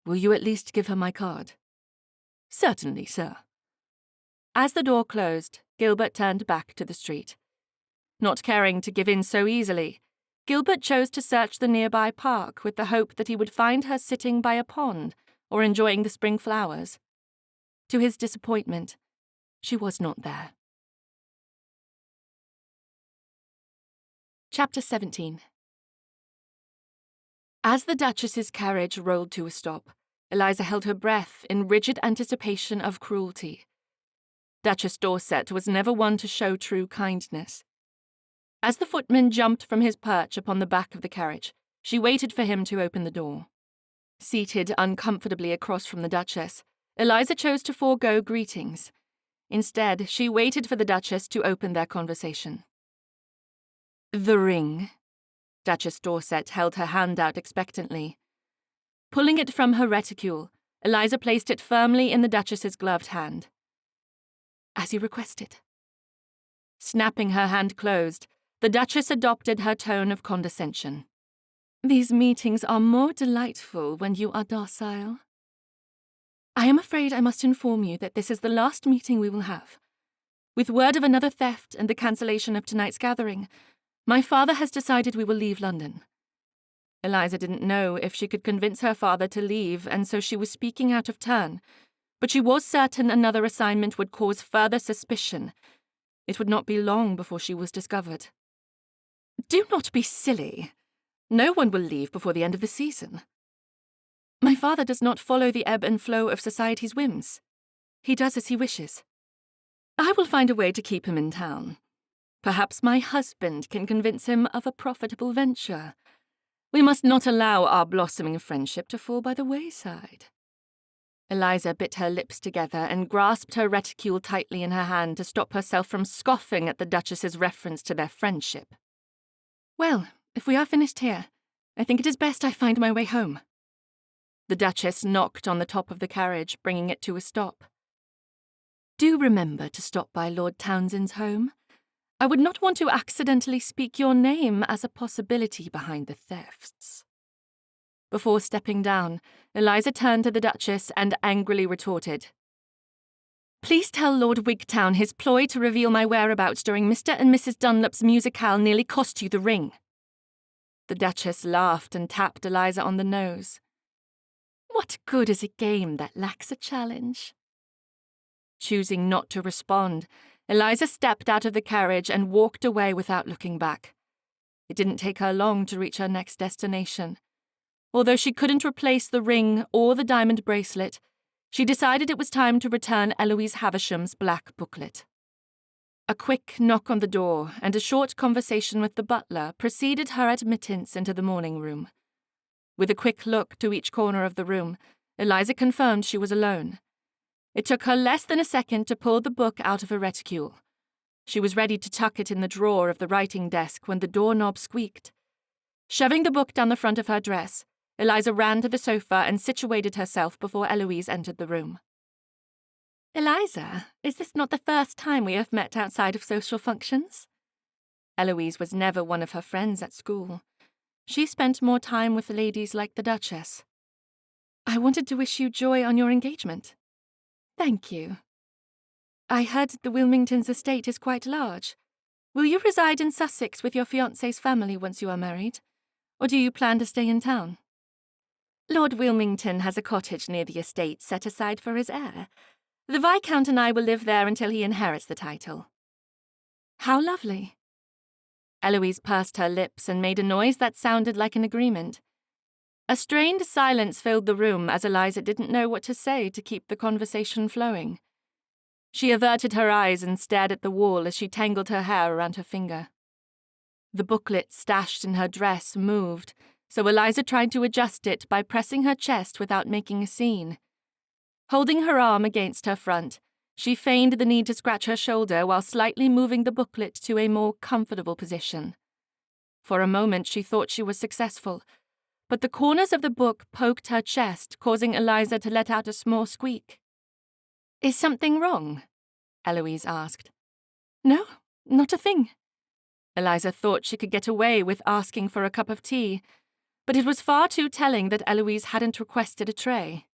"Will you at least give her my card?" "Certainly, sir." As the door closed, Gilbert turned back to the street. Not caring to give in so easily, Gilbert chose to search the nearby park with the hope that he would find her sitting by a pond or enjoying the spring flowers. To his disappointment, she was not there. Chapter 17. As the Duchess's carriage rolled to a stop, Eliza held her breath in rigid anticipation of cruelty. Duchess Dorset was never one to show true kindness. As the footman jumped from his perch upon the back of the carriage, she waited for him to open the door. Seated uncomfortably across from the Duchess, Eliza chose to forego greetings. Instead, she waited for the Duchess to open their conversation. "The ring." Duchess Dorset held her hand out expectantly. Pulling it from her reticule, Eliza placed it firmly in the Duchess's gloved hand. "As you requested." Snapping her hand closed, the Duchess adopted her tone of condescension. "These meetings are more delightful when you are docile. I am afraid I must inform you that this is the last meeting we will have. With word of another theft and the cancellation of tonight's gathering, my father has decided we will leave London." Eliza didn't know if she could convince her father to leave, and so she was speaking out of turn, but she was certain another assignment would cause further suspicion. It would not be long before she was discovered. "Do not be silly. No one will leave before the end of the season. My father does not follow the ebb and flow of society's whims. He does as he wishes. I will find a way to keep him in town. Perhaps my husband can convince him of a profitable venture. We must not allow our blossoming friendship to fall by the wayside." Eliza bit her lips together and grasped her reticule tightly in her hand to stop herself from scoffing at the Duchess's reference to their friendship. "Well, if we are finished here, I think it is best I find my way home." The Duchess knocked on the top of the carriage, bringing it to a stop. "Do remember to stop by Lord Townsend's home. I would not want to accidentally speak your name as a possibility behind the thefts." Before stepping down, Eliza turned to the Duchess and angrily retorted, "Please tell Lord Wigtown his ploy to reveal my whereabouts during Mr. and Mrs. Dunlop's musicale nearly cost you the ring." The Duchess laughed and tapped Eliza on the nose. "What good is a game that lacks a challenge?" Choosing not to respond, Eliza stepped out of the carriage and walked away without looking back. It didn't take her long to reach her next destination. Although she couldn't replace the ring or the diamond bracelet, she decided it was time to return Eloise Havisham's black booklet. A quick knock on the door and a short conversation with the butler preceded her admittance into the morning room. With a quick look to each corner of the room, Eliza confirmed she was alone. It took her less than a second to pull the book out of her reticule. She was ready to tuck it in the drawer of the writing desk when the doorknob squeaked. Shoving the book down the front of her dress, Eliza ran to the sofa and situated herself before Eloise entered the room. "Eliza, is this not the first time we have met outside of social functions?" Eloise was never one of her friends at school. She spent more time with ladies like the Duchess. "I wanted to wish you joy on your engagement." "Thank you. I heard the Wilmingtons' estate is quite large. Will you reside in Sussex with your fiancé's family once you are married? Or do you plan to stay in town?" "Lord Wilmington has a cottage near the estate set aside for his heir. The Viscount and I will live there until he inherits the title." "How lovely." Eloise pursed her lips and made a noise that sounded like an agreement. A strained silence filled the room as Eliza didn't know what to say to keep the conversation flowing. She averted her eyes and stared at the wall as she tangled her hair around her finger. The booklet stashed in her dress moved, so Eliza tried to adjust it by pressing her chest without making a scene. Holding her arm against her front, she feigned the need to scratch her shoulder while slightly moving the booklet to a more comfortable position. For a moment she thought she was successful, but the corners of the book poked her chest, causing Eliza to let out a small squeak. "Is something wrong?" Eloise asked. "No, not a thing." Eliza thought she could get away with asking for a cup of tea, but it was far too telling that Eloise hadn't requested a tray.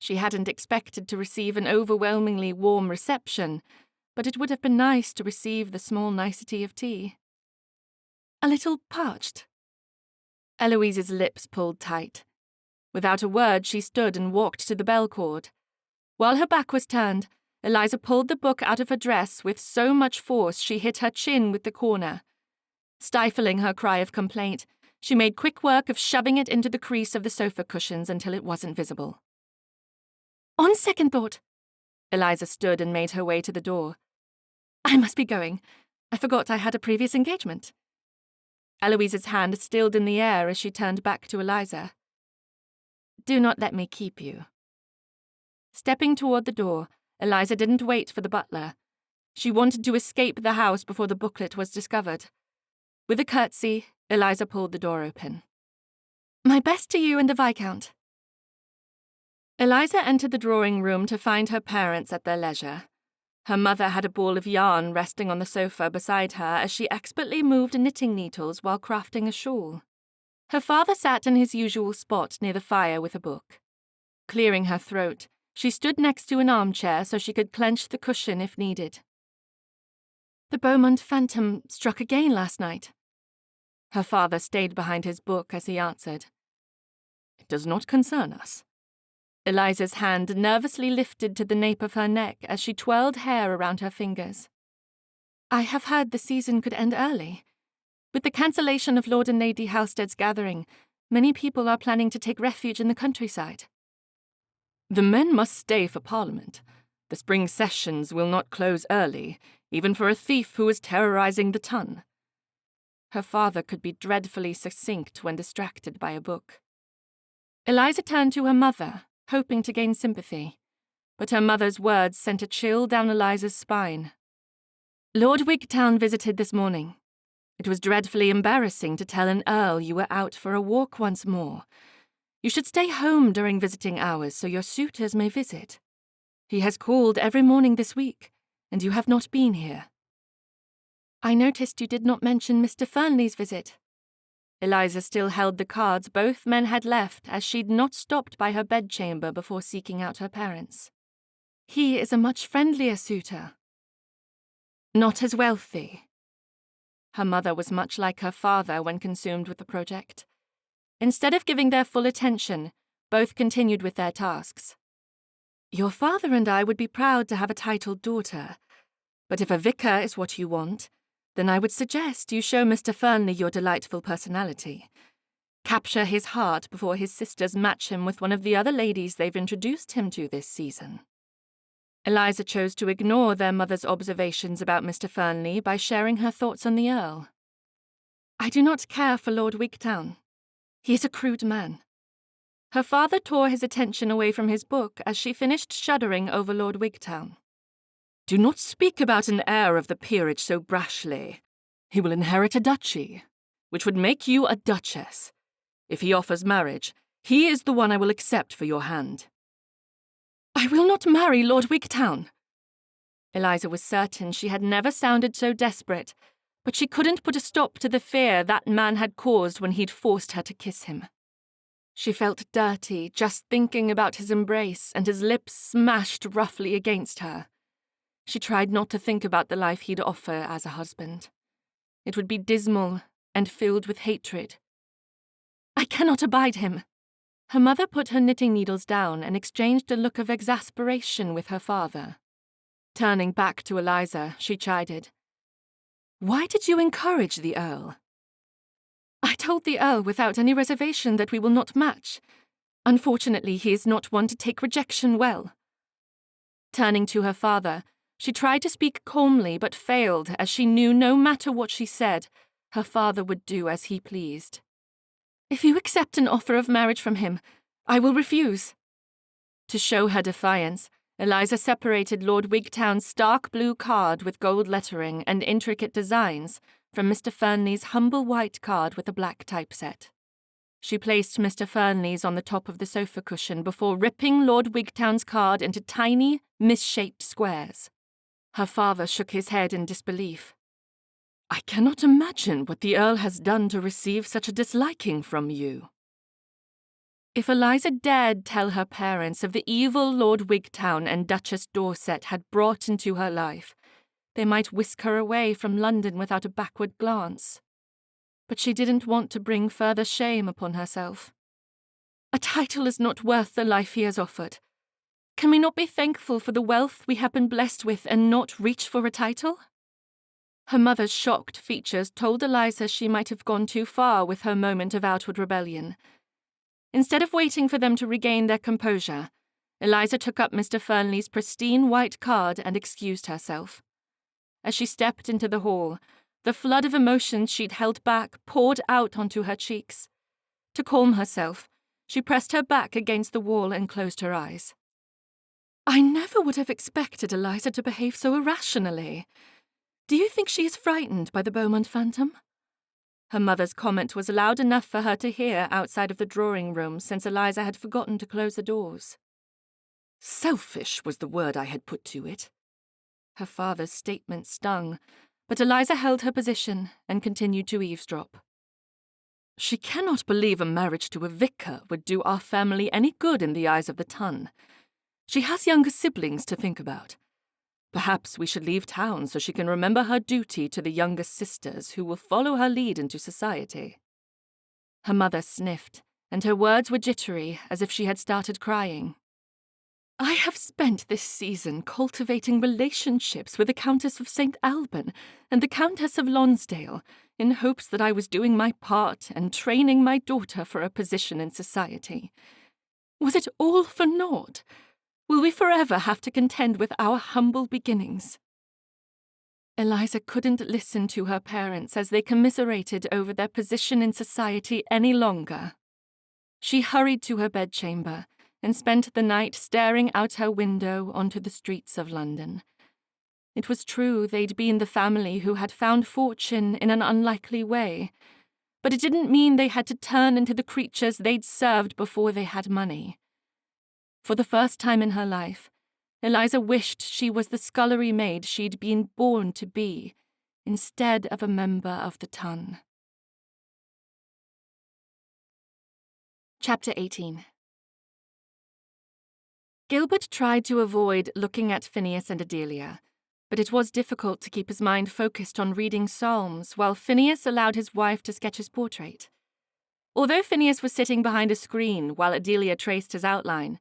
She hadn't expected to receive an overwhelmingly warm reception, but it would have been nice to receive the small nicety of tea. "A little parched." Eloise's lips pulled tight. Without a word, she stood and walked to the bell cord. While her back was turned, Eliza pulled the book out of her dress with so much force she hit her chin with the corner. Stifling her cry of complaint, she made quick work of shoving it into the crease of the sofa cushions until it wasn't visible. "On second thought," Eliza stood and made her way to the door. "I must be going. I forgot I had a previous engagement." Eloise's hand stilled in the air as she turned back to Eliza. "Do not let me keep you." Stepping toward the door, Eliza didn't wait for the butler. She wanted to escape the house before the booklet was discovered. With a curtsy, Eliza pulled the door open. "My best to you and the Viscount." Eliza entered the drawing room to find her parents at their leisure. Her mother had a ball of yarn resting on the sofa beside her as she expertly moved knitting needles while crafting a shawl. Her father sat in his usual spot near the fire with a book. Clearing her throat, she stood next to an armchair so she could clench the cushion if needed. "The Beaumont phantom struck again last night." Her father stayed behind his book as he answered. "It does not concern us." Eliza's hand nervously lifted to the nape of her neck as she twirled hair around her fingers. "I have heard the season could end early. With the cancellation of Lord and Lady Halstead's gathering, many people are planning to take refuge in the countryside." "The men must stay for Parliament. The spring sessions will not close early, even for a thief who is terrorizing the ton." Her father could be dreadfully succinct when distracted by a book. Eliza turned to her mother, hoping to gain sympathy, but her mother's words sent a chill down Eliza's spine. "Lord Wigtown visited this morning. It was dreadfully embarrassing to tell an earl you were out for a walk once more. You should stay home during visiting hours so your suitors may visit. He has called every morning this week, and you have not been here." "I noticed you did not mention Mr. Fernley's visit." Eliza still held the cards both men had left as she'd not stopped by her bedchamber before seeking out her parents. "He is a much friendlier suitor." "Not as wealthy." Her mother was much like her father when consumed with the project. Instead of giving their full attention, both continued with their tasks. "Your father and I would be proud to have a titled daughter, but if a vicar is what you want, then I would suggest you show Mr. Fernley your delightful personality. Capture his heart before his sisters match him with one of the other ladies they've introduced him to this season." Eliza chose to ignore their mother's observations about Mr. Fernley by sharing her thoughts on the Earl. "I do not care for Lord Wigtown. He is a crude man." Her father tore his attention away from his book as she finished shuddering over Lord Wigtown. "Do not speak about an heir of the peerage so brashly. He will inherit a duchy, which would make you a duchess. If he offers marriage, he is the one I will accept for your hand." "I will not marry Lord Wigtown." Eliza was certain she had never sounded so desperate, but she couldn't put a stop to the fear that man had caused when he'd forced her to kiss him. She felt dirty just thinking about his embrace and his lips smashed roughly against her. She tried not to think about the life he'd offer as a husband. It would be dismal and filled with hatred. "I cannot abide him." Her mother put her knitting needles down and exchanged a look of exasperation with her father. Turning back to Eliza, she chided. "Why did you encourage the Earl?" I told the Earl without any reservation that we will not match. Unfortunately, he is not one to take rejection well. Turning to her father, she tried to speak calmly but failed, as she knew no matter what she said, her father would do as he pleased. If you accept an offer of marriage from him, I will refuse. To show her defiance, Eliza separated Lord Wigtown's stark blue card with gold lettering and intricate designs from Mr. Fernley's humble white card with a black typeset. She placed Mr. Fernley's on the top of the sofa cushion before ripping Lord Wigtown's card into tiny, misshaped squares. Her father shook his head in disbelief. I cannot imagine what the Earl has done to receive such a disliking from you. If Eliza dared tell her parents of the evil Lord Wigtown and Duchess Dorset had brought into her life, they might whisk her away from London without a backward glance. But she didn't want to bring further shame upon herself. A title is not worth the life he has offered. Can we not be thankful for the wealth we have been blessed with and not reach for a title? Her mother's shocked features told Eliza she might have gone too far with her moment of outward rebellion. Instead of waiting for them to regain their composure, Eliza took up Mr. Fernley's pristine white card and excused herself. As she stepped into the hall, the flood of emotions she'd held back poured out onto her cheeks. To calm herself, she pressed her back against the wall and closed her eyes. I never would have expected Eliza to behave so irrationally. Do you think she is frightened by the Beaumont phantom? Her mother's comment was loud enough for her to hear outside of the drawing-room, since Eliza had forgotten to close the doors. Selfish was the word I had put to it. Her father's statement stung, but Eliza held her position and continued to eavesdrop. She cannot believe a marriage to a vicar would do our family any good in the eyes of the ton. She has younger siblings to think about. Perhaps we should leave town so she can remember her duty to the younger sisters who will follow her lead into society. Her mother sniffed, and her words were jittery, as if she had started crying. I have spent this season cultivating relationships with the Countess of St. Alban and the Countess of Lonsdale, in hopes that I was doing my part and training my daughter for a position in society. Was it all for naught? Will we forever have to contend with our humble beginnings? Eliza couldn't listen to her parents as they commiserated over their position in society any longer. She hurried to her bedchamber and spent the night staring out her window onto the streets of London. It was true they'd been the family who had found fortune in an unlikely way, but it didn't mean they had to turn into the creatures they'd served before they had money. For the first time in her life, Eliza wished she was the scullery maid she'd been born to be, instead of a member of the ton. Chapter 18. Gilbert tried to avoid looking at Phineas and Adelia, but it was difficult to keep his mind focused on reading psalms while Phineas allowed his wife to sketch his portrait. Although Phineas was sitting behind a screen while Adelia traced his outline,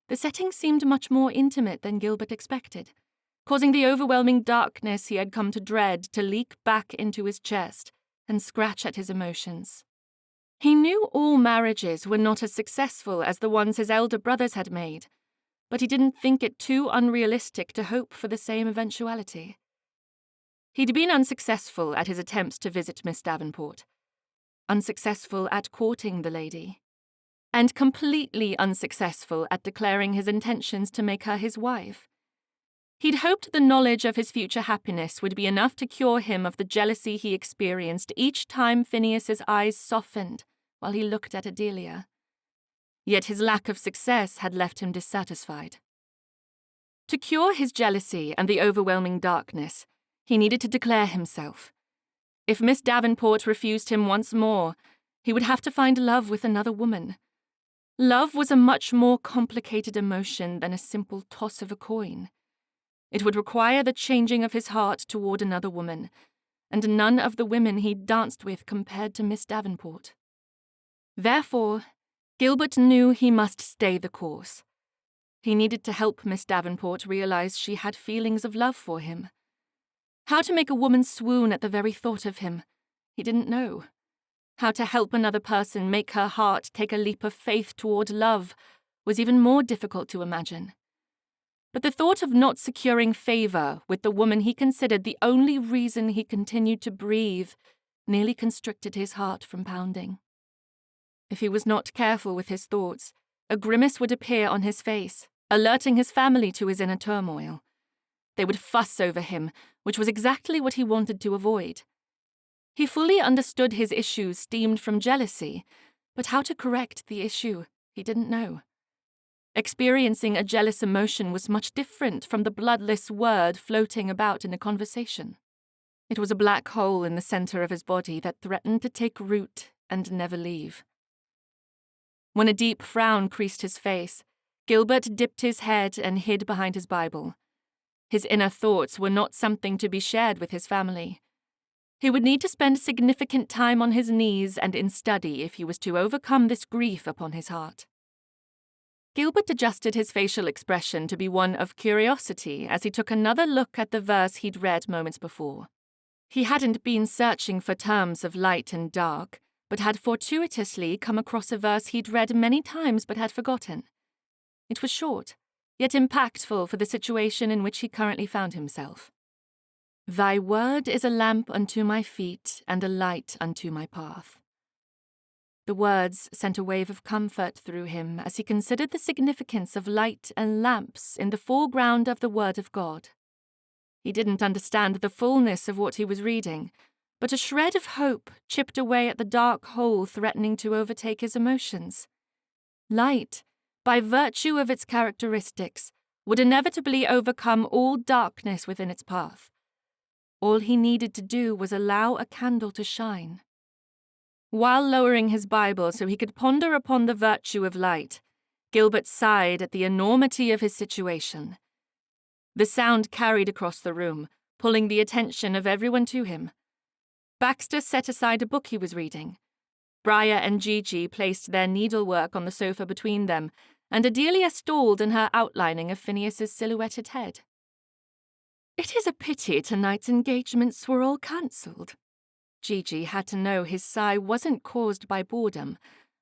the setting seemed much more intimate than Gilbert expected, causing the overwhelming darkness he had come to dread to leak back into his chest and scratch at his emotions. He knew all marriages were not as successful as the ones his elder brothers had made, but he didn't think it too unrealistic to hope for the same eventuality. He'd been unsuccessful at his attempts to visit Miss Davenport, unsuccessful at courting the lady, and completely unsuccessful at declaring his intentions to make her his wife. He'd hoped the knowledge of his future happiness would be enough to cure him of the jealousy he experienced each time Phineas's eyes softened while he looked at Adelia. Yet his lack of success had left him dissatisfied. To cure his jealousy and the overwhelming darkness, he needed to declare himself. If Miss Davenport refused him once more, he would have to find love with another woman. Love was a much more complicated emotion than a simple toss of a coin. It would require the changing of his heart toward another woman, and none of the women he'd danced with compared to Miss Davenport. Therefore, Gilbert knew he must stay the course. He needed to help Miss Davenport realize she had feelings of love for him. How to make a woman swoon at the very thought of him, he didn't know. How to help another person make her heart take a leap of faith toward love was even more difficult to imagine. But the thought of not securing favor with the woman he considered the only reason he continued to breathe nearly constricted his heart from pounding. If he was not careful with his thoughts, a grimace would appear on his face, alerting his family to his inner turmoil. They would fuss over him, which was exactly what he wanted to avoid. He fully understood his issues stemmed from jealousy, but how to correct the issue, he didn't know. Experiencing a jealous emotion was much different from the bloodless word floating about in a conversation. It was a black hole in the center of his body that threatened to take root and never leave. When a deep frown creased his face, Gilbert dipped his head and hid behind his Bible. His inner thoughts were not something to be shared with his family. He would need to spend significant time on his knees and in study if he was to overcome this grief upon his heart. Gilbert adjusted his facial expression to be one of curiosity as he took another look at the verse he'd read moments before. He hadn't been searching for terms of light and dark, but had fortuitously come across a verse he'd read many times but had forgotten. It was short, yet impactful for the situation in which he currently found himself. Thy word is a lamp unto my feet and a light unto my path. The words sent a wave of comfort through him as he considered the significance of light and lamps in the foreground of the Word of God. He didn't understand the fullness of what he was reading, but a shred of hope chipped away at the dark hole threatening to overtake his emotions. Light, by virtue of its characteristics, would inevitably overcome all darkness within its path. All he needed to do was allow a candle to shine. While lowering his Bible so he could ponder upon the virtue of light, Gilbert sighed at the enormity of his situation. The sound carried across the room, pulling the attention of everyone to him. Baxter set aside a book he was reading. Briar and Gigi placed their needlework on the sofa between them, and Adelia stalled in her outlining of Phineas's silhouetted head. "It is a pity tonight's engagements were all cancelled." Gigi had to know his sigh wasn't caused by boredom,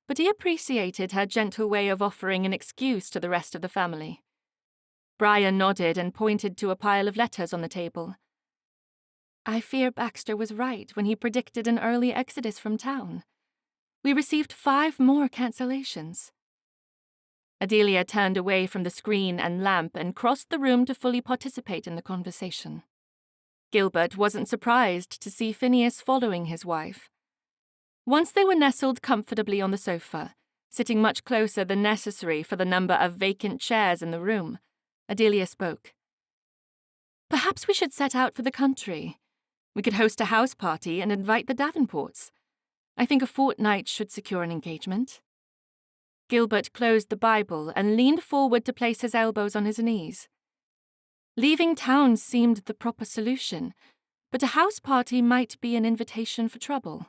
but he appreciated her gentle way of offering an excuse to the rest of the family. Briar nodded and pointed to a pile of letters on the table. "I fear Baxter was right when he predicted an early exodus from town. We received 5 more cancellations." Adelia turned away from the screen and lamp and crossed the room to fully participate in the conversation. Gilbert wasn't surprised to see Phineas following his wife. Once they were nestled comfortably on the sofa, sitting much closer than necessary for the number of vacant chairs in the room, Adelia spoke. "Perhaps we should set out for the country. We could host a house party and invite the Davenports. I think a fortnight should secure an engagement." Gilbert closed the Bible and leaned forward to place his elbows on his knees. Leaving town seemed the proper solution, but a house party might be an invitation for trouble.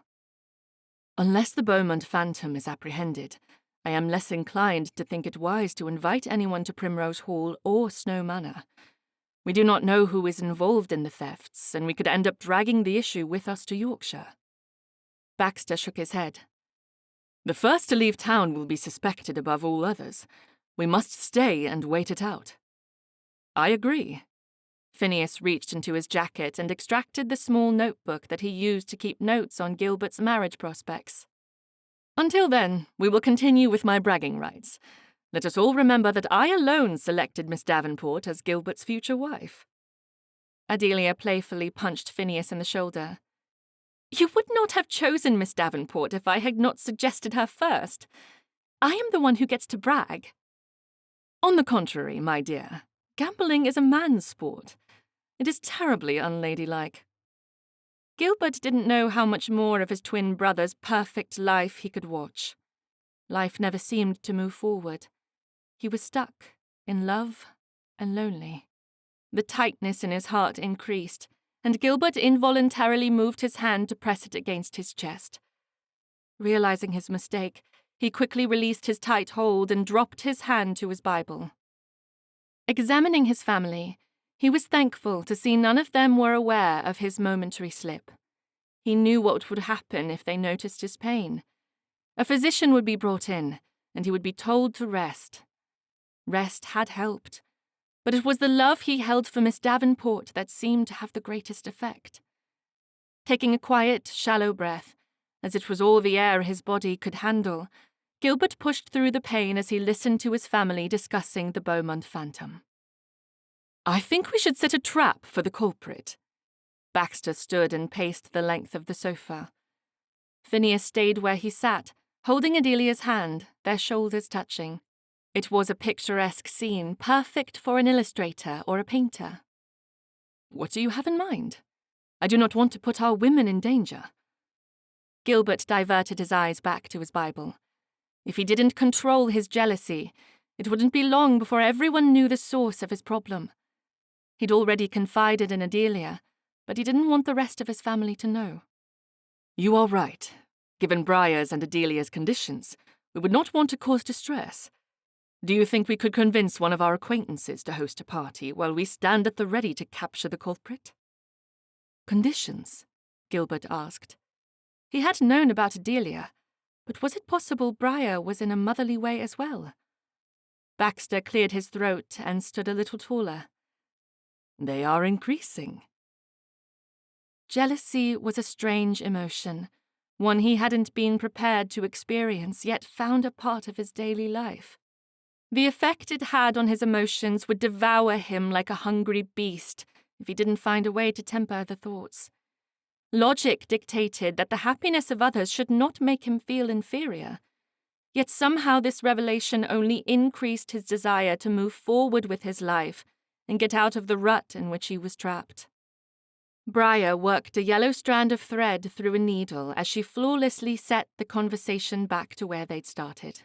"Unless the Beaumont phantom is apprehended, I am less inclined to think it wise to invite anyone to Primrose Hall or Snow Manor. We do not know who is involved in the thefts, and we could end up dragging the issue with us to Yorkshire." Baxter shook his head. "The first to leave town will be suspected above all others. We must stay and wait it out." "I agree." Phineas reached into his jacket and extracted the small notebook that he used to keep notes on Gilbert's marriage prospects. "Until then, we will continue with my bragging rights. Let us all remember that I alone selected Miss Davenport as Gilbert's future wife." Adelia playfully punched Phineas in the shoulder. "You would not have chosen Miss Davenport if I had not suggested her first. I am the one who gets to brag." "On the contrary, my dear. Gambling is a man's sport. It is terribly unladylike." Gilbert didn't know how much more of his twin brother's perfect life he could watch. Life never seemed to move forward. He was stuck, in love, and lonely. The tightness in his heart increased, and Gilbert involuntarily moved his hand to press it against his chest. Realizing his mistake, he quickly released his tight hold and dropped his hand to his Bible. Examining his family, he was thankful to see none of them were aware of his momentary slip. He knew what would happen if they noticed his pain. A physician would be brought in, and he would be told to rest. Rest had helped, but it was the love he held for Miss Davenport that seemed to have the greatest effect. Taking a quiet, shallow breath, as it was all the air his body could handle, Gilbert pushed through the pain as he listened to his family discussing the Beaumont phantom. "I think we should set a trap for the culprit." Baxter stood and paced the length of the sofa. Phineas stayed where he sat, holding Adelia's hand, their shoulders touching. It was a picturesque scene, perfect for an illustrator or a painter. "What do you have in mind? I do not want to put our women in danger." Gilbert diverted his eyes back to his Bible. If he didn't control his jealousy, it wouldn't be long before everyone knew the source of his problem. He'd already confided in Adelia, but he didn't want the rest of his family to know. "You are right. Given Briar's and Adelia's conditions, we would not want to cause distress. Do you think we could convince one of our acquaintances to host a party while we stand at the ready to capture the culprit?" "Conditions?" Gilbert asked. He had known about Adelia, but was it possible Briar was in a motherly way as well? Baxter cleared his throat and stood a little taller. "They are increasing." Jealousy was a strange emotion, one he hadn't been prepared to experience, yet found a part of his daily life. The effect it had on his emotions would devour him like a hungry beast if he didn't find a way to temper the thoughts. Logic dictated that the happiness of others should not make him feel inferior, yet somehow this revelation only increased his desire to move forward with his life and get out of the rut in which he was trapped. Briar worked a yellow strand of thread through a needle as she flawlessly set the conversation back to where they'd started.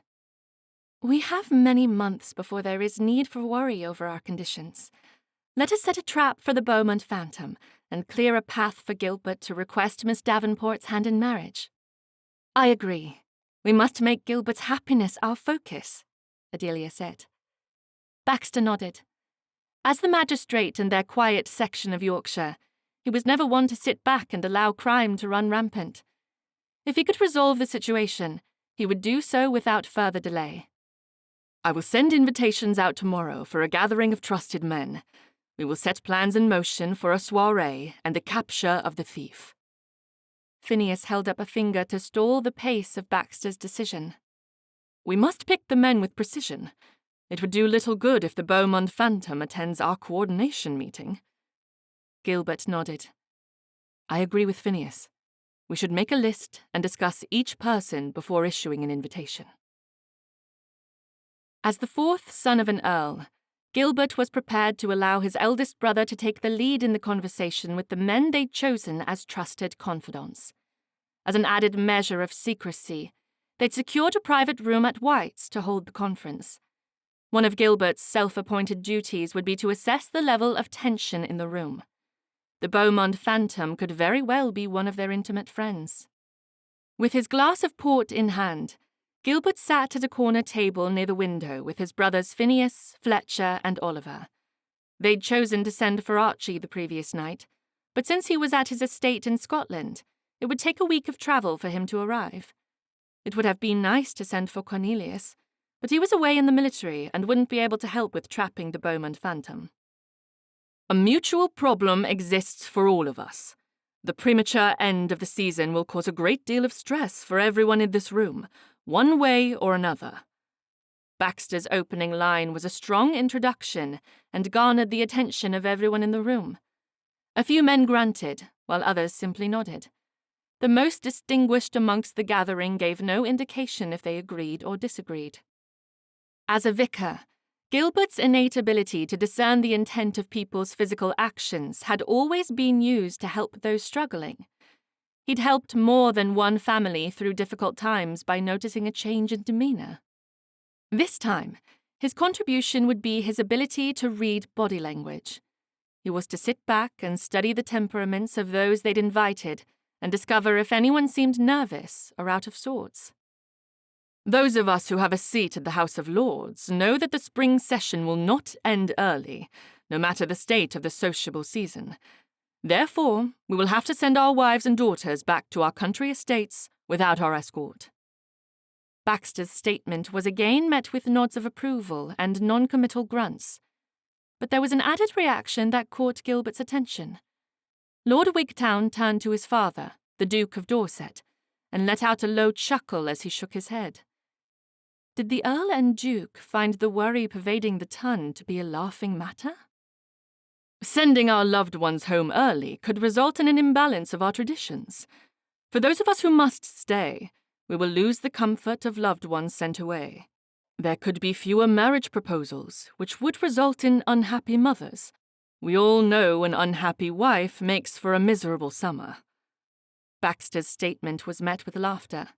"We have many months before there is need for worry over our conditions. Let us set a trap for the Beaumont phantom and clear a path for Gilbert to request Miss Davenport's hand in marriage." "I agree. We must make Gilbert's happiness our focus," Adelia said. Baxter nodded. As the magistrate in their quiet section of Yorkshire, he was never one to sit back and allow crime to run rampant. If he could resolve the situation, he would do so without further delay. "I will send invitations out tomorrow for a gathering of trusted men. We will set plans in motion for a soiree and the capture of the thief." Phineas held up a finger to stall the pace of Baxter's decision. "We must pick the men with precision. It would do little good if the Beaumont phantom attends our coordination meeting." Gilbert nodded. "I agree with Phineas. We should make a list and discuss each person before issuing an invitation." As the fourth son of an earl, Gilbert was prepared to allow his eldest brother to take the lead in the conversation with the men they'd chosen as trusted confidants. As an added measure of secrecy, they'd secured a private room at White's to hold the conference. One of Gilbert's self-appointed duties would be to assess the level of tension in the room. The Beaumont phantom could very well be one of their intimate friends. With his glass of port in hand, Gilbert sat at a corner table near the window with his brothers Phineas, Fletcher, and Oliver. They'd chosen to send for Archie the previous night, but since he was at his estate in Scotland, it would take a week of travel for him to arrive. It would have been nice to send for Cornelius, but he was away in the military and wouldn't be able to help with trapping the Beaumont phantom. "A mutual problem exists for all of us. The premature end of the season will cause a great deal of stress for everyone in this room, one way or another." Baxter's opening line was a strong introduction and garnered the attention of everyone in the room. A few men grunted, while others simply nodded. The most distinguished amongst the gathering gave no indication if they agreed or disagreed. As a vicar, Gilbert's innate ability to discern the intent of people's physical actions had always been used to help those struggling. He'd helped more than one family through difficult times by noticing a change in demeanor. This time, his contribution would be his ability to read body language. He was to sit back and study the temperaments of those they'd invited and discover if anyone seemed nervous or out of sorts. "Those of us who have a seat at the House of Lords know that the spring session will not end early, no matter the state of the sociable season. Therefore, we will have to send our wives and daughters back to our country estates without our escort." Baxter's statement was again met with nods of approval and non-committal grunts. But there was an added reaction that caught Gilbert's attention. Lord Wigtown turned to his father, the Duke of Dorset, and let out a low chuckle as he shook his head. Did the Earl and Duke find the worry pervading the ton to be a laughing matter? "Sending our loved ones home early could result in an imbalance of our traditions. For those of us who must stay, we will lose the comfort of loved ones sent away. There could be fewer marriage proposals, which would result in unhappy mothers. We all know an unhappy wife makes for a miserable summer." Baxter's statement was met with laughter.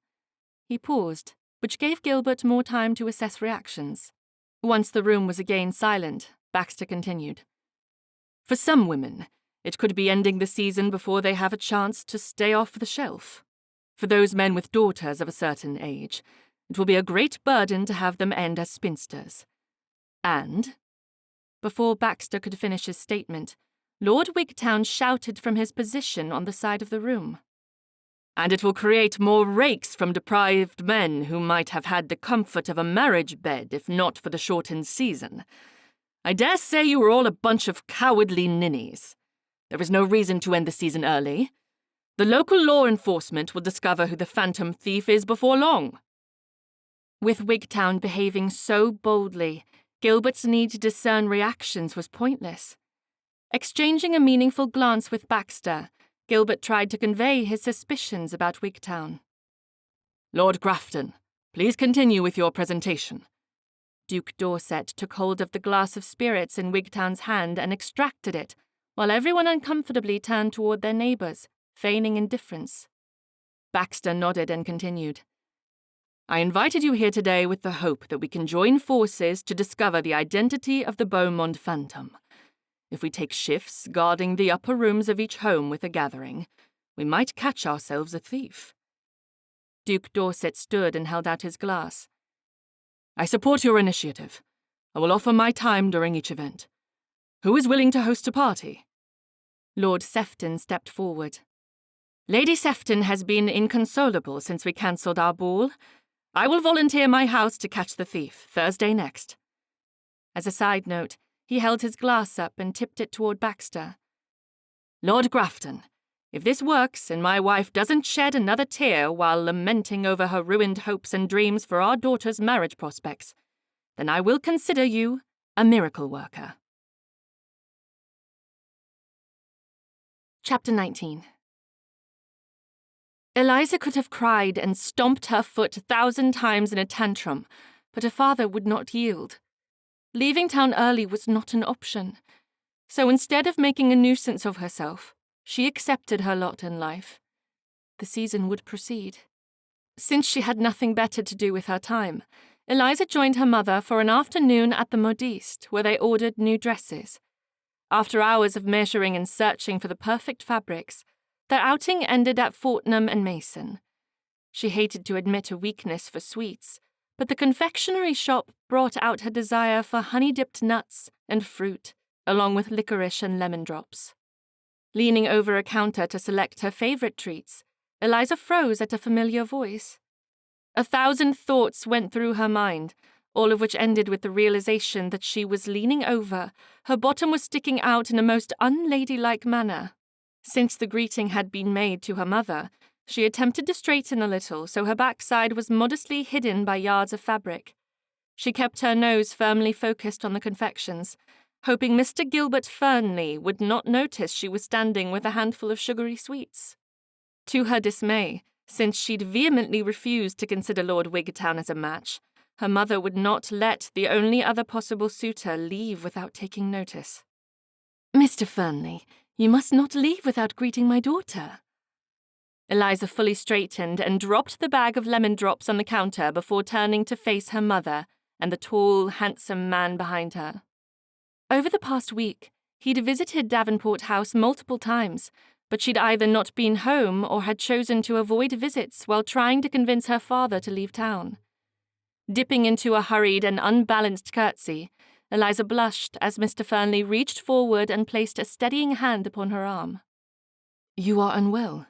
He paused, which gave Gilbert more time to assess reactions. Once the room was again silent, Baxter continued. "For some women, it could be ending the season before they have a chance to stay off the shelf. For those men with daughters of a certain age, it will be a great burden to have them end as spinsters. And—" Before Baxter could finish his statement, Lord Wigtown shouted from his position on the side of the room. "And it will create more rakes from deprived men who might have had the comfort of a marriage bed if not for the shortened season. I dare say you are all a bunch of cowardly ninnies. There is no reason to end the season early. The local law enforcement will discover who the phantom thief is before long." With Wigtown behaving so boldly, Gilbert's need to discern reactions was pointless. Exchanging a meaningful glance with Baxter, Gilbert tried to convey his suspicions about Wigtown. "Lord Grafton, please continue with your presentation." Duke Dorset took hold of the glass of spirits in Wigtown's hand and extracted it, while everyone uncomfortably turned toward their neighbours, feigning indifference. Baxter nodded and continued. "I invited you here today with the hope that we can join forces to discover the identity of the Beaumont phantom. If we take shifts guarding the upper rooms of each home with a gathering, we might catch ourselves a thief." Duke Dorset stood and held out his glass. "I support your initiative. I will offer my time during each event. Who is willing to host a party?" Lord Sefton stepped forward. "Lady Sefton has been inconsolable since we cancelled our ball. I will volunteer my house to catch the thief, Thursday next." As a side note, he held his glass up and tipped it toward Baxter. "Lord Grafton, if this works and my wife doesn't shed another tear while lamenting over her ruined hopes and dreams for our daughter's marriage prospects, then I will consider you a miracle worker." Chapter 19. Eliza could have cried and stomped her foot 1,000 times in a tantrum, but her father would not yield. Leaving town early was not an option, so instead of making a nuisance of herself, she accepted her lot in life. The season would proceed. Since she had nothing better to do with her time, Eliza joined her mother for an afternoon at the modiste, where they ordered new dresses. After hours of measuring and searching for the perfect fabrics, their outing ended at Fortnum and Mason. She hated to admit a weakness for sweets, but the confectionery shop brought out her desire for honey-dipped nuts and fruit, along with licorice and lemon drops. Leaning over a counter to select her favorite treats, Eliza froze at a familiar voice. 1,000 thoughts went through her mind, all of which ended with the realization that she was leaning over, her bottom was sticking out in a most unladylike manner. Since the greeting had been made to her mother, she attempted to straighten a little so her backside was modestly hidden by yards of fabric. She kept her nose firmly focused on the confections, hoping Mr. Gilbert Fernley would not notice she was standing with a handful of sugary sweets. To her dismay, since she'd vehemently refused to consider Lord Wigtown as a match, her mother would not let the only other possible suitor leave without taking notice. "Mr. Fernley, you must not leave without greeting my daughter." Eliza fully straightened and dropped the bag of lemon drops on the counter before turning to face her mother and the tall, handsome man behind her. Over the past week, he'd visited Davenport House multiple times, but she'd either not been home or had chosen to avoid visits while trying to convince her father to leave town. Dipping into a hurried and unbalanced curtsy, Eliza blushed as Mr. Fernley reached forward and placed a steadying hand upon her arm. You are unwell?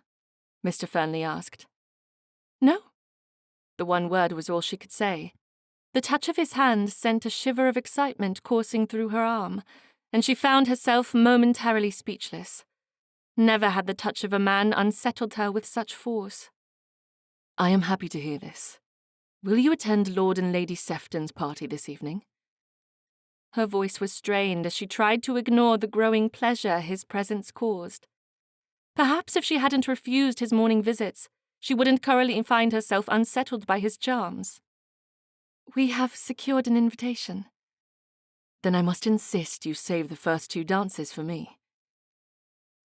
Mr. Fernley asked. No. The one word was all she could say. The touch of his hand sent a shiver of excitement coursing through her arm, and she found herself momentarily speechless. Never had the touch of a man unsettled her with such force. I am happy to hear this. Will you attend Lord and Lady Sefton's party this evening? Her voice was strained as she tried to ignore the growing pleasure his presence caused. Perhaps if she hadn't refused his morning visits, she wouldn't currently find herself unsettled by his charms. We have secured an invitation. Then I must insist you save the first 2 dances for me.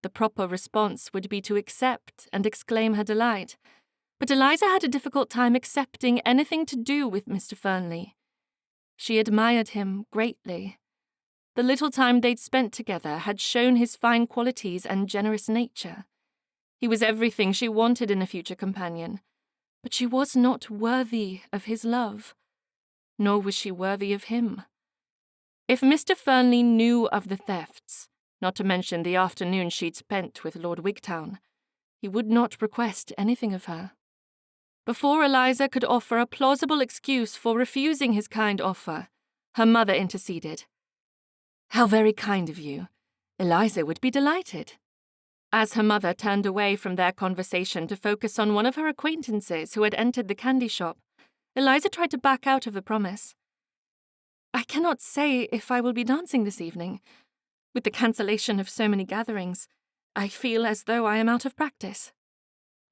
The proper response would be to accept and exclaim her delight, but Eliza had a difficult time accepting anything to do with Mr. Fernley. She admired him greatly. The little time they'd spent together had shown his fine qualities and generous nature. He was everything she wanted in a future companion, but she was not worthy of his love, nor was she worthy of him. If Mr. Fernley knew of the thefts, not to mention the afternoon she'd spent with Lord Wigtown, he would not request anything of her. Before Eliza could offer a plausible excuse for refusing his kind offer, her mother interceded. How very kind of you. Eliza would be delighted. As her mother turned away from their conversation to focus on one of her acquaintances who had entered the candy shop, Eliza tried to back out of the promise. I cannot say if I will be dancing this evening. With the cancellation of so many gatherings, I feel as though I am out of practice.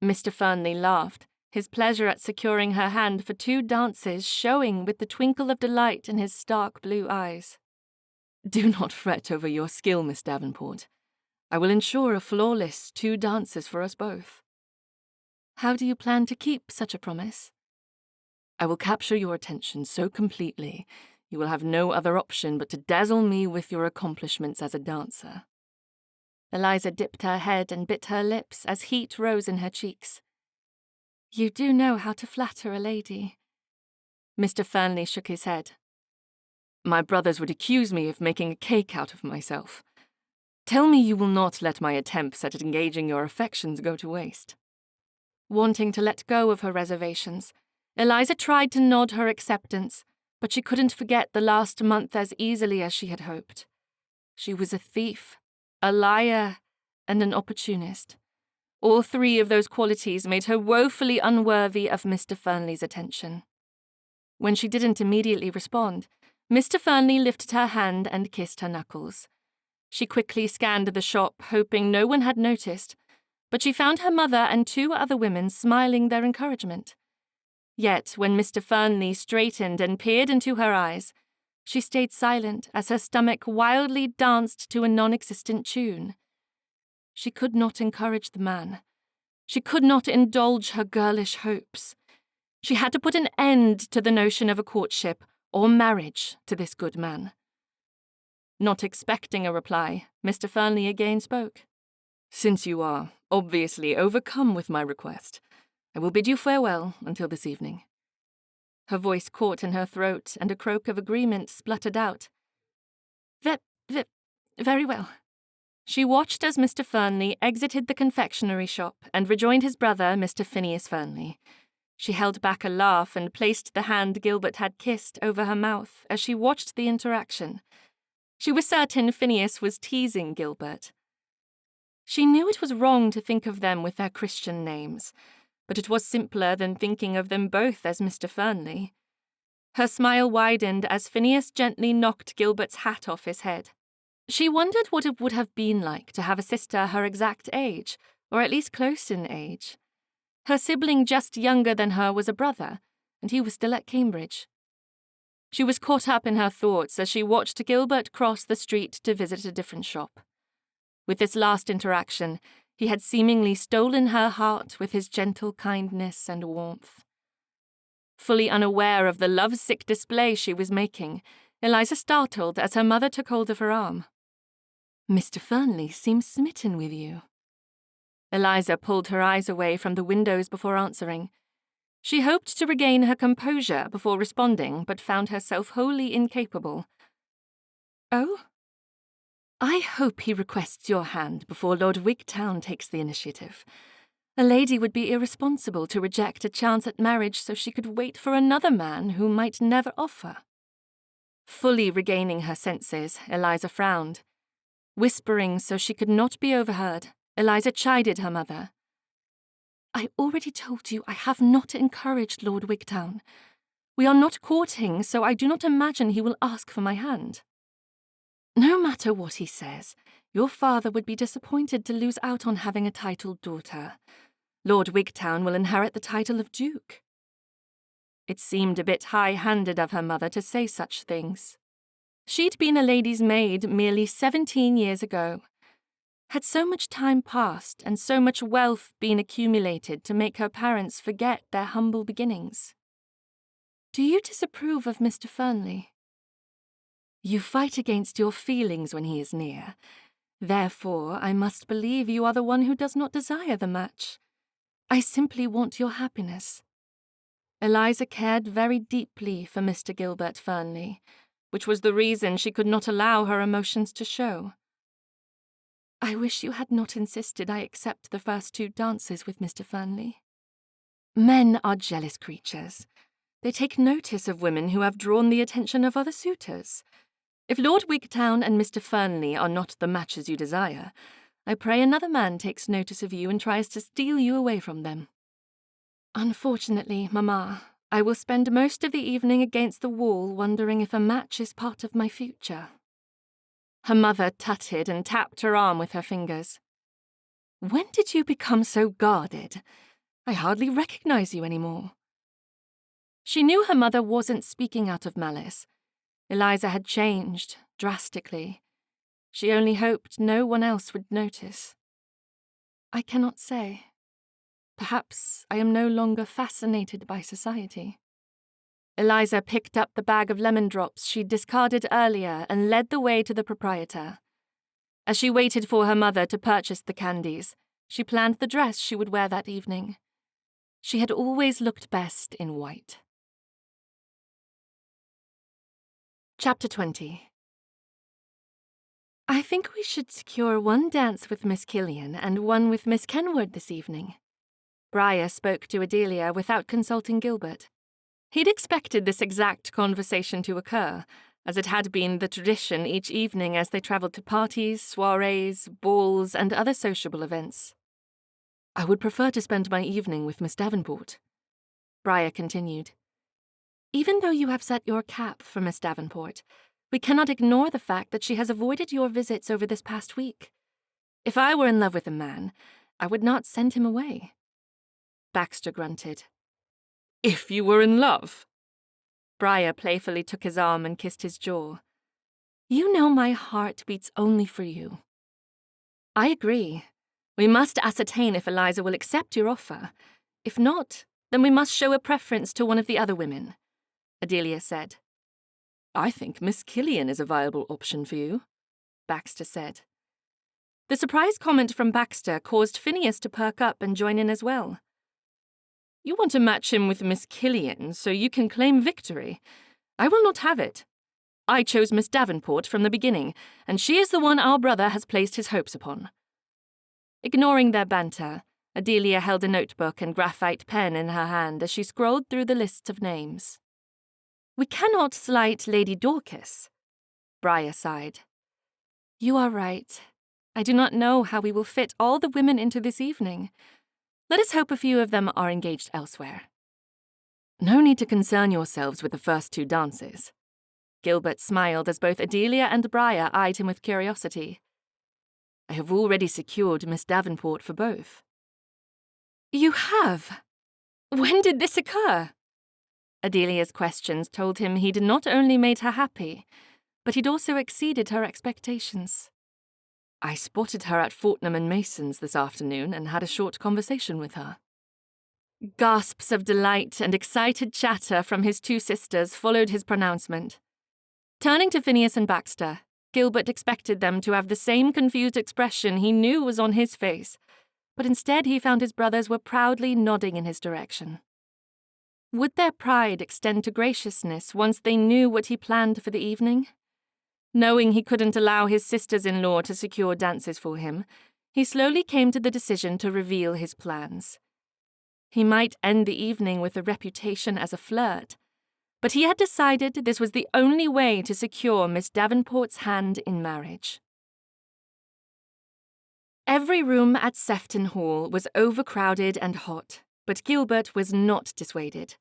Mr. Fernley laughed, his pleasure at securing her hand for 2 dances showing with the twinkle of delight in his stark blue eyes. Do not fret over your skill, Miss Davenport. I will ensure a flawless 2 dances for us both. How do you plan to keep such a promise? I will capture your attention so completely, you will have no other option but to dazzle me with your accomplishments as a dancer. Eliza dipped her head and bit her lips as heat rose in her cheeks. You do know how to flatter a lady. Mr. Fernley shook his head. My brothers would accuse me of making a cake out of myself. Tell me you will not let my attempts at engaging your affections go to waste. Wanting to let go of her reservations, Eliza tried to nod her acceptance, but she couldn't forget the last month as easily as she had hoped. She was a thief, a liar, and an opportunist. All 3 of those qualities made her woefully unworthy of Mr. Fernley's attention. When she didn't immediately respond, Mr. Fernley lifted her hand and kissed her knuckles. She quickly scanned the shop, hoping no one had noticed, but she found her mother and 2 other women smiling their encouragement. Yet, when Mr. Fernley straightened and peered into her eyes, she stayed silent as her stomach wildly danced to a non-existent tune. She could not encourage the man. She could not indulge her girlish hopes. She had to put an end to the notion of a courtship or marriage to this good man. Not expecting a reply, Mr. Fernley again spoke. Since you are obviously overcome with my request, I will bid you farewell until this evening. Her voice caught in her throat, and a croak of agreement spluttered out. Very well. She watched as Mr. Fernley exited the confectionery shop and rejoined his brother, Mr. Phineas Fernley. She held back a laugh and placed the hand Gilbert had kissed over her mouth as she watched the interaction. She was certain Phineas was teasing Gilbert. She knew it was wrong to think of them with their Christian names, but it was simpler than thinking of them both as Mr. Fernley. Her smile widened as Phineas gently knocked Gilbert's hat off his head. She wondered what it would have been like to have a sister her exact age, or at least close in age. Her sibling just younger than her was a brother, and he was still at Cambridge. She was caught up in her thoughts as she watched Gilbert cross the street to visit a different shop. With this last interaction, he had seemingly stolen her heart with his gentle kindness and warmth. Fully unaware of the lovesick display she was making, Eliza startled as her mother took hold of her arm. Mr. Fernley seems smitten with you. Eliza pulled her eyes away from the windows before answering. She hoped to regain her composure before responding, but found herself wholly incapable. Oh? I hope he requests your hand before Lord Wigtown takes the initiative. A lady would be irresponsible to reject a chance at marriage so she could wait for another man who might never offer. Fully regaining her senses, Eliza frowned. Whispering so she could not be overheard, Eliza chided her mother. I already told you I have not encouraged Lord Wigtown. We are not courting, so I do not imagine he will ask for my hand. No matter what he says, your father would be disappointed to lose out on having a titled daughter. Lord Wigtown will inherit the title of Duke. It seemed a bit high-handed of her mother to say such things. She'd been a lady's maid merely 17 years ago. Had so much time passed and so much wealth been accumulated to make her parents forget their humble beginnings? Do you disapprove of Mr. Fernley? You fight against your feelings when he is near. Therefore, I must believe you are the one who does not desire the match. I simply want your happiness. Eliza cared very deeply for Mr. Gilbert Fernley, which was the reason she could not allow her emotions to show. I wish you had not insisted I accept the first 2 dances with Mr. Fernley. Men are jealous creatures. They take notice of women who have drawn the attention of other suitors. If Lord Wigtown and Mr. Fernley are not the matches you desire, I pray another man takes notice of you and tries to steal you away from them. Unfortunately, Mamma, I will spend most of the evening against the wall wondering if a match is part of my future. Her mother tutted and tapped her arm with her fingers. When did you become so guarded? I hardly recognize you anymore. She knew her mother wasn't speaking out of malice. Eliza had changed, drastically. She only hoped no one else would notice. I cannot say. Perhaps I am no longer fascinated by society. Eliza picked up the bag of lemon drops she'd discarded earlier and led the way to the proprietor. As she waited for her mother to purchase the candies, she planned the dress she would wear that evening. She had always looked best in white. Chapter 20. I think we should secure one dance with Miss Killian and one with Miss Kenward this evening. Briar spoke to Adelia without consulting Gilbert. He'd expected this exact conversation to occur, as it had been the tradition each evening as they travelled to parties, soirees, balls, and other sociable events. I would prefer to spend my evening with Miss Davenport, Briar continued. Even though you have set your cap for Miss Davenport, we cannot ignore the fact that she has avoided your visits over this past week. If I were in love with a man, I would not send him away. Baxter grunted. If you were in love? Briar playfully took his arm and kissed his jaw. You know my heart beats only for you. I agree. We must ascertain if Eliza will accept your offer. If not, then we must show a preference to one of the other women, Adelia said. I think Miss Killian is a viable option for you, Baxter said. The surprise comment from Baxter caused Phineas to perk up and join in as well. You want to match him with Miss Killian so you can claim victory. I will not have it. I chose Miss Davenport from the beginning, and she is the one our brother has placed his hopes upon. Ignoring their banter, Adelia held a notebook and graphite pen in her hand as she scrolled through the lists of names. We cannot slight Lady Dorcas, Briar sighed. You are right. I do not know how we will fit all the women into this evening. Let us hope a few of them are engaged elsewhere. No need to concern yourselves with the first 2 dances. Gilbert smiled as both Adelia and Briar eyed him with curiosity. I have already secured Miss Davenport for both. You have? When did this occur? Adelia's questions told him he'd not only made her happy, but he'd also exceeded her expectations. I spotted her at Fortnum and Mason's this afternoon and had a short conversation with her. Gasps of delight and excited chatter from his 2 sisters followed his pronouncement. Turning to Phineas and Baxter, Gilbert expected them to have the same confused expression he knew was on his face, but instead he found his brothers were proudly nodding in his direction. Would their pride extend to graciousness once they knew what he planned for the evening? Knowing he couldn't allow his sisters-in-law to secure dances for him, he slowly came to the decision to reveal his plans. He might end the evening with a reputation as a flirt, but he had decided this was the only way to secure Miss Davenport's hand in marriage. Every room at Sefton Hall was overcrowded and hot, but Gilbert was not dissuaded.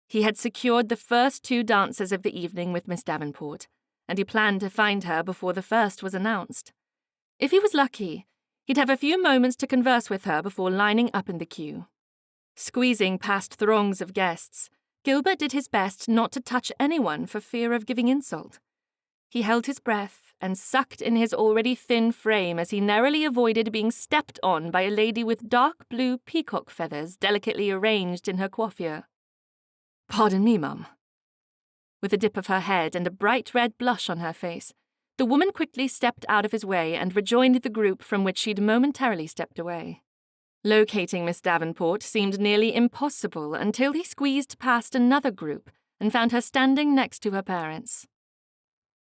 He had secured the first 2 dances of the evening with Miss Davenport, and he planned to find her before the first was announced. If he was lucky, he'd have a few moments to converse with her before lining up in the queue. Squeezing past throngs of guests, Gilbert did his best not to touch anyone for fear of giving insult. He held his breath and sucked in his already thin frame as he narrowly avoided being stepped on by a lady with dark blue peacock feathers delicately arranged in her coiffure. "Pardon me, ma'am." With a dip of her head and a bright red blush on her face, the woman quickly stepped out of his way and rejoined the group from which she'd momentarily stepped away. Locating Miss Davenport seemed nearly impossible until he squeezed past another group and found her standing next to her parents.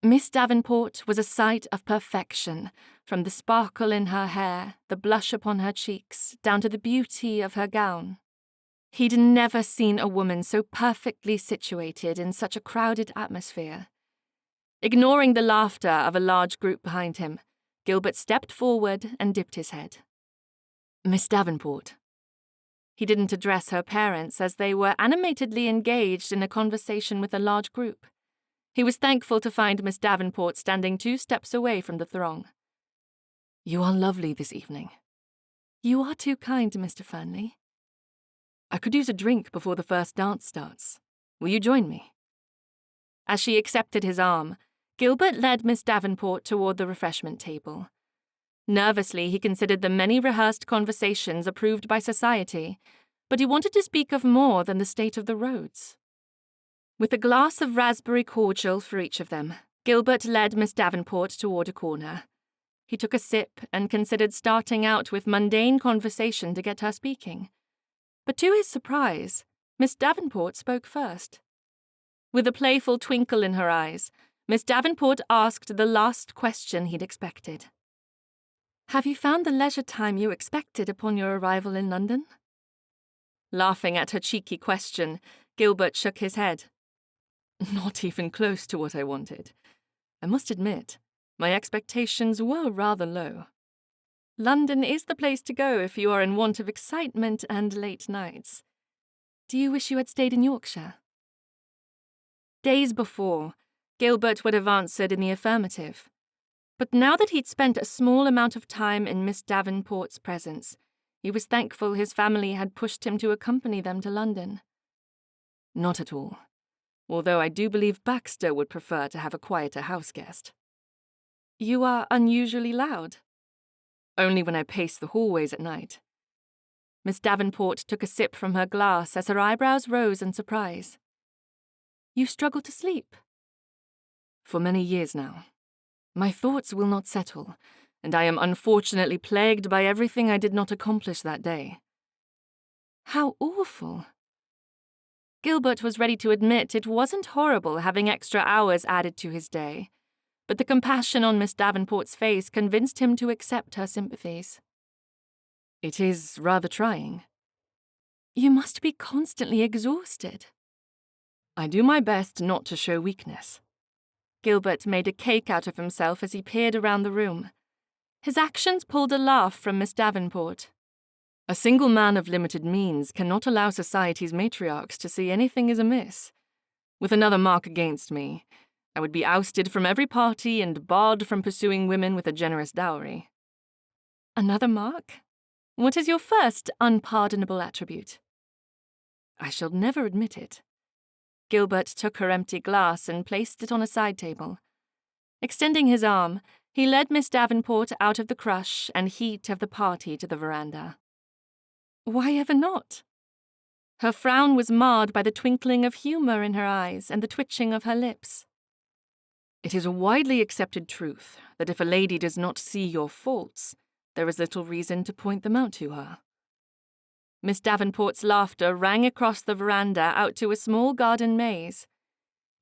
Miss Davenport was a sight of perfection, from the sparkle in her hair, the blush upon her cheeks, down to the beauty of her gown. He'd never seen a woman so perfectly situated in such a crowded atmosphere. Ignoring the laughter of a large group behind him, Gilbert stepped forward and dipped his head. "Miss Davenport." He didn't address her parents as they were animatedly engaged in a conversation with a large group. He was thankful to find Miss Davenport standing 2 steps away from the throng. "You are lovely this evening." "You are too kind, Mr. Fernley." "I could use a drink before the first dance starts. Will you join me?" As she accepted his arm, Gilbert led Miss Davenport toward the refreshment table. Nervously, he considered the many rehearsed conversations approved by society, but he wanted to speak of more than the state of the roads. With a glass of raspberry cordial for each of them, Gilbert led Miss Davenport toward a corner. He took a sip and considered starting out with mundane conversation to get her speaking. But to his surprise, Miss Davenport spoke first. With a playful twinkle in her eyes, Miss Davenport asked the last question he'd expected. "Have you found the leisure time you expected upon your arrival in London?" Laughing at her cheeky question, Gilbert shook his head. "Not even close to what I wanted. I must admit, my expectations were rather low." "London is the place to go if you are in want of excitement and late nights. Do you wish you had stayed in Yorkshire?" Days before, Gilbert would have answered in the affirmative. But now that he'd spent a small amount of time in Miss Davenport's presence, he was thankful his family had pushed him to accompany them to London. "Not at all. Although I do believe Baxter would prefer to have a quieter house guest." "You are unusually loud." "Only when I pace the hallways at night." Miss Davenport took a sip from her glass as her eyebrows rose in surprise. "You struggle to sleep?" "For many years now. My thoughts will not settle, and I am unfortunately plagued by everything I did not accomplish that day." "How awful." Gilbert was ready to admit it wasn't horrible having extra hours added to his day, but the compassion on Miss Davenport's face convinced him to accept her sympathies. "It is rather trying." "You must be constantly exhausted." "I do my best not to show weakness." Gilbert made a cake out of himself as he peered around the room. His actions pulled a laugh from Miss Davenport. "A single man of limited means cannot allow society's matriarchs to see anything is amiss. With another mark against me, I would be ousted from every party and barred from pursuing women with a generous dowry." "Another mark? What is your first unpardonable attribute?" "I shall never admit it." Gilbert took her empty glass and placed it on a side table. Extending his arm, he led Miss Davenport out of the crush and heat of the party to the veranda. "Why ever not?" Her frown was marred by the twinkling of humor in her eyes and the twitching of her lips. "It is a widely accepted truth that if a lady does not see your faults, there is little reason to point them out to her." Miss Davenport's laughter rang across the veranda out to a small garden maze.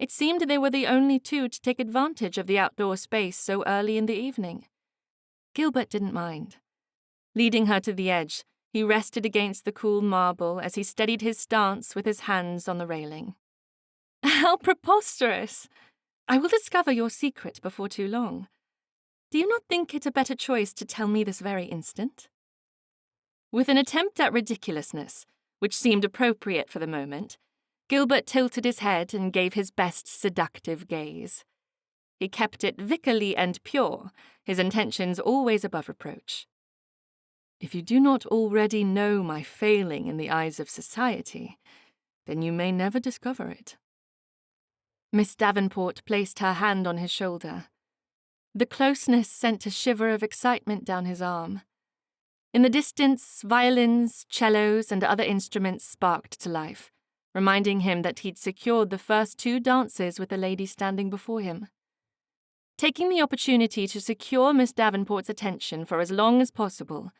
It seemed they were the only two to take advantage of the outdoor space so early in the evening. Gilbert didn't mind. Leading her to the edge, he rested against the cool marble as he steadied his stance with his hands on the railing. How preposterous! I will discover your secret before too long. Do you not think it a better choice to tell me this very instant? With an attempt at ridiculousness, which seemed appropriate for the moment, Gilbert tilted his head and gave his best seductive gaze. He kept it vicarly and pure, his intentions always above reproach. If you do not already know my failing in the eyes of society, then you may never discover it. Miss Davenport placed her hand on his shoulder. The closeness sent a shiver of excitement down his arm. In the distance, violins, cellos, and other instruments sparked to life, reminding him that he'd secured the first 2 dances with the lady standing before him. Taking the opportunity to secure Miss Davenport's attention for as long as possible,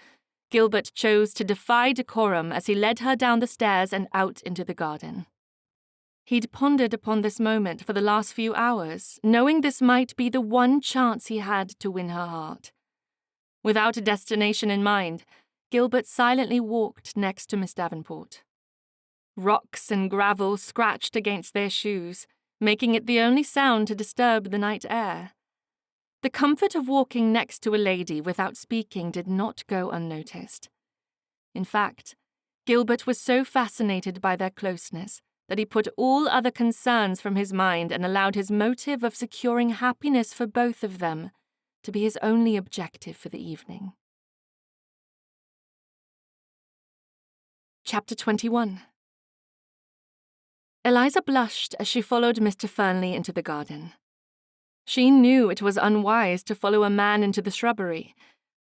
Gilbert chose to defy decorum as he led her down the stairs and out into the garden. He'd pondered upon this moment for the last few hours, knowing this might be the one chance he had to win her heart. Without a destination in mind, Gilbert silently walked next to Miss Davenport. Rocks and gravel scratched against their shoes, making it the only sound to disturb the night air. The comfort of walking next to a lady without speaking did not go unnoticed. In fact, Gilbert was so fascinated by their closeness that he put all other concerns from his mind and allowed his motive of securing happiness for both of them to be his only objective for the evening. Chapter 21. Eliza blushed as she followed Mr. Fernley into the garden. She knew it was unwise to follow a man into the shrubbery,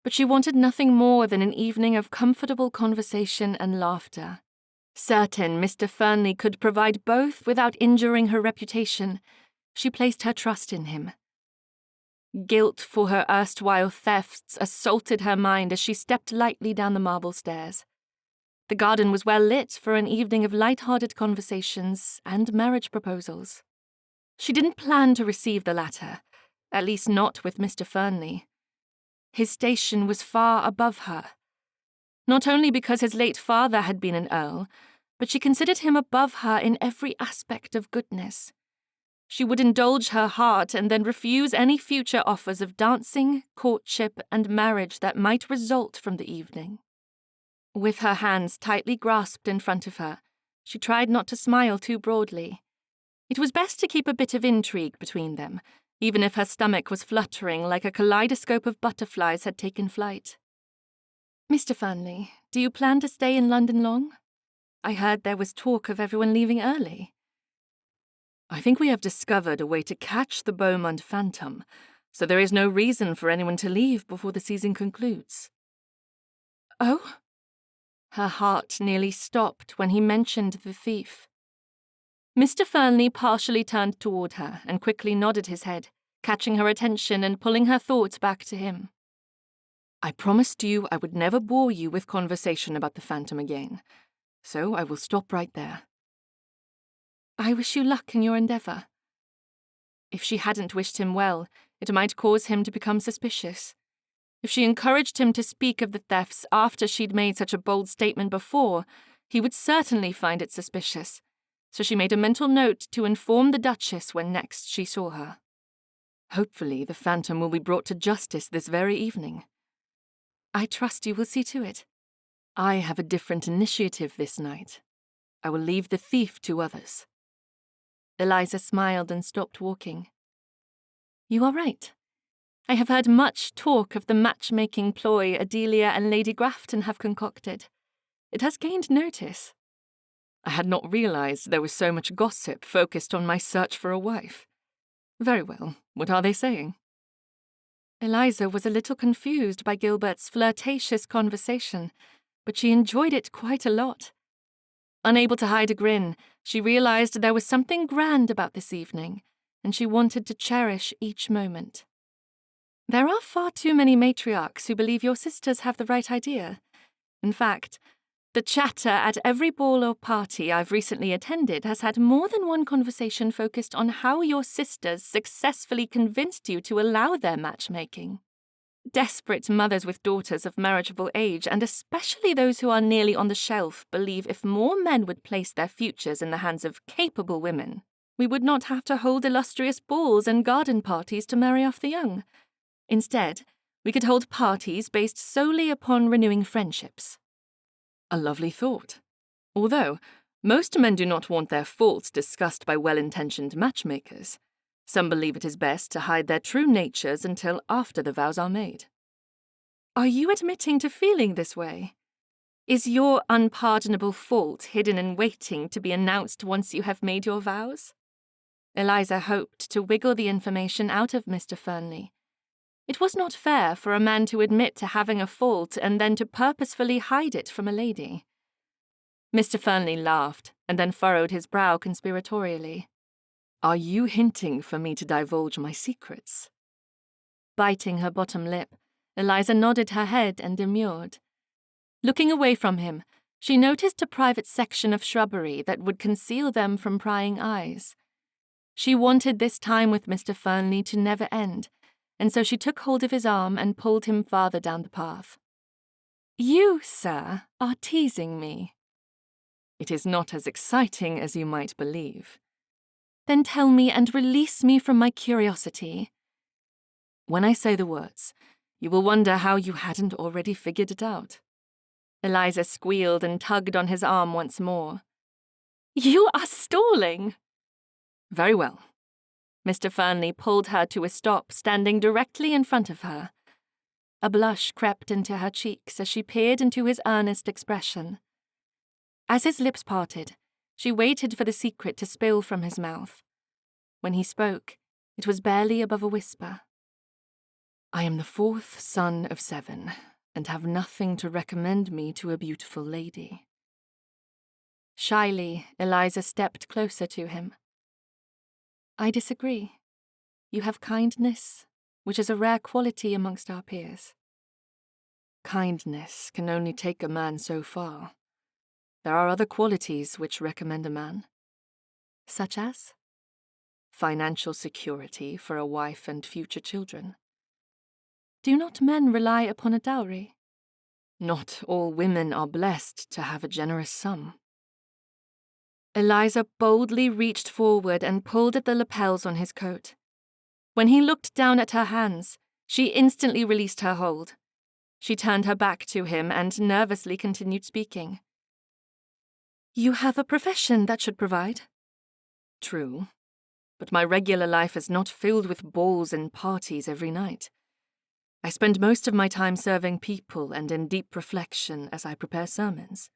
but she wanted nothing more than an evening of comfortable conversation and laughter. Certain Mr. Fernley could provide both without injuring her reputation, she placed her trust in him. Guilt for her erstwhile thefts assaulted her mind as she stepped lightly down the marble stairs. The garden was well lit for an evening of light-hearted conversations and marriage proposals. She didn't plan to receive the latter, at least not with Mr. Fernley. His station was far above her. Not only because his late father had been an earl, but she considered him above her in every aspect of goodness. She would indulge her heart and then refuse any future offers of dancing, courtship, and marriage that might result from the evening. With her hands tightly grasped in front of her, she tried not to smile too broadly. It was best to keep a bit of intrigue between them, even if her stomach was fluttering like a kaleidoscope of butterflies had taken flight. Mr. Fernley, do you plan to stay in London long? I heard there was talk of everyone leaving early. I think we have discovered a way to catch the Beaumont phantom, so there is no reason for anyone to leave before the season concludes. Oh? Her heart nearly stopped when he mentioned the thief. Mr. Fernley partially turned toward her and quickly nodded his head, catching her attention and pulling her thoughts back to him. I promised you I would never bore you with conversation about the phantom again, so I will stop right there. I wish you luck in your endeavour. If she hadn't wished him well, it might cause him to become suspicious. If she encouraged him to speak of the thefts after she'd made such a bold statement before, he would certainly find it suspicious, so she made a mental note to inform the Duchess when next she saw her. Hopefully the phantom will be brought to justice this very evening. I trust you will see to it. I have a different initiative this night. I will leave the thief to others. Eliza smiled and stopped walking. You are right. I have heard much talk of the matchmaking ploy Adelia and Lady Grafton have concocted. It has gained notice. I had not realized there was so much gossip focused on my search for a wife. Very well, what are they saying? Eliza was a little confused by Gilbert's flirtatious conversation, but she enjoyed it quite a lot. Unable to hide a grin, she realized there was something grand about this evening, and she wanted to cherish each moment. There are far too many matriarchs who believe your sisters have the right idea. In fact, The chatter at every ball or party I've recently attended has had more than one conversation focused on how your sisters successfully convinced you to allow their matchmaking. Desperate mothers with daughters of marriageable age, and especially those who are nearly on the shelf, believe if more men would place their futures in the hands of capable women, we would not have to hold illustrious balls and garden parties to marry off the young. Instead, we could hold parties based solely upon renewing friendships. A lovely thought. Although, most men do not want their faults discussed by well-intentioned matchmakers. Some believe it is best to hide their true natures until after the vows are made. Are you admitting to feeling this way? Is your unpardonable fault hidden and waiting to be announced once you have made your vows? Eliza hoped to wiggle the information out of Mr. Fernley. It was not fair for a man to admit to having a fault and then to purposefully hide it from a lady. Mr. Fernley laughed and then furrowed his brow conspiratorially. Are you hinting for me to divulge my secrets? Biting her bottom lip, Eliza nodded her head and demurred. Looking away from him, she noticed a private section of shrubbery that would conceal them from prying eyes. She wanted this time with Mr. Fernley to never end, and so she took hold of his arm and pulled him farther down the path. You, sir, are teasing me. It is not as exciting as you might believe. Then tell me and release me from my curiosity. When I say the words, you will wonder how you hadn't already figured it out. Eliza squealed and tugged on his arm once more. You are stalling. Very well. Mr. Fernley pulled her to a stop, standing directly in front of her. A blush crept into her cheeks as she peered into his earnest expression. As his lips parted, she waited for the secret to spill from his mouth. When he spoke, it was barely above a whisper. I am the fourth son of 7, and have nothing to recommend me to a beautiful lady. Shyly, Eliza stepped closer to him. I disagree. You have kindness, which is a rare quality amongst our peers. Kindness can only take a man so far. There are other qualities which recommend a man. Such as? Financial security for a wife and future children. Do not men rely upon a dowry? Not all women are blessed to have a generous sum. Eliza boldly reached forward and pulled at the lapels on his coat. When he looked down at her hands, she instantly released her hold. She turned her back to him and nervously continued speaking. You have a profession that should provide. True, but my regular life is not filled with balls and parties every night. I spend most of my time serving people and in deep reflection as I prepare sermons.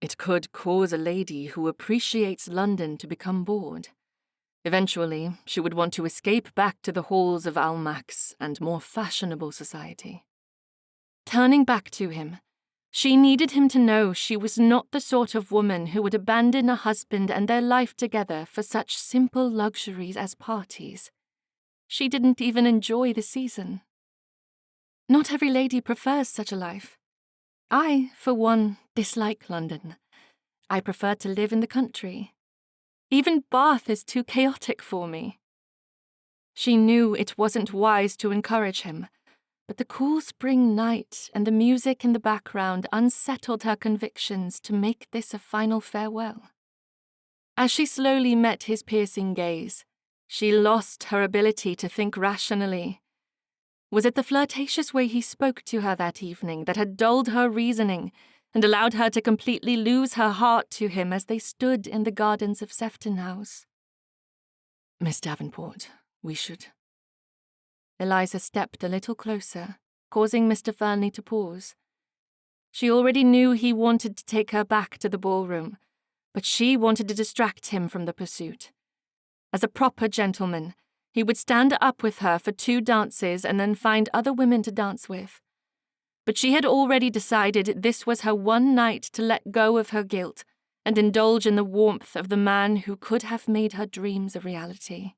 It could cause a lady who appreciates London to become bored. Eventually, she would want to escape back to the halls of Almack's and more fashionable society. Turning back to him, she needed him to know she was not the sort of woman who would abandon a husband and their life together for such simple luxuries as parties. She didn't even enjoy the season. Not every lady prefers such a life. I, for one, dislike London. I prefer to live in the country. Even Bath is too chaotic for me. She knew it wasn't wise to encourage him, but the cool spring night and the music in the background unsettled her convictions to make this a final farewell. As she slowly met his piercing gaze, she lost her ability to think rationally. Was it the flirtatious way he spoke to her that evening that had dulled her reasoning and allowed her to completely lose her heart to him as they stood in the gardens of Sefton House? Miss Davenport, we should... Eliza stepped a little closer, causing Mr. Fernley to pause. She already knew he wanted to take her back to the ballroom, but she wanted to distract him from the pursuit. As a proper gentleman, he would stand up with her for 2 dances and then find other women to dance with. But she had already decided this was her one night to let go of her guilt and indulge in the warmth of the man who could have made her dreams a reality.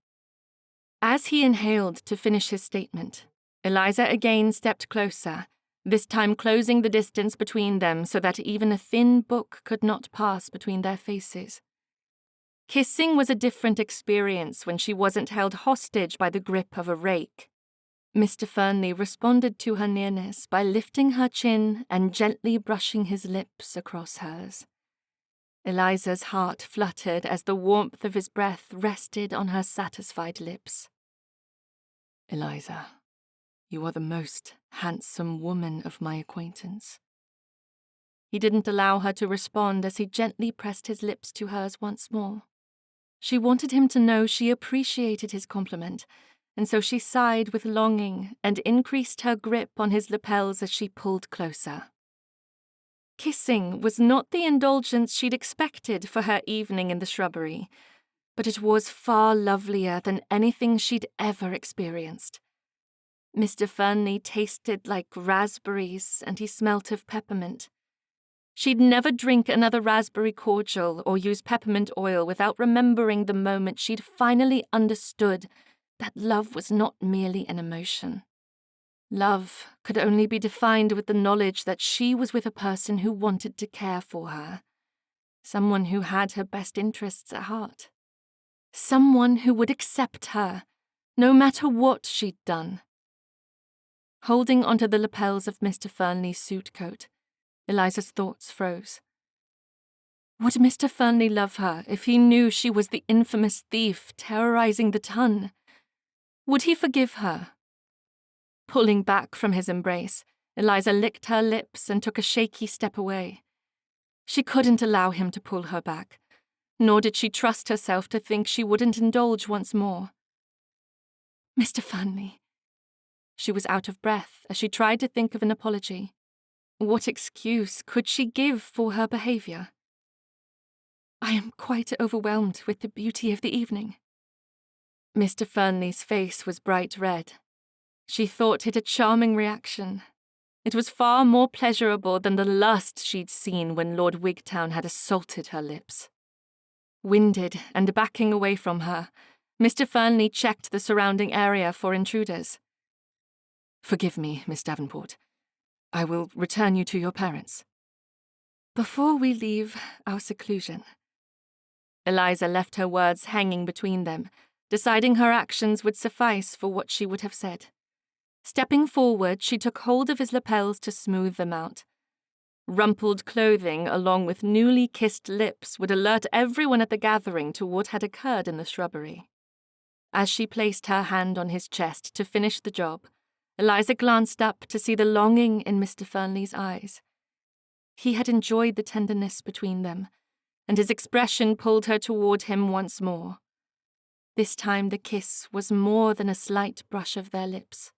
As he inhaled to finish his statement, Eliza again stepped closer this time closing the distance between them so that even a thin book could not pass between their faces. Kissing was a different experience when she wasn't held hostage by the grip of a rake. Mr. Fernley responded to her nearness by lifting her chin and gently brushing his lips across hers. Eliza's heart fluttered as the warmth of his breath rested on her satisfied lips. Eliza, you are the most handsome woman of my acquaintance. He didn't allow her to respond as he gently pressed his lips to hers once more. She wanted him to know she appreciated his compliment, and so she sighed with longing and increased her grip on his lapels as she pulled closer. Kissing was not the indulgence she'd expected for her evening in the shrubbery, but it was far lovelier than anything she'd ever experienced. Mr. Fernley tasted like raspberries, and he smelt of peppermint. She'd never drink another raspberry cordial or use peppermint oil without remembering the moment she'd finally understood that love was not merely an emotion. Love could only be defined with the knowledge that she was with a person who wanted to care for her, someone who had her best interests at heart, someone who would accept her, no matter what she'd done. Holding onto the lapels of Mr. Fernley's suit coat, Eliza's thoughts froze. Would Mr. Fernley love her if he knew she was the infamous thief terrorizing the ton? Would he forgive her? Pulling back from his embrace, Eliza licked her lips and took a shaky step away. She couldn't allow him to pull her back, nor did she trust herself to think she wouldn't indulge once more. Mr. Fernley. She was out of breath as she tried to think of an apology. What excuse could she give for her behaviour? I am quite overwhelmed with the beauty of the evening. Mr. Fernley's face was bright red. She thought it a charming reaction. It was far more pleasurable than the lust she'd seen when Lord Wigtown had assaulted her lips. Winded and backing away from her, Mr. Fernley checked the surrounding area for intruders. Forgive me, Miss Davenport. I will return you to your parents. Before we leave our seclusion. Eliza left her words hanging between them, deciding her actions would suffice for what she would have said. Stepping forward, she took hold of his lapels to smooth them out. Rumpled clothing, along with newly kissed lips, would alert everyone at the gathering to what had occurred in the shrubbery. As she placed her hand on his chest to finish the job, Eliza glanced up to see the longing in Mr. Fernley's eyes. He had enjoyed the tenderness between them, and his expression pulled her toward him once more. This time the kiss was more than a slight brush of their lips.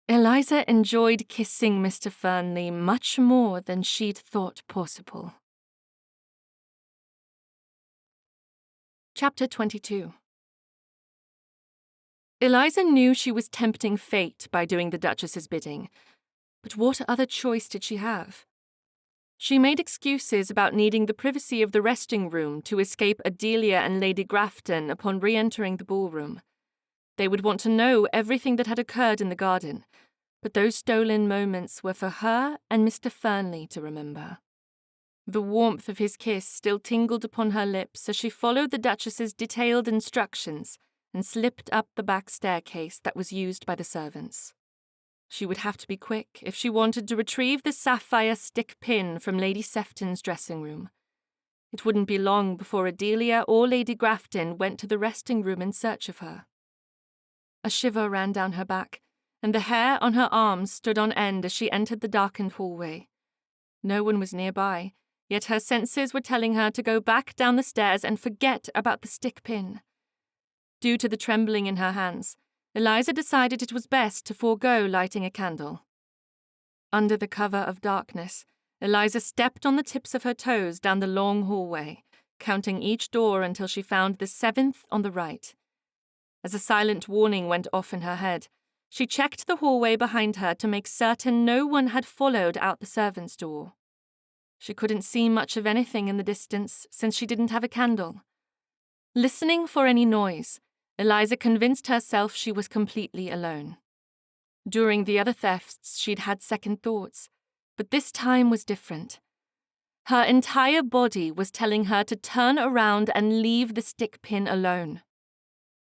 Eliza enjoyed kissing Mr. Fernley much more than she'd thought possible. Chapter 22. Eliza knew she was tempting fate by doing the Duchess's bidding, but what other choice did she have? She made excuses about needing the privacy of the resting room to escape Adelia and Lady Grafton upon re-entering the ballroom. They would want to know everything that had occurred in the garden, but those stolen moments were for her and Mr. Fernley to remember. The warmth of his kiss still tingled upon her lips as she followed the Duchess's detailed instructions and slipped up the back staircase that was used by the servants. She would have to be quick if she wanted to retrieve the sapphire stick pin from Lady Sefton's dressing room. It wouldn't be long before Adelia or Lady Grafton went to the resting room in search of her. A shiver ran down her back, and the hair on her arms stood on end as she entered the darkened hallway. No one was nearby, yet her senses were telling her to go back down the stairs and forget about the stick pin. Due to the trembling in her hands, Eliza decided it was best to forego lighting a candle. Under the cover of darkness, Eliza stepped on the tips of her toes down the long hallway, counting each door until she found the 7th on the right. As a silent warning went off in her head, she checked the hallway behind her to make certain no one had followed out the servants' door. She couldn't see much of anything in the distance since she didn't have a candle. Listening for any noise, Eliza convinced herself she was completely alone. During the other thefts, she'd had second thoughts, but this time was different. Her entire body was telling her to turn around and leave the stick pin alone.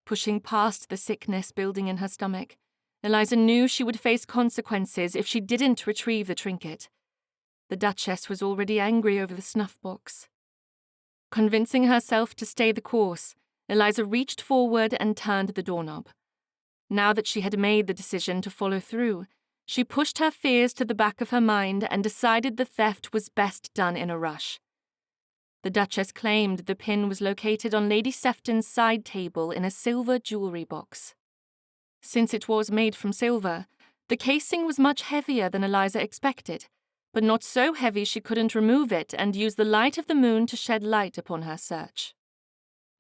Pushing past the sickness building in her stomach, Eliza knew she would face consequences if she didn't retrieve the trinket. The Duchess was already angry over the snuff box. Convincing herself to stay the course, Eliza reached forward and turned the doorknob. Now that she had made the decision to follow through, she pushed her fears to the back of her mind and decided the theft was best done in a rush. The Duchess claimed the pin was located on Lady Sefton's side table in a silver jewellery box. Since it was made from silver, the casing was much heavier than Eliza expected, but not so heavy she couldn't remove it and use the light of the moon to shed light upon her search.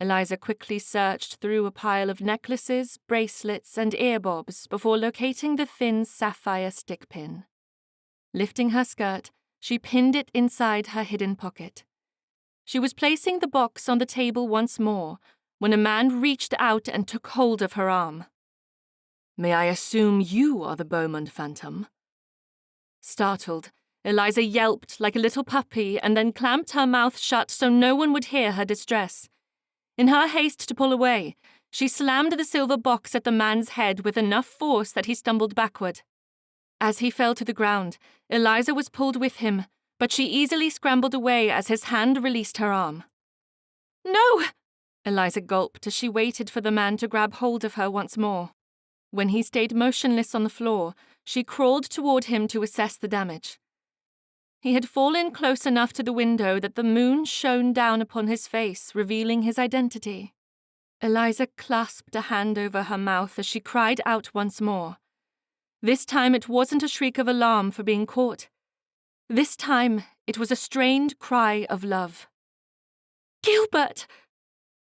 Eliza quickly searched through a pile of necklaces, bracelets, and earbobs before locating the thin sapphire stick pin. Lifting her skirt, she pinned it inside her hidden pocket. She was placing the box on the table once more when a man reached out and took hold of her arm. "May I assume you are the Beaumont phantom?" Startled, Eliza yelped like a little puppy and then clamped her mouth shut so no one would hear her distress. In her haste to pull away, she slammed the silver box at the man's head with enough force that he stumbled backward. As he fell to the ground, Eliza was pulled with him, but she easily scrambled away as his hand released her arm. "No!" Eliza gulped as she waited for the man to grab hold of her once more. When he stayed motionless on the floor, she crawled toward him to assess the damage. He had fallen close enough to the window that the moon shone down upon his face, revealing his identity. Eliza clasped a hand over her mouth as she cried out once more. This time it wasn't a shriek of alarm for being caught. This time it was a strained cry of love. "Gilbert!"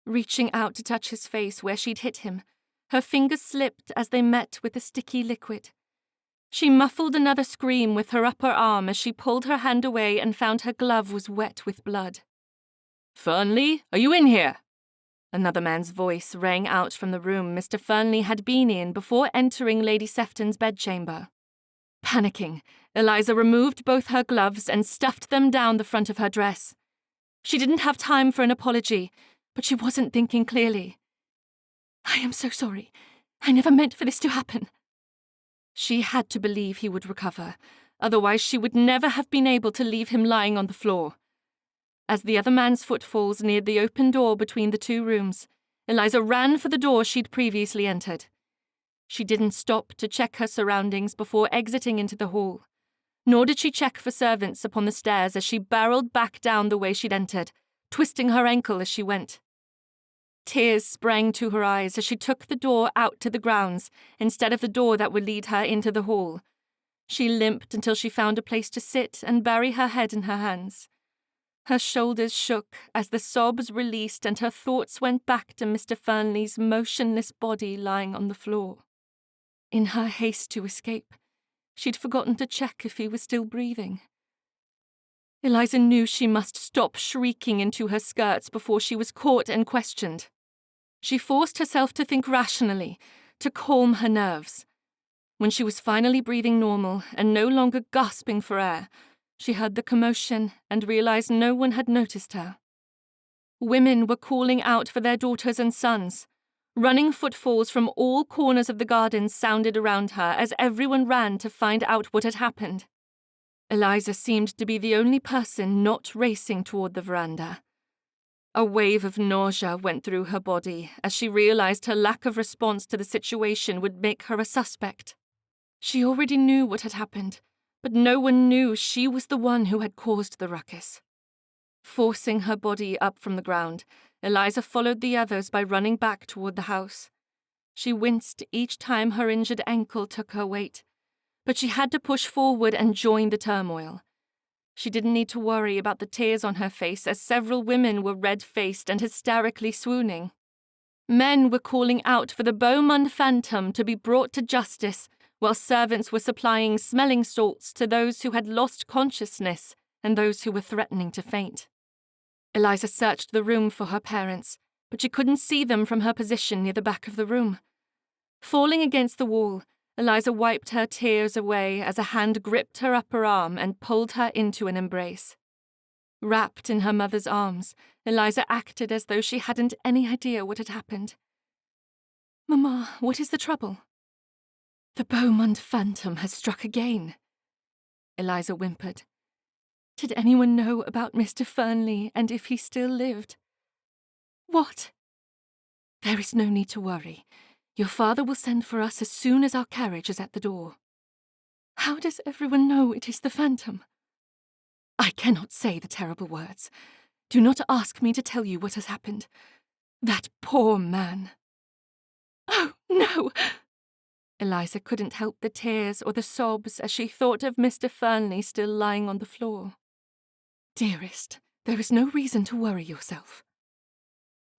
Reaching out to touch his face where she'd hit him, her fingers slipped as they met with the sticky liquid. She muffled another scream with her upper arm as she pulled her hand away and found her glove was wet with blood. "Fernley, are you in here?" Another man's voice rang out from the room Mr. Fernley had been in before entering Lady Sefton's bedchamber. Panicking, Eliza removed both her gloves and stuffed them down the front of her dress. She didn't have time for an apology, but she wasn't thinking clearly. "I am so sorry. I never meant for this to happen." She had to believe he would recover, otherwise she would never have been able to leave him lying on the floor. As the other man's footfalls neared the open door between the two rooms, Eliza ran for the door she'd previously entered. She didn't stop to check her surroundings before exiting into the hall, nor did she check for servants upon the stairs as she barreled back down the way she'd entered, twisting her ankle as she went. Tears sprang to her eyes as she took the door out to the grounds instead of the door that would lead her into the hall. She limped until she found a place to sit and bury her head in her hands. Her shoulders shook as the sobs released and her thoughts went back to Mr. Fernley's motionless body lying on the floor. In her haste to escape, she'd forgotten to check if he was still breathing. Eliza knew she must stop shrieking into her skirts before she was caught and questioned. She forced herself to think rationally, to calm her nerves. When she was finally breathing normal and no longer gasping for air, she heard the commotion and realized no one had noticed her. Women were calling out for their daughters and sons. Running footfalls from all corners of the garden sounded around her as everyone ran to find out what had happened. Eliza seemed to be the only person not racing toward the veranda. A wave of nausea went through her body as she realized her lack of response to the situation would make her a suspect. She already knew what had happened, but no one knew she was the one who had caused the ruckus. Forcing her body up from the ground, Eliza followed the others by running back toward the house. She winced each time her injured ankle took her weight, but she had to push forward and join the turmoil. She didn't need to worry about the tears on her face as several women were red-faced and hysterically swooning. Men were calling out for the Beaumont phantom to be brought to justice, while servants were supplying smelling salts to those who had lost consciousness and those who were threatening to faint. Eliza searched the room for her parents, but she couldn't see them from her position near the back of the room. Falling against the wall, Eliza wiped her tears away as a hand gripped her upper arm and pulled her into an embrace. Wrapped in her mother's arms, Eliza acted as though she hadn't any idea what had happened. "Mamma, what is the trouble?" "The Beaumont phantom has struck again," Eliza whimpered. "Did anyone know about Mr. Fernley and if he still lived?" "What?" "There is no need to worry. Your father will send for us as soon as our carriage is at the door." "How does everyone know it is the phantom?" "I cannot say the terrible words. Do not ask me to tell you what has happened. That poor man." "Oh, no!" Eliza couldn't help the tears or the sobs as she thought of Mr. Fernley still lying on the floor. "Dearest, there is no reason to worry yourself."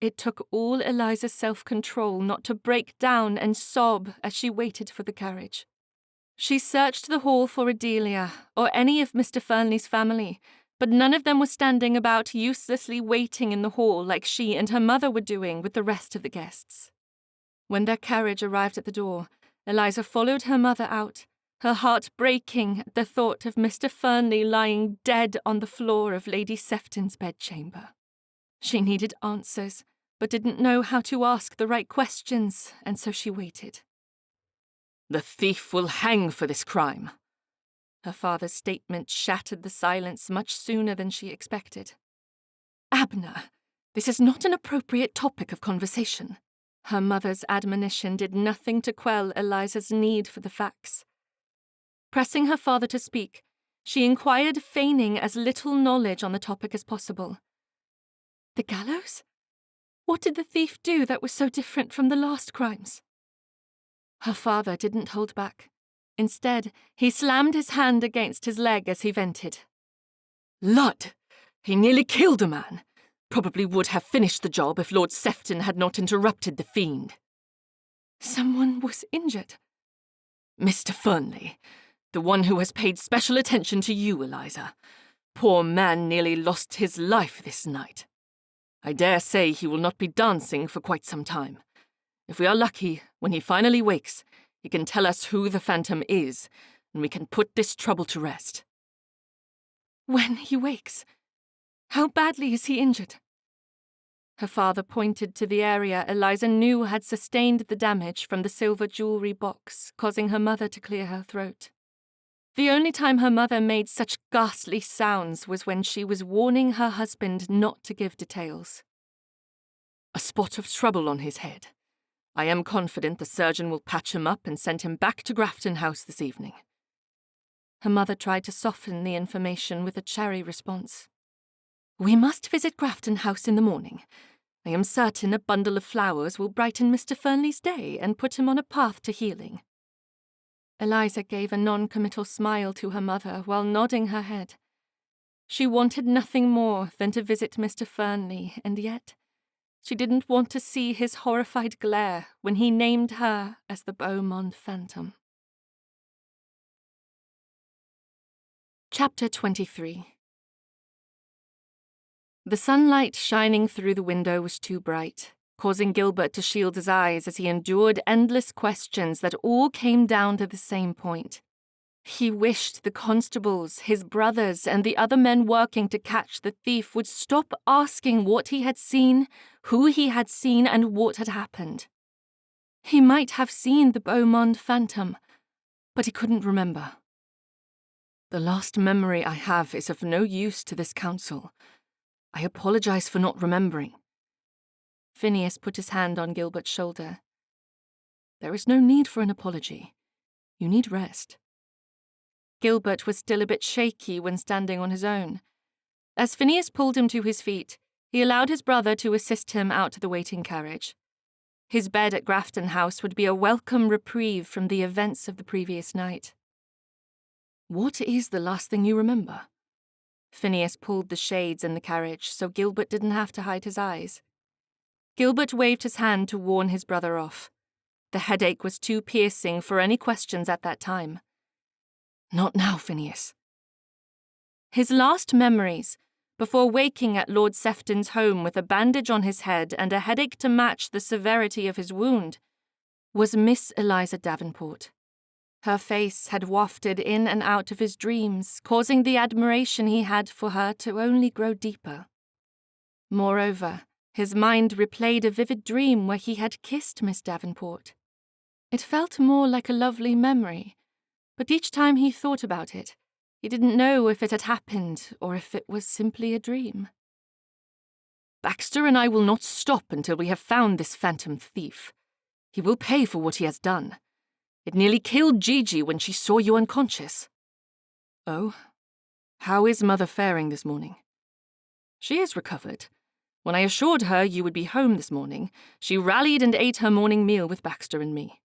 It took all Eliza's self-control not to break down and sob as she waited for the carriage. She searched the hall for Adelia or any of Mr. Fernley's family, but none of them was standing about uselessly waiting in the hall like she and her mother were doing with the rest of the guests. When their carriage arrived at the door, Eliza followed her mother out, her heart breaking at the thought of Mr. Fernley lying dead on the floor of Lady Sefton's bedchamber. She needed answers, but didn't know how to ask the right questions, and so she waited. "The thief will hang for this crime." Her father's statement shattered the silence much sooner than she expected. "Abner, this is not an appropriate topic of conversation." Her mother's admonition did nothing to quell Eliza's need for the facts. Pressing her father to speak, she inquired, feigning as little knowledge on the topic as possible. "The gallows? What did the thief do that was so different from the last crimes?" Her father didn't hold back. Instead, he slammed his hand against his leg as he vented. "Lud! He nearly killed a man. Probably would have finished the job if Lord Sefton had not interrupted the fiend." "Someone was injured?" "Mr. Fernley, the one who has paid special attention to you, Eliza. Poor man nearly lost his life this night. I dare say he will not be dancing for quite some time. If we are lucky, when he finally wakes, he can tell us who the phantom is, and we can put this trouble to rest." "When he wakes? How badly is he injured?" Her father pointed to the area Eliza knew had sustained the damage from the silver jewelry box, causing her mother to clear her throat. The only time her mother made such ghastly sounds was when she was warning her husband not to give details. "A spot of trouble on his head. I am confident the surgeon will patch him up and send him back to Grafton House this evening." Her mother tried to soften the information with a chary response. "We must visit Grafton House in the morning. I am certain a bundle of flowers will brighten Mr. Fernley's day and put him on a path to healing." Eliza gave a non-committal smile to her mother while nodding her head. She wanted nothing more than to visit Mr. Fernley, and yet she didn't want to see his horrified glare when he named her as the Beaumont phantom. Chapter 23. The sunlight shining through the window was too bright, causing Gilbert to shield his eyes as he endured endless questions that all came down to the same point. He wished the constables, his brothers, and the other men working to catch the thief would stop asking what he had seen, who he had seen, and what had happened. He might have seen the Beaumont phantom, but he couldn't remember. "The last memory I have is of no use to this council. I apologize for not remembering." Phineas put his hand on Gilbert's shoulder. "There is no need for an apology. You need rest." Gilbert was still a bit shaky when standing on his own. As Phineas pulled him to his feet, he allowed his brother to assist him out to the waiting carriage. His bed at Grafton House would be a welcome reprieve from the events of the previous night. "What is the last thing you remember?" Phineas pulled the shades in the carriage so Gilbert didn't have to hide his eyes. Gilbert waved his hand to warn his brother off. The headache was too piercing for any questions at that time. "Not now, Phineas." His last memories, before waking at Lord Sefton's home with a bandage on his head and a headache to match the severity of his wound, was Miss Eliza Davenport. Her face had wafted in and out of his dreams, causing the admiration he had for her to only grow deeper. Moreover, his mind replayed a vivid dream where he had kissed Miss Davenport. It felt more like a lovely memory, but each time he thought about it, he didn't know if it had happened or if it was simply a dream. Baxter and I will not stop until we have found this phantom thief. He will pay for what he has done. It nearly killed Gigi when she saw you unconscious. Oh, how is Mother faring this morning? She is recovered. When I assured her you would be home this morning, she rallied and ate her morning meal with Baxter and me.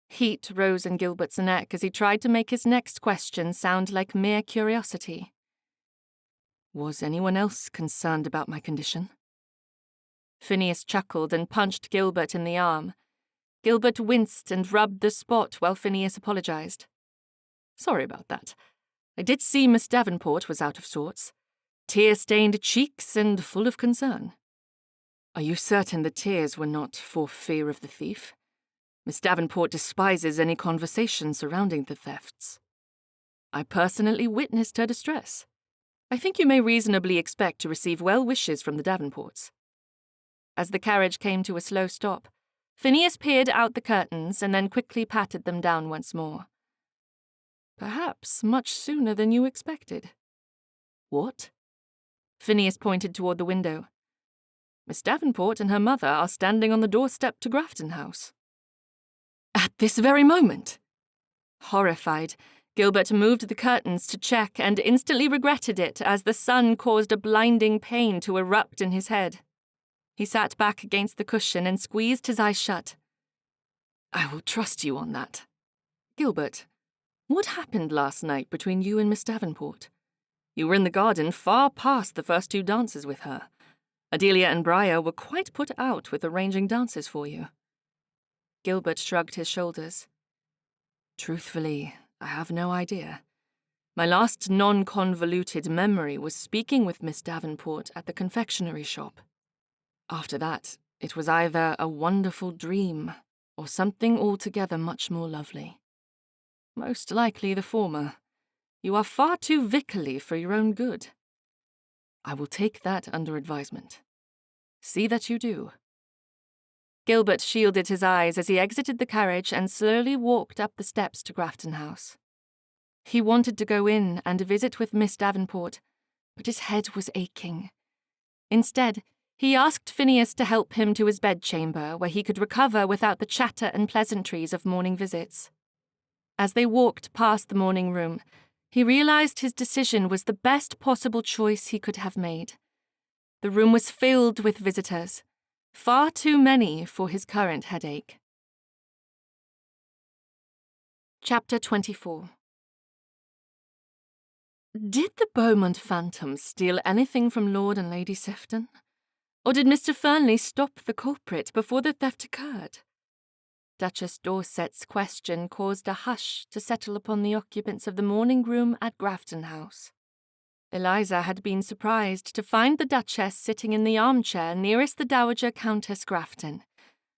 Heat rose in Gilbert's neck as he tried to make his next question sound like mere curiosity. Was anyone else concerned about my condition? Phineas chuckled and punched Gilbert in the arm. Gilbert winced and rubbed the spot while Phineas apologized. Sorry about that. I did see Miss Davenport was out of sorts. Tear-stained cheeks and full of concern. Are you certain the tears were not for fear of the thief? Miss Davenport despises any conversation surrounding the thefts. I personally witnessed her distress. I think you may reasonably expect to receive well wishes from the Davenports. As the carriage came to a slow stop, Phineas peered out the curtains and then quickly patted them down once more. Perhaps much sooner than you expected. What? Phineas pointed toward the window. Miss Davenport and her mother are standing on the doorstep to Grafton House. At this very moment? Horrified, Gilbert moved the curtains to check and instantly regretted it as the sun caused a blinding pain to erupt in his head. He sat back against the cushion and squeezed his eyes shut. I will trust you on that. Gilbert, what happened last night between you and Miss Davenport? You were in the garden far past the first 2 dances with her. Adelia and Briar were quite put out with arranging dances for you. Gilbert shrugged his shoulders. Truthfully, I have no idea. My last non-convoluted memory was speaking with Miss Davenport at the confectionery shop. After that, it was either a wonderful dream or something altogether much more lovely. Most likely the former. You are far too vicarly for your own good. I will take that under advisement. See that you do. Gilbert shielded his eyes as he exited the carriage and slowly walked up the steps to Grafton House. He wanted to go in and visit with Miss Davenport, but his head was aching. Instead, he asked Phineas to help him to his bedchamber, where he could recover without the chatter and pleasantries of morning visits. As they walked past the morning room, he realized his decision was the best possible choice he could have made. The room was filled with visitors, far too many for his current headache. Chapter 24. Did the Beaumont phantom steal anything from Lord and Lady Sefton? Or did Mr. Fernley stop the culprit before the theft occurred? Duchess Dorset's question caused a hush to settle upon the occupants of the morning room at Grafton House. Eliza had been surprised to find the Duchess sitting in the armchair nearest the Dowager Countess Grafton,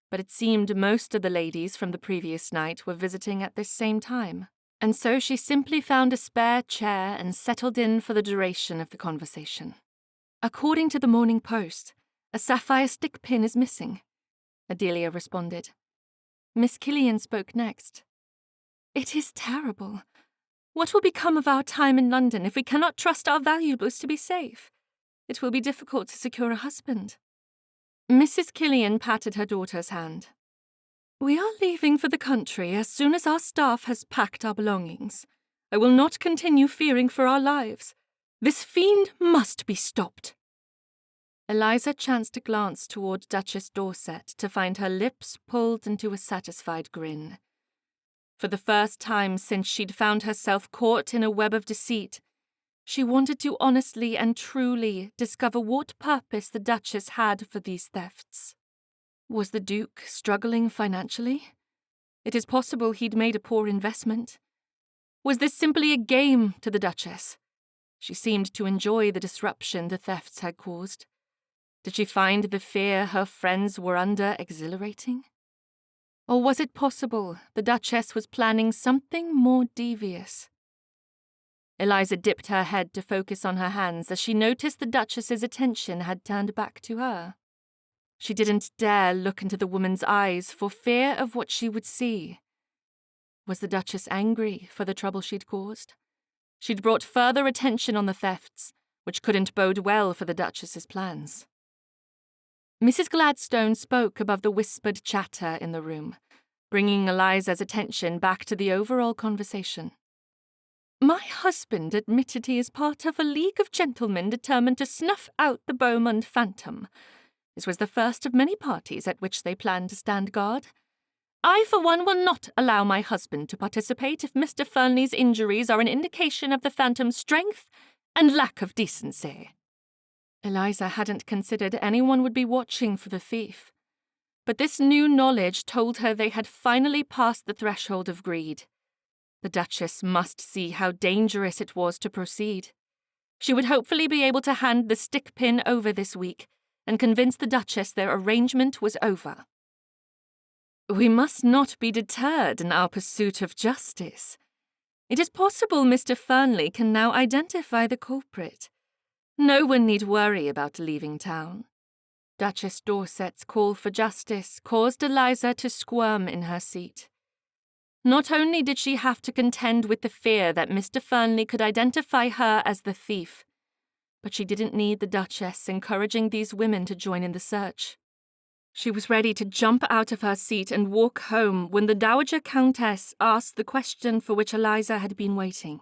but it seemed most of the ladies from the previous night were visiting at this same time, and so she simply found a spare chair and settled in for the duration of the conversation. "According to the Morning Post, a sapphire stick pin is missing," Adelia responded. Miss Killian spoke next. "It is terrible. What will become of our time in London if we cannot trust our valuables to be safe? It will be difficult to secure a husband." Mrs. Killian patted her daughter's hand. "We are leaving for the country as soon as our staff has packed our belongings. I will not continue fearing for our lives. This fiend must be stopped." Eliza chanced a glance toward Duchess Dorset to find her lips pulled into a satisfied grin. For the first time since she'd found herself caught in a web of deceit, she wanted to honestly and truly discover what purpose the Duchess had for these thefts. Was the Duke struggling financially? It is possible he'd made a poor investment. Was this simply a game to the Duchess? She seemed to enjoy the disruption the thefts had caused. Did she find the fear her friends were under exhilarating? Or was it possible the Duchess was planning something more devious? Eliza dipped her head to focus on her hands as she noticed the Duchess's attention had turned back to her. She didn't dare look into the woman's eyes for fear of what she would see. Was the Duchess angry for the trouble she'd caused? She'd brought further attention on the thefts, which couldn't bode well for the Duchess's plans. Mrs. Gladstone spoke above the whispered chatter in the room, bringing Eliza's attention back to the overall conversation. My husband admitted he is part of a league of gentlemen determined to snuff out the Beaumont phantom. This was the first of many parties at which they planned to stand guard. I, for one, will not allow my husband to participate if Mr. Fernley's injuries are an indication of the phantom's strength and lack of decency. Eliza hadn't considered anyone would be watching for the thief, but this new knowledge told her they had finally passed the threshold of greed. The Duchess must see how dangerous it was to proceed. She would hopefully be able to hand the stick pin over this week and convince the Duchess their arrangement was over. We must not be deterred in our pursuit of justice. It is possible Mr. Fernley can now identify the culprit. No one need worry about leaving town. Duchess Dorset's call for justice caused Eliza to squirm in her seat. Not only did she have to contend with the fear that Mr. Fernley could identify her as the thief, but she didn't need the Duchess encouraging these women to join in the search. She was ready to jump out of her seat and walk home when the Dowager Countess asked the question for which Eliza had been waiting.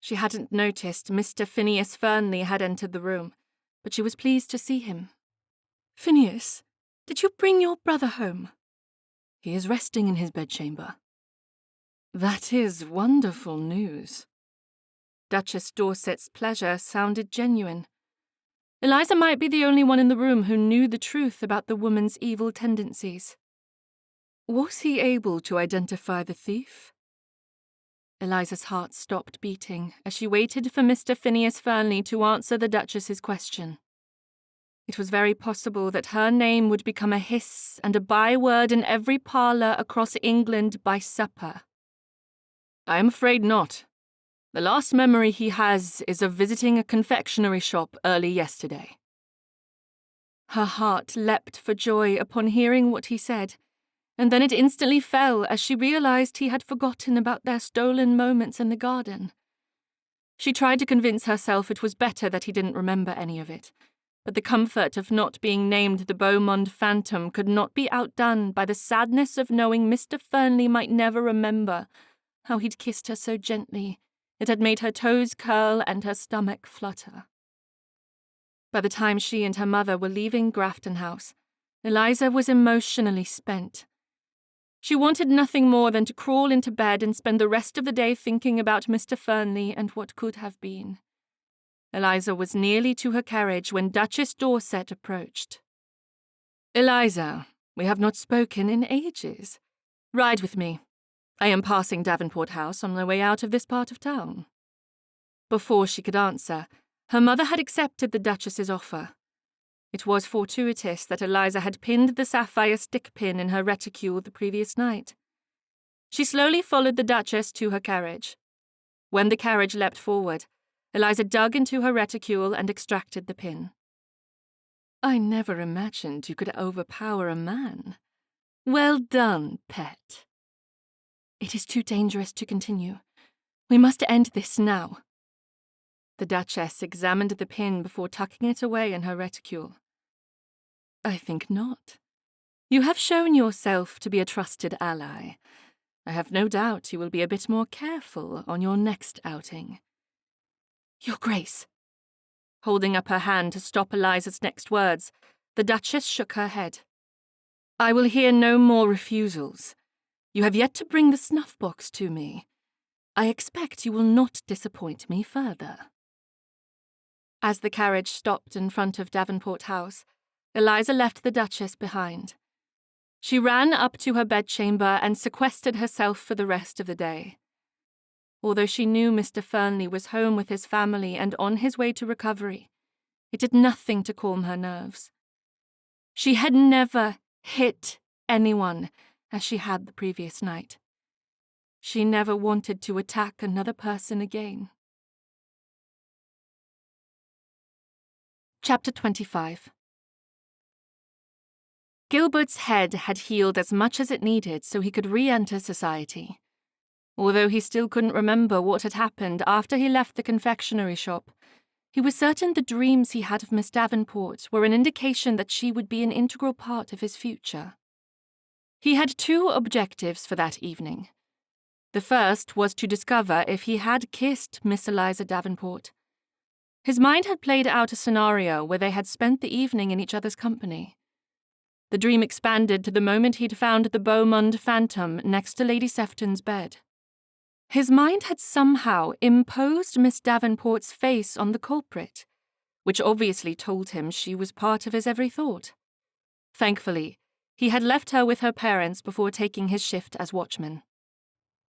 She hadn't noticed Mr. Phineas Fernley had entered the room, but she was pleased to see him. Phineas, did you bring your brother home? He is resting in his bedchamber. That is wonderful news. Duchess Dorset's pleasure sounded genuine. Eliza might be the only one in the room who knew the truth about the woman's evil tendencies. Was he able to identify the thief? Eliza's heart stopped beating as she waited for Mr. Phineas Fernley to answer the Duchess's question. It was very possible that her name would become a hiss and a byword in every parlour across England by supper. I am afraid not. The last memory he has is of visiting a confectionery shop early yesterday. Her heart leapt for joy upon hearing what he said, and then it instantly fell as she realized he had forgotten about their stolen moments in the garden. She tried to convince herself it was better that he didn't remember any of it, but the comfort of not being named the Beaumont phantom could not be outdone by the sadness of knowing Mr. Fernley might never remember how he'd kissed her so gently it had made her toes curl and her stomach flutter. By the time she and her mother were leaving Grafton House, Eliza was emotionally spent. She wanted nothing more than to crawl into bed and spend the rest of the day thinking about Mr. Fernley and what could have been. Eliza was nearly to her carriage when Duchess Dorset approached. Eliza, we have not spoken in ages. Ride with me. I am passing Davenport House on my way out of this part of town. Before she could answer, her mother had accepted the Duchess's offer. It was fortuitous that Eliza had pinned the sapphire stick pin in her reticule the previous night. She slowly followed the Duchess to her carriage. When the carriage leapt forward, Eliza dug into her reticule and extracted the pin. I never imagined you could overpower a man. Well done, pet. It is too dangerous to continue. We must end this now. The Duchess examined the pin before tucking it away in her reticule. I think not. You have shown yourself to be a trusted ally. I have no doubt you will be a bit more careful on your next outing. Your Grace. Holding up her hand to stop Eliza's next words, the Duchess shook her head. I will hear no more refusals. You have yet to bring the snuff-box to me. I expect you will not disappoint me further. As the carriage stopped in front of Davenport House, Eliza left the Duchess behind. She ran up to her bedchamber and sequestered herself for the rest of the day. Although she knew Mr. Fernley was home with his family and on his way to recovery, it did nothing to calm her nerves. She had never hit anyone, as she had the previous night. She never wanted to attack another person again. Chapter 25. Gilbert's head had healed as much as it needed so he could re-enter society. Although he still couldn't remember what had happened after he left the confectionery shop, he was certain the dreams he had of Miss Davenport were an indication that she would be an integral part of his future. He had two objectives for that evening. The first was to discover if he had kissed Miss Eliza Davenport. His mind had played out a scenario where they had spent the evening in each other's company. The dream expanded to the moment he'd found the Beaumont phantom next to Lady Sefton's bed. His mind had somehow imposed Miss Davenport's face on the culprit, which obviously told him she was part of his every thought. Thankfully, he had left her with her parents before taking his shift as watchman.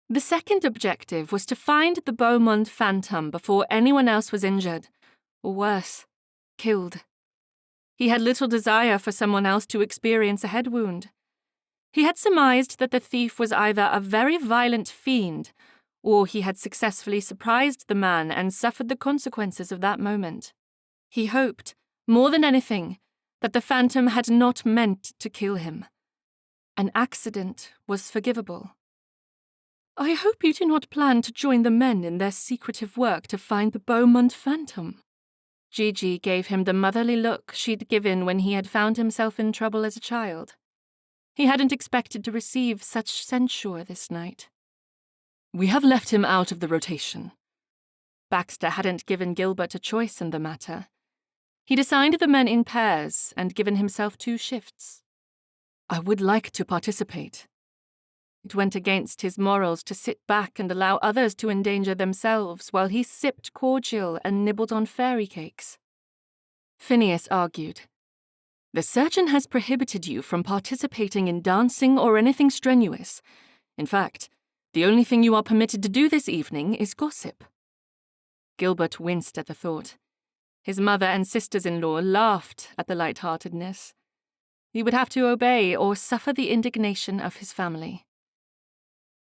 The second objective was to find the Beaumont phantom before anyone else was injured, or worse, killed. He had little desire for someone else to experience a head wound. He had surmised that the thief was either a very violent fiend, or he had successfully surprised the man and suffered the consequences of that moment. He hoped, more than anything, that the phantom had not meant to kill him. An accident was forgivable. "I hope you do not plan to join the men in their secretive work to find the Beaumont phantom." Gigi gave him the motherly look she'd given when he had found himself in trouble as a child. He hadn't expected to receive such censure this night. "We have left him out of the rotation." Baxter hadn't given Gilbert a choice in the matter. He'd assigned the men in pairs and given himself 2 shifts. "I would like to participate." It went against his morals to sit back and allow others to endanger themselves while he sipped cordial and nibbled on fairy cakes. Phineas argued. "The surgeon has prohibited you from participating in dancing or anything strenuous. In fact, the only thing you are permitted to do this evening is gossip." Gilbert winced at the thought. His mother and sisters-in-law laughed at the light-heartedness. He would have to obey or suffer the indignation of his family.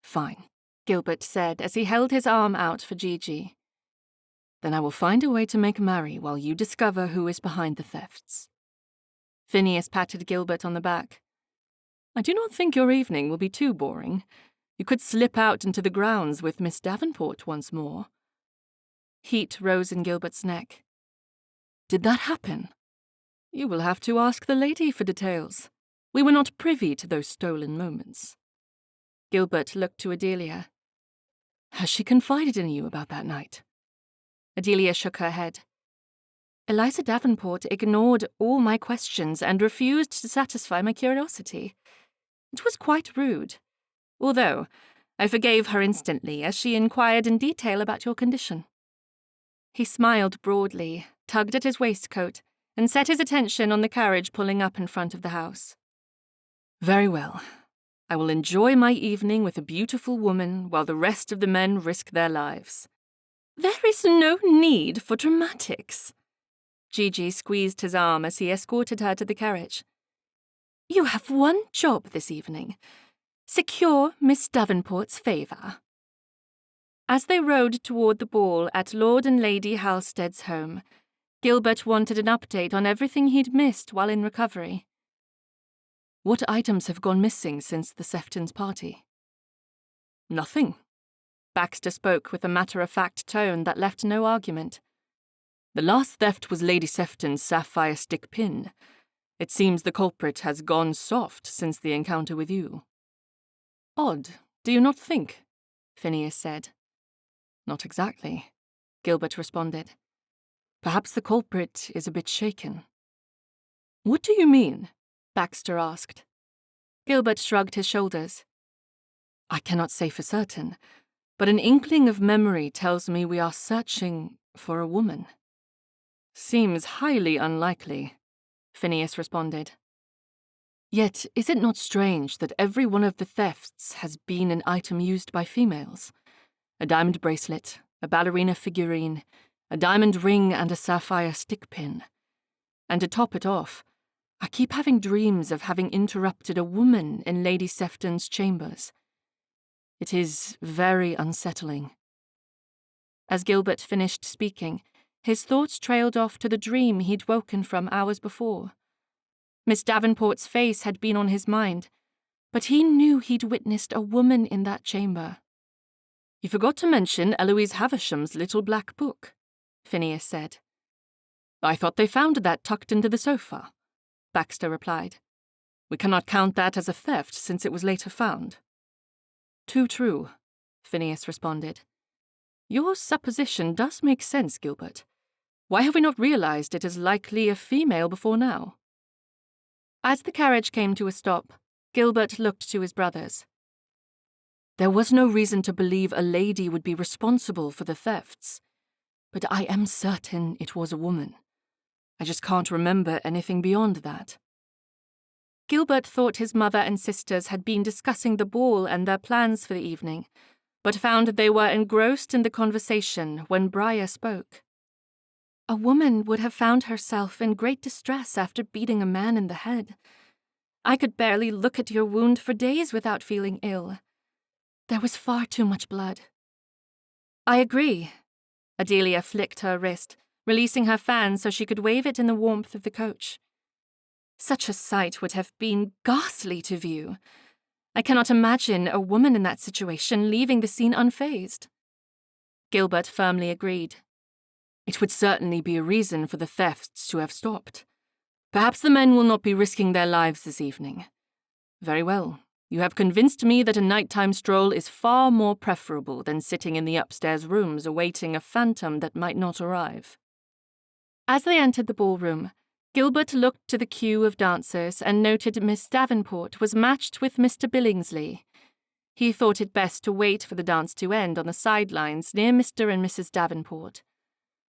"Fine," Gilbert said as he held his arm out for Gigi. "Then I will find a way to make merry while you discover who is behind the thefts." Phineas patted Gilbert on the back. "I do not think your evening will be too boring. You could slip out into the grounds with Miss Davenport once more." Heat rose in Gilbert's neck. "Did that happen?" "You will have to ask the lady for details. We were not privy to those stolen moments." Gilbert looked to Adelia. "Has she confided in you about that night?" Adelia shook her head. Eliza Davenport ignored all my questions and refused to satisfy my curiosity. It was quite rude, although I forgave her instantly as she inquired in detail about your condition. He smiled broadly, tugged at his waistcoat, and set his attention on the carriage pulling up in front of the house. "Very well. I will enjoy my evening with a beautiful woman while the rest of the men risk their lives." "There is no need for dramatics." Gigi squeezed his arm as he escorted her to the carriage. "You have one job this evening. Secure Miss Davenport's favour." As they rode toward the ball at Lord and Lady Halstead's home, Gilbert wanted an update on everything he'd missed while in recovery. "What items have gone missing since the Seftons' party?" "Nothing." Baxter spoke with a matter-of-fact tone that left no argument. "The last theft was Lady Sefton's sapphire stick pin. It seems the culprit has gone soft since the encounter with you." "Odd, do you not think?" Phineas said. "Not exactly," Gilbert responded. "Perhaps the culprit is a bit shaken." "What do you mean?" Baxter asked. Gilbert shrugged his shoulders. "I cannot say for certain, but an inkling of memory tells me we are searching for a woman." "Seems highly unlikely," Phineas responded. "Yet is it not strange that every one of the thefts has been an item used by females? A diamond bracelet, a ballerina figurine, a diamond ring and a sapphire stick pin. And to top it off, I keep having dreams of having interrupted a woman in Lady Sefton's chambers. It is very unsettling." As Gilbert finished speaking, his thoughts trailed off to the dream he'd woken from hours before. Miss Davenport's face had been on his mind, but he knew he'd witnessed a woman in that chamber. "You forgot to mention Eloise Havisham's little black book," Phineas said. "I thought they found that tucked into the sofa," Baxter replied. "We cannot count that as a theft since it was later found." "Too true," Phineas responded. "Your supposition does make sense, Gilbert. Why have we not realized it is likely a female before now?" As the carriage came to a stop, Gilbert looked to his brothers. "There was no reason to believe a lady would be responsible for the thefts, but I am certain it was a woman. I just can't remember anything beyond that." Gilbert thought his mother and sisters had been discussing the ball and their plans for the evening, but found they were engrossed in the conversation when Briar spoke. "A woman would have found herself in great distress after beating a man in the head. I could barely look at your wound for days without feeling ill. There was far too much blood." "I agree." Adelia flicked her wrist, releasing her fan so she could wave it in the warmth of the coach. "Such a sight would have been ghastly to view. I cannot imagine a woman in that situation leaving the scene unfazed." Gilbert firmly agreed. "It would certainly be a reason for the thefts to have stopped. Perhaps the men will not be risking their lives this evening. Very well. You have convinced me that a nighttime stroll is far more preferable than sitting in the upstairs rooms awaiting a phantom that might not arrive." As they entered the ballroom, Gilbert looked to the queue of dancers and noted Miss Davenport was matched with Mr. Billingsley. He thought it best to wait for the dance to end on the sidelines near Mr. and Mrs. Davenport.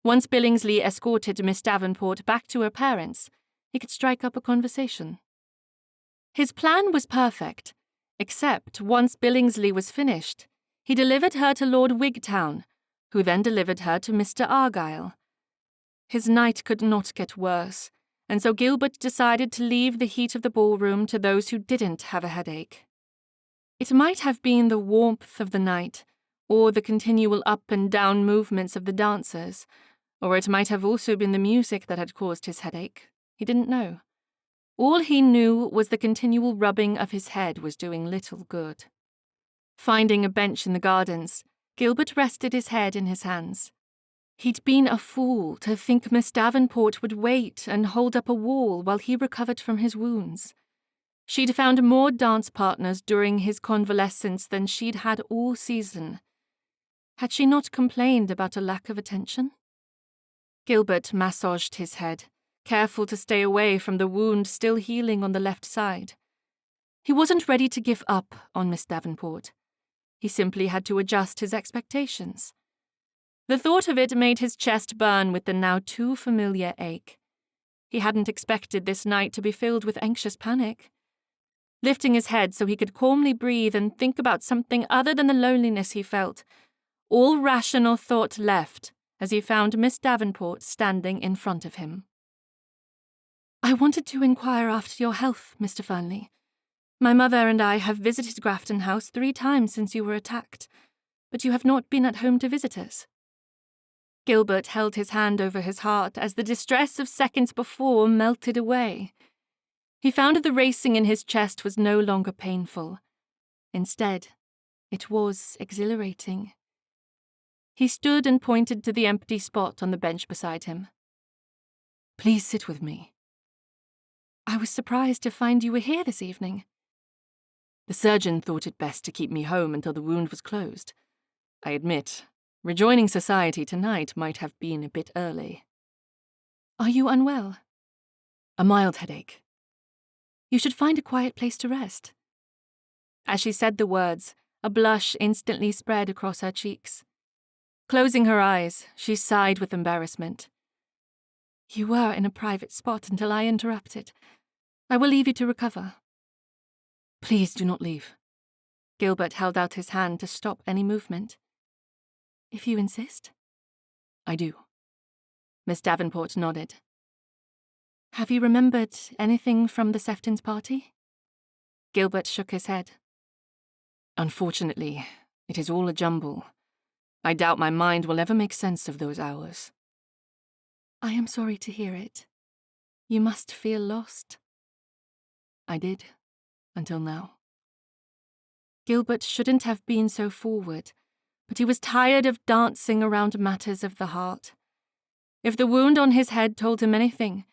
Once Billingsley escorted Miss Davenport back to her parents, he could strike up a conversation. His plan was perfect, except once Billingsley was finished, he delivered her to Lord Wigtown, who then delivered her to Mr. Argyle. His night could not get worse, and so Gilbert decided to leave the heat of the ballroom to those who didn't have a headache. It might have been the warmth of the night, or the continual up and down movements of the dancers, or it might have also been the music that had caused his headache. He didn't know. All he knew was the continual rubbing of his head was doing little good. Finding a bench in the gardens, Gilbert rested his head in his hands. He'd been a fool to think Miss Davenport would wait and hold up a wall while he recovered from his wounds. She'd found more dance partners during his convalescence than she'd had all season. Had she not complained about a lack of attention? Gilbert massaged his head, careful to stay away from the wound still healing on the left side. He wasn't ready to give up on Miss Davenport. He simply had to adjust his expectations. The thought of it made his chest burn with the now too familiar ache. He hadn't expected this night to be filled with anxious panic. Lifting his head so he could calmly breathe and think about something other than the loneliness he felt, all rational thought left as he found Miss Davenport standing in front of him. "I wanted to inquire after your health, Mr. Fernley. My mother and I have visited Grafton House 3 times since you were attacked, but you have not been at home to visit us." Gilbert held his hand over his heart as the distress of seconds before melted away. He found the racing in his chest was no longer painful. Instead, it was exhilarating. He stood and pointed to the empty spot on the bench beside him. "Please sit with me." "I was surprised to find you were here this evening." "The surgeon thought it best to keep me home until the wound was closed. I admit, rejoining society tonight might have been a bit early." "Are you unwell?" "A mild headache." "You should find a quiet place to rest." As she said the words, a blush instantly spread across her cheeks. Closing her eyes, she sighed with embarrassment. "You were in a private spot until I interrupted. I will leave you to recover." "Please do not leave." Gilbert held out his hand to stop any movement. "If you insist." "I do." Miss Davenport nodded. Have you remembered anything from the Seftons' party? Gilbert shook his head. Unfortunately, it is all a jumble. I doubt my mind will ever make sense of those hours. I am sorry to hear it. You must feel lost. I did, until now. Gilbert shouldn't have been so forward, but he was tired of dancing around matters of the heart. If the wound on his head told him anything,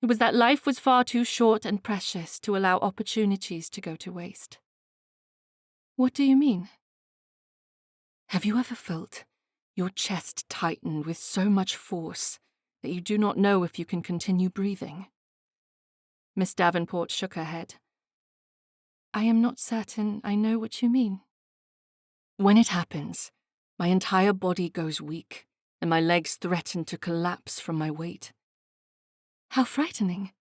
it was that life was far too short and precious to allow opportunities to go to waste. What do you mean? Have you ever felt your chest tighten with so much force that you do not know if you can continue breathing? Miss Davenport shook her head. I am not certain I know what you mean. When it happens, my entire body goes weak, and my legs threaten to collapse from my weight. How frightening.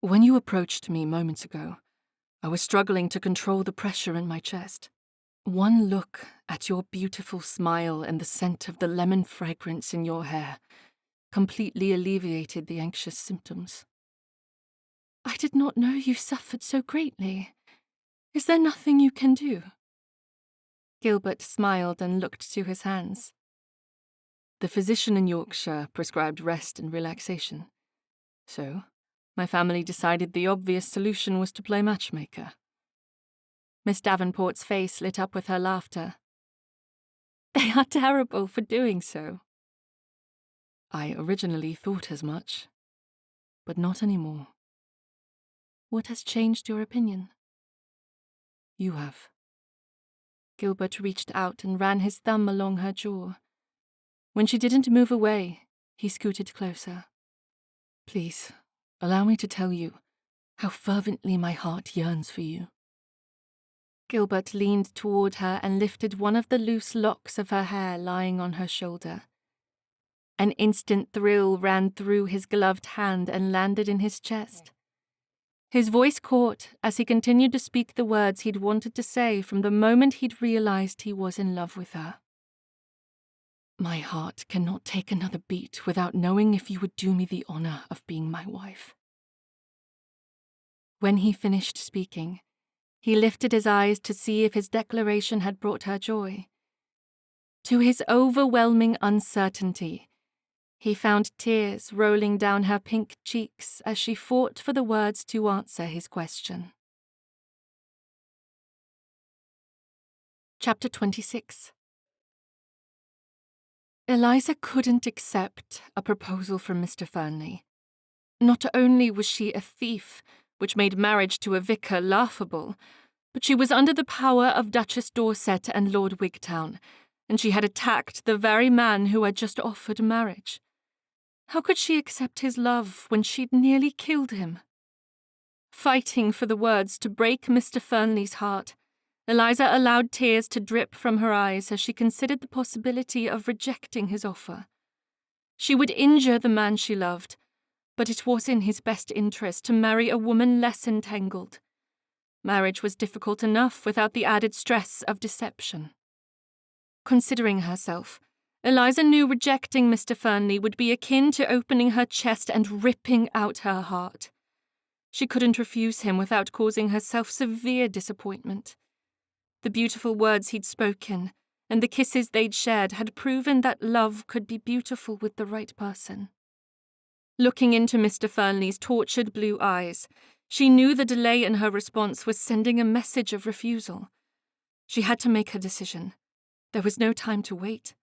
When you approached me moments ago, I was struggling to control the pressure in my chest. One look at your beautiful smile and the scent of the lemon fragrance in your hair completely alleviated the anxious symptoms. I did not know you suffered so greatly. Is there nothing you can do? Gilbert smiled and looked to his hands. The physician in Yorkshire prescribed rest and relaxation. So, my family decided the obvious solution was to play matchmaker. Miss Davenport's face lit up with her laughter. They are terrible for doing so. I originally thought as much, but not anymore. What has changed your opinion? You have. Gilbert reached out and ran his thumb along her jaw. When she didn't move away, he scooted closer. Please, allow me to tell you how fervently my heart yearns for you. Gilbert leaned toward her and lifted one of the loose locks of her hair lying on her shoulder. An instant thrill ran through his gloved hand and landed in his chest. His voice caught as he continued to speak the words he'd wanted to say from the moment he'd realized he was in love with her. My heart cannot take another beat without knowing if you would do me the honor of being my wife. When he finished speaking, he lifted his eyes to see if his declaration had brought her joy. To his overwhelming uncertainty, he found tears rolling down her pink cheeks as she fought for the words to answer his question. Chapter 26. Eliza couldn't accept a proposal from Mr. Fernley. Not only was she a thief, which made marriage to a vicar laughable, but she was under the power of Duchess Dorset and Lord Wigtown, and she had attacked the very man who had just offered marriage. How could she accept his love when she'd nearly killed him? Fighting for the words to break Mr. Fernley's heart, Eliza allowed tears to drip from her eyes as she considered the possibility of rejecting his offer. She would injure the man she loved, but it was in his best interest to marry a woman less entangled. Marriage was difficult enough without the added stress of deception. Considering herself, Eliza knew rejecting Mr. Fernley would be akin to opening her chest and ripping out her heart. She couldn't refuse him without causing herself severe disappointment. The beautiful words he'd spoken and the kisses they'd shared had proven that love could be beautiful with the right person. Looking into Mr. Fernley's tortured blue eyes, she knew the delay in her response was sending a message of refusal. She had to make her decision. There was no time to wait.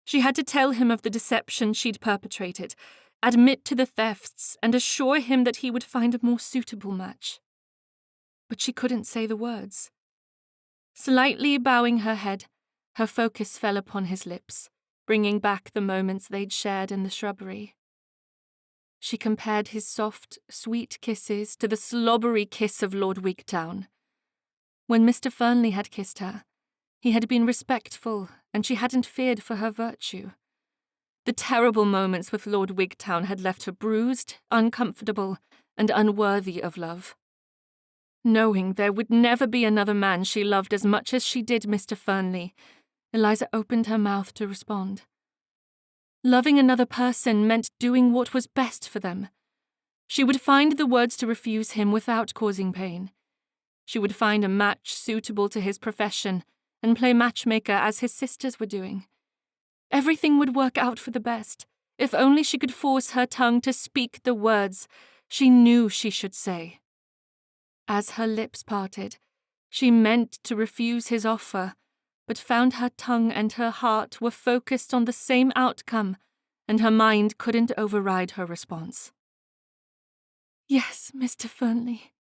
She had to tell him of the deception she'd perpetrated, admit to the thefts, and assure him that he would find a more suitable match. But she couldn't say the words. Slightly bowing her head, her focus fell upon his lips, bringing back the moments they'd shared in the shrubbery. She compared his soft, sweet kisses to the slobbery kiss of Lord Wigtown. When Mr. Fernley had kissed her, he had been respectful, and she hadn't feared for her virtue. The terrible moments with Lord Wigtown had left her bruised, uncomfortable, and unworthy of love. Knowing there would never be another man she loved as much as she did Mr. Fernley, Eliza opened her mouth to respond. Loving another person meant doing what was best for them. She would find the words to refuse him without causing pain. She would find a match suitable to his profession and play matchmaker as his sisters were doing. Everything would work out for the best, if only she could force her tongue to speak the words she knew she should say. As her lips parted, she meant to refuse his offer, but found her tongue and her heart were focused on the same outcome, and her mind couldn't override her response. "Yes, Mr. Fernley,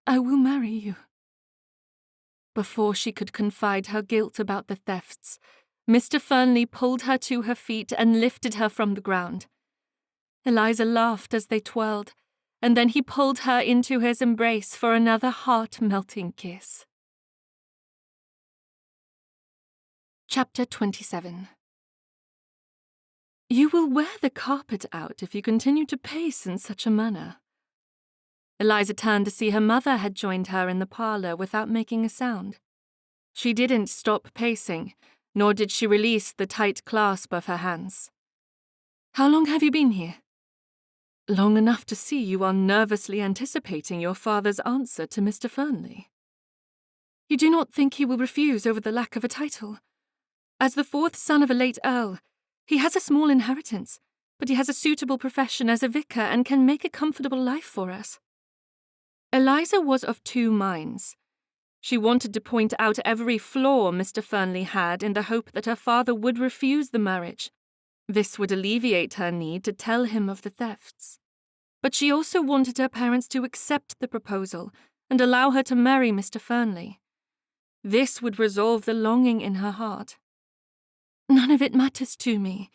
I will marry you." Before she could confide her guilt about the thefts, Mr. Fernley pulled her to her feet and lifted her from the ground. Eliza laughed as they twirled, and then he pulled her into his embrace for another heart-melting kiss. Chapter 27. "You will wear the carpet out if you continue to pace in such a manner." Eliza turned to see her mother had joined her in the parlour without making a sound. She didn't stop pacing, nor did she release the tight clasp of her hands. "How long have you been here?" "Long enough to see you are nervously anticipating your father's answer to Mr. Fernley." "You do not think he will refuse over the lack of a title? As the fourth son of a late earl, he has a small inheritance, but he has a suitable profession as a vicar and can make a comfortable life for us." Eliza was of two minds. She wanted to point out every flaw Mr. Fernley had in the hope that her father would refuse the marriage. This would alleviate her need to tell him of the thefts. But she also wanted her parents to accept the proposal and allow her to marry Mr. Fernley. This would resolve the longing in her heart. "None of it matters to me.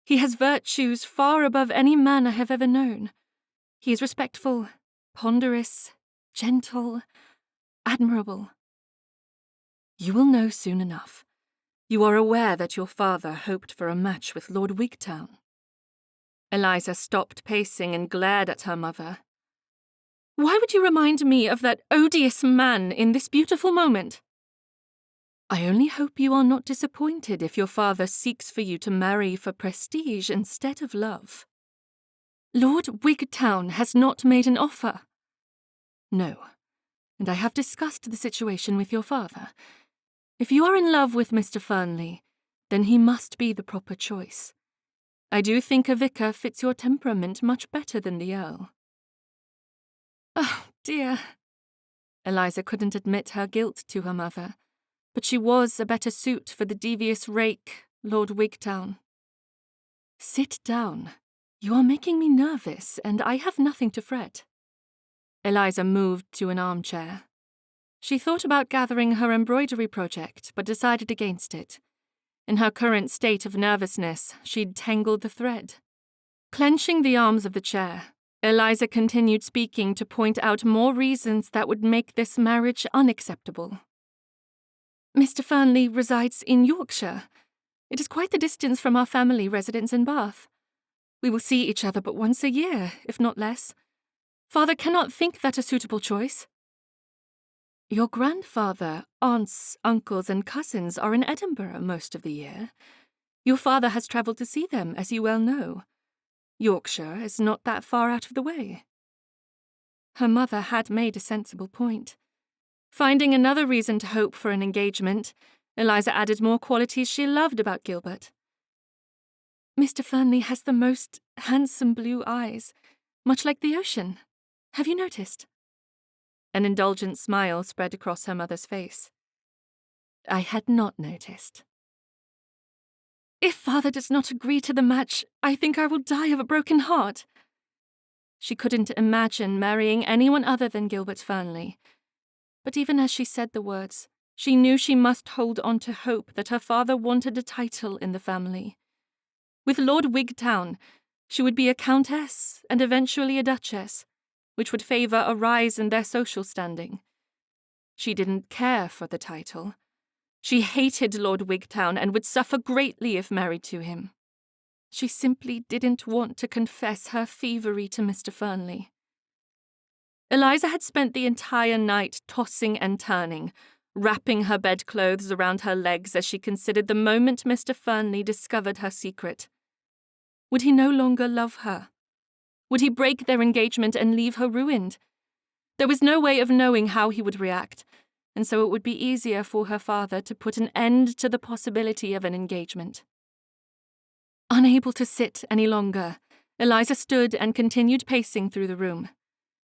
He has virtues far above any man I have ever known. He is respectful, ponderous, gentle, admirable." "You will know soon enough. You are aware that your father hoped for a match with Lord Wigtown." Eliza stopped pacing and glared at her mother. "Why would you remind me of that odious man in this beautiful moment?" "I only hope you are not disappointed if your father seeks for you to marry for prestige instead of love." "Lord Wigtown has not made an offer." "No, and I have discussed the situation with your father. If you are in love with Mr. Fernley, then he must be the proper choice. I do think a vicar fits your temperament much better than the earl." "Oh, dear." Eliza couldn't admit her guilt to her mother, but she was a better suit for the devious rake, Lord Wigtown. "Sit down. You are making me nervous, and I have nothing to fret." Eliza moved to an armchair. She thought about gathering her embroidery project, but decided against it. In her current state of nervousness, she'd tangled the thread. Clenching the arms of the chair, Eliza continued speaking to point out more reasons that would make this marriage unacceptable. "Mr. Fernley resides in Yorkshire. It is quite the distance from our family residence in Bath. We will see each other but once a year, if not less. Father cannot think that a suitable choice." "Your grandfather, aunts, uncles, and cousins are in Edinburgh most of the year. Your father has travelled to see them, as you well know. Yorkshire is not that far out of the way." Her mother had made a sensible point. Finding another reason to hope for an engagement, Eliza added more qualities she loved about Gilbert. "Mr. Fernley has the most handsome blue eyes, much like the ocean. Have you noticed?" An indulgent smile spread across her mother's face. "I had not noticed." "If father does not agree to the match, I think I will die of a broken heart." She couldn't imagine marrying anyone other than Gilbert Fernley. But even as she said the words, she knew she must hold on to hope that her father wanted a title in the family. With Lord Wigtown, she would be a countess and eventually a duchess, which would favour a rise in their social standing. She didn't care for the title. She hated Lord Wigtown and would suffer greatly if married to him. She simply didn't want to confess her thievery to Mr. Fernley. Eliza had spent the entire night tossing and turning, wrapping her bedclothes around her legs as she considered the moment Mr. Fernley discovered her secret. Would he no longer love her? Would he break their engagement and leave her ruined? There was no way of knowing how he would react, and so it would be easier for her father to put an end to the possibility of an engagement. Unable to sit any longer, Eliza stood and continued pacing through the room.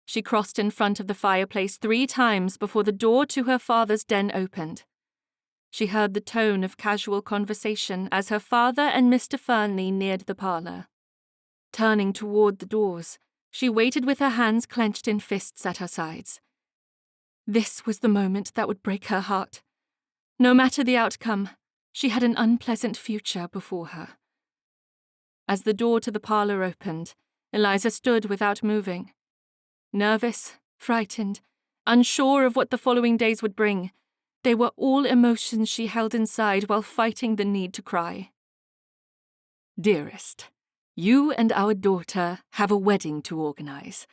She crossed in front of the fireplace 3 times before the door to her father's den opened. She heard the tone of casual conversation as her father and Mr. Fernley neared the parlour. Turning toward the doors, she waited with her hands clenched in fists at her sides. This was the moment that would break her heart. No matter the outcome, she had an unpleasant future before her. As the door to the parlour opened, Eliza stood without moving. Nervous, frightened, unsure of what the following days would bring, they were all emotions she held inside while fighting the need to cry. Dearest, you and our daughter have a wedding to organise.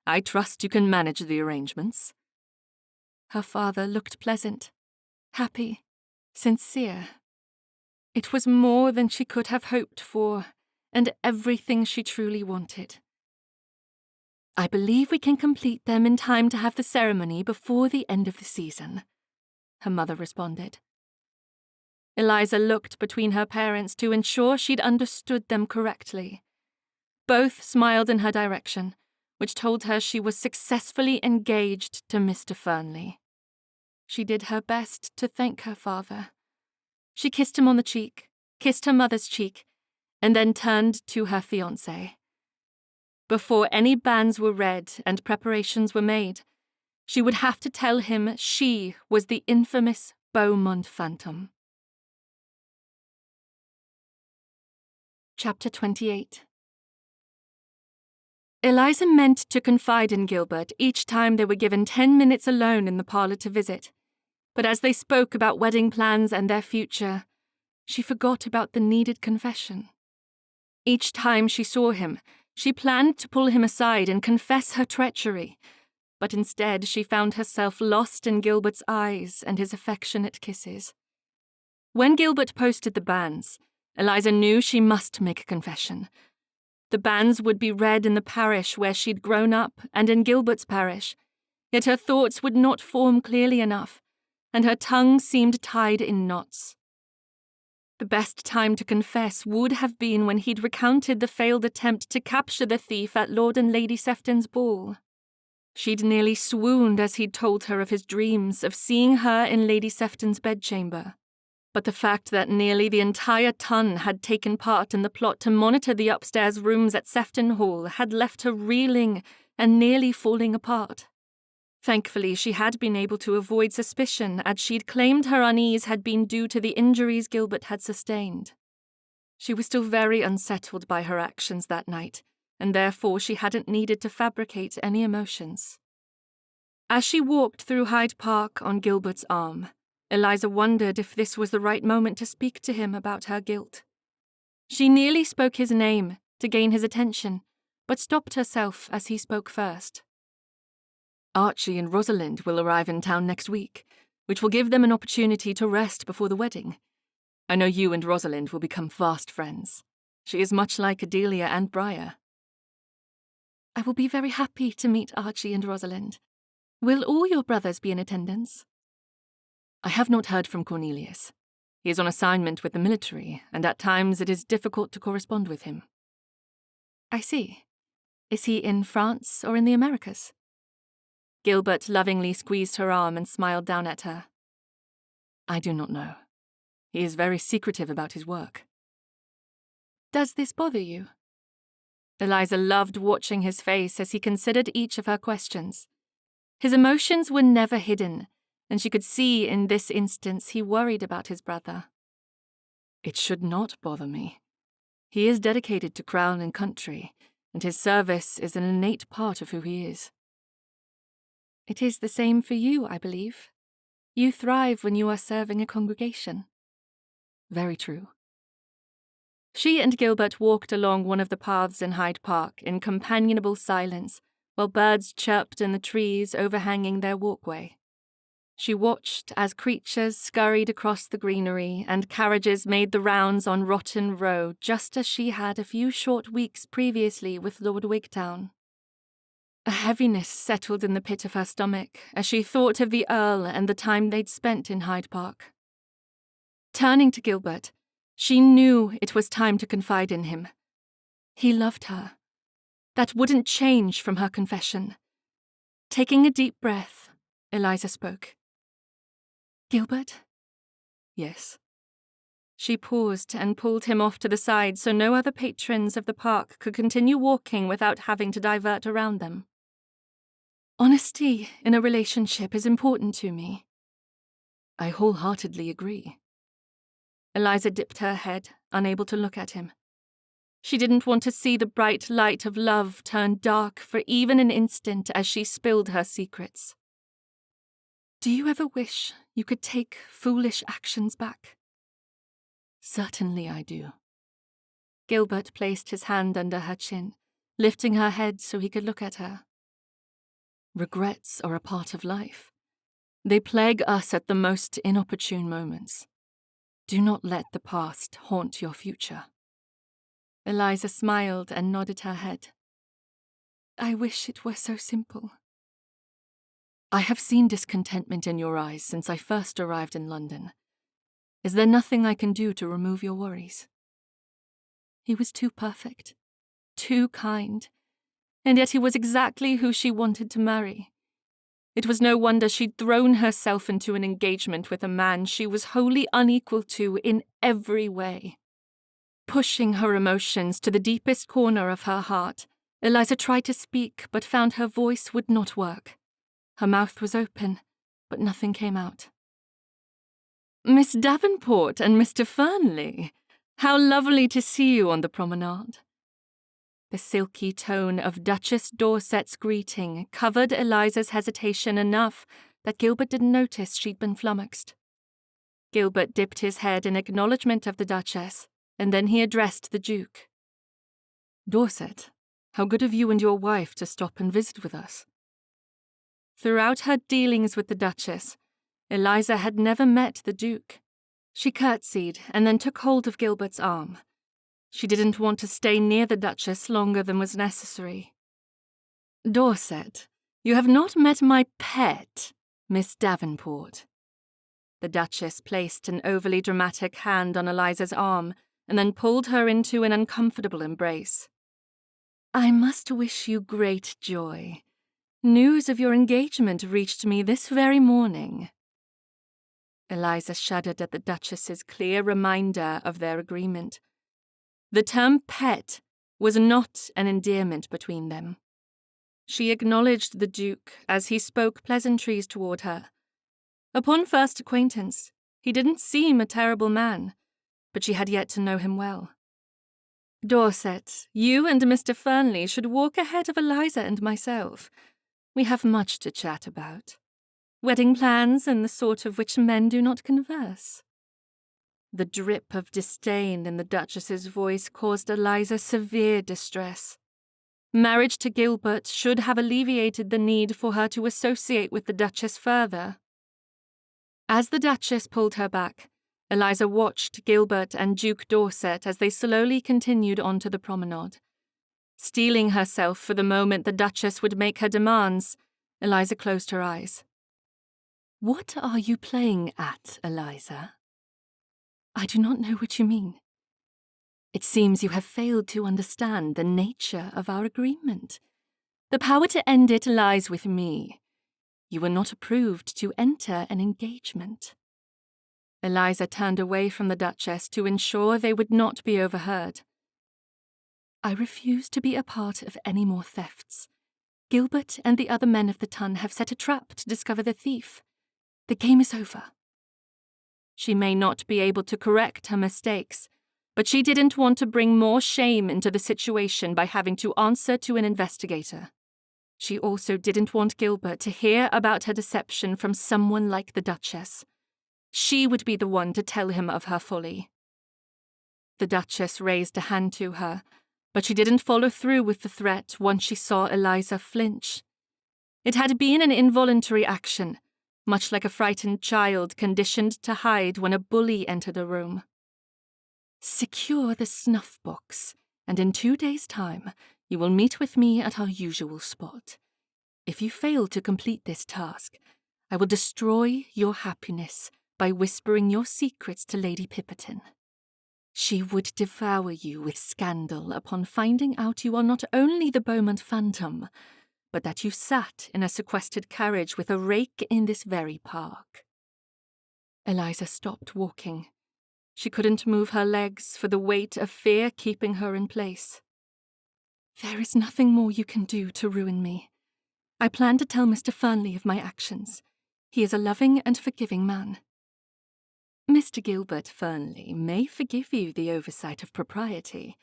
I trust you can manage the arrangements. Her father looked pleasant, happy, sincere. It was more than she could have hoped for, and everything she truly wanted. I believe we can complete them in time to have the ceremony before the end of the season, her mother responded. Eliza looked between her parents to ensure she'd understood them correctly. Both smiled in her direction, which told her she was successfully engaged to Mr. Fernley. She did her best to thank her father. She kissed him on the cheek, kissed her mother's cheek, and then turned to her fiancé. Before any banns were read and preparations were made, she would have to tell him she was the infamous Beaumont phantom. Chapter 28. Eliza meant to confide in Gilbert each time they were given 10 minutes alone in the parlour to visit, but as they spoke about wedding plans and their future, she forgot about the needed confession. Each time she saw him, she planned to pull him aside and confess her treachery, but instead she found herself lost in Gilbert's eyes and his affectionate kisses. When Gilbert posted the banns, Eliza knew she must make a confession. The banns would be read in the parish where she'd grown up and in Gilbert's parish, yet her thoughts would not form clearly enough, and her tongue seemed tied in knots. The best time to confess would have been when he'd recounted the failed attempt to capture the thief at Lord and Lady Sefton's ball. She'd nearly swooned as he'd told her of his dreams of seeing her in Lady Sefton's bedchamber. But the fact that nearly the entire ton had taken part in the plot to monitor the upstairs rooms at Sefton Hall had left her reeling and nearly falling apart. Thankfully, she had been able to avoid suspicion, as she'd claimed her unease had been due to the injuries Gilbert had sustained. She was still very unsettled by her actions that night, and therefore she hadn't needed to fabricate any emotions. As she walked through Hyde Park on Gilbert's arm, Eliza wondered if this was the right moment to speak to him about her guilt. She nearly spoke his name to gain his attention, but stopped herself as he spoke first. Archie and Rosalind will arrive in town next week, which will give them an opportunity to rest before the wedding. I know you and Rosalind will become fast friends. She is much like Adelia and Briar. I will be very happy to meet Archie and Rosalind. Will all your brothers be in attendance? I have not heard from Cornelius. He is on assignment with the military, and at times it is difficult to correspond with him. I see. Is he in France or in the Americas? Gilbert lovingly squeezed her arm and smiled down at her. I do not know. He is very secretive about his work. Does this bother you? Eliza loved watching his face as he considered each of her questions. His emotions were never hidden, and she could see in this instance he worried about his brother. It should not bother me. He is dedicated to crown and country, and his service is an innate part of who he is. It is the same for you, I believe. You thrive when you are serving a congregation. Very true. She and Gilbert walked along one of the paths in Hyde Park in companionable silence, while birds chirped in the trees overhanging their walkway. She watched as creatures scurried across the greenery and carriages made the rounds on Rotten Row, just as she had a few short weeks previously with Lord Wigtown. A heaviness settled in the pit of her stomach as she thought of the Earl and the time they'd spent in Hyde Park. Turning to Gilbert, she knew it was time to confide in him. He loved her. That wouldn't change from her confession. Taking a deep breath, Eliza spoke. "Gilbert?" Yes. She paused and pulled him off to the side so no other patrons of the park could continue walking without having to divert around them. "Honesty in a relationship is important to me." I wholeheartedly agree. Eliza dipped her head, unable to look at him. She didn't want to see the bright light of love turn dark for even an instant as she spilled her secrets. "Do you ever wish you could take foolish actions back?" Certainly I do. Gilbert placed his hand under her chin, lifting her head so he could look at her. Regrets are a part of life. They plague us at the most inopportune moments. Do not let the past haunt your future. Eliza smiled and nodded her head. "I wish it were so simple." I have seen discontentment in your eyes since I first arrived in London. Is there nothing I can do to remove your worries? He was too perfect, too kind, and yet he was exactly who she wanted to marry. It was no wonder she'd thrown herself into an engagement with a man she was wholly unequal to in every way. Pushing her emotions to the deepest corner of her heart, Eliza tried to speak but found her voice would not work. Her mouth was open, but nothing came out. "Miss Davenport and Mr. Fernley, how lovely to see you on the promenade." The silky tone of Duchess Dorset's greeting covered Eliza's hesitation enough that Gilbert didn't notice she'd been flummoxed. Gilbert dipped his head in acknowledgement of the Duchess, and then he addressed the Duke. "Dorset, how good of you and your wife to stop and visit with us." Throughout her dealings with the Duchess, Eliza had never met the Duke. She curtsied and then took hold of Gilbert's arm. She didn't want to stay near the Duchess longer than was necessary. "Dorset, you have not met my pet, Miss Davenport." The Duchess placed an overly dramatic hand on Eliza's arm and then pulled her into an uncomfortable embrace. "I must wish you great joy. News of your engagement reached me this very morning." Eliza shuddered at the Duchess's clear reminder of their agreement. The term pet was not an endearment between them. She acknowledged the Duke as he spoke pleasantries toward her. Upon first acquaintance, he didn't seem a terrible man, but she had yet to know him well. "Dorset, you and Mr. Fernley should walk ahead of Eliza and myself. We have much to chat about. Wedding plans and the sort of which men do not converse." The drip of disdain in the Duchess's voice caused Eliza severe distress. Marriage to Gilbert should have alleviated the need for her to associate with the Duchess further. As the Duchess pulled her back, Eliza watched Gilbert and Duke Dorset as they slowly continued onto the promenade. Steeling herself for the moment the Duchess would make her demands, Eliza closed her eyes. "What are you playing at, Eliza?" "I do not know what you mean." "It seems you have failed to understand the nature of our agreement. The power to end it lies with me. You were not approved to enter an engagement." Eliza turned away from the Duchess to ensure they would not be overheard. "I refuse to be a part of any more thefts. Gilbert and the other men of the ton have set a trap to discover the thief. The game is over." She may not be able to correct her mistakes, but she didn't want to bring more shame into the situation by having to answer to an investigator. She also didn't want Gilbert to hear about her deception from someone like the Duchess. She would be the one to tell him of her folly. The Duchess raised a hand to her, but she didn't follow through with the threat once she saw Eliza flinch. It had been an involuntary action, much like a frightened child conditioned to hide when a bully entered a room. Secure the snuff box, and in 2 days' time you will meet with me at our usual spot. If you fail to complete this task, I will destroy your happiness by whispering your secrets to Lady Pipperton. She would devour you with scandal upon finding out you are not only the Beaumont phantom, but that you sat in a sequestered carriage with a rake in this very park." Eliza stopped walking. She couldn't move her legs for the weight of fear keeping her in place. "There is nothing more you can do to ruin me. I plan to tell Mr. Fernley of my actions. He is a loving and forgiving man." "Mr. Gilbert Fernley may forgive you the oversight of propriety,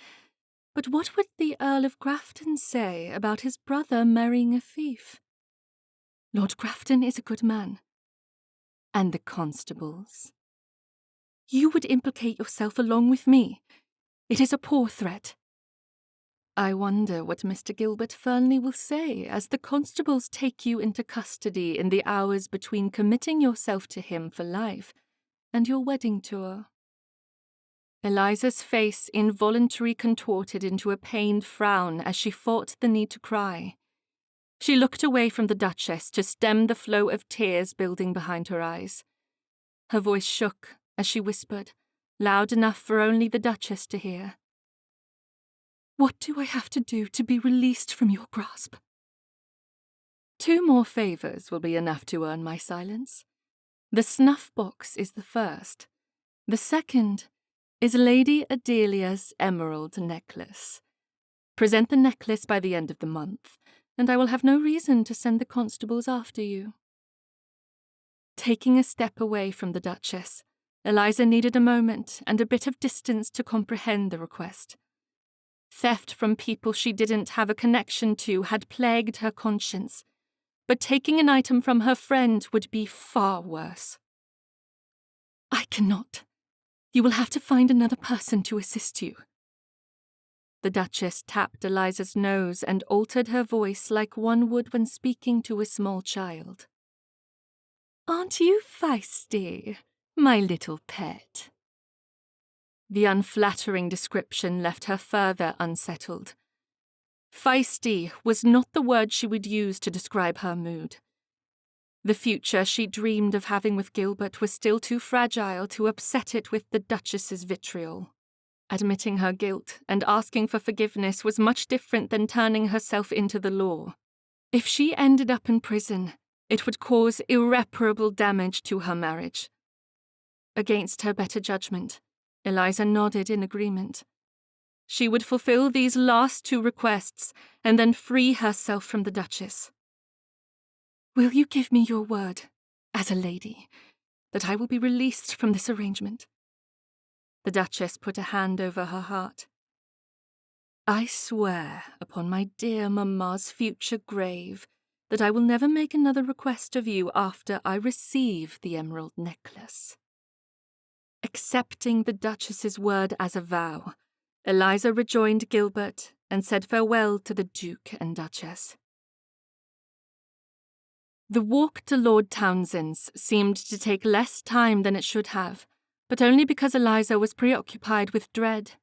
but what would the Earl of Grafton say about his brother marrying a thief?" "Lord Grafton is a good man." "And the constables?" "You would implicate yourself along with me. It is a poor threat." "I wonder what Mr. Gilbert Fernley will say as the constables take you into custody in the hours between committing yourself to him for life and your wedding tour." Eliza's face involuntarily contorted into a pained frown as she fought the need to cry. She looked away from the Duchess to stem the flow of tears building behind her eyes. Her voice shook as she whispered, loud enough for only the Duchess to hear. "What do I have to do to be released from your grasp?" "2 more favours will be enough to earn my silence. The snuff box is the first. The second is Lady Adelia's emerald necklace. Present the necklace by the end of the month, and I will have no reason to send the constables after you." Taking a step away from the Duchess, Eliza needed a moment and a bit of distance to comprehend the request. Theft from people she didn't have a connection to had plagued her conscience, but taking an item from her friend would be far worse. "I cannot. You will have to find another person to assist you." The Duchess tapped Eliza's nose and altered her voice like one would when speaking to a small child. "Aren't you feisty, my little pet?" The unflattering description left her further unsettled. Feisty was not the word she would use to describe her mood. The future she dreamed of having with Gilbert was still too fragile to upset it with the Duchess's vitriol. Admitting her guilt and asking for forgiveness was much different than turning herself into the law. If she ended up in prison, it would cause irreparable damage to her marriage. Against her better judgment, Eliza nodded in agreement. She would fulfill these last 2 requests and then free herself from the Duchess. "Will you give me your word, as a lady, that I will be released from this arrangement?" The Duchess put a hand over her heart. "I swear upon my dear mamma's future grave that I will never make another request of you after I receive the emerald necklace." Accepting the Duchess's word as a vow, Eliza rejoined Gilbert and said farewell to the Duke and Duchess. The walk to Lord Townsend's seemed to take less time than it should have, but only because Eliza was preoccupied with dread.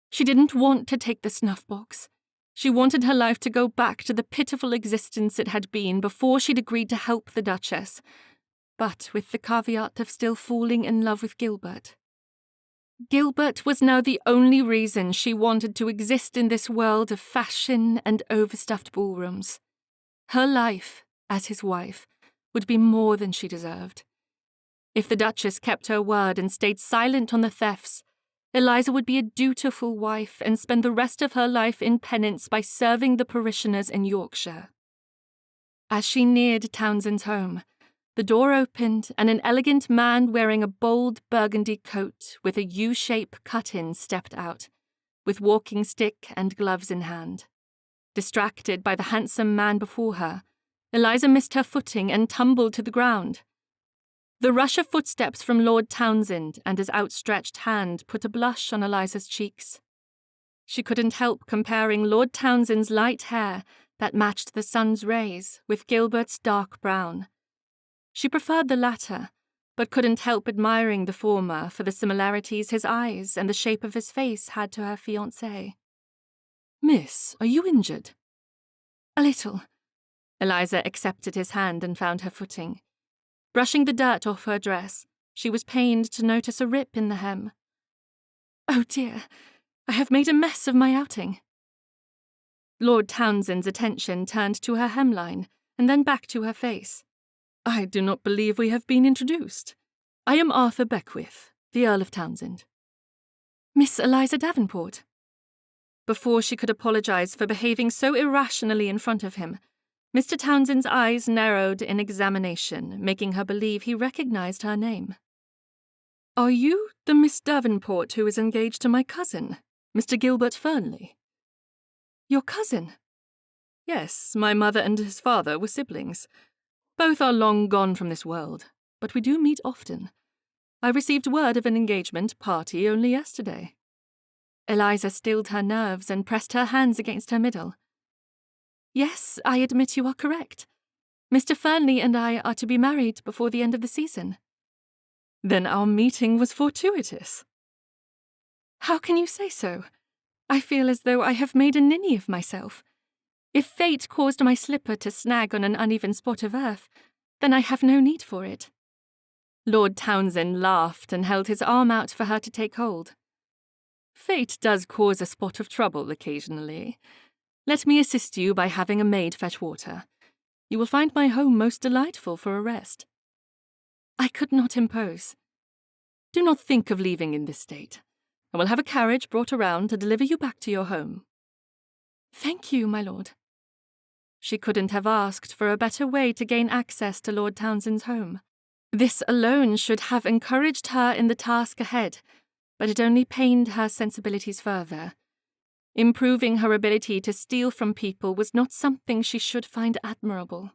She didn't want to take the snuff box. She wanted her life to go back to the pitiful existence it had been before she'd agreed to help the Duchess, but with the caveat of still falling in love with Gilbert. Gilbert was now the only reason she wanted to exist in this world of fashion and overstuffed ballrooms. Her life, as his wife, would be more than she deserved. If the Duchess kept her word and stayed silent on the thefts, Eliza would be a dutiful wife and spend the rest of her life in penance by serving the parishioners in Yorkshire. As she neared Townsend's home, the door opened and an elegant man wearing a bold burgundy coat with a U-shape cut-in stepped out, with walking stick and gloves in hand. Distracted by the handsome man before her, Eliza missed her footing and tumbled to the ground. The rush of footsteps from Lord Townsend and his outstretched hand put a blush on Eliza's cheeks. She couldn't help comparing Lord Townsend's light hair that matched the sun's rays with Gilbert's dark brown. She preferred the latter, but couldn't help admiring the former for the similarities his eyes and the shape of his face had to her fiancé. Miss, are you injured? A little. Eliza accepted his hand and found her footing. Brushing the dirt off her dress, she was pained to notice a rip in the hem. Oh dear, I have made a mess of my outing. Lord Townsend's attention turned to her hemline and then back to her face. I do not believe we have been introduced. I am Arthur Beckwith, the Earl of Townsend. Miss Eliza Davenport. Before she could apologize for behaving so irrationally in front of him, Mr. Townsend's eyes narrowed in examination, making her believe he recognized her name. Are you the Miss Davenport who is engaged to my cousin, Mr. Gilbert Fernley? Your cousin? Yes, my mother and his father were siblings. Both are long gone from this world, but we do meet often. I received word of an engagement party only yesterday. Eliza stilled her nerves and pressed her hands against her middle. Yes, I admit you are correct. Mr. Fernley and I are to be married before the end of the season. Then our meeting was fortuitous. How can you say so? I feel as though I have made a ninny of myself. If fate caused my slipper to snag on an uneven spot of earth, then I have no need for it. Lord Townsend laughed and held his arm out for her to take hold. Fate does cause a spot of trouble occasionally. Let me assist you by having a maid fetch water. You will find my home most delightful for a rest. I could not impose. Do not think of leaving in this state. I will have a carriage brought around to deliver you back to your home. Thank you, my lord. She couldn't have asked for a better way to gain access to Lord Townsend's home. This alone should have encouraged her in the task ahead, but it only pained her sensibilities further. Improving her ability to steal from people was not something she should find admirable.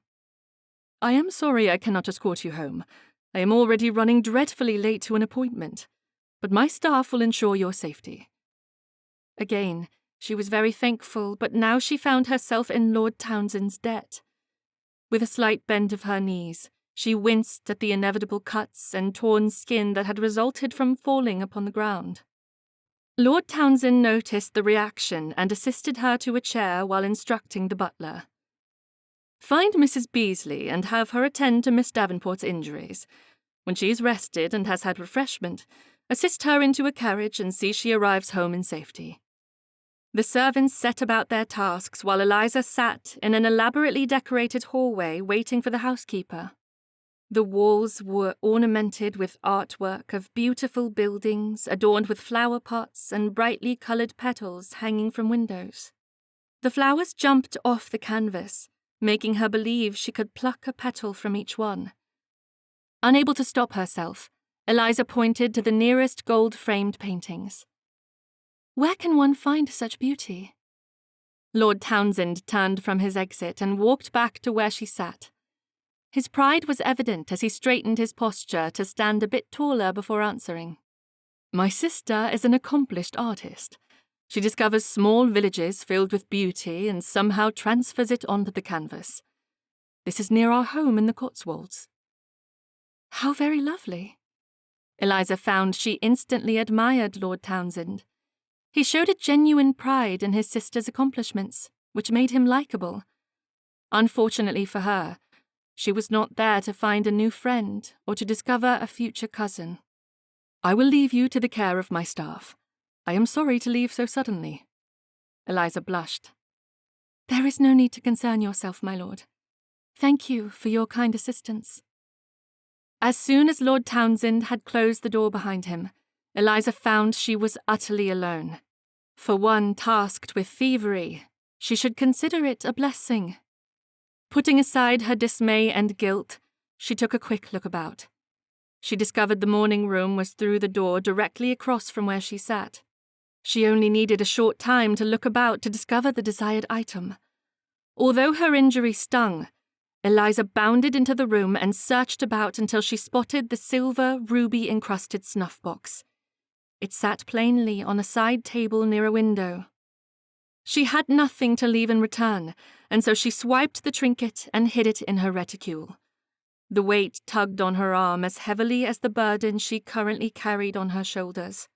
I am sorry I cannot escort you home. I am already running dreadfully late to an appointment, but my staff will ensure your safety. Again, she was very thankful, but now she found herself in Lord Townsend's debt. With a slight bend of her knees, she winced at the inevitable cuts and torn skin that had resulted from falling upon the ground. Lord Townsend noticed the reaction and assisted her to a chair while instructing the butler. Find Mrs. Beasley and have her attend to Miss Davenport's injuries. When she is rested and has had refreshment, assist her into a carriage and see she arrives home in safety. The servants set about their tasks while Eliza sat in an elaborately decorated hallway waiting for the housekeeper. The walls were ornamented with artwork of beautiful buildings adorned with flower pots and brightly coloured petals hanging from windows. The flowers jumped off the canvas, making her believe she could pluck a petal from each one. Unable to stop herself, Eliza pointed to the nearest gold-framed paintings. Where can one find such beauty? Lord Townsend turned from his exit and walked back to where she sat. His pride was evident as he straightened his posture to stand a bit taller before answering. My sister is an accomplished artist. She discovers small villages filled with beauty and somehow transfers it onto the canvas. This is near our home in the Cotswolds. How very lovely. Eliza found she instantly admired Lord Townsend. He showed a genuine pride in his sister's accomplishments, which made him likeable. Unfortunately for her, she was not there to find a new friend or to discover a future cousin. I will leave you to the care of my staff. I am sorry to leave so suddenly. Eliza blushed. There is no need to concern yourself, my lord. Thank you for your kind assistance. As soon as Lord Townsend had closed the door behind him, Eliza found she was utterly alone. For one tasked with thievery, she should consider it a blessing. Putting aside her dismay and guilt, she took a quick look about. She discovered the morning room was through the door directly across from where she sat. She only needed a short time to look about to discover the desired item. Although her injury stung, Eliza bounded into the room and searched about until she spotted the silver, ruby-encrusted snuff-box. It sat plainly on a side table near a window. She had nothing to leave in return, and so she swiped the trinket and hid it in her reticule. The weight tugged on her arm as heavily as the burden she currently carried on her shoulders.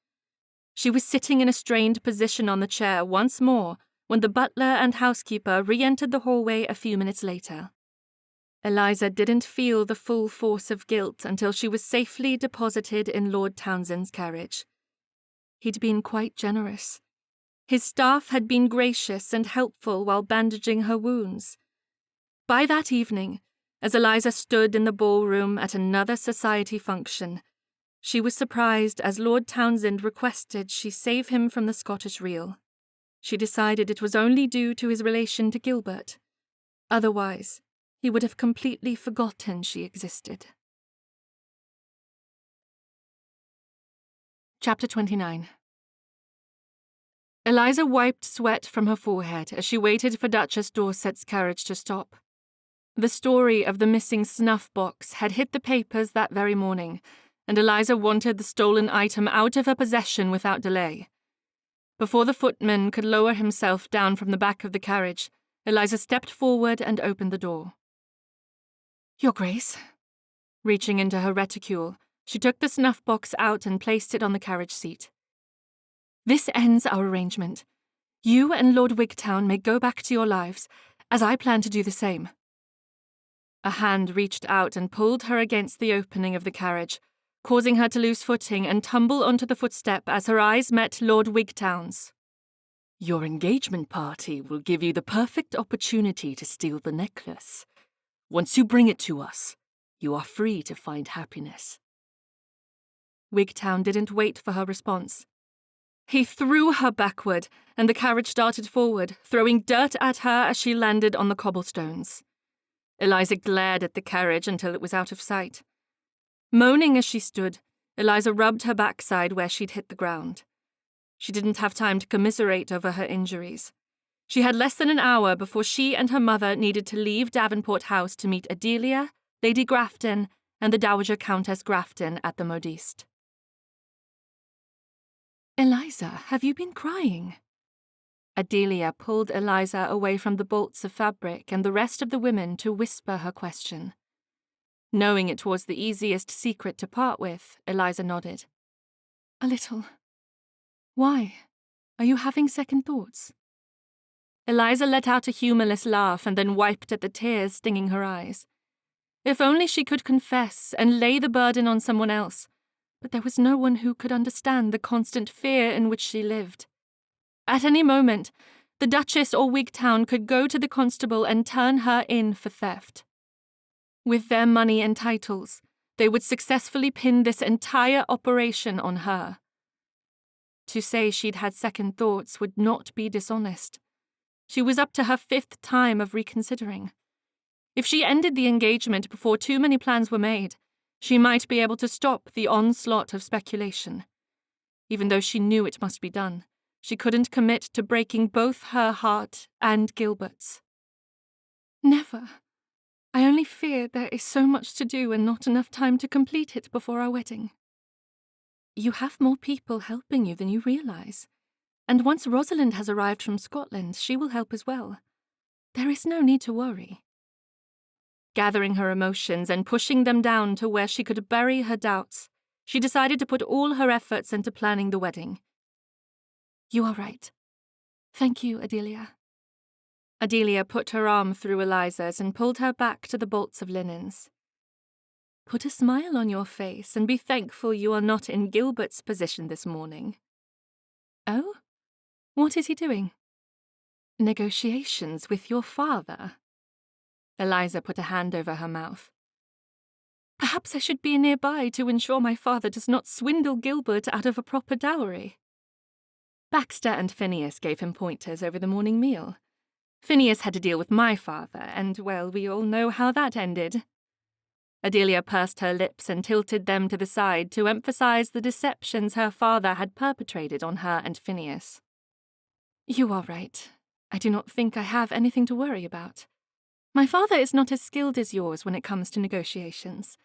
She was sitting in a strained position on the chair once more when the butler and housekeeper re-entered the hallway a few minutes later. Eliza didn't feel the full force of guilt until she was safely deposited in Lord Townsend's carriage. He'd been quite generous. His staff had been gracious and helpful while bandaging her wounds. By that evening, as Eliza stood in the ballroom at another society function, she was surprised as Lord Townsend requested she save him from the Scottish reel. She decided it was only due to his relation to Gilbert. Otherwise, he would have completely forgotten she existed. Chapter 29. Eliza wiped sweat from her forehead as she waited for Duchess Dorset's carriage to stop. The story of the missing snuff box had hit the papers that very morning, and Eliza wanted the stolen item out of her possession without delay. Before the footman could lower himself down from the back of the carriage, Eliza stepped forward and opened the door. "Your Grace." Reaching into her reticule, she took the snuff box out and placed it on the carriage seat. "This ends our arrangement. You and Lord Wigtown may go back to your lives, as I plan to do the same." A hand reached out and pulled her against the opening of the carriage, causing her to lose footing and tumble onto the footstep as her eyes met Lord Wigtown's. "Your engagement party will give you the perfect opportunity to steal the necklace. Once you bring it to us, you are free to find happiness." Wigtown didn't wait for her response. He threw her backward, and the carriage started forward, throwing dirt at her as she landed on the cobblestones. Eliza glared at the carriage until it was out of sight. Moaning as she stood, Eliza rubbed her backside where she'd hit the ground. She didn't have time to commiserate over her injuries. She had less than an hour before she and her mother needed to leave Davenport House to meet Adelia, Lady Grafton, and the Dowager Countess Grafton at the Modiste. "Eliza, have you been crying?" Adelia pulled Eliza away from the bolts of fabric and the rest of the women to whisper her question. Knowing it was the easiest secret to part with, Eliza nodded. "A little. Why? Are you having second thoughts?" Eliza let out a humorless laugh and then wiped at the tears stinging her eyes. If only she could confess and lay the burden on someone else, but there was no one who could understand the constant fear in which she lived. At any moment, the Duchess or Wigtown could go to the constable and turn her in for theft. With their money and titles, they would successfully pin this entire operation on her. To say she'd had second thoughts would not be dishonest. She was up to her 5th time of reconsidering. If she ended the engagement before too many plans were made, she might be able to stop the onslaught of speculation. Even though she knew it must be done, she couldn't commit to breaking both her heart and Gilbert's. "Never. I only fear there is so much to do and not enough time to complete it before our wedding." "You have more people helping you than you realize. And once Rosalind has arrived from Scotland, she will help as well. There is no need to worry." Gathering her emotions and pushing them down to where she could bury her doubts, she decided to put all her efforts into planning the wedding. "You are right. Thank you, Adelia." Adelia put her arm through Eliza's and pulled her back to the bolts of linens. "Put a smile on your face and be thankful you are not in Gilbert's position this morning." "Oh? What is he doing?" "Negotiations with your father." Eliza put a hand over her mouth. "Perhaps I should be nearby to ensure my father does not swindle Gilbert out of a proper dowry." Baxter and Phineas gave him pointers over the morning meal. Phineas had to deal with my father, and, well, we all know how that ended. Adelia pursed her lips and tilted them to the side to emphasize the deceptions her father had perpetrated on her and Phineas. "You are right. I do not think I have anything to worry about. My father is not as skilled as yours when it comes to negotiations,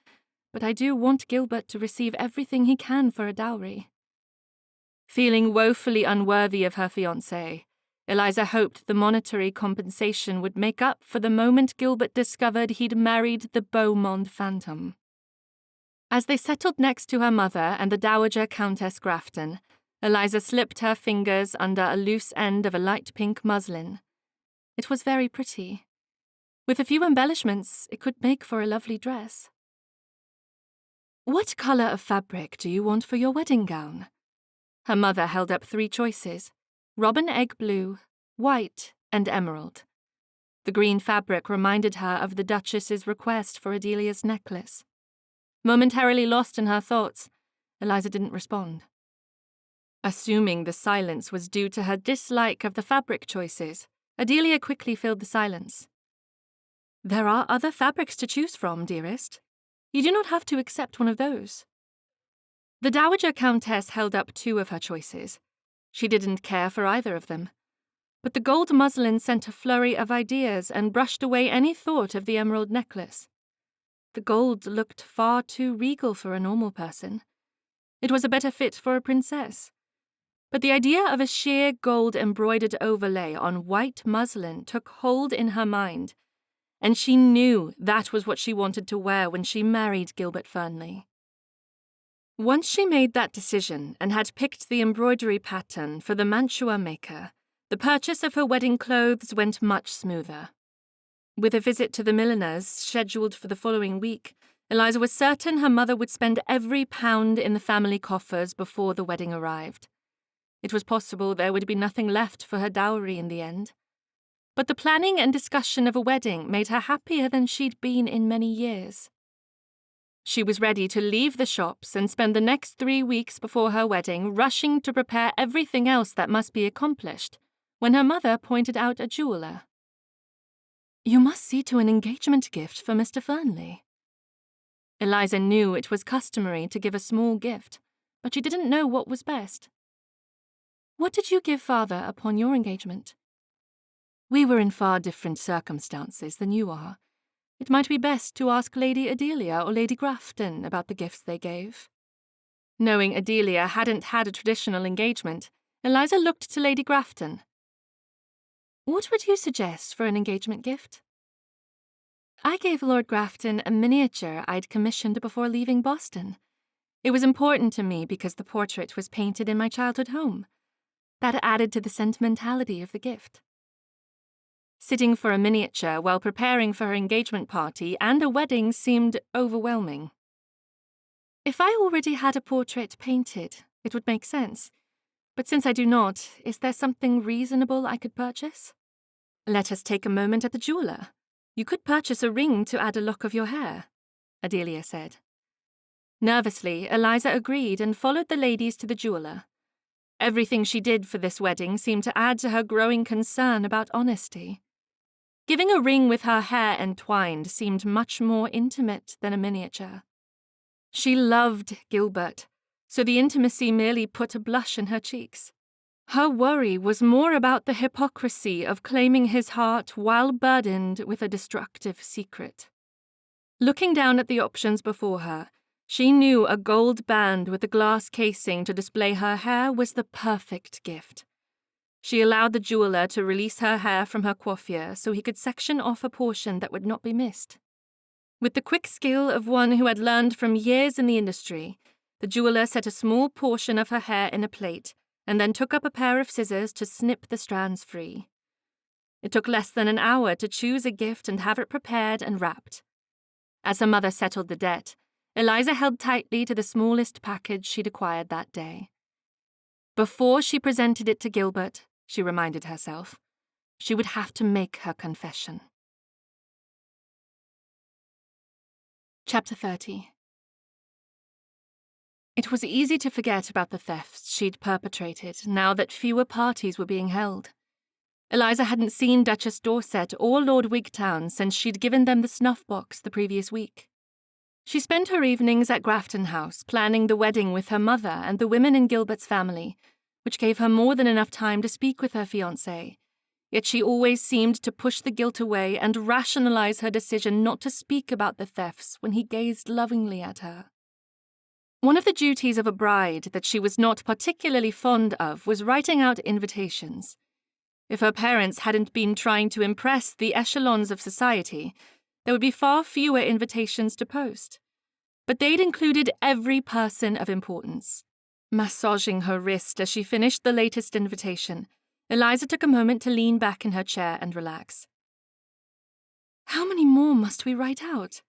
but I do want Gilbert to receive everything he can for a dowry." Feeling woefully unworthy of her fiancé, Eliza hoped the monetary compensation would make up for the moment Gilbert discovered he'd married the Beaumont phantom. As they settled next to her mother and the Dowager Countess Grafton, Eliza slipped her fingers under a loose end of a light pink muslin. It was very pretty. With a few embellishments, it could make for a lovely dress. "What colour of fabric do you want for your wedding gown?" Her mother held up 3 choices: robin egg blue, white, and emerald. The green fabric reminded her of the Duchess's request for Adelia's necklace. Momentarily lost in her thoughts, Eliza didn't respond. Assuming the silence was due to her dislike of the fabric choices, Adelia quickly filled the silence. "There are other fabrics to choose from, dearest. You do not have to accept one of those." The Dowager Countess held up 2 of her choices. She didn't care for either of them. But the gold muslin sent a flurry of ideas and brushed away any thought of the emerald necklace. The gold looked far too regal for a normal person. It was a better fit for a princess. But the idea of a sheer gold embroidered overlay on white muslin took hold in her mind, and she knew that was what she wanted to wear when she married Gilbert Fernley. Once she made that decision and had picked the embroidery pattern for the mantua maker, the purchase of her wedding clothes went much smoother. With a visit to the milliner's scheduled for the following week, Eliza was certain her mother would spend every pound in the family coffers before the wedding arrived. It was possible there would be nothing left for her dowry in the end. But the planning and discussion of a wedding made her happier than she'd been in many years. She was ready to leave the shops and spend the next 3 weeks before her wedding rushing to prepare everything else that must be accomplished, when her mother pointed out a jeweller. "You must see to an engagement gift for Mr. Fernley." Eliza knew it was customary to give a small gift, but she didn't know what was best. "What did you give father upon your engagement?" "We were in far different circumstances than you are. It might be best to ask Lady Adelia or Lady Grafton about the gifts they gave." Knowing Adelia hadn't had a traditional engagement, Eliza looked to Lady Grafton. "What would you suggest for an engagement gift?" "I gave Lord Grafton a miniature I'd commissioned before leaving Boston. It was important to me because the portrait was painted in my childhood home. That added to the sentimentality of the gift." Sitting for a miniature while preparing for her engagement party and a wedding seemed overwhelming. "If I already had a portrait painted, it would make sense. But since I do not, is there something reasonable I could purchase?" "Let us take a moment at the jeweller. You could purchase a ring to add a lock of your hair," Adelia said. Nervously, Eliza agreed and followed the ladies to the jeweller. Everything she did for this wedding seemed to add to her growing concern about honesty. Giving a ring with her hair entwined seemed much more intimate than a miniature. She loved Gilbert, so the intimacy merely put a blush in her cheeks. Her worry was more about the hypocrisy of claiming his heart while burdened with a destructive secret. Looking down at the options before her, she knew a gold band with a glass casing to display her hair was the perfect gift. She allowed the jeweller to release her hair from her coiffure so he could section off a portion that would not be missed. With the quick skill of one who had learned from years in the industry, the jeweller set a small portion of her hair in a plate and then took up a pair of scissors to snip the strands free. It took less than an hour to choose a gift and have it prepared and wrapped. As her mother settled the debt, Eliza held tightly to the smallest package she'd acquired that day. Before she presented it to Gilbert, she reminded herself, she would have to make her confession. Chapter 30. It was easy to forget about the thefts she'd perpetrated now that fewer parties were being held. Eliza hadn't seen Duchess Dorset or Lord Wigtown since she'd given them the snuff box the previous week. She spent her evenings at Grafton House planning the wedding with her mother and the women in Gilbert's family, which gave her more than enough time to speak with her fiancé. Yet she always seemed to push the guilt away and rationalize her decision not to speak about the thefts when he gazed lovingly at her. One of the duties of a bride that she was not particularly fond of was writing out invitations. If her parents hadn't been trying to impress the echelons of society, there would be far fewer invitations to post. But they'd included every person of importance. Massaging her wrist as she finished the latest invitation, Eliza took a moment to lean back in her chair and relax. How many more must we write out?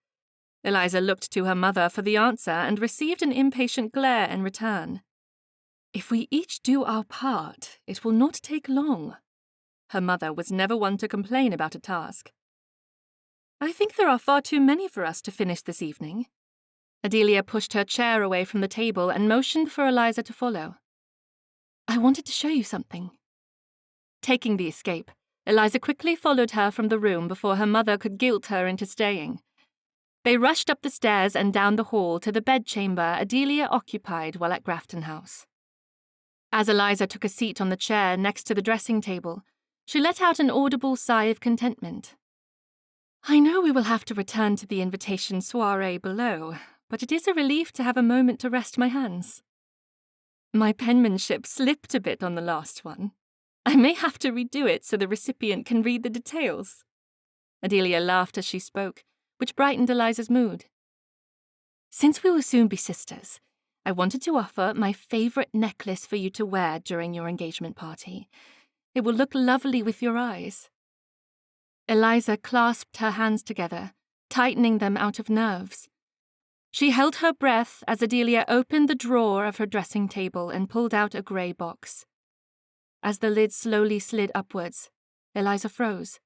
Eliza looked to her mother for the answer and received an impatient glare in return. If we each do our part, it will not take long. Her mother was never one to complain about a task. I think there are far too many for us to finish this evening. Adelia pushed her chair away from the table and motioned for Eliza to follow. I wanted to show you something. Taking the escape, Eliza quickly followed her from the room before her mother could guilt her into staying. They rushed up the stairs and down the hall to the bedchamber Adelia occupied while at Grafton House. As Eliza took a seat on the chair next to the dressing table, she let out an audible sigh of contentment. I know we will have to return to the invitation soirée below, but it is a relief to have a moment to rest my hands. My penmanship slipped a bit on the last one. I may have to redo it so the recipient can read the details. Adelia laughed as she spoke, which brightened Eliza's mood. Since we will soon be sisters, I wanted to offer my favourite necklace for you to wear during your engagement party. It will look lovely with your eyes. Eliza clasped her hands together, tightening them out of nerves. She held her breath as Adelia opened the drawer of her dressing table and pulled out a grey box. As the lid slowly slid upwards, Eliza froze.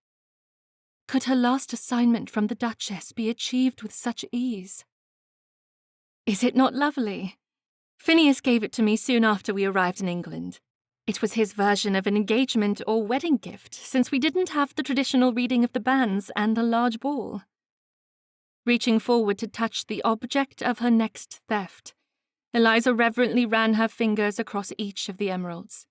Could her last assignment from the Duchess be achieved with such ease? Is it not lovely? Phineas gave it to me soon after we arrived in England. It was his version of an engagement or wedding gift, since we didn't have the traditional reading of the banns and a large ball. Reaching forward to touch the object of her next theft, Eliza reverently ran her fingers across each of the emeralds.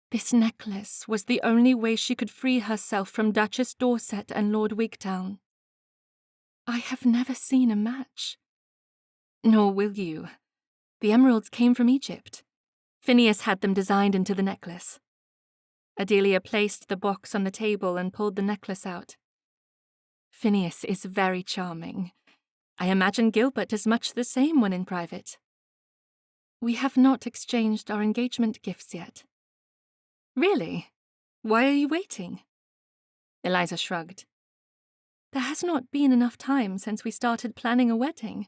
This necklace was the only way she could free herself from Duchess Dorset and Lord Wigtown. I have never seen a match. Nor will you. The emeralds came from Egypt. Phineas had them designed into the necklace. Adelia placed the box on the table and pulled the necklace out. Phineas is very charming. I imagine Gilbert is much the same when in private. We have not exchanged our engagement gifts yet. Really? Why are you waiting? Eliza shrugged. There has not been enough time since we started planning a wedding,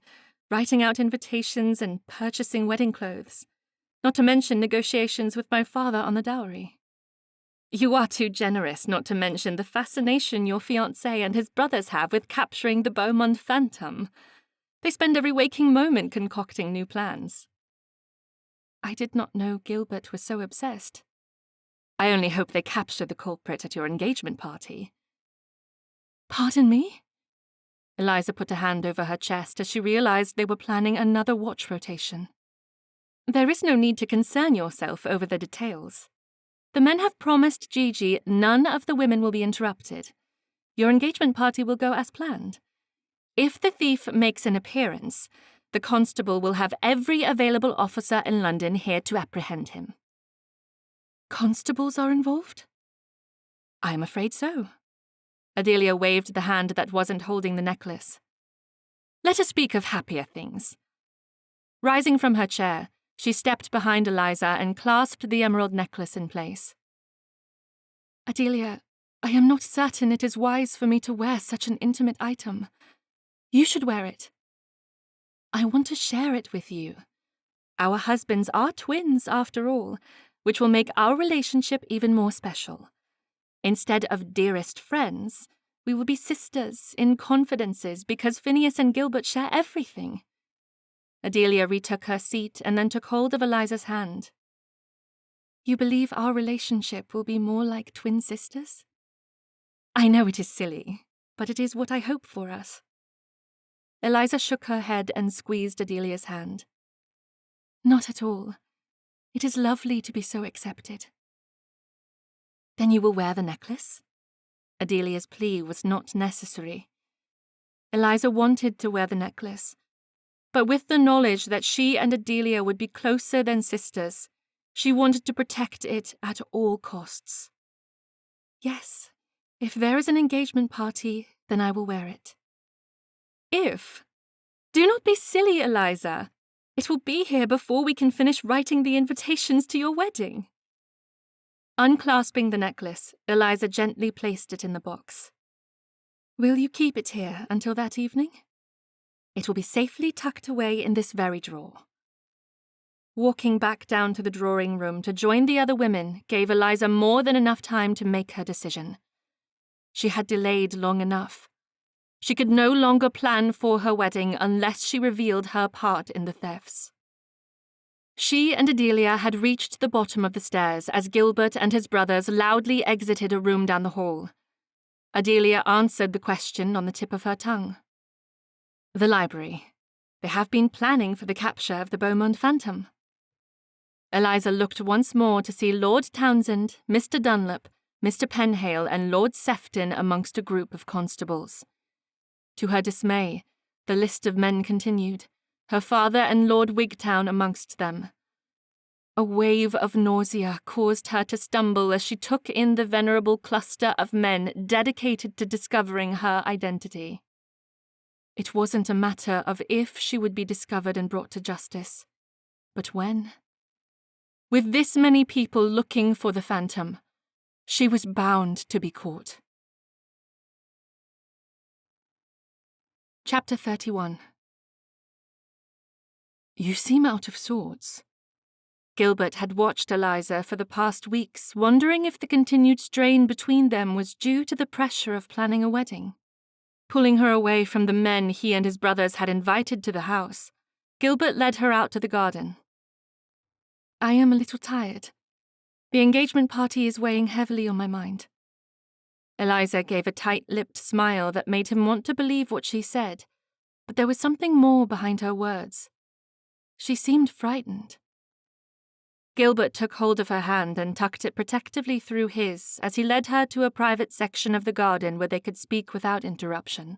writing out invitations and purchasing wedding clothes. Not to mention negotiations with my father on the dowry. You are too generous not to mention the fascination your fiancé and his brothers have with capturing the Beaumont phantom. They spend every waking moment concocting new plans. I did not know Gilbert was so obsessed. I only hope they capture the culprit at your engagement party. Pardon me? Eliza put a hand over her chest as she realized they were planning another watch rotation. There is no need to concern yourself over the details. The men have promised Gigi none of the women will be interrupted. Your engagement party will go as planned. If the thief makes an appearance, the constable will have every available officer in London here to apprehend him. Constables are involved? I am afraid so. Adelia waved the hand that wasn't holding the necklace. Let us speak of happier things. Rising from her chair, she stepped behind Eliza and clasped the emerald necklace in place. Adelia, I am not certain it is wise for me to wear such an intimate item. You should wear it. I want to share it with you. Our husbands are twins, after all, which will make our relationship even more special. Instead of dearest friends, we will be sisters in confidences because Phineas and Gilbert share everything. Adelia retook her seat and then took hold of Eliza's hand. You believe our relationship will be more like twin sisters? I know it is silly, but it is what I hope for us. Eliza shook her head and squeezed Adelia's hand. Not at all. It is lovely to be so accepted. Then you will wear the necklace? Adelia's plea was not necessary. Eliza wanted to wear the necklace, but with the knowledge that she and Adelia would be closer than sisters, she wanted to protect it at all costs. Yes, if there is an engagement party, then I will wear it. If? Do not be silly, Eliza. It will be here before we can finish writing the invitations to your wedding. Unclasping the necklace, Eliza gently placed it in the box. Will you keep it here until that evening? It will be safely tucked away in this very drawer. Walking back down to the drawing room to join the other women gave Eliza more than enough time to make her decision. She had delayed long enough. She could no longer plan for her wedding unless she revealed her part in the thefts. She and Adelia had reached the bottom of the stairs as Gilbert and his brothers loudly exited a room down the hall. Adelia answered the question on the tip of her tongue. The library. They have been planning for the capture of the Beaumont Phantom. Eliza looked once more to see Lord Townsend, Mr. Dunlop, Mr. Penhale, and Lord Sefton amongst a group of constables. To her dismay, the list of men continued, her father and Lord Wigtown amongst them. A wave of nausea caused her to stumble as she took in the venerable cluster of men dedicated to discovering her identity. It wasn't a matter of if she would be discovered and brought to justice, but when. With this many people looking for the phantom, she was bound to be caught. Chapter 31. You seem out of sorts. Gilbert had watched Eliza for the past weeks, wondering if the continued strain between them was due to the pressure of planning a wedding. Pulling her away from the men he and his brothers had invited to the house, Gilbert led her out to the garden. I am a little tired. The engagement party is weighing heavily on my mind. Eliza gave a tight-lipped smile that made him want to believe what she said, but there was something more behind her words. She seemed frightened. Gilbert took hold of her hand and tucked it protectively through his as he led her to a private section of the garden where they could speak without interruption.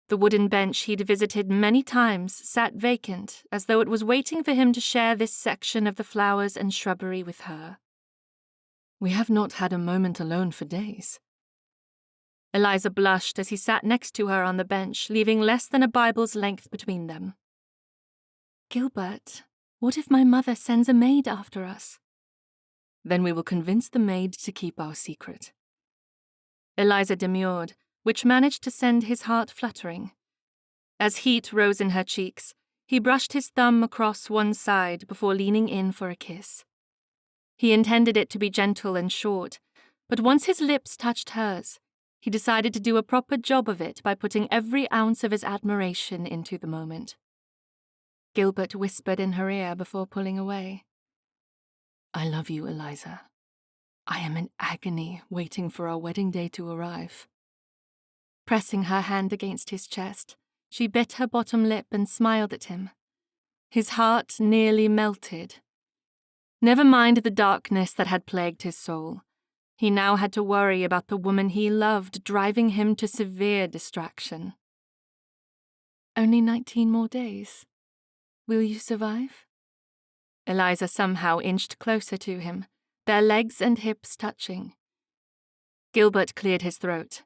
The wooden bench he'd visited many times sat vacant, as though it was waiting for him to share this section of the flowers and shrubbery with her. We have not had a moment alone for days. Eliza blushed as he sat next to her on the bench, leaving less than a Bible's length between them. Gilbert, what if my mother sends a maid after us? Then we will convince the maid to keep our secret. Eliza demurred, which managed to send his heart fluttering. As heat rose in her cheeks, he brushed his thumb across one side before leaning in for a kiss. He intended it to be gentle and short, but once his lips touched hers, he decided to do a proper job of it by putting every ounce of his admiration into the moment. Gilbert whispered in her ear before pulling away. I love you, Eliza. I am in agony waiting for our wedding day to arrive. Pressing her hand against his chest, she bit her bottom lip and smiled at him. His heart nearly melted. Never mind the darkness that had plagued his soul. He now had to worry about the woman he loved driving him to severe distraction. Only 19 more days. Will you survive? Eliza somehow inched closer to him, their legs and hips touching. Gilbert cleared his throat.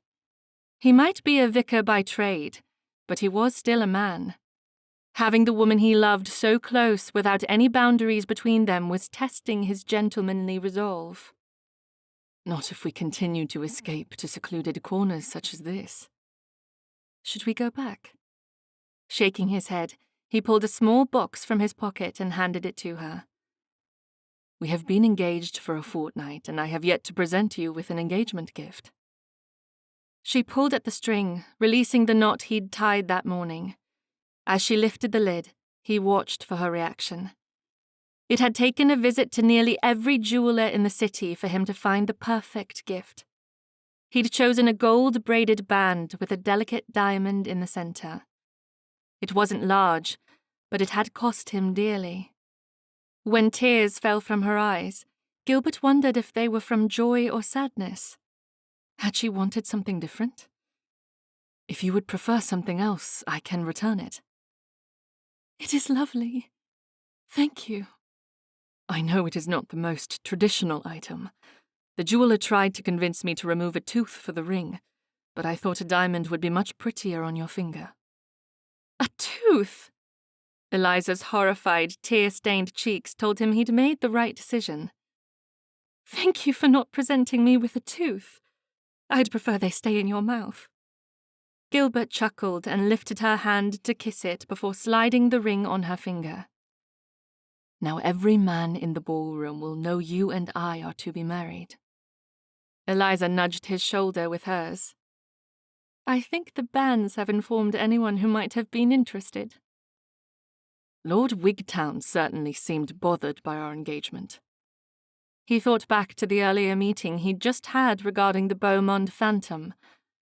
He might be a vicar by trade, but he was still a man. Having the woman he loved so close without any boundaries between them was testing his gentlemanly resolve. Not if we continue to escape to secluded corners such as this. Should we go back? Shaking his head, he pulled a small box from his pocket and handed it to her. We have been engaged for a fortnight, and I have yet to present you with an engagement gift. She pulled at the string, releasing the knot he'd tied that morning. As she lifted the lid, he watched for her reaction. It had taken a visit to nearly every jeweler in the city for him to find the perfect gift. He'd chosen a gold-braided band with a delicate diamond in the center. It wasn't large, but it had cost him dearly. When tears fell from her eyes, Gilbert wondered if they were from joy or sadness. Had she wanted something different? If you would prefer something else, I can return it. It is lovely. Thank you. I know it is not the most traditional item. The jeweller tried to convince me to remove a tooth for the ring, but I thought a diamond would be much prettier on your finger." "A tooth?" Eliza's horrified, tear-stained cheeks told him he'd made the right decision. "Thank you for not presenting me with a tooth. I'd prefer they stay in your mouth." Gilbert chuckled and lifted her hand to kiss it before sliding the ring on her finger. "Now every man in the ballroom will know you and I are to be married." Eliza nudged his shoulder with hers. "I think the banns have informed anyone who might have been interested." Lord Wigtown certainly seemed bothered by our engagement. He thought back to the earlier meeting he'd just had regarding the Beaumont phantom,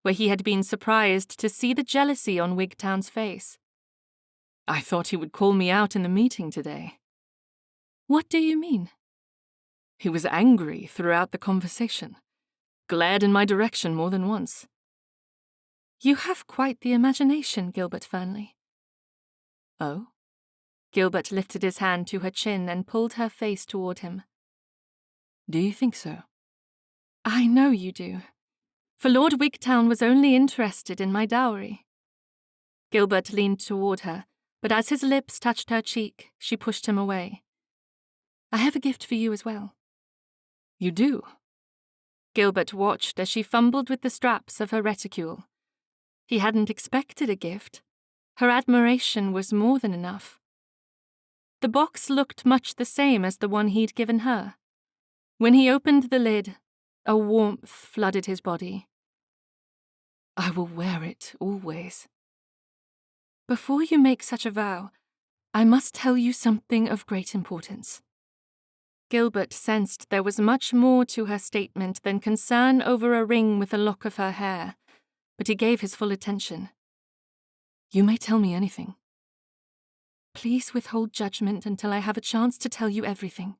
where he had been surprised to see the jealousy on Wigtown's face. "I thought he would call me out in the meeting today." "What do you mean?" "He was angry throughout the conversation. Glared in my direction more than once." "You have quite the imagination, Gilbert Fernley." "Oh?" Gilbert lifted his hand to her chin and pulled her face toward him. "Do you think so?" "I know you do. For Lord Wigtown was only interested in my dowry." Gilbert leaned toward her, but as his lips touched her cheek, she pushed him away. "I have a gift for you as well." "You do?" Gilbert watched as she fumbled with the straps of her reticule. He hadn't expected a gift. Her admiration was more than enough. The box looked much the same as the one he'd given her. When he opened the lid, a warmth flooded his body. "I will wear it always." "Before you make such a vow, I must tell you something of great importance." Gilbert sensed there was much more to her statement than concern over a ring with a lock of her hair, but he gave his full attention. "You may tell me anything." "Please withhold judgment until I have a chance to tell you everything."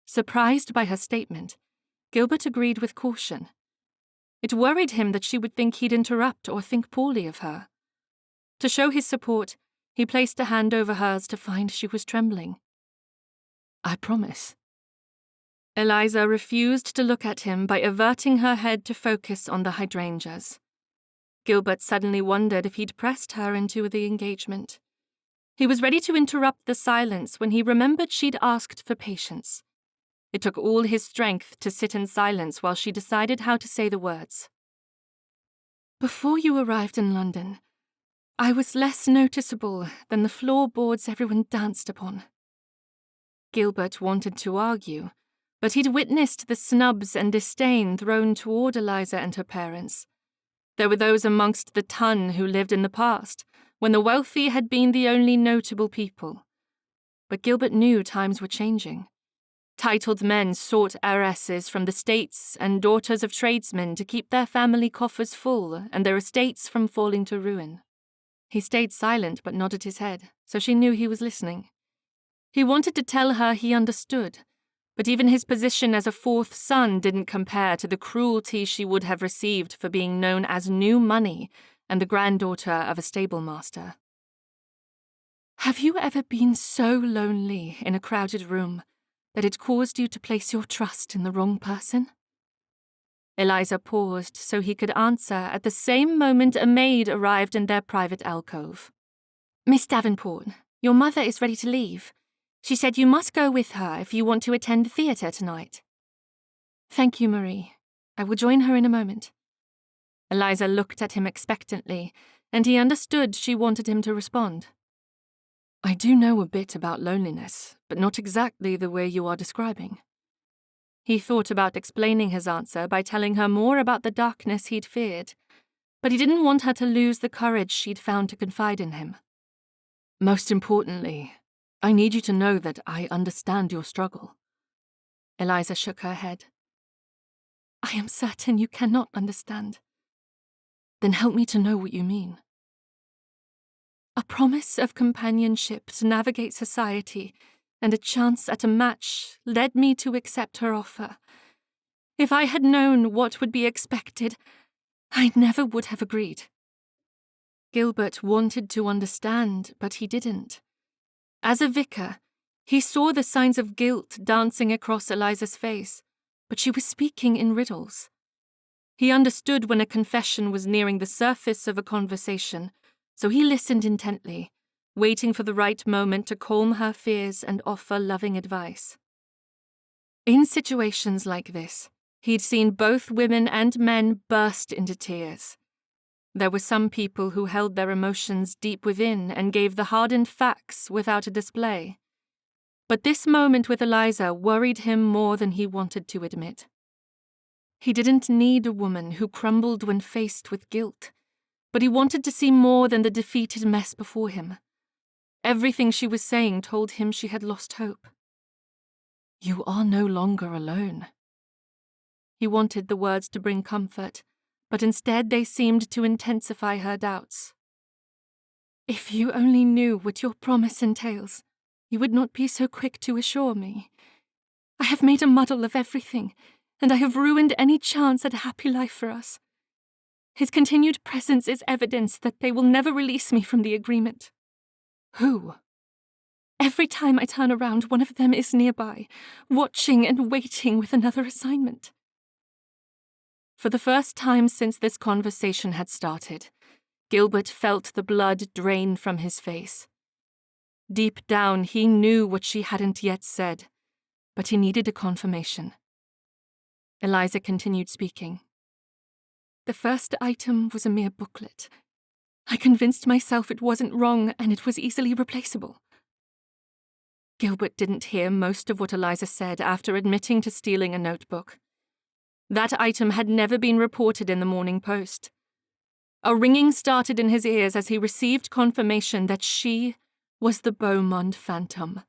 Surprised by her statement, Gilbert agreed with caution. It worried him that she would think he'd interrupt or think poorly of her. To show his support, he placed a hand over hers to find she was trembling. "I promise." Eliza refused to look at him by averting her head to focus on the hydrangeas. Gilbert suddenly wondered if he'd pressed her into the engagement. He was ready to interrupt the silence when he remembered she'd asked for patience. It took all his strength to sit in silence while she decided how to say the words. "Before you arrived in London, I was less noticeable than the floorboards everyone danced upon." Gilbert wanted to argue, but he'd witnessed the snubs and disdain thrown toward Eliza and her parents. There were those amongst the ton who lived in the past, when the wealthy had been the only notable people. But Gilbert knew times were changing. Titled men sought heiresses from the states and daughters of tradesmen to keep their family coffers full and their estates from falling to ruin. He stayed silent but nodded his head, so she knew he was listening. He wanted to tell her he understood, but even his position as a fourth son didn't compare to the cruelty she would have received for being known as New Money and the granddaughter of a stable master. "Have you ever been so lonely in a crowded room that it caused you to place your trust in the wrong person?" Eliza paused so he could answer at the same moment a maid arrived in their private alcove. "Miss Davenport, your mother is ready to leave. She said you must go with her if you want to attend the theatre tonight." "Thank you, Marie. I will join her in a moment." Eliza looked at him expectantly, and he understood she wanted him to respond. "I do know a bit about loneliness, but not exactly the way you are describing." He thought about explaining his answer by telling her more about the darkness he'd feared, but he didn't want her to lose the courage she'd found to confide in him. "Most importantly, I need you to know that I understand your struggle." Eliza shook her head. "I am certain you cannot understand." "Then help me to know what you mean." "A promise of companionship to navigate society and a chance at a match led me to accept her offer. If I had known what would be expected, I never would have agreed." Gilbert wanted to understand, but he didn't. As a vicar, he saw the signs of guilt dancing across Eliza's face, but she was speaking in riddles. He understood when a confession was nearing the surface of a conversation, so he listened intently, waiting for the right moment to calm her fears and offer loving advice. In situations like this, he'd seen both women and men burst into tears. There were some people who held their emotions deep within and gave the hardened facts without a display. But this moment with Eliza worried him more than he wanted to admit. He didn't need a woman who crumbled when faced with guilt, but he wanted to see more than the defeated mess before him. Everything she was saying told him she had lost hope. "You are no longer alone." He wanted the words to bring comfort, but instead they seemed to intensify her doubts. "If you only knew what your promise entails, you would not be so quick to assure me. I have made a muddle of everything, and I have ruined any chance at a happy life for us. His continued presence is evidence that they will never release me from the agreement." "Who?" "Every time I turn around, one of them is nearby, watching and waiting with another assignment." For the first time since this conversation had started, Gilbert felt the blood drain from his face. Deep down, he knew what she hadn't yet said, but he needed a confirmation. Eliza continued speaking. "The first item was a mere booklet. I convinced myself it wasn't wrong and it was easily replaceable." Gilbert didn't hear most of what Eliza said after admitting to stealing a notebook. That item had never been reported in the Morning Post. A ringing started in his ears as he received confirmation that she was the Beaumont phantom.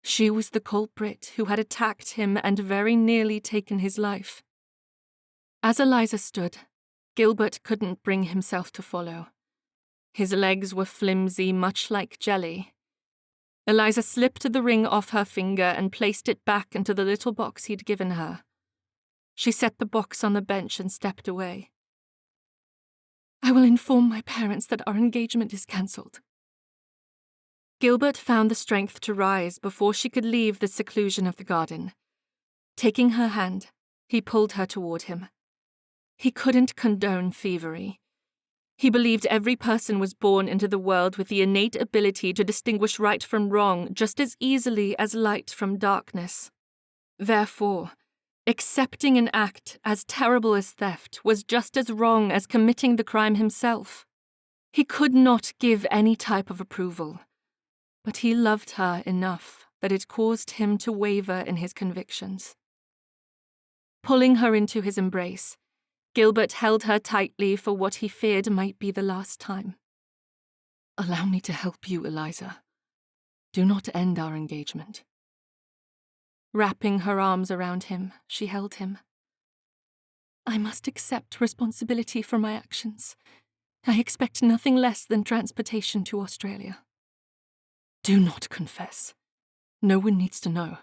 She was the culprit who had attacked him and very nearly taken his life. As Eliza stood, Gilbert couldn't bring himself to follow. His legs were flimsy, much like jelly. Eliza slipped the ring off her finger and placed it back into the little box he'd given her. She set the box on the bench and stepped away. "I will inform my parents that our engagement is cancelled." Gilbert found the strength to rise before she could leave the seclusion of the garden. Taking her hand, he pulled her toward him. He couldn't condone thievery. He believed every person was born into the world with the innate ability to distinguish right from wrong just as easily as light from darkness. Therefore, accepting an act as terrible as theft was just as wrong as committing the crime himself. He could not give any type of approval, but he loved her enough that it caused him to waver in his convictions. Pulling her into his embrace, Gilbert held her tightly for what he feared might be the last time. "Allow me to help you, Eliza. Do not end our engagement." Wrapping her arms around him, she held him. "I must accept responsibility for my actions. I expect nothing less than transportation to Australia." "Do not confess. No one needs to know.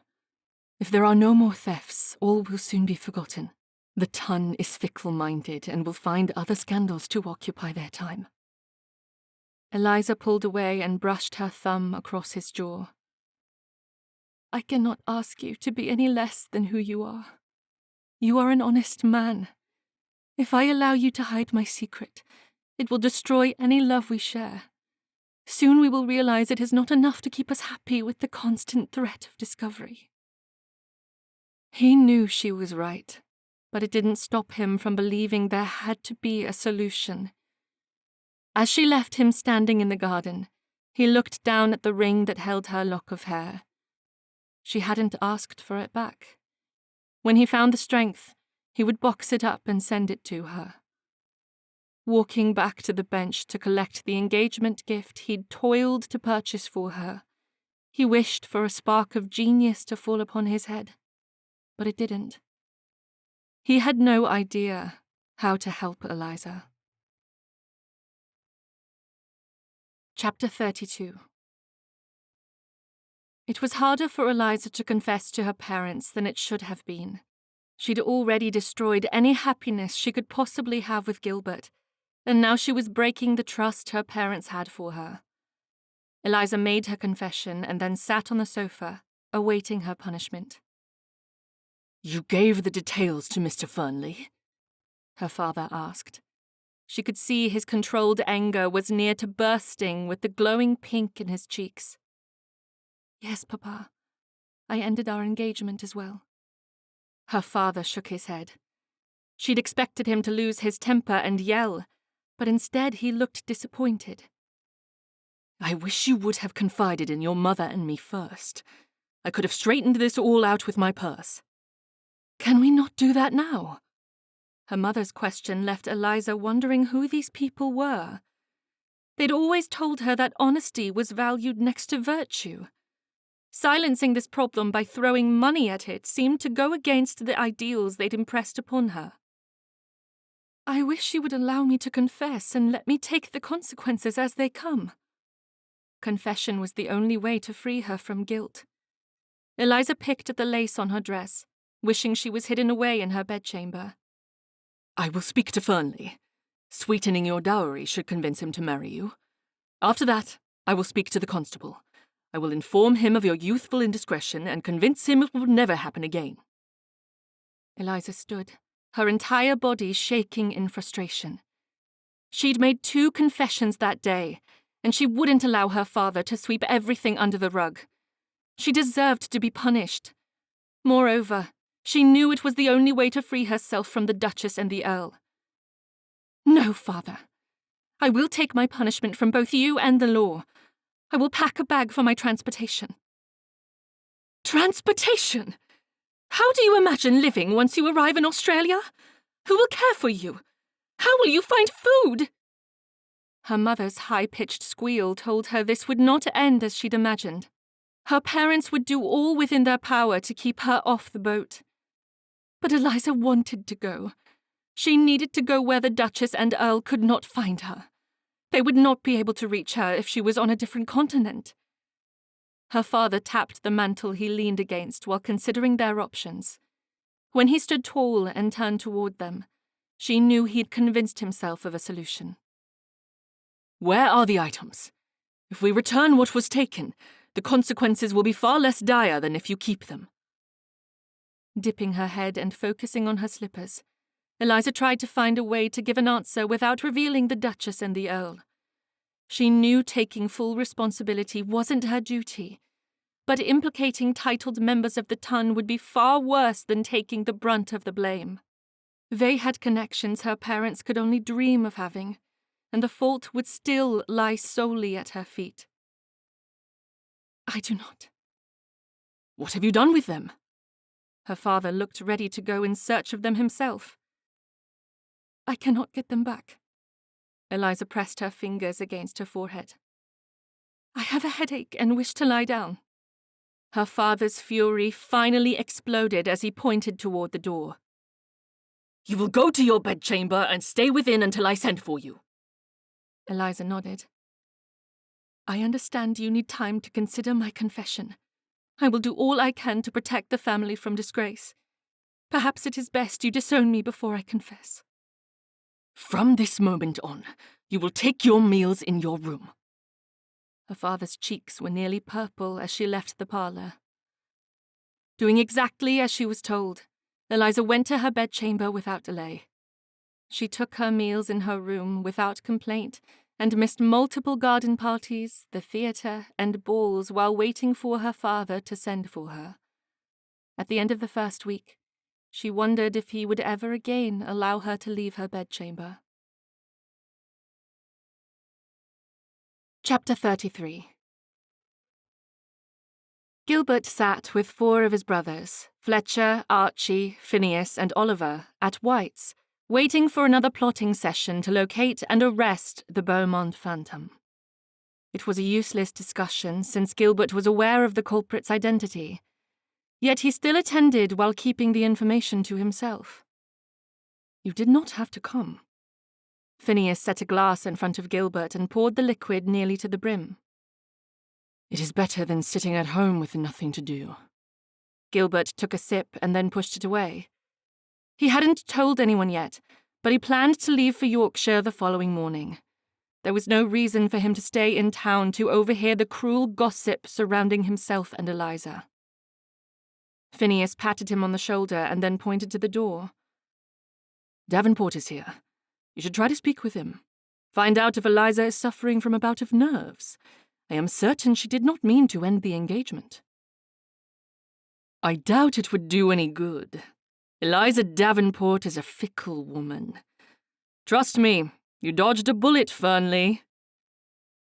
If there are no more thefts, all will soon be forgotten. The ton is fickle-minded and will find other scandals to occupy their time." Eliza pulled away and brushed her thumb across his jaw. "I cannot ask you to be any less than who you are. You are an honest man. If I allow you to hide my secret, it will destroy any love we share. Soon we will realize it is not enough to keep us happy with the constant threat of discovery." He knew she was right, but it didn't stop him from believing there had to be a solution. As she left him standing in the garden, he looked down at the ring that held her lock of hair. She hadn't asked for it back. When he found the strength, he would box it up and send it to her. Walking back to the bench to collect the engagement gift he'd toiled to purchase for her, he wished for a spark of genius to fall upon his head, but it didn't. He had no idea how to help Eliza. Chapter 32. It was harder for Eliza to confess to her parents than it should have been. She'd already destroyed any happiness she could possibly have with Gilbert, and now she was breaking the trust her parents had for her. Eliza made her confession and then sat on the sofa, awaiting her punishment. You gave the details to Mr. Fernley? Her father asked. She could see his controlled anger was near to bursting with the glowing pink in his cheeks. Yes, Papa. I ended our engagement as well. Her father shook his head. She'd expected him to lose his temper and yell, but instead he looked disappointed. I wish you would have confided in your mother and me first. I could have straightened this all out with my purse. Can we not do that now? Her mother's question left Eliza wondering who these people were. They'd always told her that honesty was valued next to virtue. Silencing this problem by throwing money at it seemed to go against the ideals they'd impressed upon her. I wish you would allow me to confess and let me take the consequences as they come. Confession was the only way to free her from guilt. Eliza picked at the lace on her dress, wishing she was hidden away in her bedchamber. I will speak to Fernley. Sweetening your dowry should convince him to marry you. After that, I will speak to the constable. I will inform him of your youthful indiscretion and convince him it will never happen again. Eliza stood, her entire body shaking in frustration. She'd made 2 confessions that day, and she wouldn't allow her father to sweep everything under the rug. She deserved to be punished. Moreover, she knew it was the only way to free herself from the Duchess and the Earl. No, Father. I will take my punishment from both you and the law. I will pack a bag for my transportation. Transportation? How do you imagine living once you arrive in Australia? Who will care for you? How will you find food? Her mother's high-pitched squeal told her this would not end as she'd imagined. Her parents would do all within their power to keep her off the boat. But Eliza wanted to go. She needed to go where the Duchess and Earl could not find her. They would not be able to reach her if she was on a different continent. Her father tapped the mantel he leaned against while considering their options. When he stood tall and turned toward them, she knew he'd convinced himself of a solution. Where are the items? If we return what was taken, the consequences will be far less dire than if you keep them. Dipping her head and focusing on her slippers, Eliza tried to find a way to give an answer without revealing the Duchess and the Earl. She knew taking full responsibility wasn't her duty, but implicating titled members of the Ton would be far worse than taking the brunt of the blame. They had connections her parents could only dream of having, and the fault would still lie solely at her feet. I do not. What have you done with them? Her father looked ready to go in search of them himself. I cannot get them back. Eliza pressed her fingers against her forehead. I have a headache and wish to lie down. Her father's fury finally exploded as he pointed toward the door. You will go to your bedchamber and stay within until I send for you. Eliza nodded. I understand you need time to consider my confession. I will do all I can to protect the family from disgrace. Perhaps it is best you disown me before I confess. From this moment on, you will take your meals in your room. Her father's cheeks were nearly purple as she left the parlour. Doing exactly as she was told, Eliza went to her bedchamber without delay. She took her meals in her room without complaint and missed multiple garden parties, the theatre, and balls while waiting for her father to send for her. At the end of the first week, she wondered if he would ever again allow her to leave her bedchamber. Chapter 33. Gilbert sat with 4 of his brothers, Fletcher, Archie, Phineas, and Oliver, at White's, waiting for another plotting session to locate and arrest the Beaumont phantom. It was a useless discussion since Gilbert was aware of the culprit's identity, yet he still attended while keeping the information to himself. You did not have to come. Phineas set a glass in front of Gilbert and poured the liquid nearly to the brim. It is better than sitting at home with nothing to do. Gilbert took a sip and then pushed it away. He hadn't told anyone yet, but he planned to leave for Yorkshire the following morning. There was no reason for him to stay in town to overhear the cruel gossip surrounding himself and Eliza. Phineas patted him on the shoulder and then pointed to the door. Davenport is here. You should try to speak with him. Find out if Eliza is suffering from a bout of nerves. I am certain she did not mean to end the engagement. I doubt it would do any good. Eliza Davenport is a fickle woman. Trust me, you dodged a bullet, Fernley.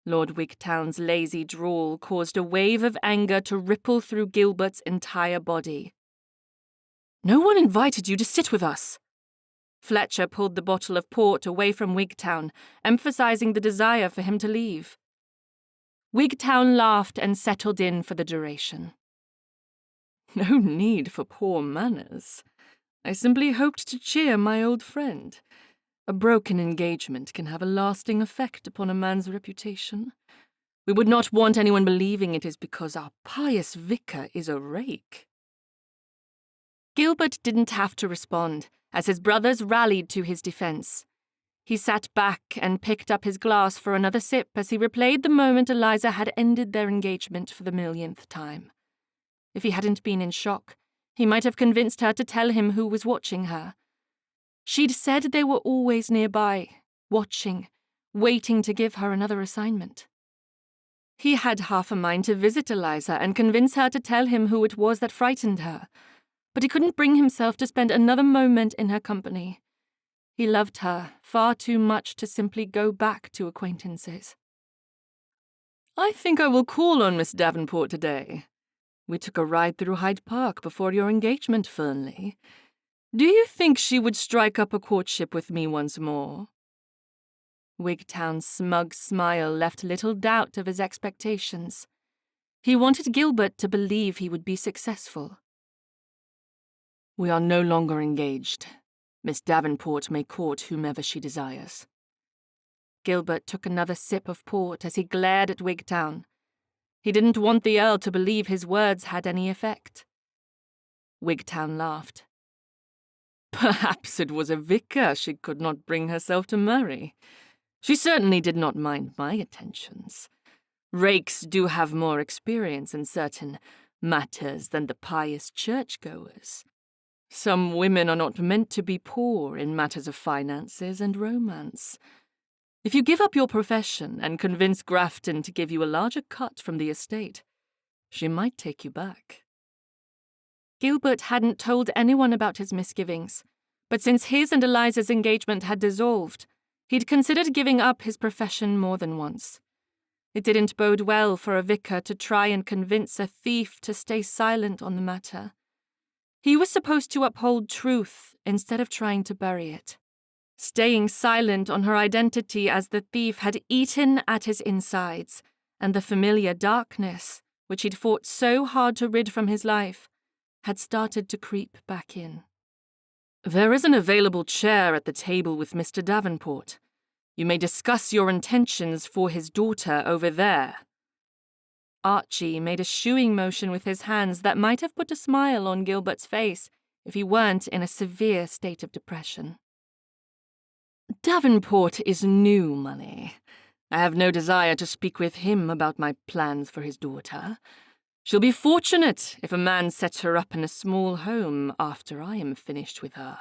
Lord Wigtown's lazy drawl caused a wave of anger to ripple through Gilbert's entire body. No one invited you to sit with us. Fletcher pulled the bottle of port away from Wigtown, emphasizing the desire for him to leave. Wigtown laughed and settled in for the duration. No need for poor manners. I simply hoped to cheer my old friend. A broken engagement can have a lasting effect upon a man's reputation. We would not want anyone believing it is because our pious vicar is a rake. Gilbert didn't have to respond, as his brothers rallied to his defense. He sat back and picked up his glass for another sip as he replayed the moment Eliza had ended their engagement for the millionth time. If he hadn't been in shock, he might have convinced her to tell him who was watching her. She'd said they were always nearby, watching, waiting to give her another assignment. He had half a mind to visit Eliza and convince her to tell him who it was that frightened her, but he couldn't bring himself to spend another moment in her company. He loved her far too much to simply go back to acquaintances. I think I will call on Miss Davenport today. We took a ride through Hyde Park before your engagement, Fernley. Do you think she would strike up a courtship with me once more? Wigtown's smug smile left little doubt of his expectations. He wanted Gilbert to believe he would be successful. We are no longer engaged. Miss Davenport may court whomever she desires. Gilbert took another sip of port as he glared at Wigtown. He didn't want the Earl to believe his words had any effect. Wigtown laughed. Perhaps it was a vicar she could not bring herself to marry. She certainly did not mind my attentions. Rakes do have more experience in certain matters than the pious churchgoers. Some women are not meant to be poor in matters of finances and romance. If you give up your profession and convince Grafton to give you a larger cut from the estate, she might take you back. Gilbert hadn't told anyone about his misgivings, but since his and Eliza's engagement had dissolved, he'd considered giving up his profession more than once. It didn't bode well for a vicar to try and convince a thief to stay silent on the matter. He was supposed to uphold truth instead of trying to bury it. Staying silent on her identity as the thief had eaten at his insides, and the familiar darkness, which he'd fought so hard to rid from his life, had started to creep back in. There is an available chair at the table with Mr. Davenport. You may discuss your intentions for his daughter over there. Archie made a shooing motion with his hands that might have put a smile on Gilbert's face if he weren't in a severe state of depression. Davenport is new money. I have no desire to speak with him about my plans for his daughter. She'll be fortunate if a man sets her up in a small home after I am finished with her.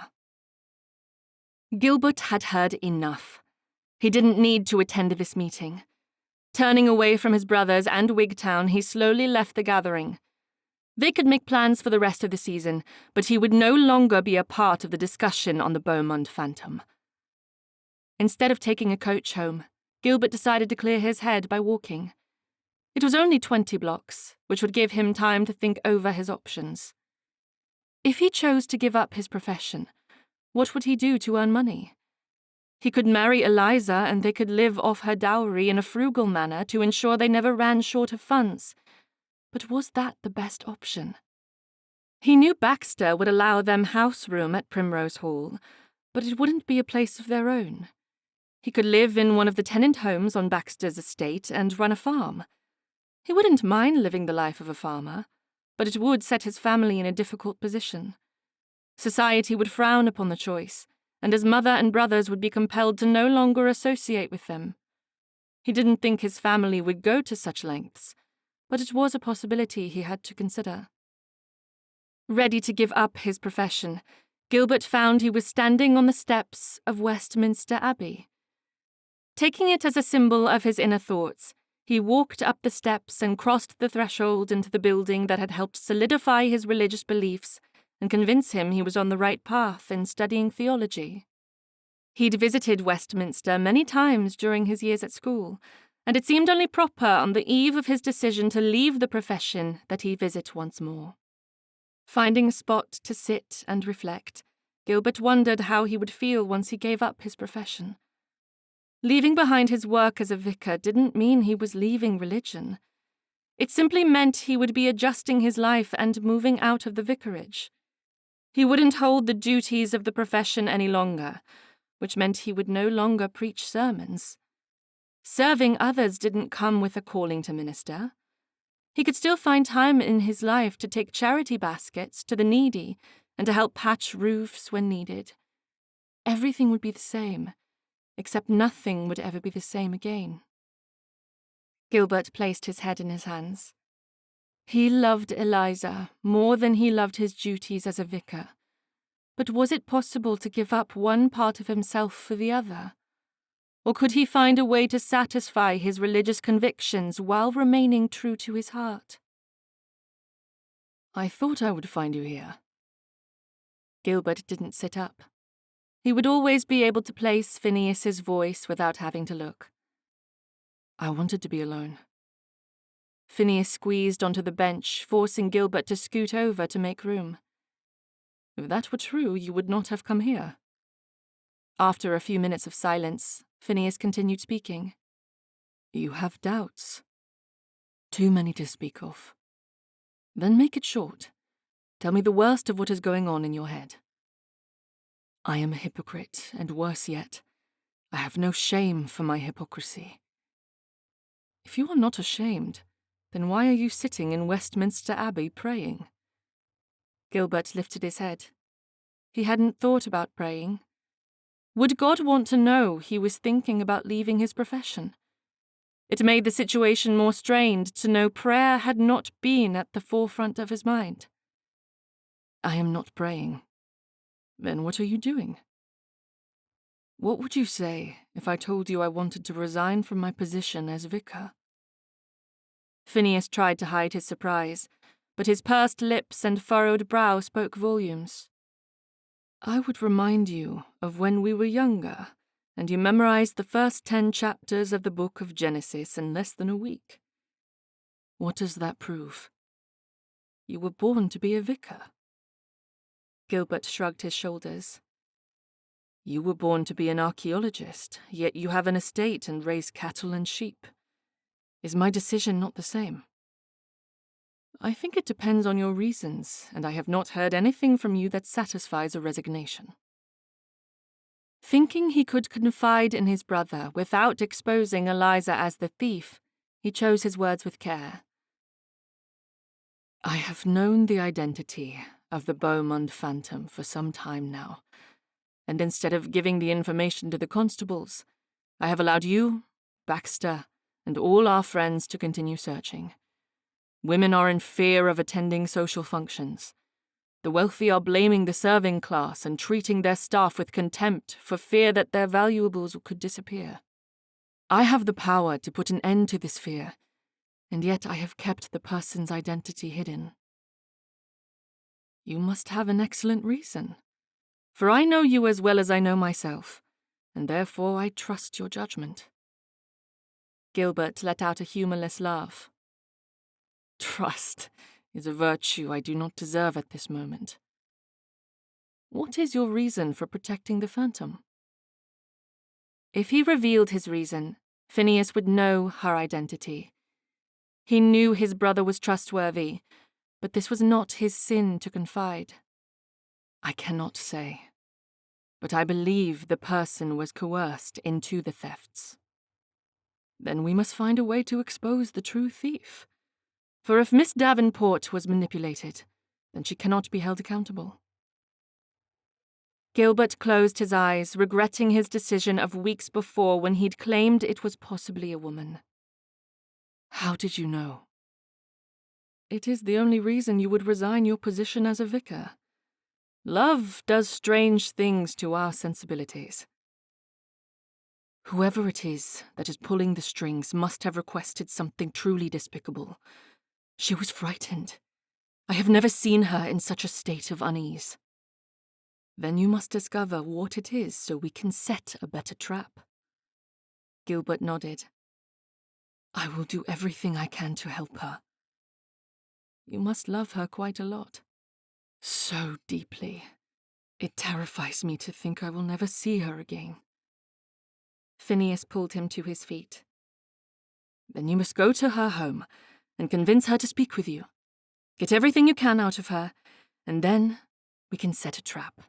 Gilbert had heard enough. He didn't need to attend this meeting. Turning away from his brothers and Wigtown, he slowly left the gathering. They could make plans for the rest of the season, but he would no longer be a part of the discussion on the Beaumont Phantom. Instead of taking a coach home, Gilbert decided to clear his head by walking. It was only 20 blocks, which would give him time to think over his options. If he chose to give up his profession, what would he do to earn money? He could marry Eliza and they could live off her dowry in a frugal manner to ensure they never ran short of funds. But was that the best option? He knew Baxter would allow them house room at Primrose Hall, but it wouldn't be a place of their own. He could live in one of the tenant homes on Baxter's estate and run a farm. He wouldn't mind living the life of a farmer, but it would set his family in a difficult position. Society would frown upon the choice, and his mother and brothers would be compelled to no longer associate with them. He didn't think his family would go to such lengths, but it was a possibility he had to consider. Ready to give up his profession, Gilbert found he was standing on the steps of Westminster Abbey. Taking it as a symbol of his inner thoughts, he walked up the steps and crossed the threshold into the building that had helped solidify his religious beliefs and convince him he was on the right path in studying theology. He'd visited Westminster many times during his years at school, and it seemed only proper on the eve of his decision to leave the profession that he visit once more. Finding a spot to sit and reflect, Gilbert wondered how he would feel once he gave up his profession. Leaving behind his work as a vicar didn't mean he was leaving religion. It simply meant he would be adjusting his life and moving out of the vicarage. He wouldn't hold the duties of the profession any longer, which meant he would no longer preach sermons. Serving others didn't come with a calling to minister. He could still find time in his life to take charity baskets to the needy and to help patch roofs when needed. Everything would be the same, except nothing would ever be the same again. Gilbert placed his head in his hands. He loved Eliza more than he loved his duties as a vicar. But was it possible to give up one part of himself for the other? Or could he find a way to satisfy his religious convictions while remaining true to his heart? I thought I would find you here. Gilbert didn't sit up. He would always be able to place Phineas's voice without having to look. I wanted to be alone. Phineas squeezed onto the bench, forcing Gilbert to scoot over to make room. If that were true, you would not have come here. After a few minutes of silence, Phineas continued speaking. You have doubts. Too many to speak of. Then make it short. Tell me the worst of what is going on in your head. I am a hypocrite, and worse yet, I have no shame for my hypocrisy. If you are not ashamed, then why are you sitting in Westminster Abbey praying? Gilbert lifted his head. He hadn't thought about praying. Would God want to know he was thinking about leaving his profession? It made the situation more strained to know prayer had not been at the forefront of his mind. I am not praying. Then what are you doing? What would you say if I told you I wanted to resign from my position as vicar? Phineas tried to hide his surprise, but his pursed lips and furrowed brow spoke volumes. I would remind you of when we were younger, and you memorized the first 10 chapters of the book of Genesis in less than a week. What does that prove? You were born to be a vicar. Gilbert shrugged his shoulders. You were born to be an archaeologist, yet you have an estate and raise cattle and sheep. Is my decision not the same? I think it depends on your reasons, and I have not heard anything from you that satisfies a resignation. Thinking he could confide in his brother without exposing Eliza as the thief, he chose his words with care. I have known the identity of the Beaumont phantom for some time now, and instead of giving the information to the constables, I have allowed you, Baxter, and all our friends to continue searching. Women are in fear of attending social functions. The wealthy are blaming the serving class and treating their staff with contempt for fear that their valuables could disappear. I have the power to put an end to this fear, and yet I have kept the person's identity hidden. You must have an excellent reason, for I know you as well as I know myself, and therefore I trust your judgment. Gilbert let out a humorless laugh. Trust is a virtue I do not deserve at this moment. What is your reason for protecting the phantom? If he revealed his reason, Phineas would know her identity. He knew his brother was trustworthy, but this was not his sin to confide. I cannot say, but I believe the person was coerced into the thefts. Then we must find a way to expose the true thief. For if Miss Davenport was manipulated, then she cannot be held accountable. Gilbert closed his eyes, regretting his decision of weeks before when he'd claimed it was possibly a woman. How did you know? it is the only reason you would resign your position as a vicar. Love does strange things to our sensibilities. Whoever it is that is pulling the strings must have requested something truly despicable. She was frightened. I have never seen her in such a state of unease. Then you must discover what it is so we can set a better trap. Gilbert nodded. I will do everything I can to help her. You must love her quite a lot. So deeply. It terrifies me to think I will never see her again. Phineas pulled him to his feet. Then you must go to her home and convince her to speak with you. Get everything you can out of her, and then we can set a trap.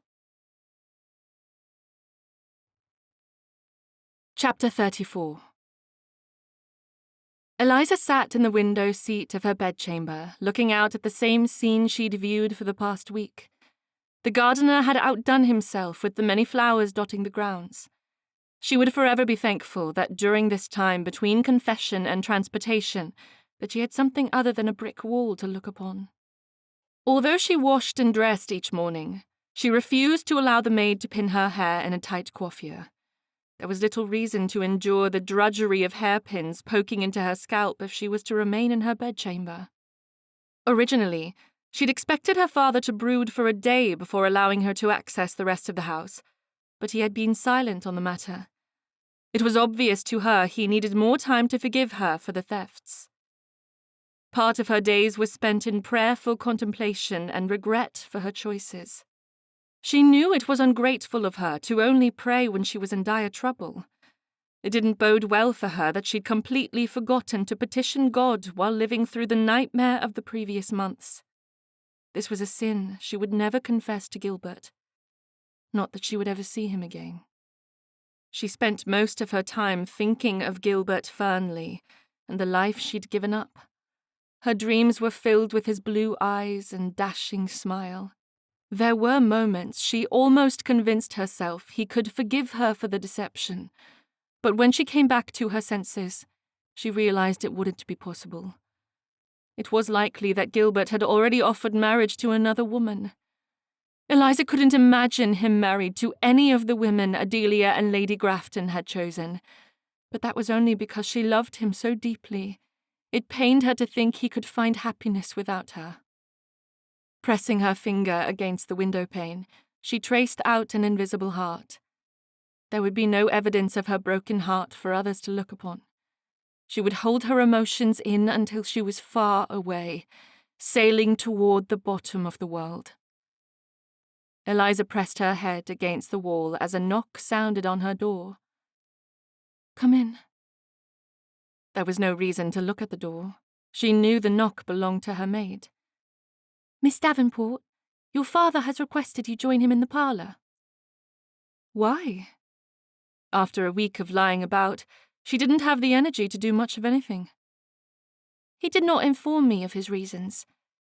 Chapter 34. Eliza sat in the window seat of her bedchamber, looking out at the same scene she'd viewed for the past week. The gardener had outdone himself with the many flowers dotting the grounds. She would forever be thankful that during this time between confession and transportation, that she had something other than a brick wall to look upon. Although she washed and dressed each morning, she refused to allow the maid to pin her hair in a tight coiffure. There was little reason to endure the drudgery of hairpins poking into her scalp if she was to remain in her bedchamber. Originally, she'd expected her father to brood for a day before allowing her to access the rest of the house, but he had been silent on the matter. It was obvious to her he needed more time to forgive her for the thefts. Part of her days was spent in prayerful contemplation and regret for her choices. She knew it was ungrateful of her to only pray when she was in dire trouble. It didn't bode well for her that she'd completely forgotten to petition God while living through the nightmare of the previous months. This was a sin she would never confess to Gilbert. Not that she would ever see him again. She spent most of her time thinking of Gilbert Fernley and the life she'd given up. Her dreams were filled with his blue eyes and dashing smile. There were moments she almost convinced herself he could forgive her for the deception, but when she came back to her senses, she realized it wouldn't be possible. It was likely that Gilbert had already offered marriage to another woman. Eliza couldn't imagine him married to any of the women Adelia and Lady Grafton had chosen, but that was only because she loved him so deeply. It pained her to think he could find happiness without her. Pressing her finger against the windowpane, she traced out an invisible heart. There would be no evidence of her broken heart for others to look upon. She would hold her emotions in until she was far away, sailing toward the bottom of the world. Eliza pressed her head against the wall as a knock sounded on her door. Come in. There was no reason to look at the door. She knew the knock belonged to her maid. Miss Davenport, your father has requested you join him in the parlour. Why? After a week of lying about, she didn't have the energy to do much of anything. He did not inform me of his reasons.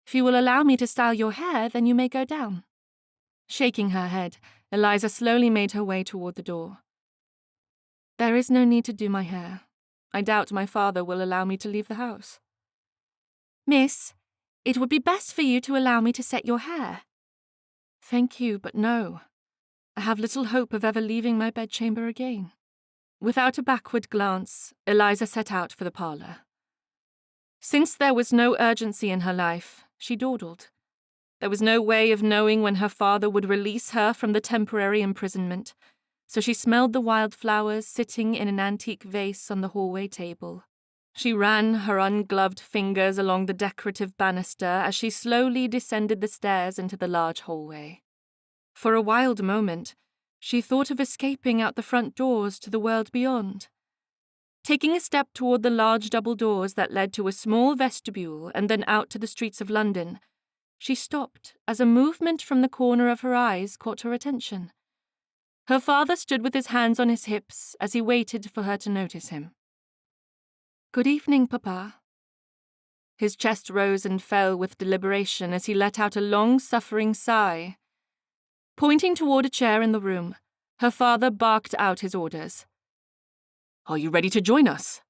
If you will allow me to style your hair, then you may go down. Shaking her head, Eliza slowly made her way toward the door. There is no need to do my hair. I doubt my father will allow me to leave the house. Miss, it would be best for you to allow me to set your hair. Thank you, but no. I have little hope of ever leaving my bedchamber again. Without a backward glance, Eliza set out for the parlour. Since there was no urgency in her life, she dawdled. There was no way of knowing when her father would release her from the temporary imprisonment, so she smelled the wildflowers sitting in an antique vase on the hallway table. She ran her ungloved fingers along the decorative banister as she slowly descended the stairs into the large hallway. For a wild moment, she thought of escaping out the front doors to the world beyond. Taking a step toward the large double doors that led to a small vestibule and then out to the streets of London, she stopped as a movement from the corner of her eyes caught her attention. Her father stood with his hands on his hips as he waited for her to notice him. Good evening, Papa. His chest rose and fell with deliberation as he let out a long-suffering sigh. Pointing toward a chair in the room, her father barked out his orders. Are you ready to join us?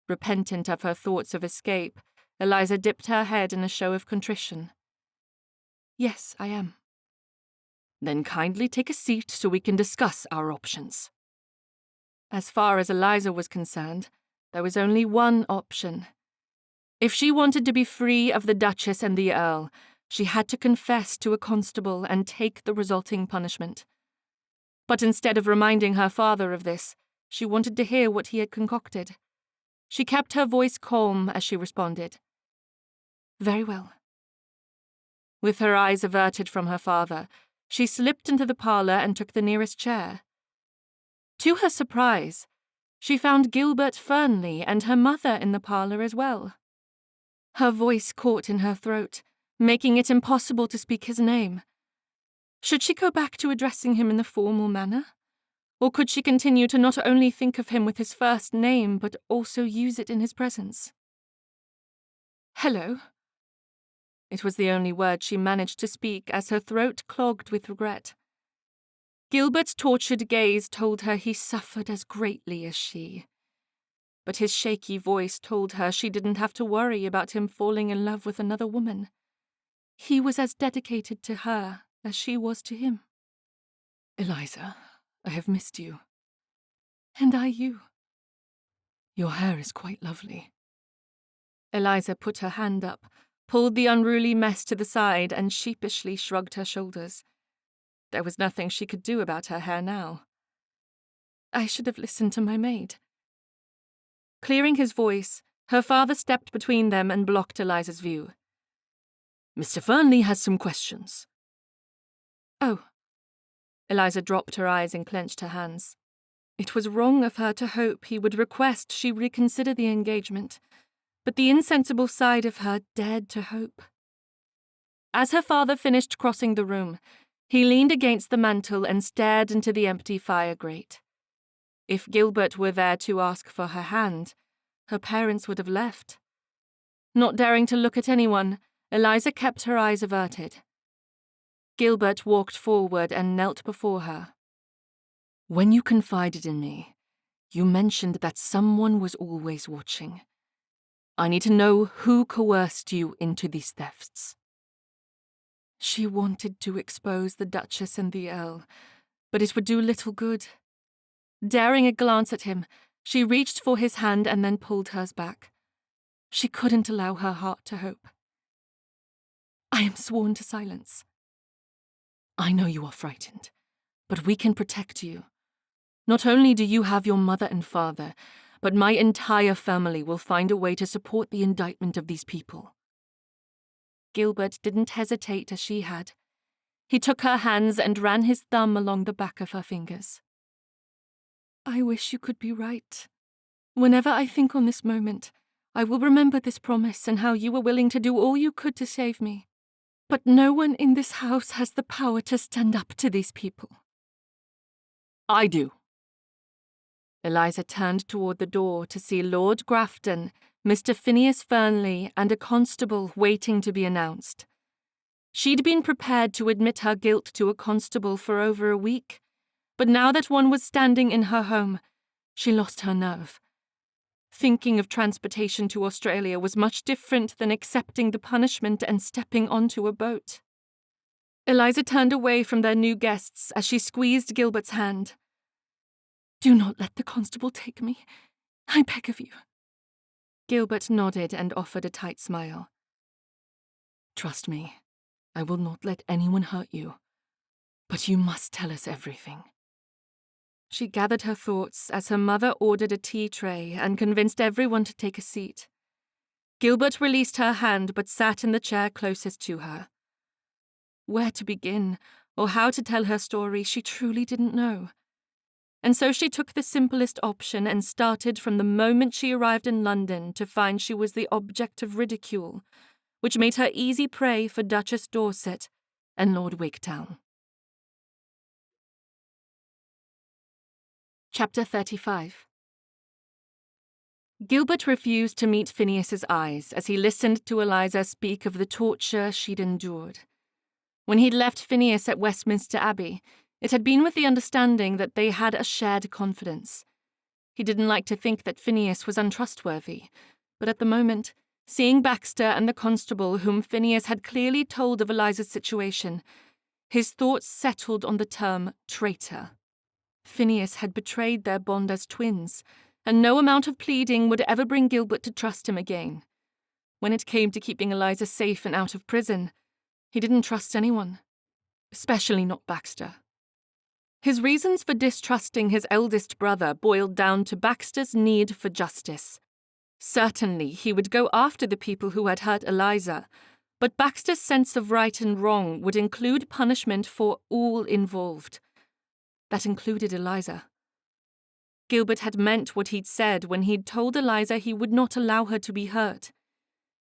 Repentant of her thoughts of escape, Eliza dipped her head in a show of contrition. "Yes, I am." "Then kindly take a seat so we can discuss our options." As far as Eliza was concerned, there was only one option. If she wanted to be free of the Duchess and the Earl, she had to confess to a constable and take the resulting punishment. But instead of reminding her father of this, she wanted to hear what he had concocted. She kept her voice calm as she responded. "Very well." With her eyes averted from her father, she slipped into the parlour and took the nearest chair. To her surprise, she found Gilbert Fernley and her mother in the parlour as well. Her voice caught in her throat, making it impossible to speak his name. Should she go back to addressing him in the formal manner? Or could she continue to not only think of him with his first name, but also use it in his presence? "Hello." It was the only word she managed to speak as her throat clogged with regret. Gilbert's tortured gaze told her he suffered as greatly as she. But his shaky voice told her she didn't have to worry about him falling in love with another woman. He was as dedicated to her as she was to him. "Eliza, I have missed you." "And I you." "Your hair is quite lovely." Eliza put her hand up, pulled the unruly mess to the side, and sheepishly shrugged her shoulders. There was nothing she could do about her hair now. "I should have listened to my maid." Clearing his voice, her father stepped between them and blocked Eliza's view. "Mr. Fernley has some questions." "Oh." Eliza dropped her eyes and clenched her hands. It was wrong of her to hope he would request she reconsider the engagement, but the insensible side of her dared to hope. As her father finished crossing the room, he leaned against the mantel and stared into the empty fire grate. If Gilbert were there to ask for her hand, her parents would have left. Not daring to look at anyone, Eliza kept her eyes averted. Gilbert walked forward and knelt before her. "When you confided in me, you mentioned that someone was always watching. I need to know who coerced you into these thefts." She wanted to expose the Duchess and the Earl, but it would do little good. Daring a glance at him, she reached for his hand and then pulled hers back. She couldn't allow her heart to hope. "I am sworn to silence." "I know you are frightened, but we can protect you. Not only do you have your mother and father, but my entire family will find a way to support the indictment of these people." Gilbert didn't hesitate as she had. He took her hands and ran his thumb along the back of her fingers. "I wish you could be right. Whenever I think on this moment, I will remember this promise and how you were willing to do all you could to save me. But no one in this house has the power to stand up to these people." "I do." Eliza turned toward the door to see Lord Grafton, Mr. Phineas Fernley, and a constable waiting to be announced. She'd been prepared to admit her guilt to a constable for over a week, but now that one was standing in her home, she lost her nerve. Thinking of transportation to Australia was much different than accepting the punishment and stepping onto a boat. Eliza turned away from their new guests as she squeezed Gilbert's hand. "Do not let the constable take me, I beg of you." Gilbert nodded and offered a tight smile. "Trust me, I will not let anyone hurt you. But you must tell us everything." She gathered her thoughts as her mother ordered a tea tray and convinced everyone to take a seat. Gilbert released her hand but sat in the chair closest to her. Where to begin, or how to tell her story, she truly didn't know. And so she took the simplest option and started from the moment she arrived in London to find she was the object of ridicule, which made her easy prey for Duchess Dorset and Lord Wigtown. Chapter 35. Gilbert refused to meet Phineas's eyes as he listened to Eliza speak of the torture she'd endured. When he'd left Phineas at Westminster Abbey, it had been with the understanding that they had a shared confidence. He didn't like to think that Phineas was untrustworthy, but at the moment, Seeing Baxter and the constable whom Phineas had clearly told of Eliza's situation, his thoughts settled on the term traitor. Phineas had betrayed their bond as twins, and no amount of pleading would ever bring Gilbert to trust him again. When it came to keeping Eliza safe and out of prison, he didn't trust anyone, especially not Baxter. His reasons for distrusting his eldest brother boiled down to Baxter's need for justice. Certainly, he would go after the people who had hurt Eliza, but Baxter's sense of right and wrong would include punishment for all involved. That included Eliza. Gilbert had meant what he'd said when he'd told Eliza he would not allow her to be hurt.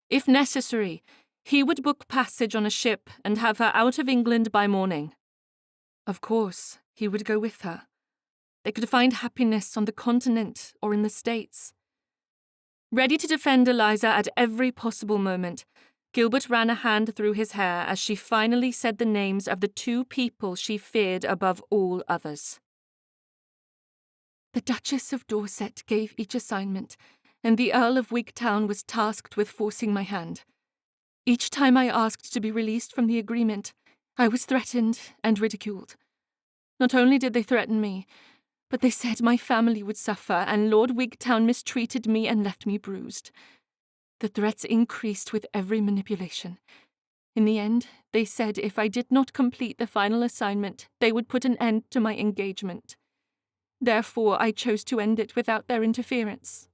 If necessary, he would book passage on a ship and have her out of England by morning. Of course, he would go with her. They could find happiness on the continent or in the States. Ready to defend Eliza at every possible moment, Gilbert ran a hand through his hair as she finally said the names of the two people she feared above all others. The Duchess of Dorset gave each assignment, and the Earl of Wigtown was tasked with forcing my hand. Each time I asked to be released from the agreement, I was threatened and ridiculed. Not only did they threaten me, but they said my family would suffer, and Lord Wigtown mistreated me and left me bruised. The threats increased with every manipulation. In the end, they said if I did not complete the final assignment, they would put an end to my engagement. Therefore, I chose to end it without their interference.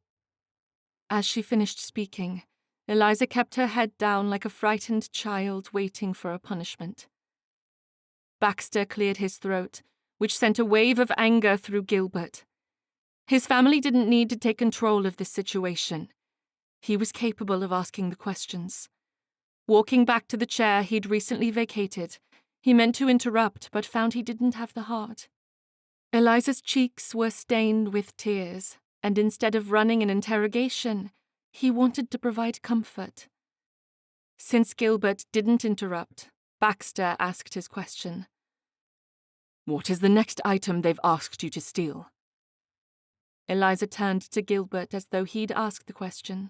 As she finished speaking, Eliza kept her head down like a frightened child waiting for a punishment. Baxter cleared his throat, which sent a wave of anger through Gilbert. His family didn't need to take control of this situation. He was capable of asking the questions. Walking back to the chair he'd recently vacated, he meant to interrupt but found he didn't have the heart. Eliza's cheeks were stained with tears, and instead of running an interrogation, he wanted to provide comfort. Since Gilbert didn't interrupt, Baxter asked his question. What is the next item they've asked you to steal? Eliza turned to Gilbert as though he'd asked the question.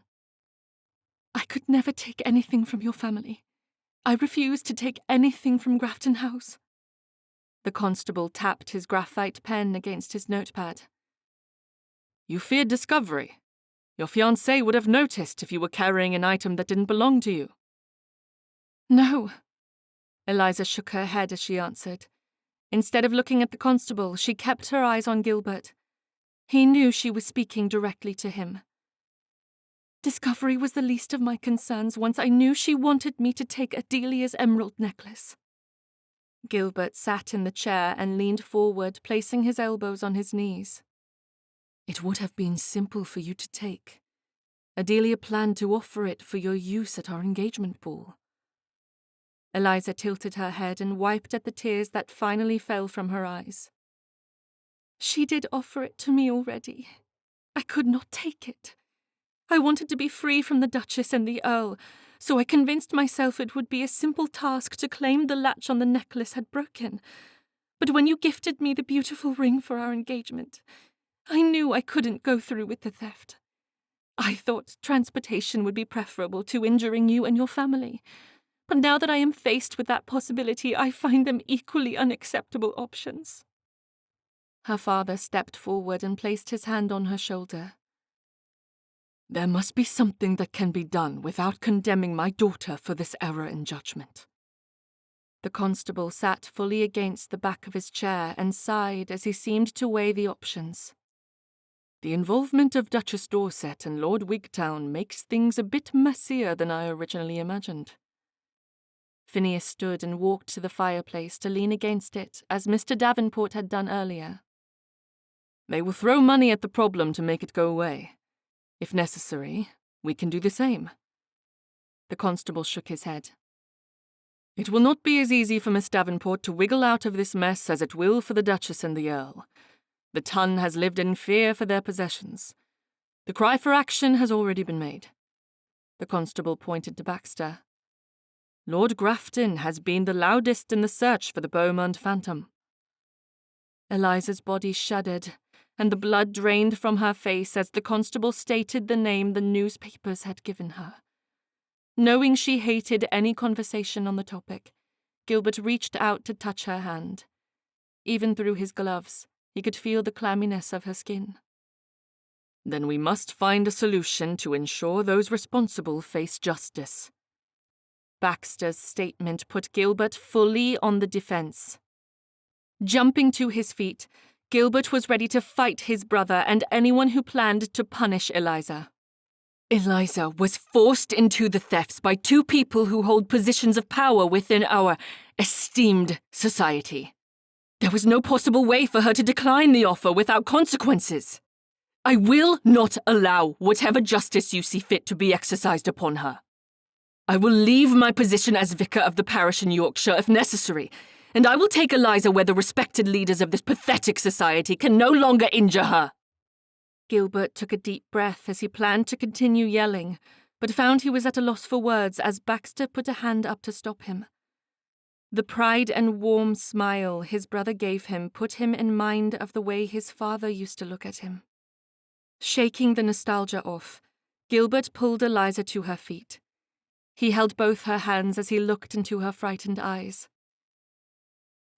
I could never take anything from your family. I refuse to take anything from Grafton House. The constable tapped his graphite pen against his notepad. You feared discovery. Your fiancé would have noticed if you were carrying an item that didn't belong to you. No. Eliza shook her head as she answered. Instead of looking at the constable, she kept her eyes on Gilbert. He knew she was speaking directly to him. Discovery was the least of my concerns once I knew she wanted me to take Adelia's emerald necklace. Gilbert sat in the chair and leaned forward, placing his elbows on his knees. It would have been simple for you to take. Adelia planned to offer it for your use at our engagement ball. Eliza tilted her head and wiped at the tears that finally fell from her eyes. She did offer it to me already. I could not take it. I wanted to be free from the Duchess and the Earl, so I convinced myself it would be a simple task to claim the latch on the necklace had broken. But when you gifted me the beautiful ring for our engagement, I knew I couldn't go through with the theft. I thought transportation would be preferable to injuring you and your family. But now that I am faced with that possibility, I find them equally unacceptable options. Her father stepped forward and placed his hand on her shoulder. There must be something that can be done without condemning my daughter for this error in judgment. The constable sat fully against the back of his chair and sighed as he seemed to weigh the options. The involvement of Duchess Dorset and Lord Wigtown makes things a bit messier than I originally imagined. Phineas stood and walked to the fireplace to lean against it, as Mr. Davenport had done earlier. They will throw money at the problem to make it go away. If necessary, we can do the same. The constable shook his head. It will not be as easy for Miss Davenport to wiggle out of this mess as it will for the Duchess and the Earl. The ton has lived in fear for their possessions. The cry for action has already been made. The constable pointed to Baxter. Lord Grafton has been the loudest in the search for the Beaumont phantom. Eliza's body shuddered, and the blood drained from her face as the constable stated the name the newspapers had given her. Knowing she hated any conversation on the topic, Gilbert reached out to touch her hand. Even through his gloves, he could feel the clamminess of her skin. Then we must find a solution to ensure those responsible face justice. Baxter's statement put Gilbert fully on the defense. Jumping to his feet, Gilbert was ready to fight his brother and anyone who planned to punish Eliza. Eliza was forced into the thefts by two people who hold positions of power within our esteemed society. There was no possible way for her to decline the offer without consequences. I will not allow whatever justice you see fit to be exercised upon her. I will leave my position as vicar of the parish in Yorkshire if necessary, and I will take Eliza where the respected leaders of this pathetic society can no longer injure her. Gilbert took a deep breath as he planned to continue yelling, but found he was at a loss for words as Baxter put a hand up to stop him. The pride and warm smile his brother gave him put him in mind of the way his father used to look at him. Shaking the nostalgia off, Gilbert pulled Eliza to her feet. He held both her hands as he looked into her frightened eyes.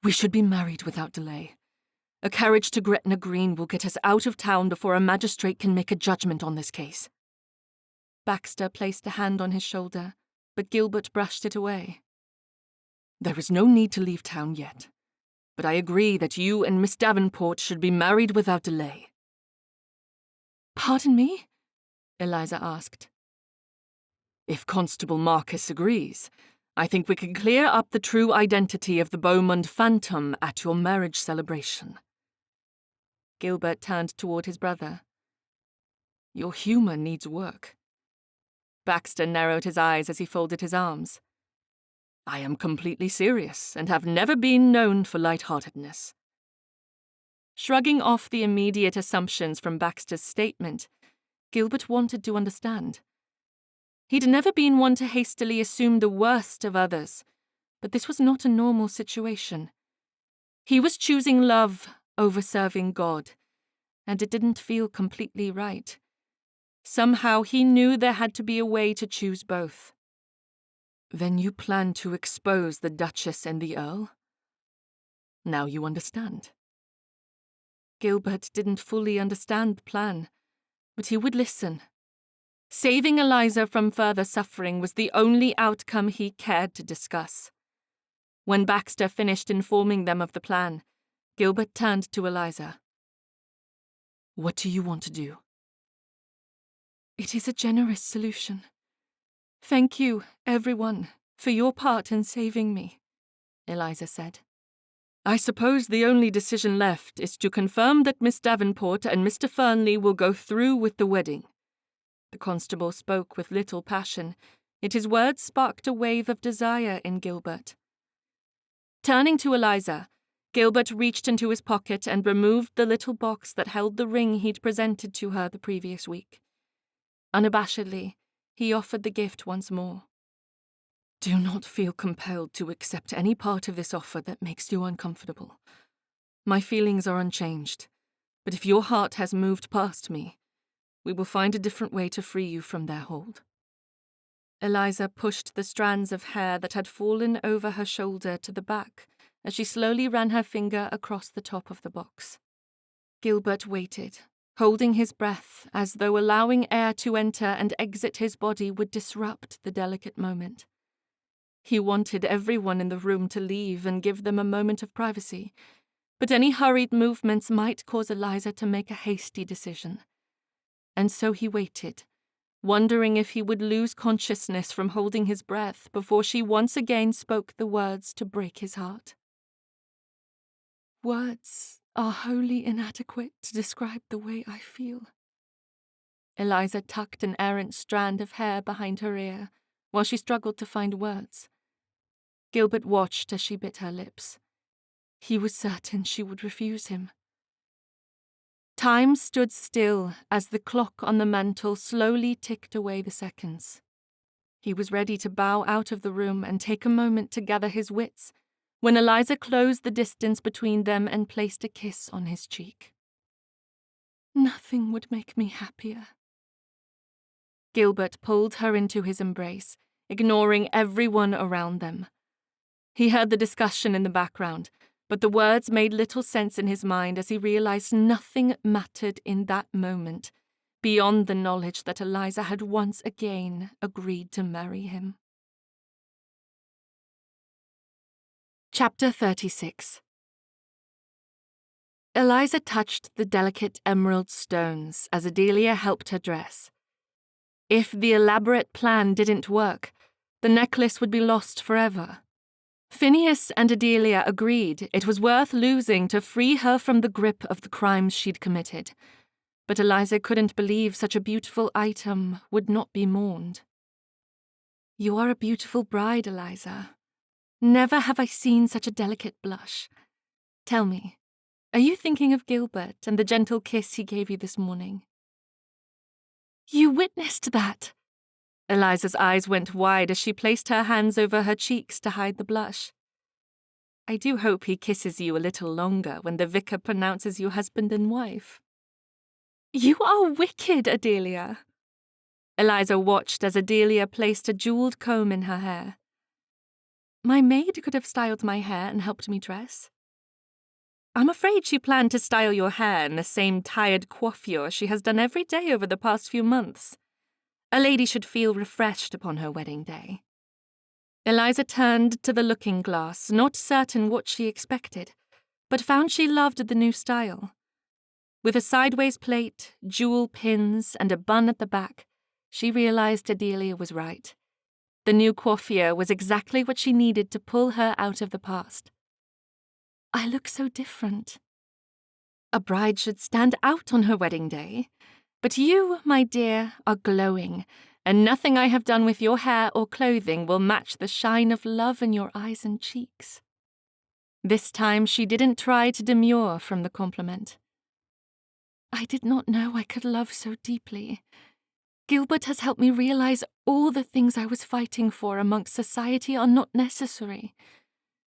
We should be married without delay. A carriage to Gretna Green will get us out of town before a magistrate can make a judgment on this case. Baxter placed a hand on his shoulder, but Gilbert brushed it away. There is no need to leave town yet, but I agree that you and Miss Davenport should be married without delay. Pardon me? Eliza asked. If Constable Marcus agrees, I think we can clear up the true identity of the Beaumont phantom at your marriage celebration. Gilbert turned toward his brother. Your humor needs work. Baxter narrowed his eyes as he folded his arms. I am completely serious and have never been known for lightheartedness. Shrugging off the immediate assumptions from Baxter's statement, Gilbert wanted to understand. He'd never been one to hastily assume the worst of others, but this was not a normal situation. He was choosing love over serving God, and it didn't feel completely right. Somehow he knew there had to be a way to choose both. Then you plan to expose the Duchess and the Earl? Now you understand. Gilbert didn't fully understand the plan, but he would listen. Saving Eliza from further suffering was the only outcome he cared to discuss. When Baxter finished informing them of the plan, Gilbert turned to Eliza. What do you want to do? It is a generous solution. Thank you, everyone, for your part in saving me, Eliza said. I suppose the only decision left is to confirm that Miss Davenport and Mr. Fernley will go through with the wedding. The constable spoke with little passion, yet his words sparked a wave of desire in Gilbert. Turning to Eliza, Gilbert reached into his pocket and removed the little box that held the ring he'd presented to her the previous week. Unabashedly, he offered the gift once more. Do not feel compelled to accept any part of this offer that makes you uncomfortable. My feelings are unchanged, but if your heart has moved past me, we will find a different way to free you from their hold. Eliza pushed the strands of hair that had fallen over her shoulder to the back as she slowly ran her finger across the top of the box. Gilbert waited, holding his breath as though allowing air to enter and exit his body would disrupt the delicate moment. He wanted everyone in the room to leave and give them a moment of privacy, but any hurried movements might cause Eliza to make a hasty decision. And so he waited, wondering if he would lose consciousness from holding his breath before she once again spoke the words to break his heart. Words are wholly inadequate to describe the way I feel. Eliza tucked an errant strand of hair behind her ear while she struggled to find words. Gilbert watched as she bit her lips. He was certain she would refuse him. Time stood still as the clock on the mantel slowly ticked away the seconds. He was ready to bow out of the room and take a moment to gather his wits when Eliza closed the distance between them and placed a kiss on his cheek. Nothing would make me happier. Gilbert pulled her into his embrace, ignoring everyone around them. He heard the discussion in the background, but the words made little sense in his mind as he realized nothing mattered in that moment, beyond the knowledge that Eliza had once again agreed to marry him. Chapter 36. Eliza touched the delicate emerald stones as Adelia helped her dress. If the elaborate plan didn't work, the necklace would be lost forever. Phineas and Adelia agreed it was worth losing to free her from the grip of the crimes she'd committed, but Eliza couldn't believe such a beautiful item would not be mourned. "You are a beautiful bride, Eliza. Never have I seen such a delicate blush. Tell me, are you thinking of Gilbert and the gentle kiss he gave you this morning?" "You witnessed that!" Eliza's eyes went wide as she placed her hands over her cheeks to hide the blush. "I do hope he kisses you a little longer when the vicar pronounces you husband and wife." "You are wicked, Adelia." Eliza watched as Adelia placed a jeweled comb in her hair. "My maid could have styled my hair and helped me dress." "I'm afraid she planned to style your hair in the same tired coiffure she has done every day over the past few months. A lady should feel refreshed upon her wedding day." Eliza turned to the looking-glass, not certain what she expected, but found she loved the new style. With a sideways plait, jewel pins, and a bun at the back, she realized Adelia was right. The new coiffure was exactly what she needed to pull her out of the past. "I look so different." "A bride should stand out on her wedding day. But you, my dear, are glowing, and nothing I have done with your hair or clothing will match the shine of love in your eyes and cheeks." This time she didn't try to demur from the compliment. "I did not know I could love so deeply. Gilbert has helped me realize all the things I was fighting for amongst society are not necessary.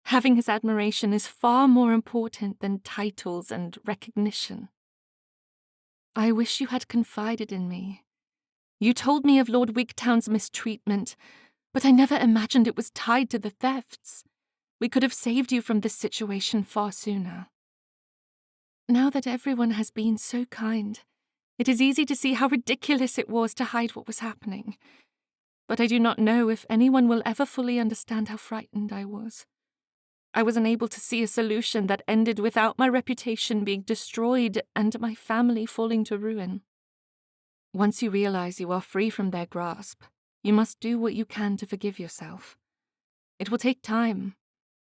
Having his admiration is far more important than titles and recognition. I wish you had confided in me. You told me of Lord Wigtown's mistreatment, but I never imagined it was tied to the thefts. We could have saved you from this situation far sooner. Now that everyone has been so kind, it is easy to see how ridiculous it was to hide what was happening. But I do not know if anyone will ever fully understand how frightened I was. I was unable to see a solution that ended without my reputation being destroyed and my family falling to ruin. Once you realize you are free from their grasp, you must do what you can to forgive yourself. It will take time,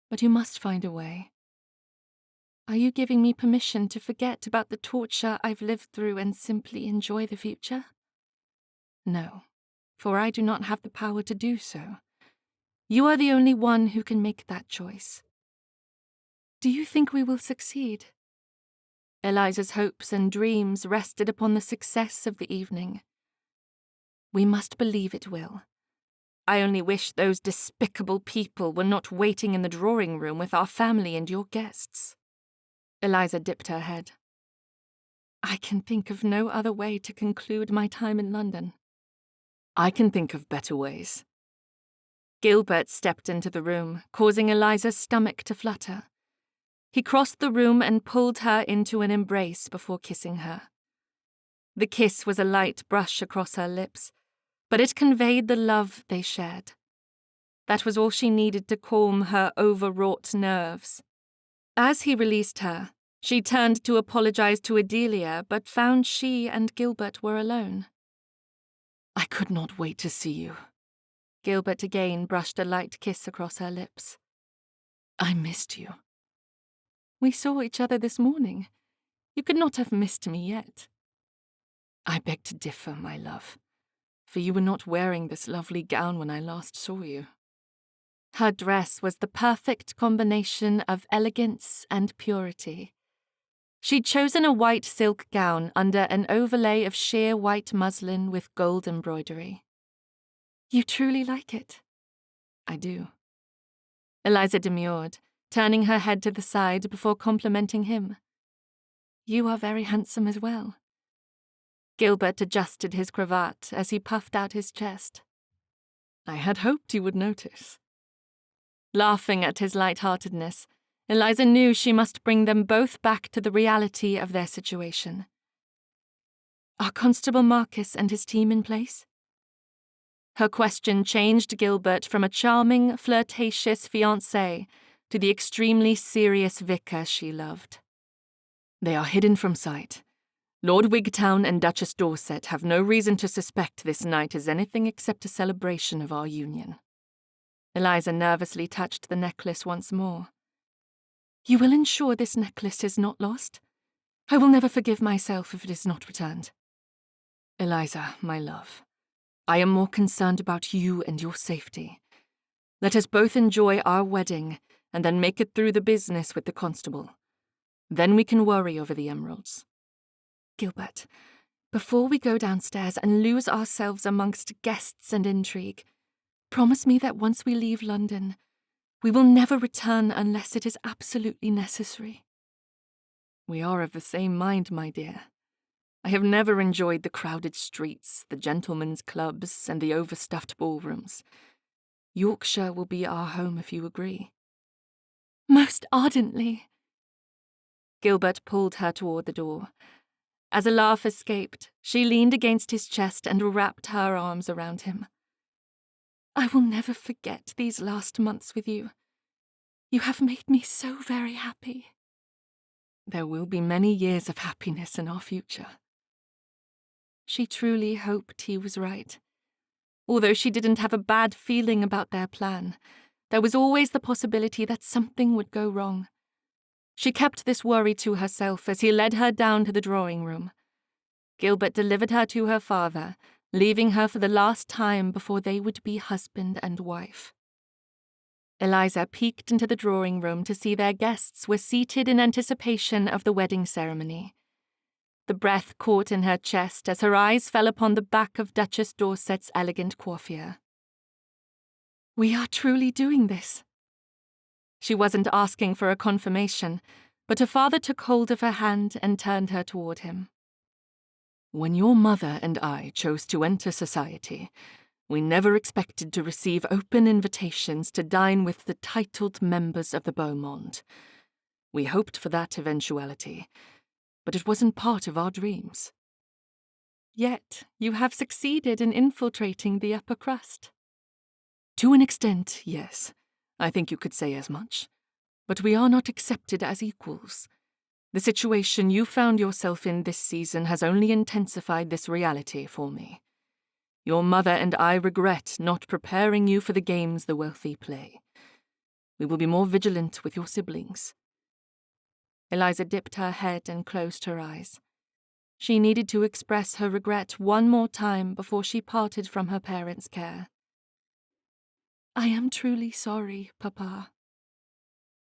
but you must find a way. Are you giving me permission to forget about the torture I've lived through and simply enjoy the future?" "No, for I do not have the power to do so. You are the only one who can make that choice." "Do you think we will succeed?" Eliza's hopes and dreams rested upon the success of the evening. "We must believe it will. I only wish those despicable people were not waiting in the drawing room with our family and your guests." Eliza dipped her head. "I can think of no other way to conclude my time in London." "I can think of better ways." Gilbert stepped into the room, causing Eliza's stomach to flutter. He crossed the room and pulled her into an embrace before kissing her. The kiss was a light brush across her lips, but it conveyed the love they shared. That was all she needed to calm her overwrought nerves. As he released her, she turned to apologize to Adelia, but found she and Gilbert were alone. "I could not wait to see you." Gilbert again brushed a light kiss across her lips. "I missed you." "We saw each other this morning. You could not have missed me yet." "I beg to differ, my love, for you were not wearing this lovely gown when I last saw you." Her dress was the perfect combination of elegance and purity. She'd chosen a white silk gown under an overlay of sheer white muslin with gold embroidery. "You truly like it?" "I do." Eliza demurred, turning her head to the side before complimenting him. "You are very handsome as well." Gilbert adjusted his cravat as he puffed out his chest. I had hoped you would notice. Laughing at his light-heartedness, Eliza knew she must bring them both back to the reality of their situation. Are Constable Marcus and his team in place? Her question changed Gilbert from a charming, flirtatious fiancé to the extremely serious vicar she loved. They are hidden from sight. Lord Wigtown and Duchess Dorset have no reason to suspect this night is anything except a celebration of our union. Eliza nervously touched the necklace once more. You will ensure this necklace is not lost? I will never forgive myself if it is not returned. Eliza, my love, I am more concerned about you and your safety. Let us both enjoy our wedding and then make it through the business with the constable. Then we can worry over the emeralds. Gilbert, before we go downstairs and lose ourselves amongst guests and intrigue, promise me that once we leave London, we will never return unless it is absolutely necessary. We are of the same mind, my dear. I have never enjoyed the crowded streets, the gentlemen's clubs, and the overstuffed ballrooms. Yorkshire will be our home if you agree. Most ardently. Gilbert pulled her toward the door. As a laugh escaped, she leaned against his chest and wrapped her arms around him. I will never forget these last months with you. You have made me so very happy. There will be many years of happiness in our future. She truly hoped he was right. Although she didn't have a bad feeling about their plan, there was always the possibility that something would go wrong. She kept this worry to herself as he led her down to the drawing room. Gilbert delivered her to her father, leaving her for the last time before they would be husband and wife. Eliza peeked into the drawing room to see their guests were seated in anticipation of the wedding ceremony. The breath caught in her chest as her eyes fell upon the back of Duchess Dorset's elegant coiffure. We are truly doing this. She wasn't asking for a confirmation, but her father took hold of her hand and turned her toward him. When your mother and I chose to enter society, we never expected to receive open invitations to dine with the titled members of the beau monde. We hoped for that eventuality, but it wasn't part of our dreams. Yet you have succeeded in infiltrating the upper crust. To an extent, yes. I think you could say as much. But we are not accepted as equals. The situation you found yourself in this season has only intensified this reality for me. Your mother and I regret not preparing you for the games the wealthy play. We will be more vigilant with your siblings. Eliza dipped her head and closed her eyes. She needed to express her regret one more time before she parted from her parents' care. I am truly sorry, Papa.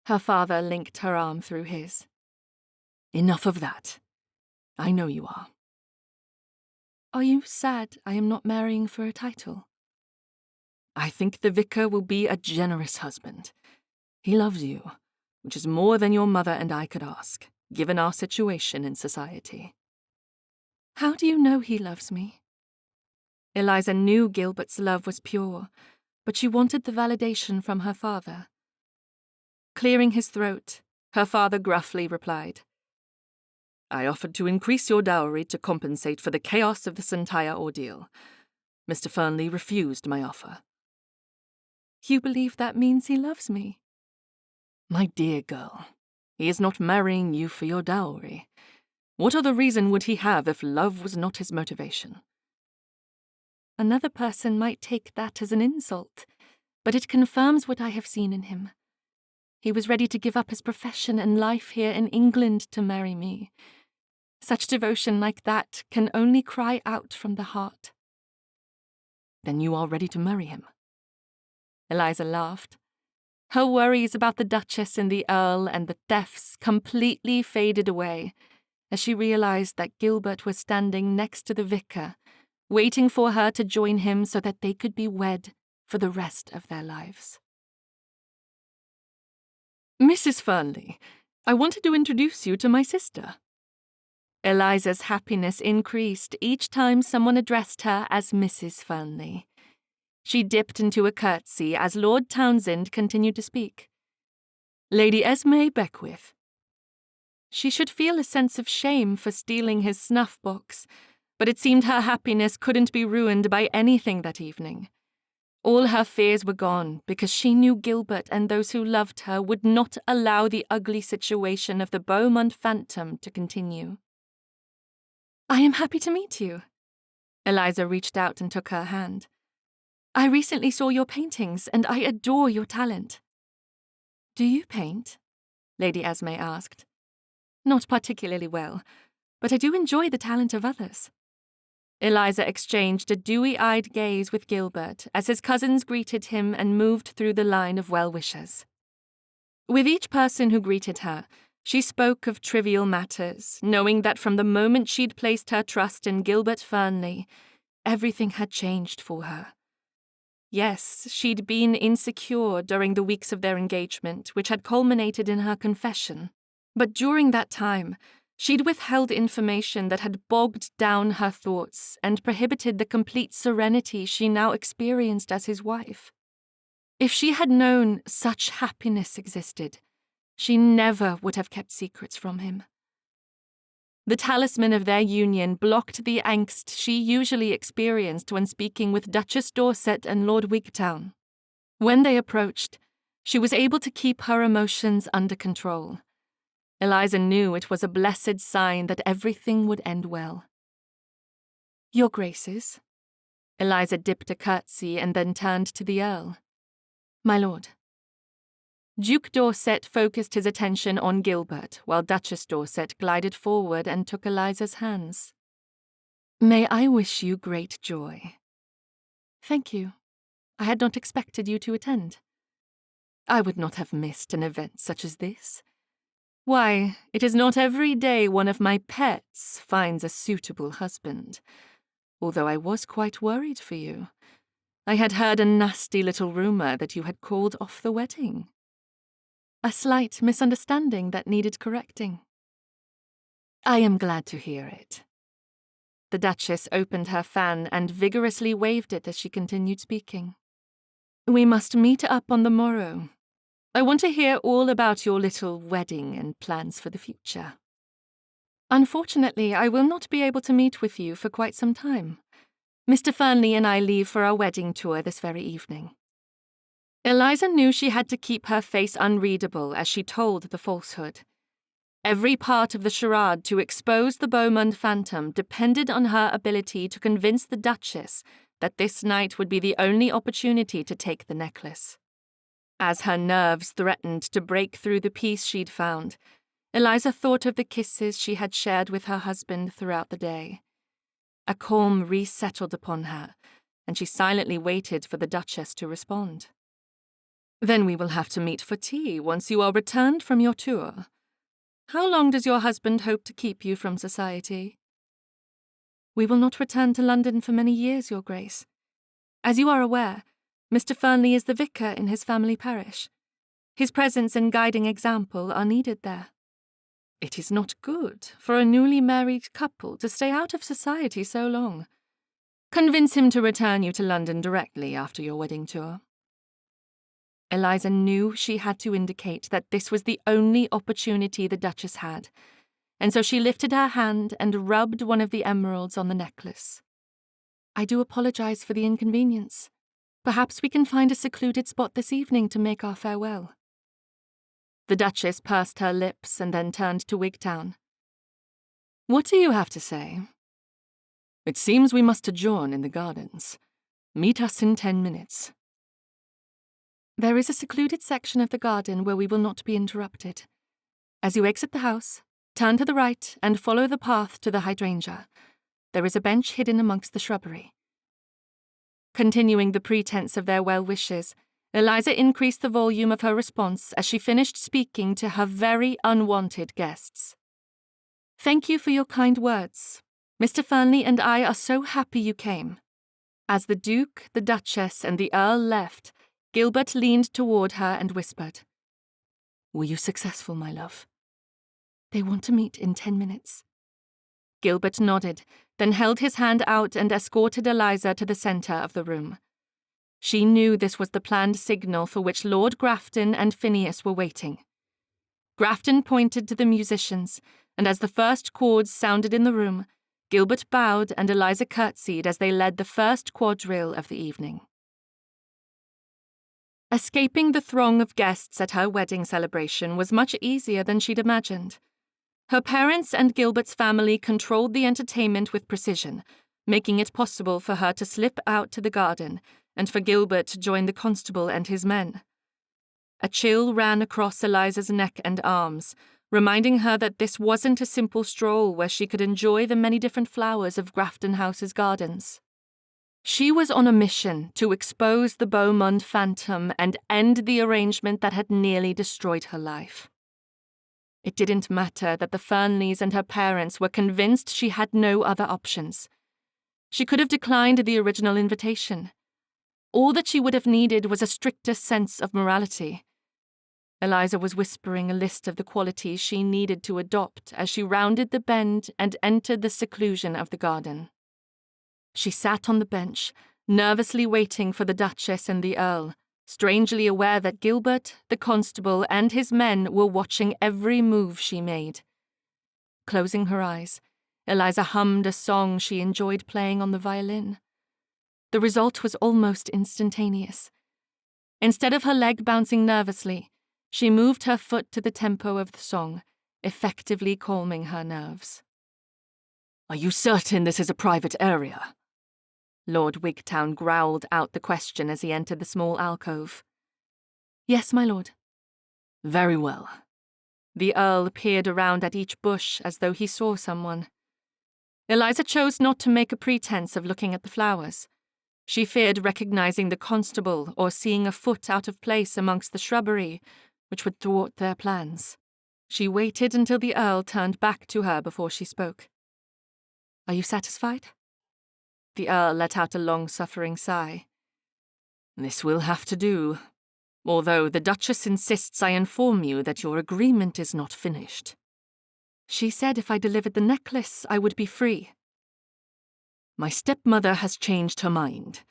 Her father linked her arm through his. Enough of that. I know you are. Are you sad I am not marrying for a title? I think the vicar will be a generous husband. He loves you, which is more than your mother and I could ask, given our situation in society. How do you know he loves me? Eliza knew Gilbert's love was pure, but she wanted the validation from her father. Clearing his throat, her father gruffly replied, I offered to increase your dowry to compensate for the chaos of this entire ordeal. Mr. Fernley refused my offer. You believe that means he loves me? My dear girl, he is not marrying you for your dowry. What other reason would he have if love was not his motivation? Another person might take that as an insult, but it confirms what I have seen in him. He was ready to give up his profession and life here in England to marry me. Such devotion like that can only cry out from the heart. Then you are ready to marry him? Eliza laughed. Her worries about the Duchess and the Earl and the thefts completely faded away as she realized that Gilbert was standing next to the vicar, waiting for her to join him so that they could be wed for the rest of their lives. Mrs. Fernley, I wanted to introduce you to my sister. Eliza's happiness increased each time someone addressed her as Mrs. Fernley. She dipped into a curtsy as Lord Townsend continued to speak. Lady Esme Beckwith. She should feel a sense of shame for stealing his snuff-box, but it seemed her happiness couldn't be ruined by anything that evening. All her fears were gone because she knew Gilbert and those who loved her would not allow the ugly situation of the Beaumont phantom to continue. "I am happy to meet you." Eliza reached out and took her hand. "I recently saw your paintings, and I adore your talent." "Do you paint?" Lady Esme asked. "Not particularly well, but I do enjoy the talent of others." Eliza exchanged a dewy-eyed gaze with Gilbert as his cousins greeted him and moved through the line of well-wishers. With each person who greeted her, she spoke of trivial matters, knowing that from the moment she'd placed her trust in Gilbert Fernley, everything had changed for her. Yes, she'd been insecure during the weeks of their engagement, which had culminated in her confession. But during that time, she'd withheld information that had bogged down her thoughts and prohibited the complete serenity she now experienced as his wife. If she had known such happiness existed, she never would have kept secrets from him. The talisman of their union blocked the angst she usually experienced when speaking with Duchess Dorset and Lord Wigtown. When they approached, she was able to keep her emotions under control. Eliza knew it was a blessed sign that everything would end well. "Your Graces." Eliza dipped a curtsy and then turned to the Earl. "My lord." Duke Dorset focused his attention on Gilbert, while Duchess Dorset glided forward and took Eliza's hands. "May I wish you great joy." "Thank you. I had not expected you to attend." "I would not have missed an event such as this. Why, it is not every day one of my pets finds a suitable husband. Although I was quite worried for you. I had heard a nasty little rumor that you had called off the wedding." "A slight misunderstanding that needed correcting." "I am glad to hear it." The Duchess opened her fan and vigorously waved it as she continued speaking. "We must meet up on the morrow. I want to hear all about your little wedding and plans for the future." "Unfortunately, I will not be able to meet with you for quite some time. Mr. Fernley and I leave for our wedding tour this very evening." Eliza knew she had to keep her face unreadable as she told the falsehood. Every part of the charade to expose the Beaumont phantom depended on her ability to convince the Duchess that this night would be the only opportunity to take the necklace. As her nerves threatened to break through the peace she'd found, Eliza thought of the kisses she had shared with her husband throughout the day. A calm resettled upon her, and she silently waited for the Duchess to respond. "Then we will have to meet for tea once you are returned from your tour. How long does your husband hope to keep you from society?" "We will not return to London for many years, Your Grace. As you are aware, Mr. Fernley is the vicar in his family parish. His presence and guiding example are needed there." "It is not good for a newly married couple to stay out of society so long. Convince him to return you to London directly after your wedding tour." Eliza knew she had to indicate that this was the only opportunity the Duchess had, and so she lifted her hand and rubbed one of the emeralds on the necklace. "I do apologize for the inconvenience. Perhaps we can find a secluded spot this evening to make our farewell." The Duchess pursed her lips and then turned to Wigtown. "What do you have to say?" "It seems we must adjourn in the gardens. Meet us in 10 minutes. "There is a secluded section of the garden where we will not be interrupted. As you exit the house, turn to the right and follow the path to the hydrangea. There is a bench hidden amongst the shrubbery." Continuing the pretense of their well wishes, Eliza increased the volume of her response as she finished speaking to her very unwanted guests. "Thank you for your kind words. Mr. Fernley and I are so happy you came." As the Duke, the Duchess, and the Earl left, Gilbert leaned toward her and whispered, "Were you successful, my love?" "They want to meet in 10 minutes." Gilbert nodded, then held his hand out and escorted Eliza to the center of the room. She knew this was the planned signal for which Lord Grafton and Phineas were waiting. Grafton pointed to the musicians, and as the first chords sounded in the room, Gilbert bowed and Eliza curtsied as they led the first quadrille of the evening. Escaping the throng of guests at her wedding celebration was much easier than she'd imagined. Her parents and Gilbert's family controlled the entertainment with precision, making it possible for her to slip out to the garden and for Gilbert to join the constable and his men. A chill ran across Eliza's neck and arms, reminding her that this wasn't a simple stroll where she could enjoy the many different flowers of Grafton House's gardens. She was on a mission to expose the Beaumont phantom and end the arrangement that had nearly destroyed her life. It didn't matter that the Fernleys and her parents were convinced she had no other options. She could have declined the original invitation. All that she would have needed was a stricter sense of morality. Eliza was whispering a list of the qualities she needed to adopt as she rounded the bend and entered the seclusion of the garden. She sat on the bench, nervously waiting for the Duchess and the Earl, strangely aware that Gilbert, the constable, and his men were watching every move she made. Closing her eyes, Eliza hummed a song she enjoyed playing on the violin. The result was almost instantaneous. Instead of her leg bouncing nervously, she moved her foot to the tempo of the song, effectively calming her nerves. "Are you certain this is a private area?" Lord Wigtown growled out the question as he entered the small alcove. "Yes, my lord." "Very well." The Earl peered around at each bush as though he saw someone. Eliza chose not to make a pretense of looking at the flowers. She feared recognizing the constable or seeing a foot out of place amongst the shrubbery, which would thwart their plans. She waited until the Earl turned back to her before she spoke. "Are you satisfied?" The Earl let out a long-suffering sigh. "This will have to do, although the Duchess insists I inform you that your agreement is not finished." "She said if I delivered the necklace, I would be free." "My stepmother has changed her mind.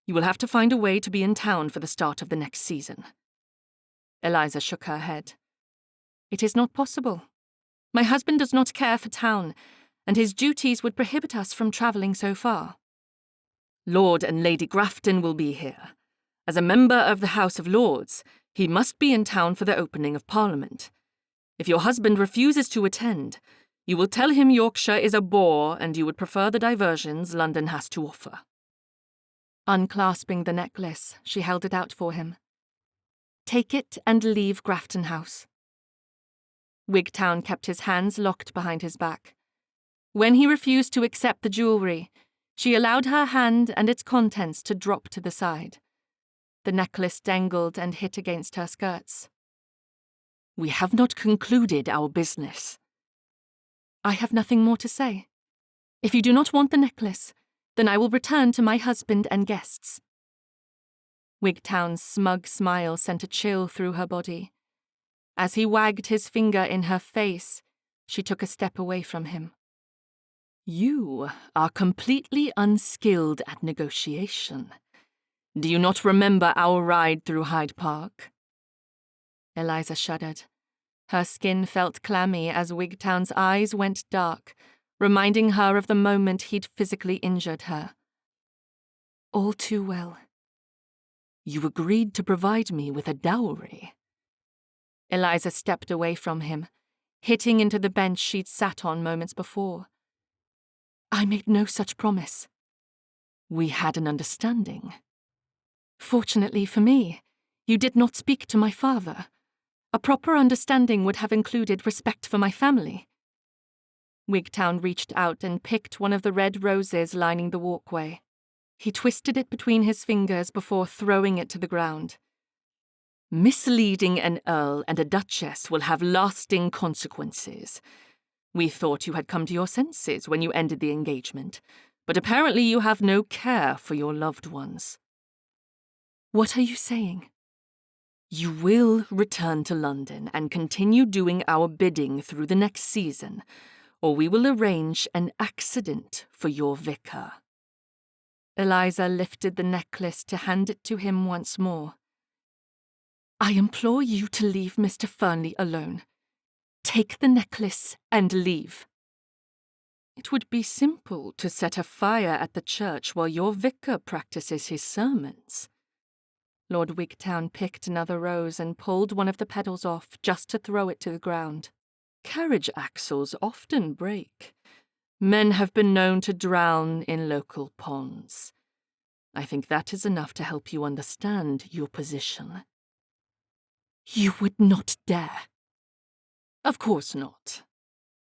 You will have to find a way to be in town for the start of the next season." Eliza shook her head. "It is not possible. My husband does not care for town, and his duties would prohibit us from travelling so far." "Lord and Lady Grafton will be here. As a member of the House of Lords, he must be in town for the opening of Parliament. If your husband refuses to attend, you will tell him Yorkshire is a bore and you would prefer the diversions London has to offer." Unclasping the necklace, she held it out for him. "Take it and leave Grafton House." Wigtown kept his hands locked behind his back. When he refused to accept the jewellery, she allowed her hand and its contents to drop to the side. The necklace dangled and hit against her skirts. "We have not concluded our business." "I have nothing more to say. If you do not want the necklace, then I will return to my husband and guests." Wigtown's smug smile sent a chill through her body. As he wagged his finger in her face, she took a step away from him. "You are completely unskilled at negotiation. Do you not remember our ride through Hyde Park?" Eliza shuddered. Her skin felt clammy as Wigtown's eyes went dark, reminding her of the moment he'd physically injured her. "All too well." "You agreed to provide me with a dowry." Eliza stepped away from him, hitting into the bench she'd sat on moments before. "I made no such promise." "We had an understanding." "Fortunately for me, you did not speak to my father. A proper understanding would have included respect for my family." Wigtown reached out and picked one of the red roses lining the walkway. He twisted it between his fingers before throwing it to the ground. "Misleading an earl and a duchess will have lasting consequences. We thought you had come to your senses when you ended the engagement, but apparently you have no care for your loved ones." "What are you saying?" "You will return to London and continue doing our bidding through the next season, or we will arrange an accident for your vicar." Eliza lifted the necklace to hand it to him once more. "I implore you to leave Mr. Fernley alone. Take the necklace and leave." "It would be simple to set a fire at the church while your vicar practices his sermons." Lord Wigtown picked another rose and pulled one of the petals off just to throw it to the ground. "Carriage axles often break. Men have been known to drown in local ponds. I think that is enough to help you understand your position." "You would not dare." "Of course not.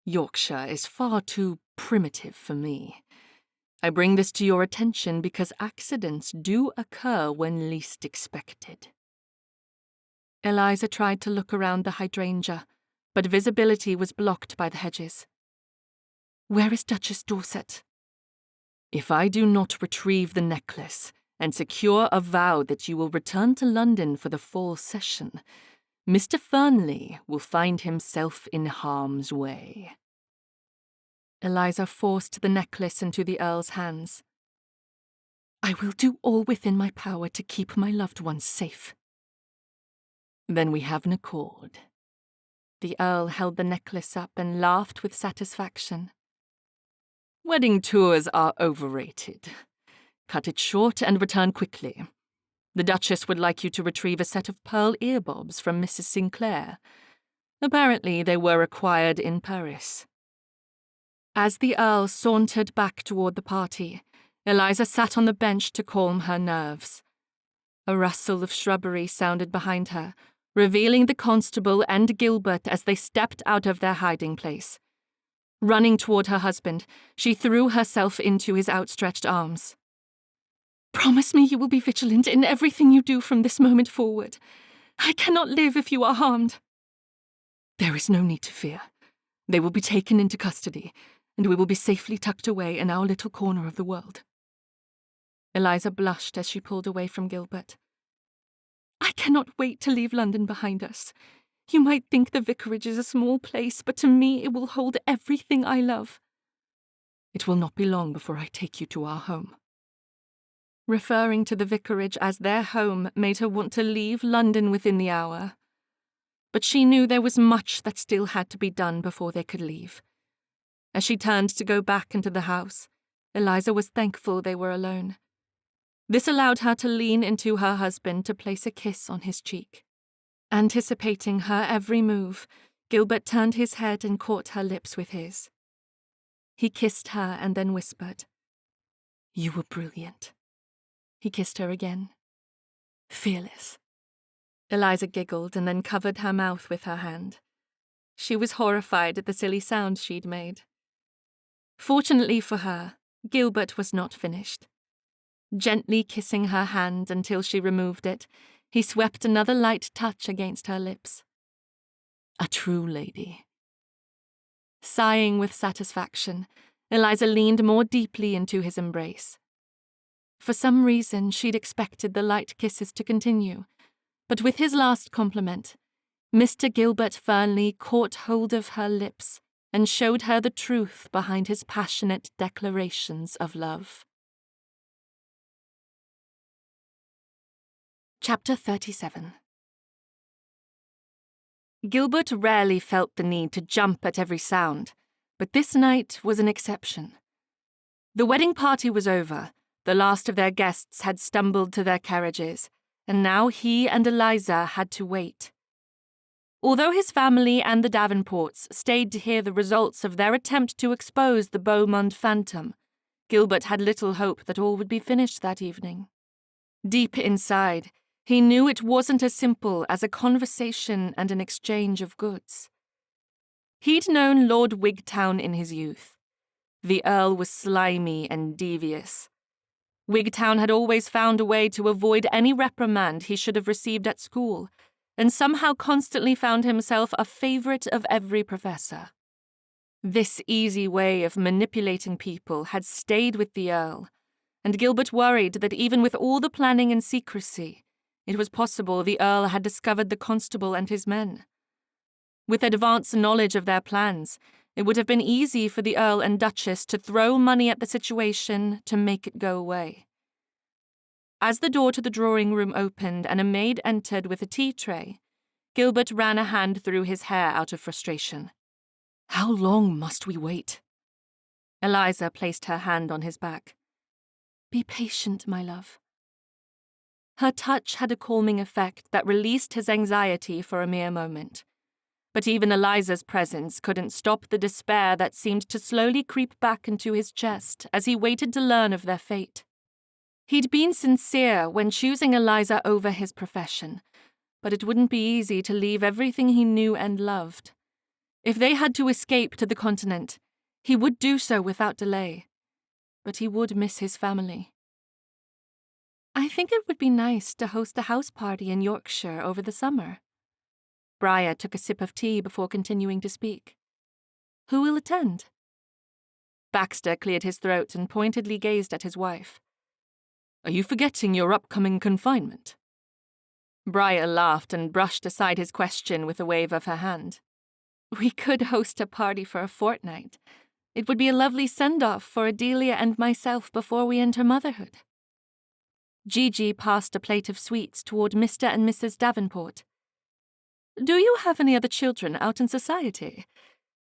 Yorkshire is far too primitive for me. I bring this to your attention because accidents do occur when least expected." Eliza tried to look around the hydrangea, but visibility was blocked by the hedges. "Where is Duchess Dorset?" "If I do not retrieve the necklace and secure a vow that you will return to London for the fall session, Mr. Fernley will find himself in harm's way." Eliza forced the necklace into the Earl's hands. "I will do all within my power to keep my loved ones safe." "Then we have an accord." The Earl held the necklace up and laughed with satisfaction. "Wedding tours are overrated. Cut it short and return quickly. The Duchess would like you to retrieve a set of pearl earbobs from Mrs. Sinclair. Apparently they were acquired in Paris." As the Earl sauntered back toward the party, Eliza sat on the bench to calm her nerves. A rustle of shrubbery sounded behind her, revealing the constable and Gilbert as they stepped out of their hiding place. Running toward her husband, she threw herself into his outstretched arms. "Promise me you will be vigilant in everything you do from this moment forward. I cannot live if you are harmed." "There is no need to fear. They will be taken into custody, and we will be safely tucked away in our little corner of the world." Eliza blushed as she pulled away from Gilbert. "I cannot wait to leave London behind us. You might think the vicarage is a small place, but to me it will hold everything I love." "It will not be long before I take you to our home." Referring to the vicarage as their home made her want to leave London within the hour. But she knew there was much that still had to be done before they could leave. As she turned to go back into the house, Eliza was thankful they were alone. This allowed her to lean into her husband to place a kiss on his cheek. Anticipating her every move, Gilbert turned his head and caught her lips with his. He kissed her and then whispered, "You were brilliant." He kissed her again. "Fearless." Eliza giggled and then covered her mouth with her hand. She was horrified at the silly sound she'd made. Fortunately for her, Gilbert was not finished. Gently kissing her hand until she removed it, he swept another light touch against her lips. "A true lady." Sighing with satisfaction, Eliza leaned more deeply into his embrace. For some reason, she'd expected the light kisses to continue, but with his last compliment, Mr. Gilbert Fernley caught hold of her lips and showed her the truth behind his passionate declarations of love. Chapter 37. Gilbert rarely felt the need to jump at every sound, but this night was an exception. The wedding party was over, the last of their guests had stumbled to their carriages, and now he and Eliza had to wait. Although his family and the Davenports stayed to hear the results of their attempt to expose the Beaumont phantom, Gilbert had little hope that all would be finished that evening. Deep inside, he knew it wasn't as simple as a conversation and an exchange of goods. He'd known Lord Wigtown in his youth. The Earl was slimy and devious. Wigtown had always found a way to avoid any reprimand he should have received at school, and somehow constantly found himself a favourite of every professor. This easy way of manipulating people had stayed with the Earl, and Gilbert worried that even with all the planning and secrecy, it was possible the Earl had discovered the constable and his men. With advanced knowledge of their plans, it would have been easy for the Earl and Duchess to throw money at the situation to make it go away. as the door to the drawing-room opened and a maid entered with a tea tray, Gilbert ran a hand through his hair out of frustration. "How long must we wait?" Eliza placed her hand on his back. "Be patient, my love." Her touch had a calming effect that released his anxiety for a mere moment. But even Eliza's presence couldn't stop the despair that seemed to slowly creep back into his chest as he waited to learn of their fate. He'd been sincere when choosing Eliza over his profession, but it wouldn't be easy to leave everything he knew and loved. If they had to escape to the continent, he would do so without delay. But he would miss his family. "I think it would be nice to host a house party in Yorkshire over the summer." Briar took a sip of tea before continuing to speak. "Who will attend?" Baxter cleared his throat and pointedly gazed at his wife. "Are you forgetting your upcoming confinement?" Briar laughed and brushed aside his question with a wave of her hand. "We could host a party for a fortnight. It would be a lovely send-off for Adelia and myself before we enter motherhood." Gigi passed a plate of sweets toward Mr. and Mrs. Davenport. "Do you have any other children out in society?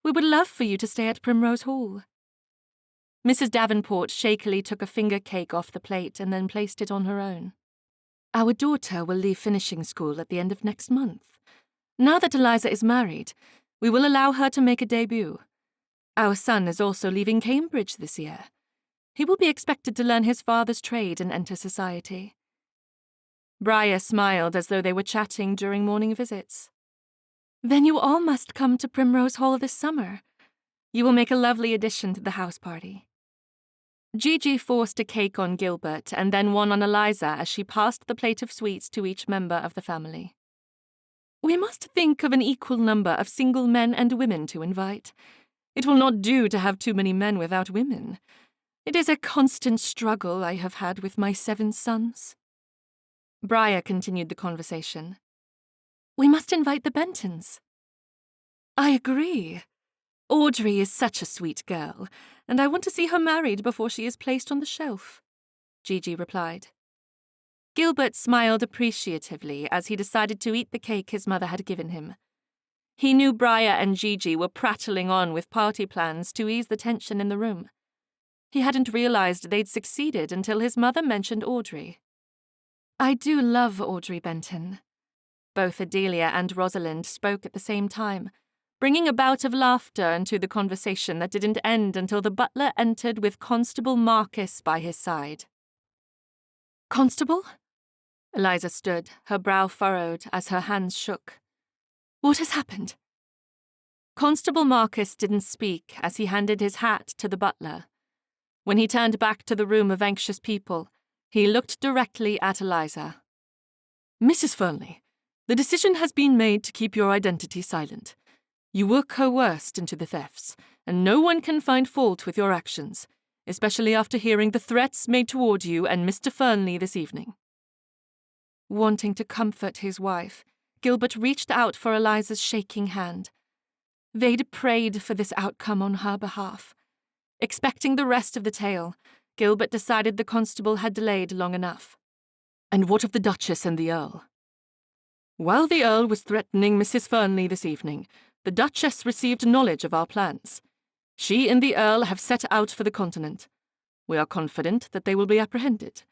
We would love for you to stay at Primrose Hall." Mrs. Davenport shakily took a finger cake off the plate and then placed it on her own. "Our daughter will leave finishing school at the end of next month. Now that Eliza is married, we will allow her to make a debut. Our son is also leaving Cambridge this year. He will be expected to learn his father's trade and enter society." Briar smiled as though they were chatting during morning visits. "Then you all must come to Primrose Hall this summer. You will make a lovely addition to the house party." Gigi forced a cake on Gilbert and then one on Eliza as she passed the plate of sweets to each member of the family. "We must think of an equal number of single men and women to invite. It will not do to have too many men without women. It is a constant struggle I have had with my 7 sons." Briar continued the conversation. "We must invite the Bentons." "I agree. Audrey is such a sweet girl, and I want to see her married before she is placed on the shelf," Gigi replied. Gilbert smiled appreciatively as he decided to eat the cake his mother had given him. He knew Briar and Gigi were prattling on with party plans to ease the tension in the room. He hadn't realized they'd succeeded until his mother mentioned Audrey. "I do love Audrey Benton." Both Adelia and Rosalind spoke at the same time, bringing a bout of laughter into the conversation that didn't end until the butler entered with Constable Marcus by his side. "Constable?" Eliza stood, her brow furrowed as her hands shook. "What has happened?" Constable Marcus didn't speak as he handed his hat to the butler. When he turned back to the room of anxious people, he looked directly at Eliza. "Mrs. Fernley, the decision has been made to keep your identity silent. You were coerced into the thefts, and no one can find fault with your actions, especially after hearing the threats made toward you and Mr. Fernley this evening." Wanting to comfort his wife, Gilbert reached out for Eliza's shaking hand. They'd prayed for this outcome on her behalf. Expecting the rest of the tale, Gilbert decided the constable had delayed long enough. "And what of the Duchess and the Earl?" "While the Earl was threatening Mrs. Fernley this evening, the Duchess received knowledge of our plans. She and the Earl have set out for the continent. We are confident that they will be apprehended.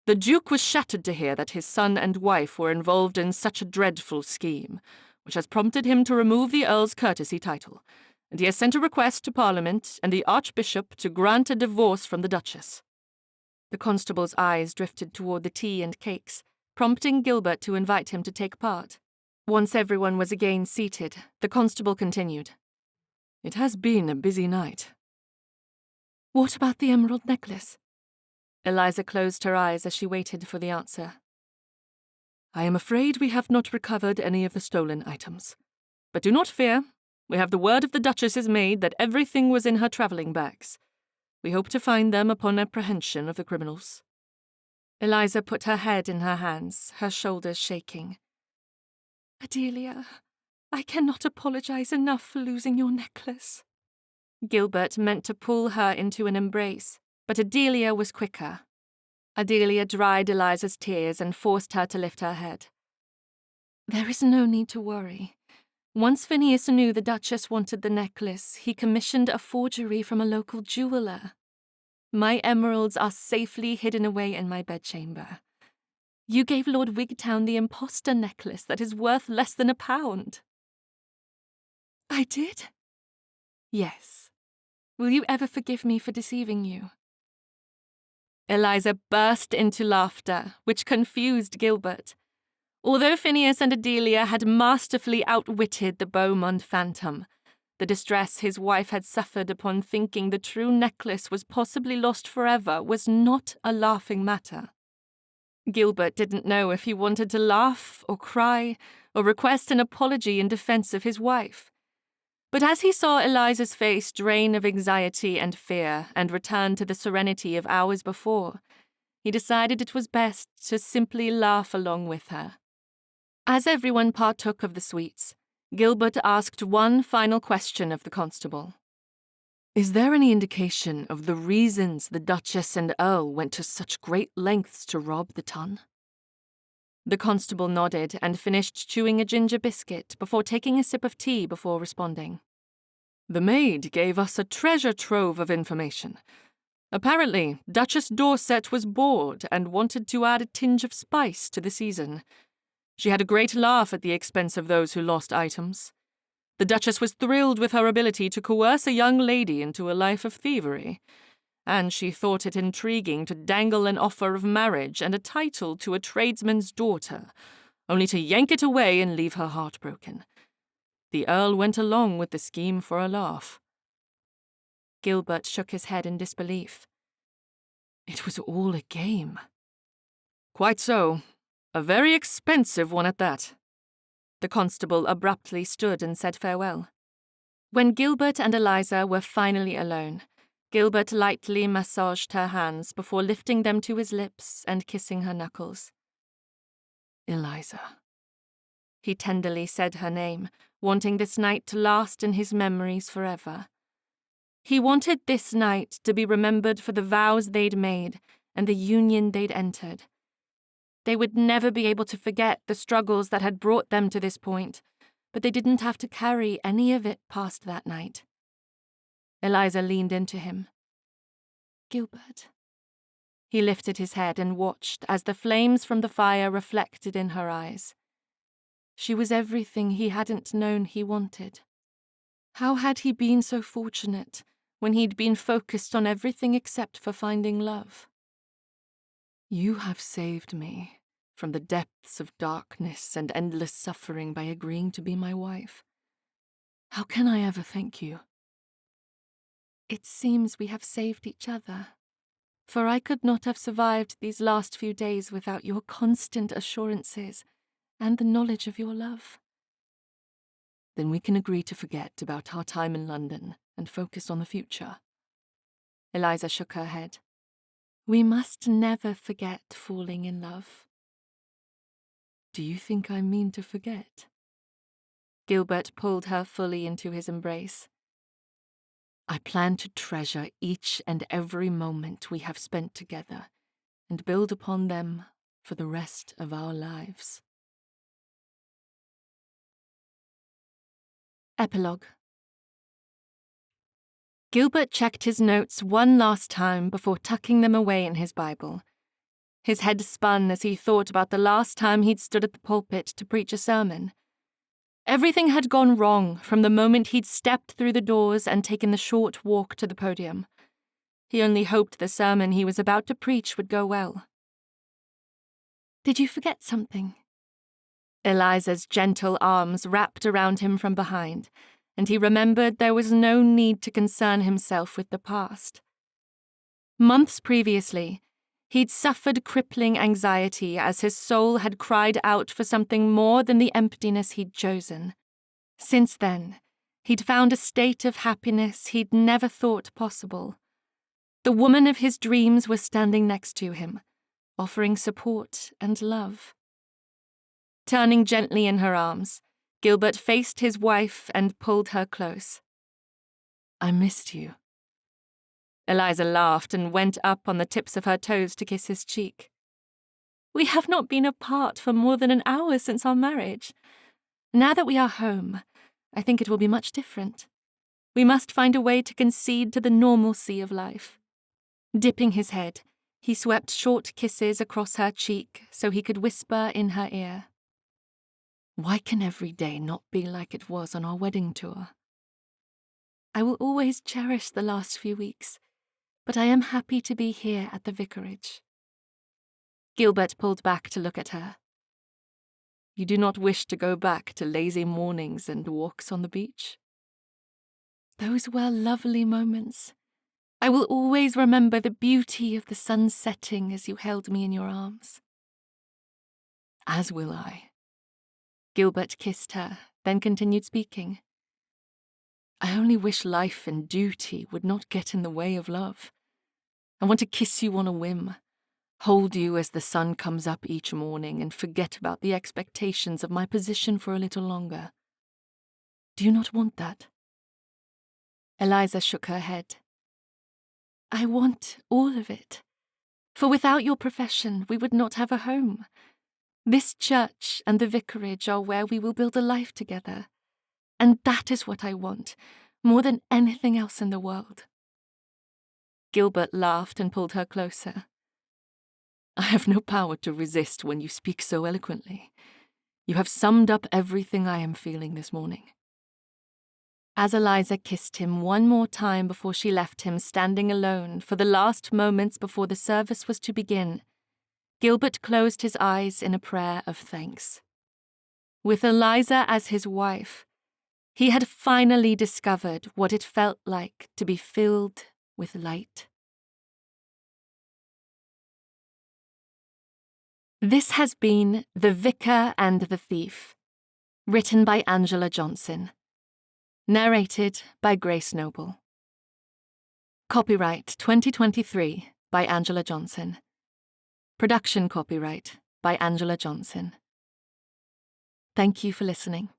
The Duke was shattered to hear that his son and wife were involved in such a dreadful scheme, which has prompted him to remove the Earl's courtesy title, and he has sent a request to Parliament and the Archbishop to grant a divorce from the Duchess." The constable's eyes drifted toward the tea and cakes, prompting Gilbert to invite him to take part. Once everyone was again seated, the constable continued. "It has been a busy night." "What about the emerald necklace?" Eliza closed her eyes as she waited for the answer. "I am afraid we have not recovered any of the stolen items. But do not fear. We have the word of the Duchess's maid that everything was in her travelling bags. We hope to find them upon apprehension of the criminals." Eliza put her head in her hands, her shoulders shaking. "Adelia, I cannot apologize enough for losing your necklace." Gilbert meant to pull her into an embrace, but Adelia was quicker. Adelia dried Eliza's tears and forced her to lift her head. There is no need to worry. Once Phineas knew the Duchess wanted the necklace, he commissioned a forgery from a local jeweller. My emeralds are safely hidden away in my bedchamber. You gave Lord Wigtown the impostor necklace that is worth less than £1. I did? Yes. Will you ever forgive me for deceiving you? Eliza burst into laughter, which confused Gilbert. Although Phineas and Adelia had masterfully outwitted the Beaumont phantom, the distress his wife had suffered upon thinking the true necklace was possibly lost forever was not a laughing matter. Gilbert didn't know if he wanted to laugh or cry or request an apology in defense of his wife. But as he saw Eliza's face drain of anxiety and fear and return to the serenity of hours before, he decided it was best to simply laugh along with her. As everyone partook of the sweets, Gilbert asked one final question of the constable. Is there any indication of the reasons the Duchess and Earl went to such great lengths to rob the ton? The constable nodded and finished chewing a ginger biscuit before taking a sip of tea before responding. The maid gave us a treasure trove of information. Apparently, Duchess Dorset was bored and wanted to add a tinge of spice to the season. She had a great laugh at the expense of those who lost items. The Duchess was thrilled with her ability to coerce a young lady into a life of thievery, and she thought it intriguing to dangle an offer of marriage and a title to a tradesman's daughter, only to yank it away and leave her heartbroken. The Earl went along with the scheme for a laugh. Gilbert shook his head in disbelief. It was all a game. Quite so. A very expensive one at that. The constable abruptly stood and said farewell. When Gilbert and Eliza were finally alone, Gilbert lightly massaged her hands before lifting them to his lips and kissing her knuckles. Eliza. He tenderly said her name, wanting this night to last in his memories forever. He wanted this night to be remembered for the vows they'd made and the union they'd entered. They would never be able to forget the struggles that had brought them to this point, but they didn't have to carry any of it past that night. Eliza leaned into him. Gilbert. He lifted his head and watched as the flames from the fire reflected in her eyes. She was everything he hadn't known he wanted. How had he been so fortunate when he'd been focused on everything except for finding love? You have saved me from the depths of darkness and endless suffering by agreeing to be my wife. How can I ever thank you? It seems we have saved each other, for I could not have survived these last few days without your constant assurances and the knowledge of your love. Then we can agree to forget about our time in London and focus on the future. Eliza shook her head. We must never forget falling in love. Do you think I mean to forget? Gilbert pulled her fully into his embrace. I plan to treasure each and every moment we have spent together and build upon them for the rest of our lives. Epilogue. Gilbert checked his notes one last time before tucking them away in his Bible. His head spun as he thought about the last time he'd stood at the pulpit to preach a sermon. Everything had gone wrong from the moment he'd stepped through the doors and taken the short walk to the podium. He only hoped the sermon he was about to preach would go well. Did you forget something? Eliza's gentle arms wrapped around him from behind, and he remembered there was no need to concern himself with the past. Months previously, he'd suffered crippling anxiety as his soul had cried out for something more than the emptiness he'd chosen. Since then, he'd found a state of happiness he'd never thought possible. The woman of his dreams was standing next to him, offering support and love. Turning gently in her arms, Gilbert faced his wife and pulled her close. I missed you. Eliza laughed and went up on the tips of her toes to kiss his cheek. "We have not been apart for more than an hour since our marriage. Now that we are home, I think it will be much different. We must find a way to concede to the normalcy of life." Dipping his head, he swept short kisses across her cheek so he could whisper in her ear, "Why can every day not be like it was on our wedding tour?" "I will always cherish the last few weeks, but I am happy to be here at the vicarage." Gilbert pulled back to look at her. "You do not wish to go back to lazy mornings and walks on the beach?" "Those were lovely moments. I will always remember the beauty of the sun setting as you held me in your arms." "As will I." Gilbert kissed her, then continued speaking. "I only wish life and duty would not get in the way of love. I want to kiss you on a whim, hold you as the sun comes up each morning, and forget about the expectations of my position for a little longer. Do you not want that?" Eliza shook her head. "I want all of it. For without your profession, we would not have a home. This church and the vicarage are where we will build a life together. And that is what I want, more than anything else in the world." Gilbert laughed and pulled her closer. "I have no power to resist when you speak so eloquently. You have summed up everything I am feeling this morning." As Eliza kissed him one more time before she left him standing alone for the last moments before the service was to begin, Gilbert closed his eyes in a prayer of thanks. With Eliza as his wife, he had finally discovered what it felt like to be filled with light. This has been The Vicar and the Thief, written by Angela Johnson. Narrated by Grace Noble. Copyright 2023 by Angela Johnson. Production copyright by Angela Johnson. Thank you for listening.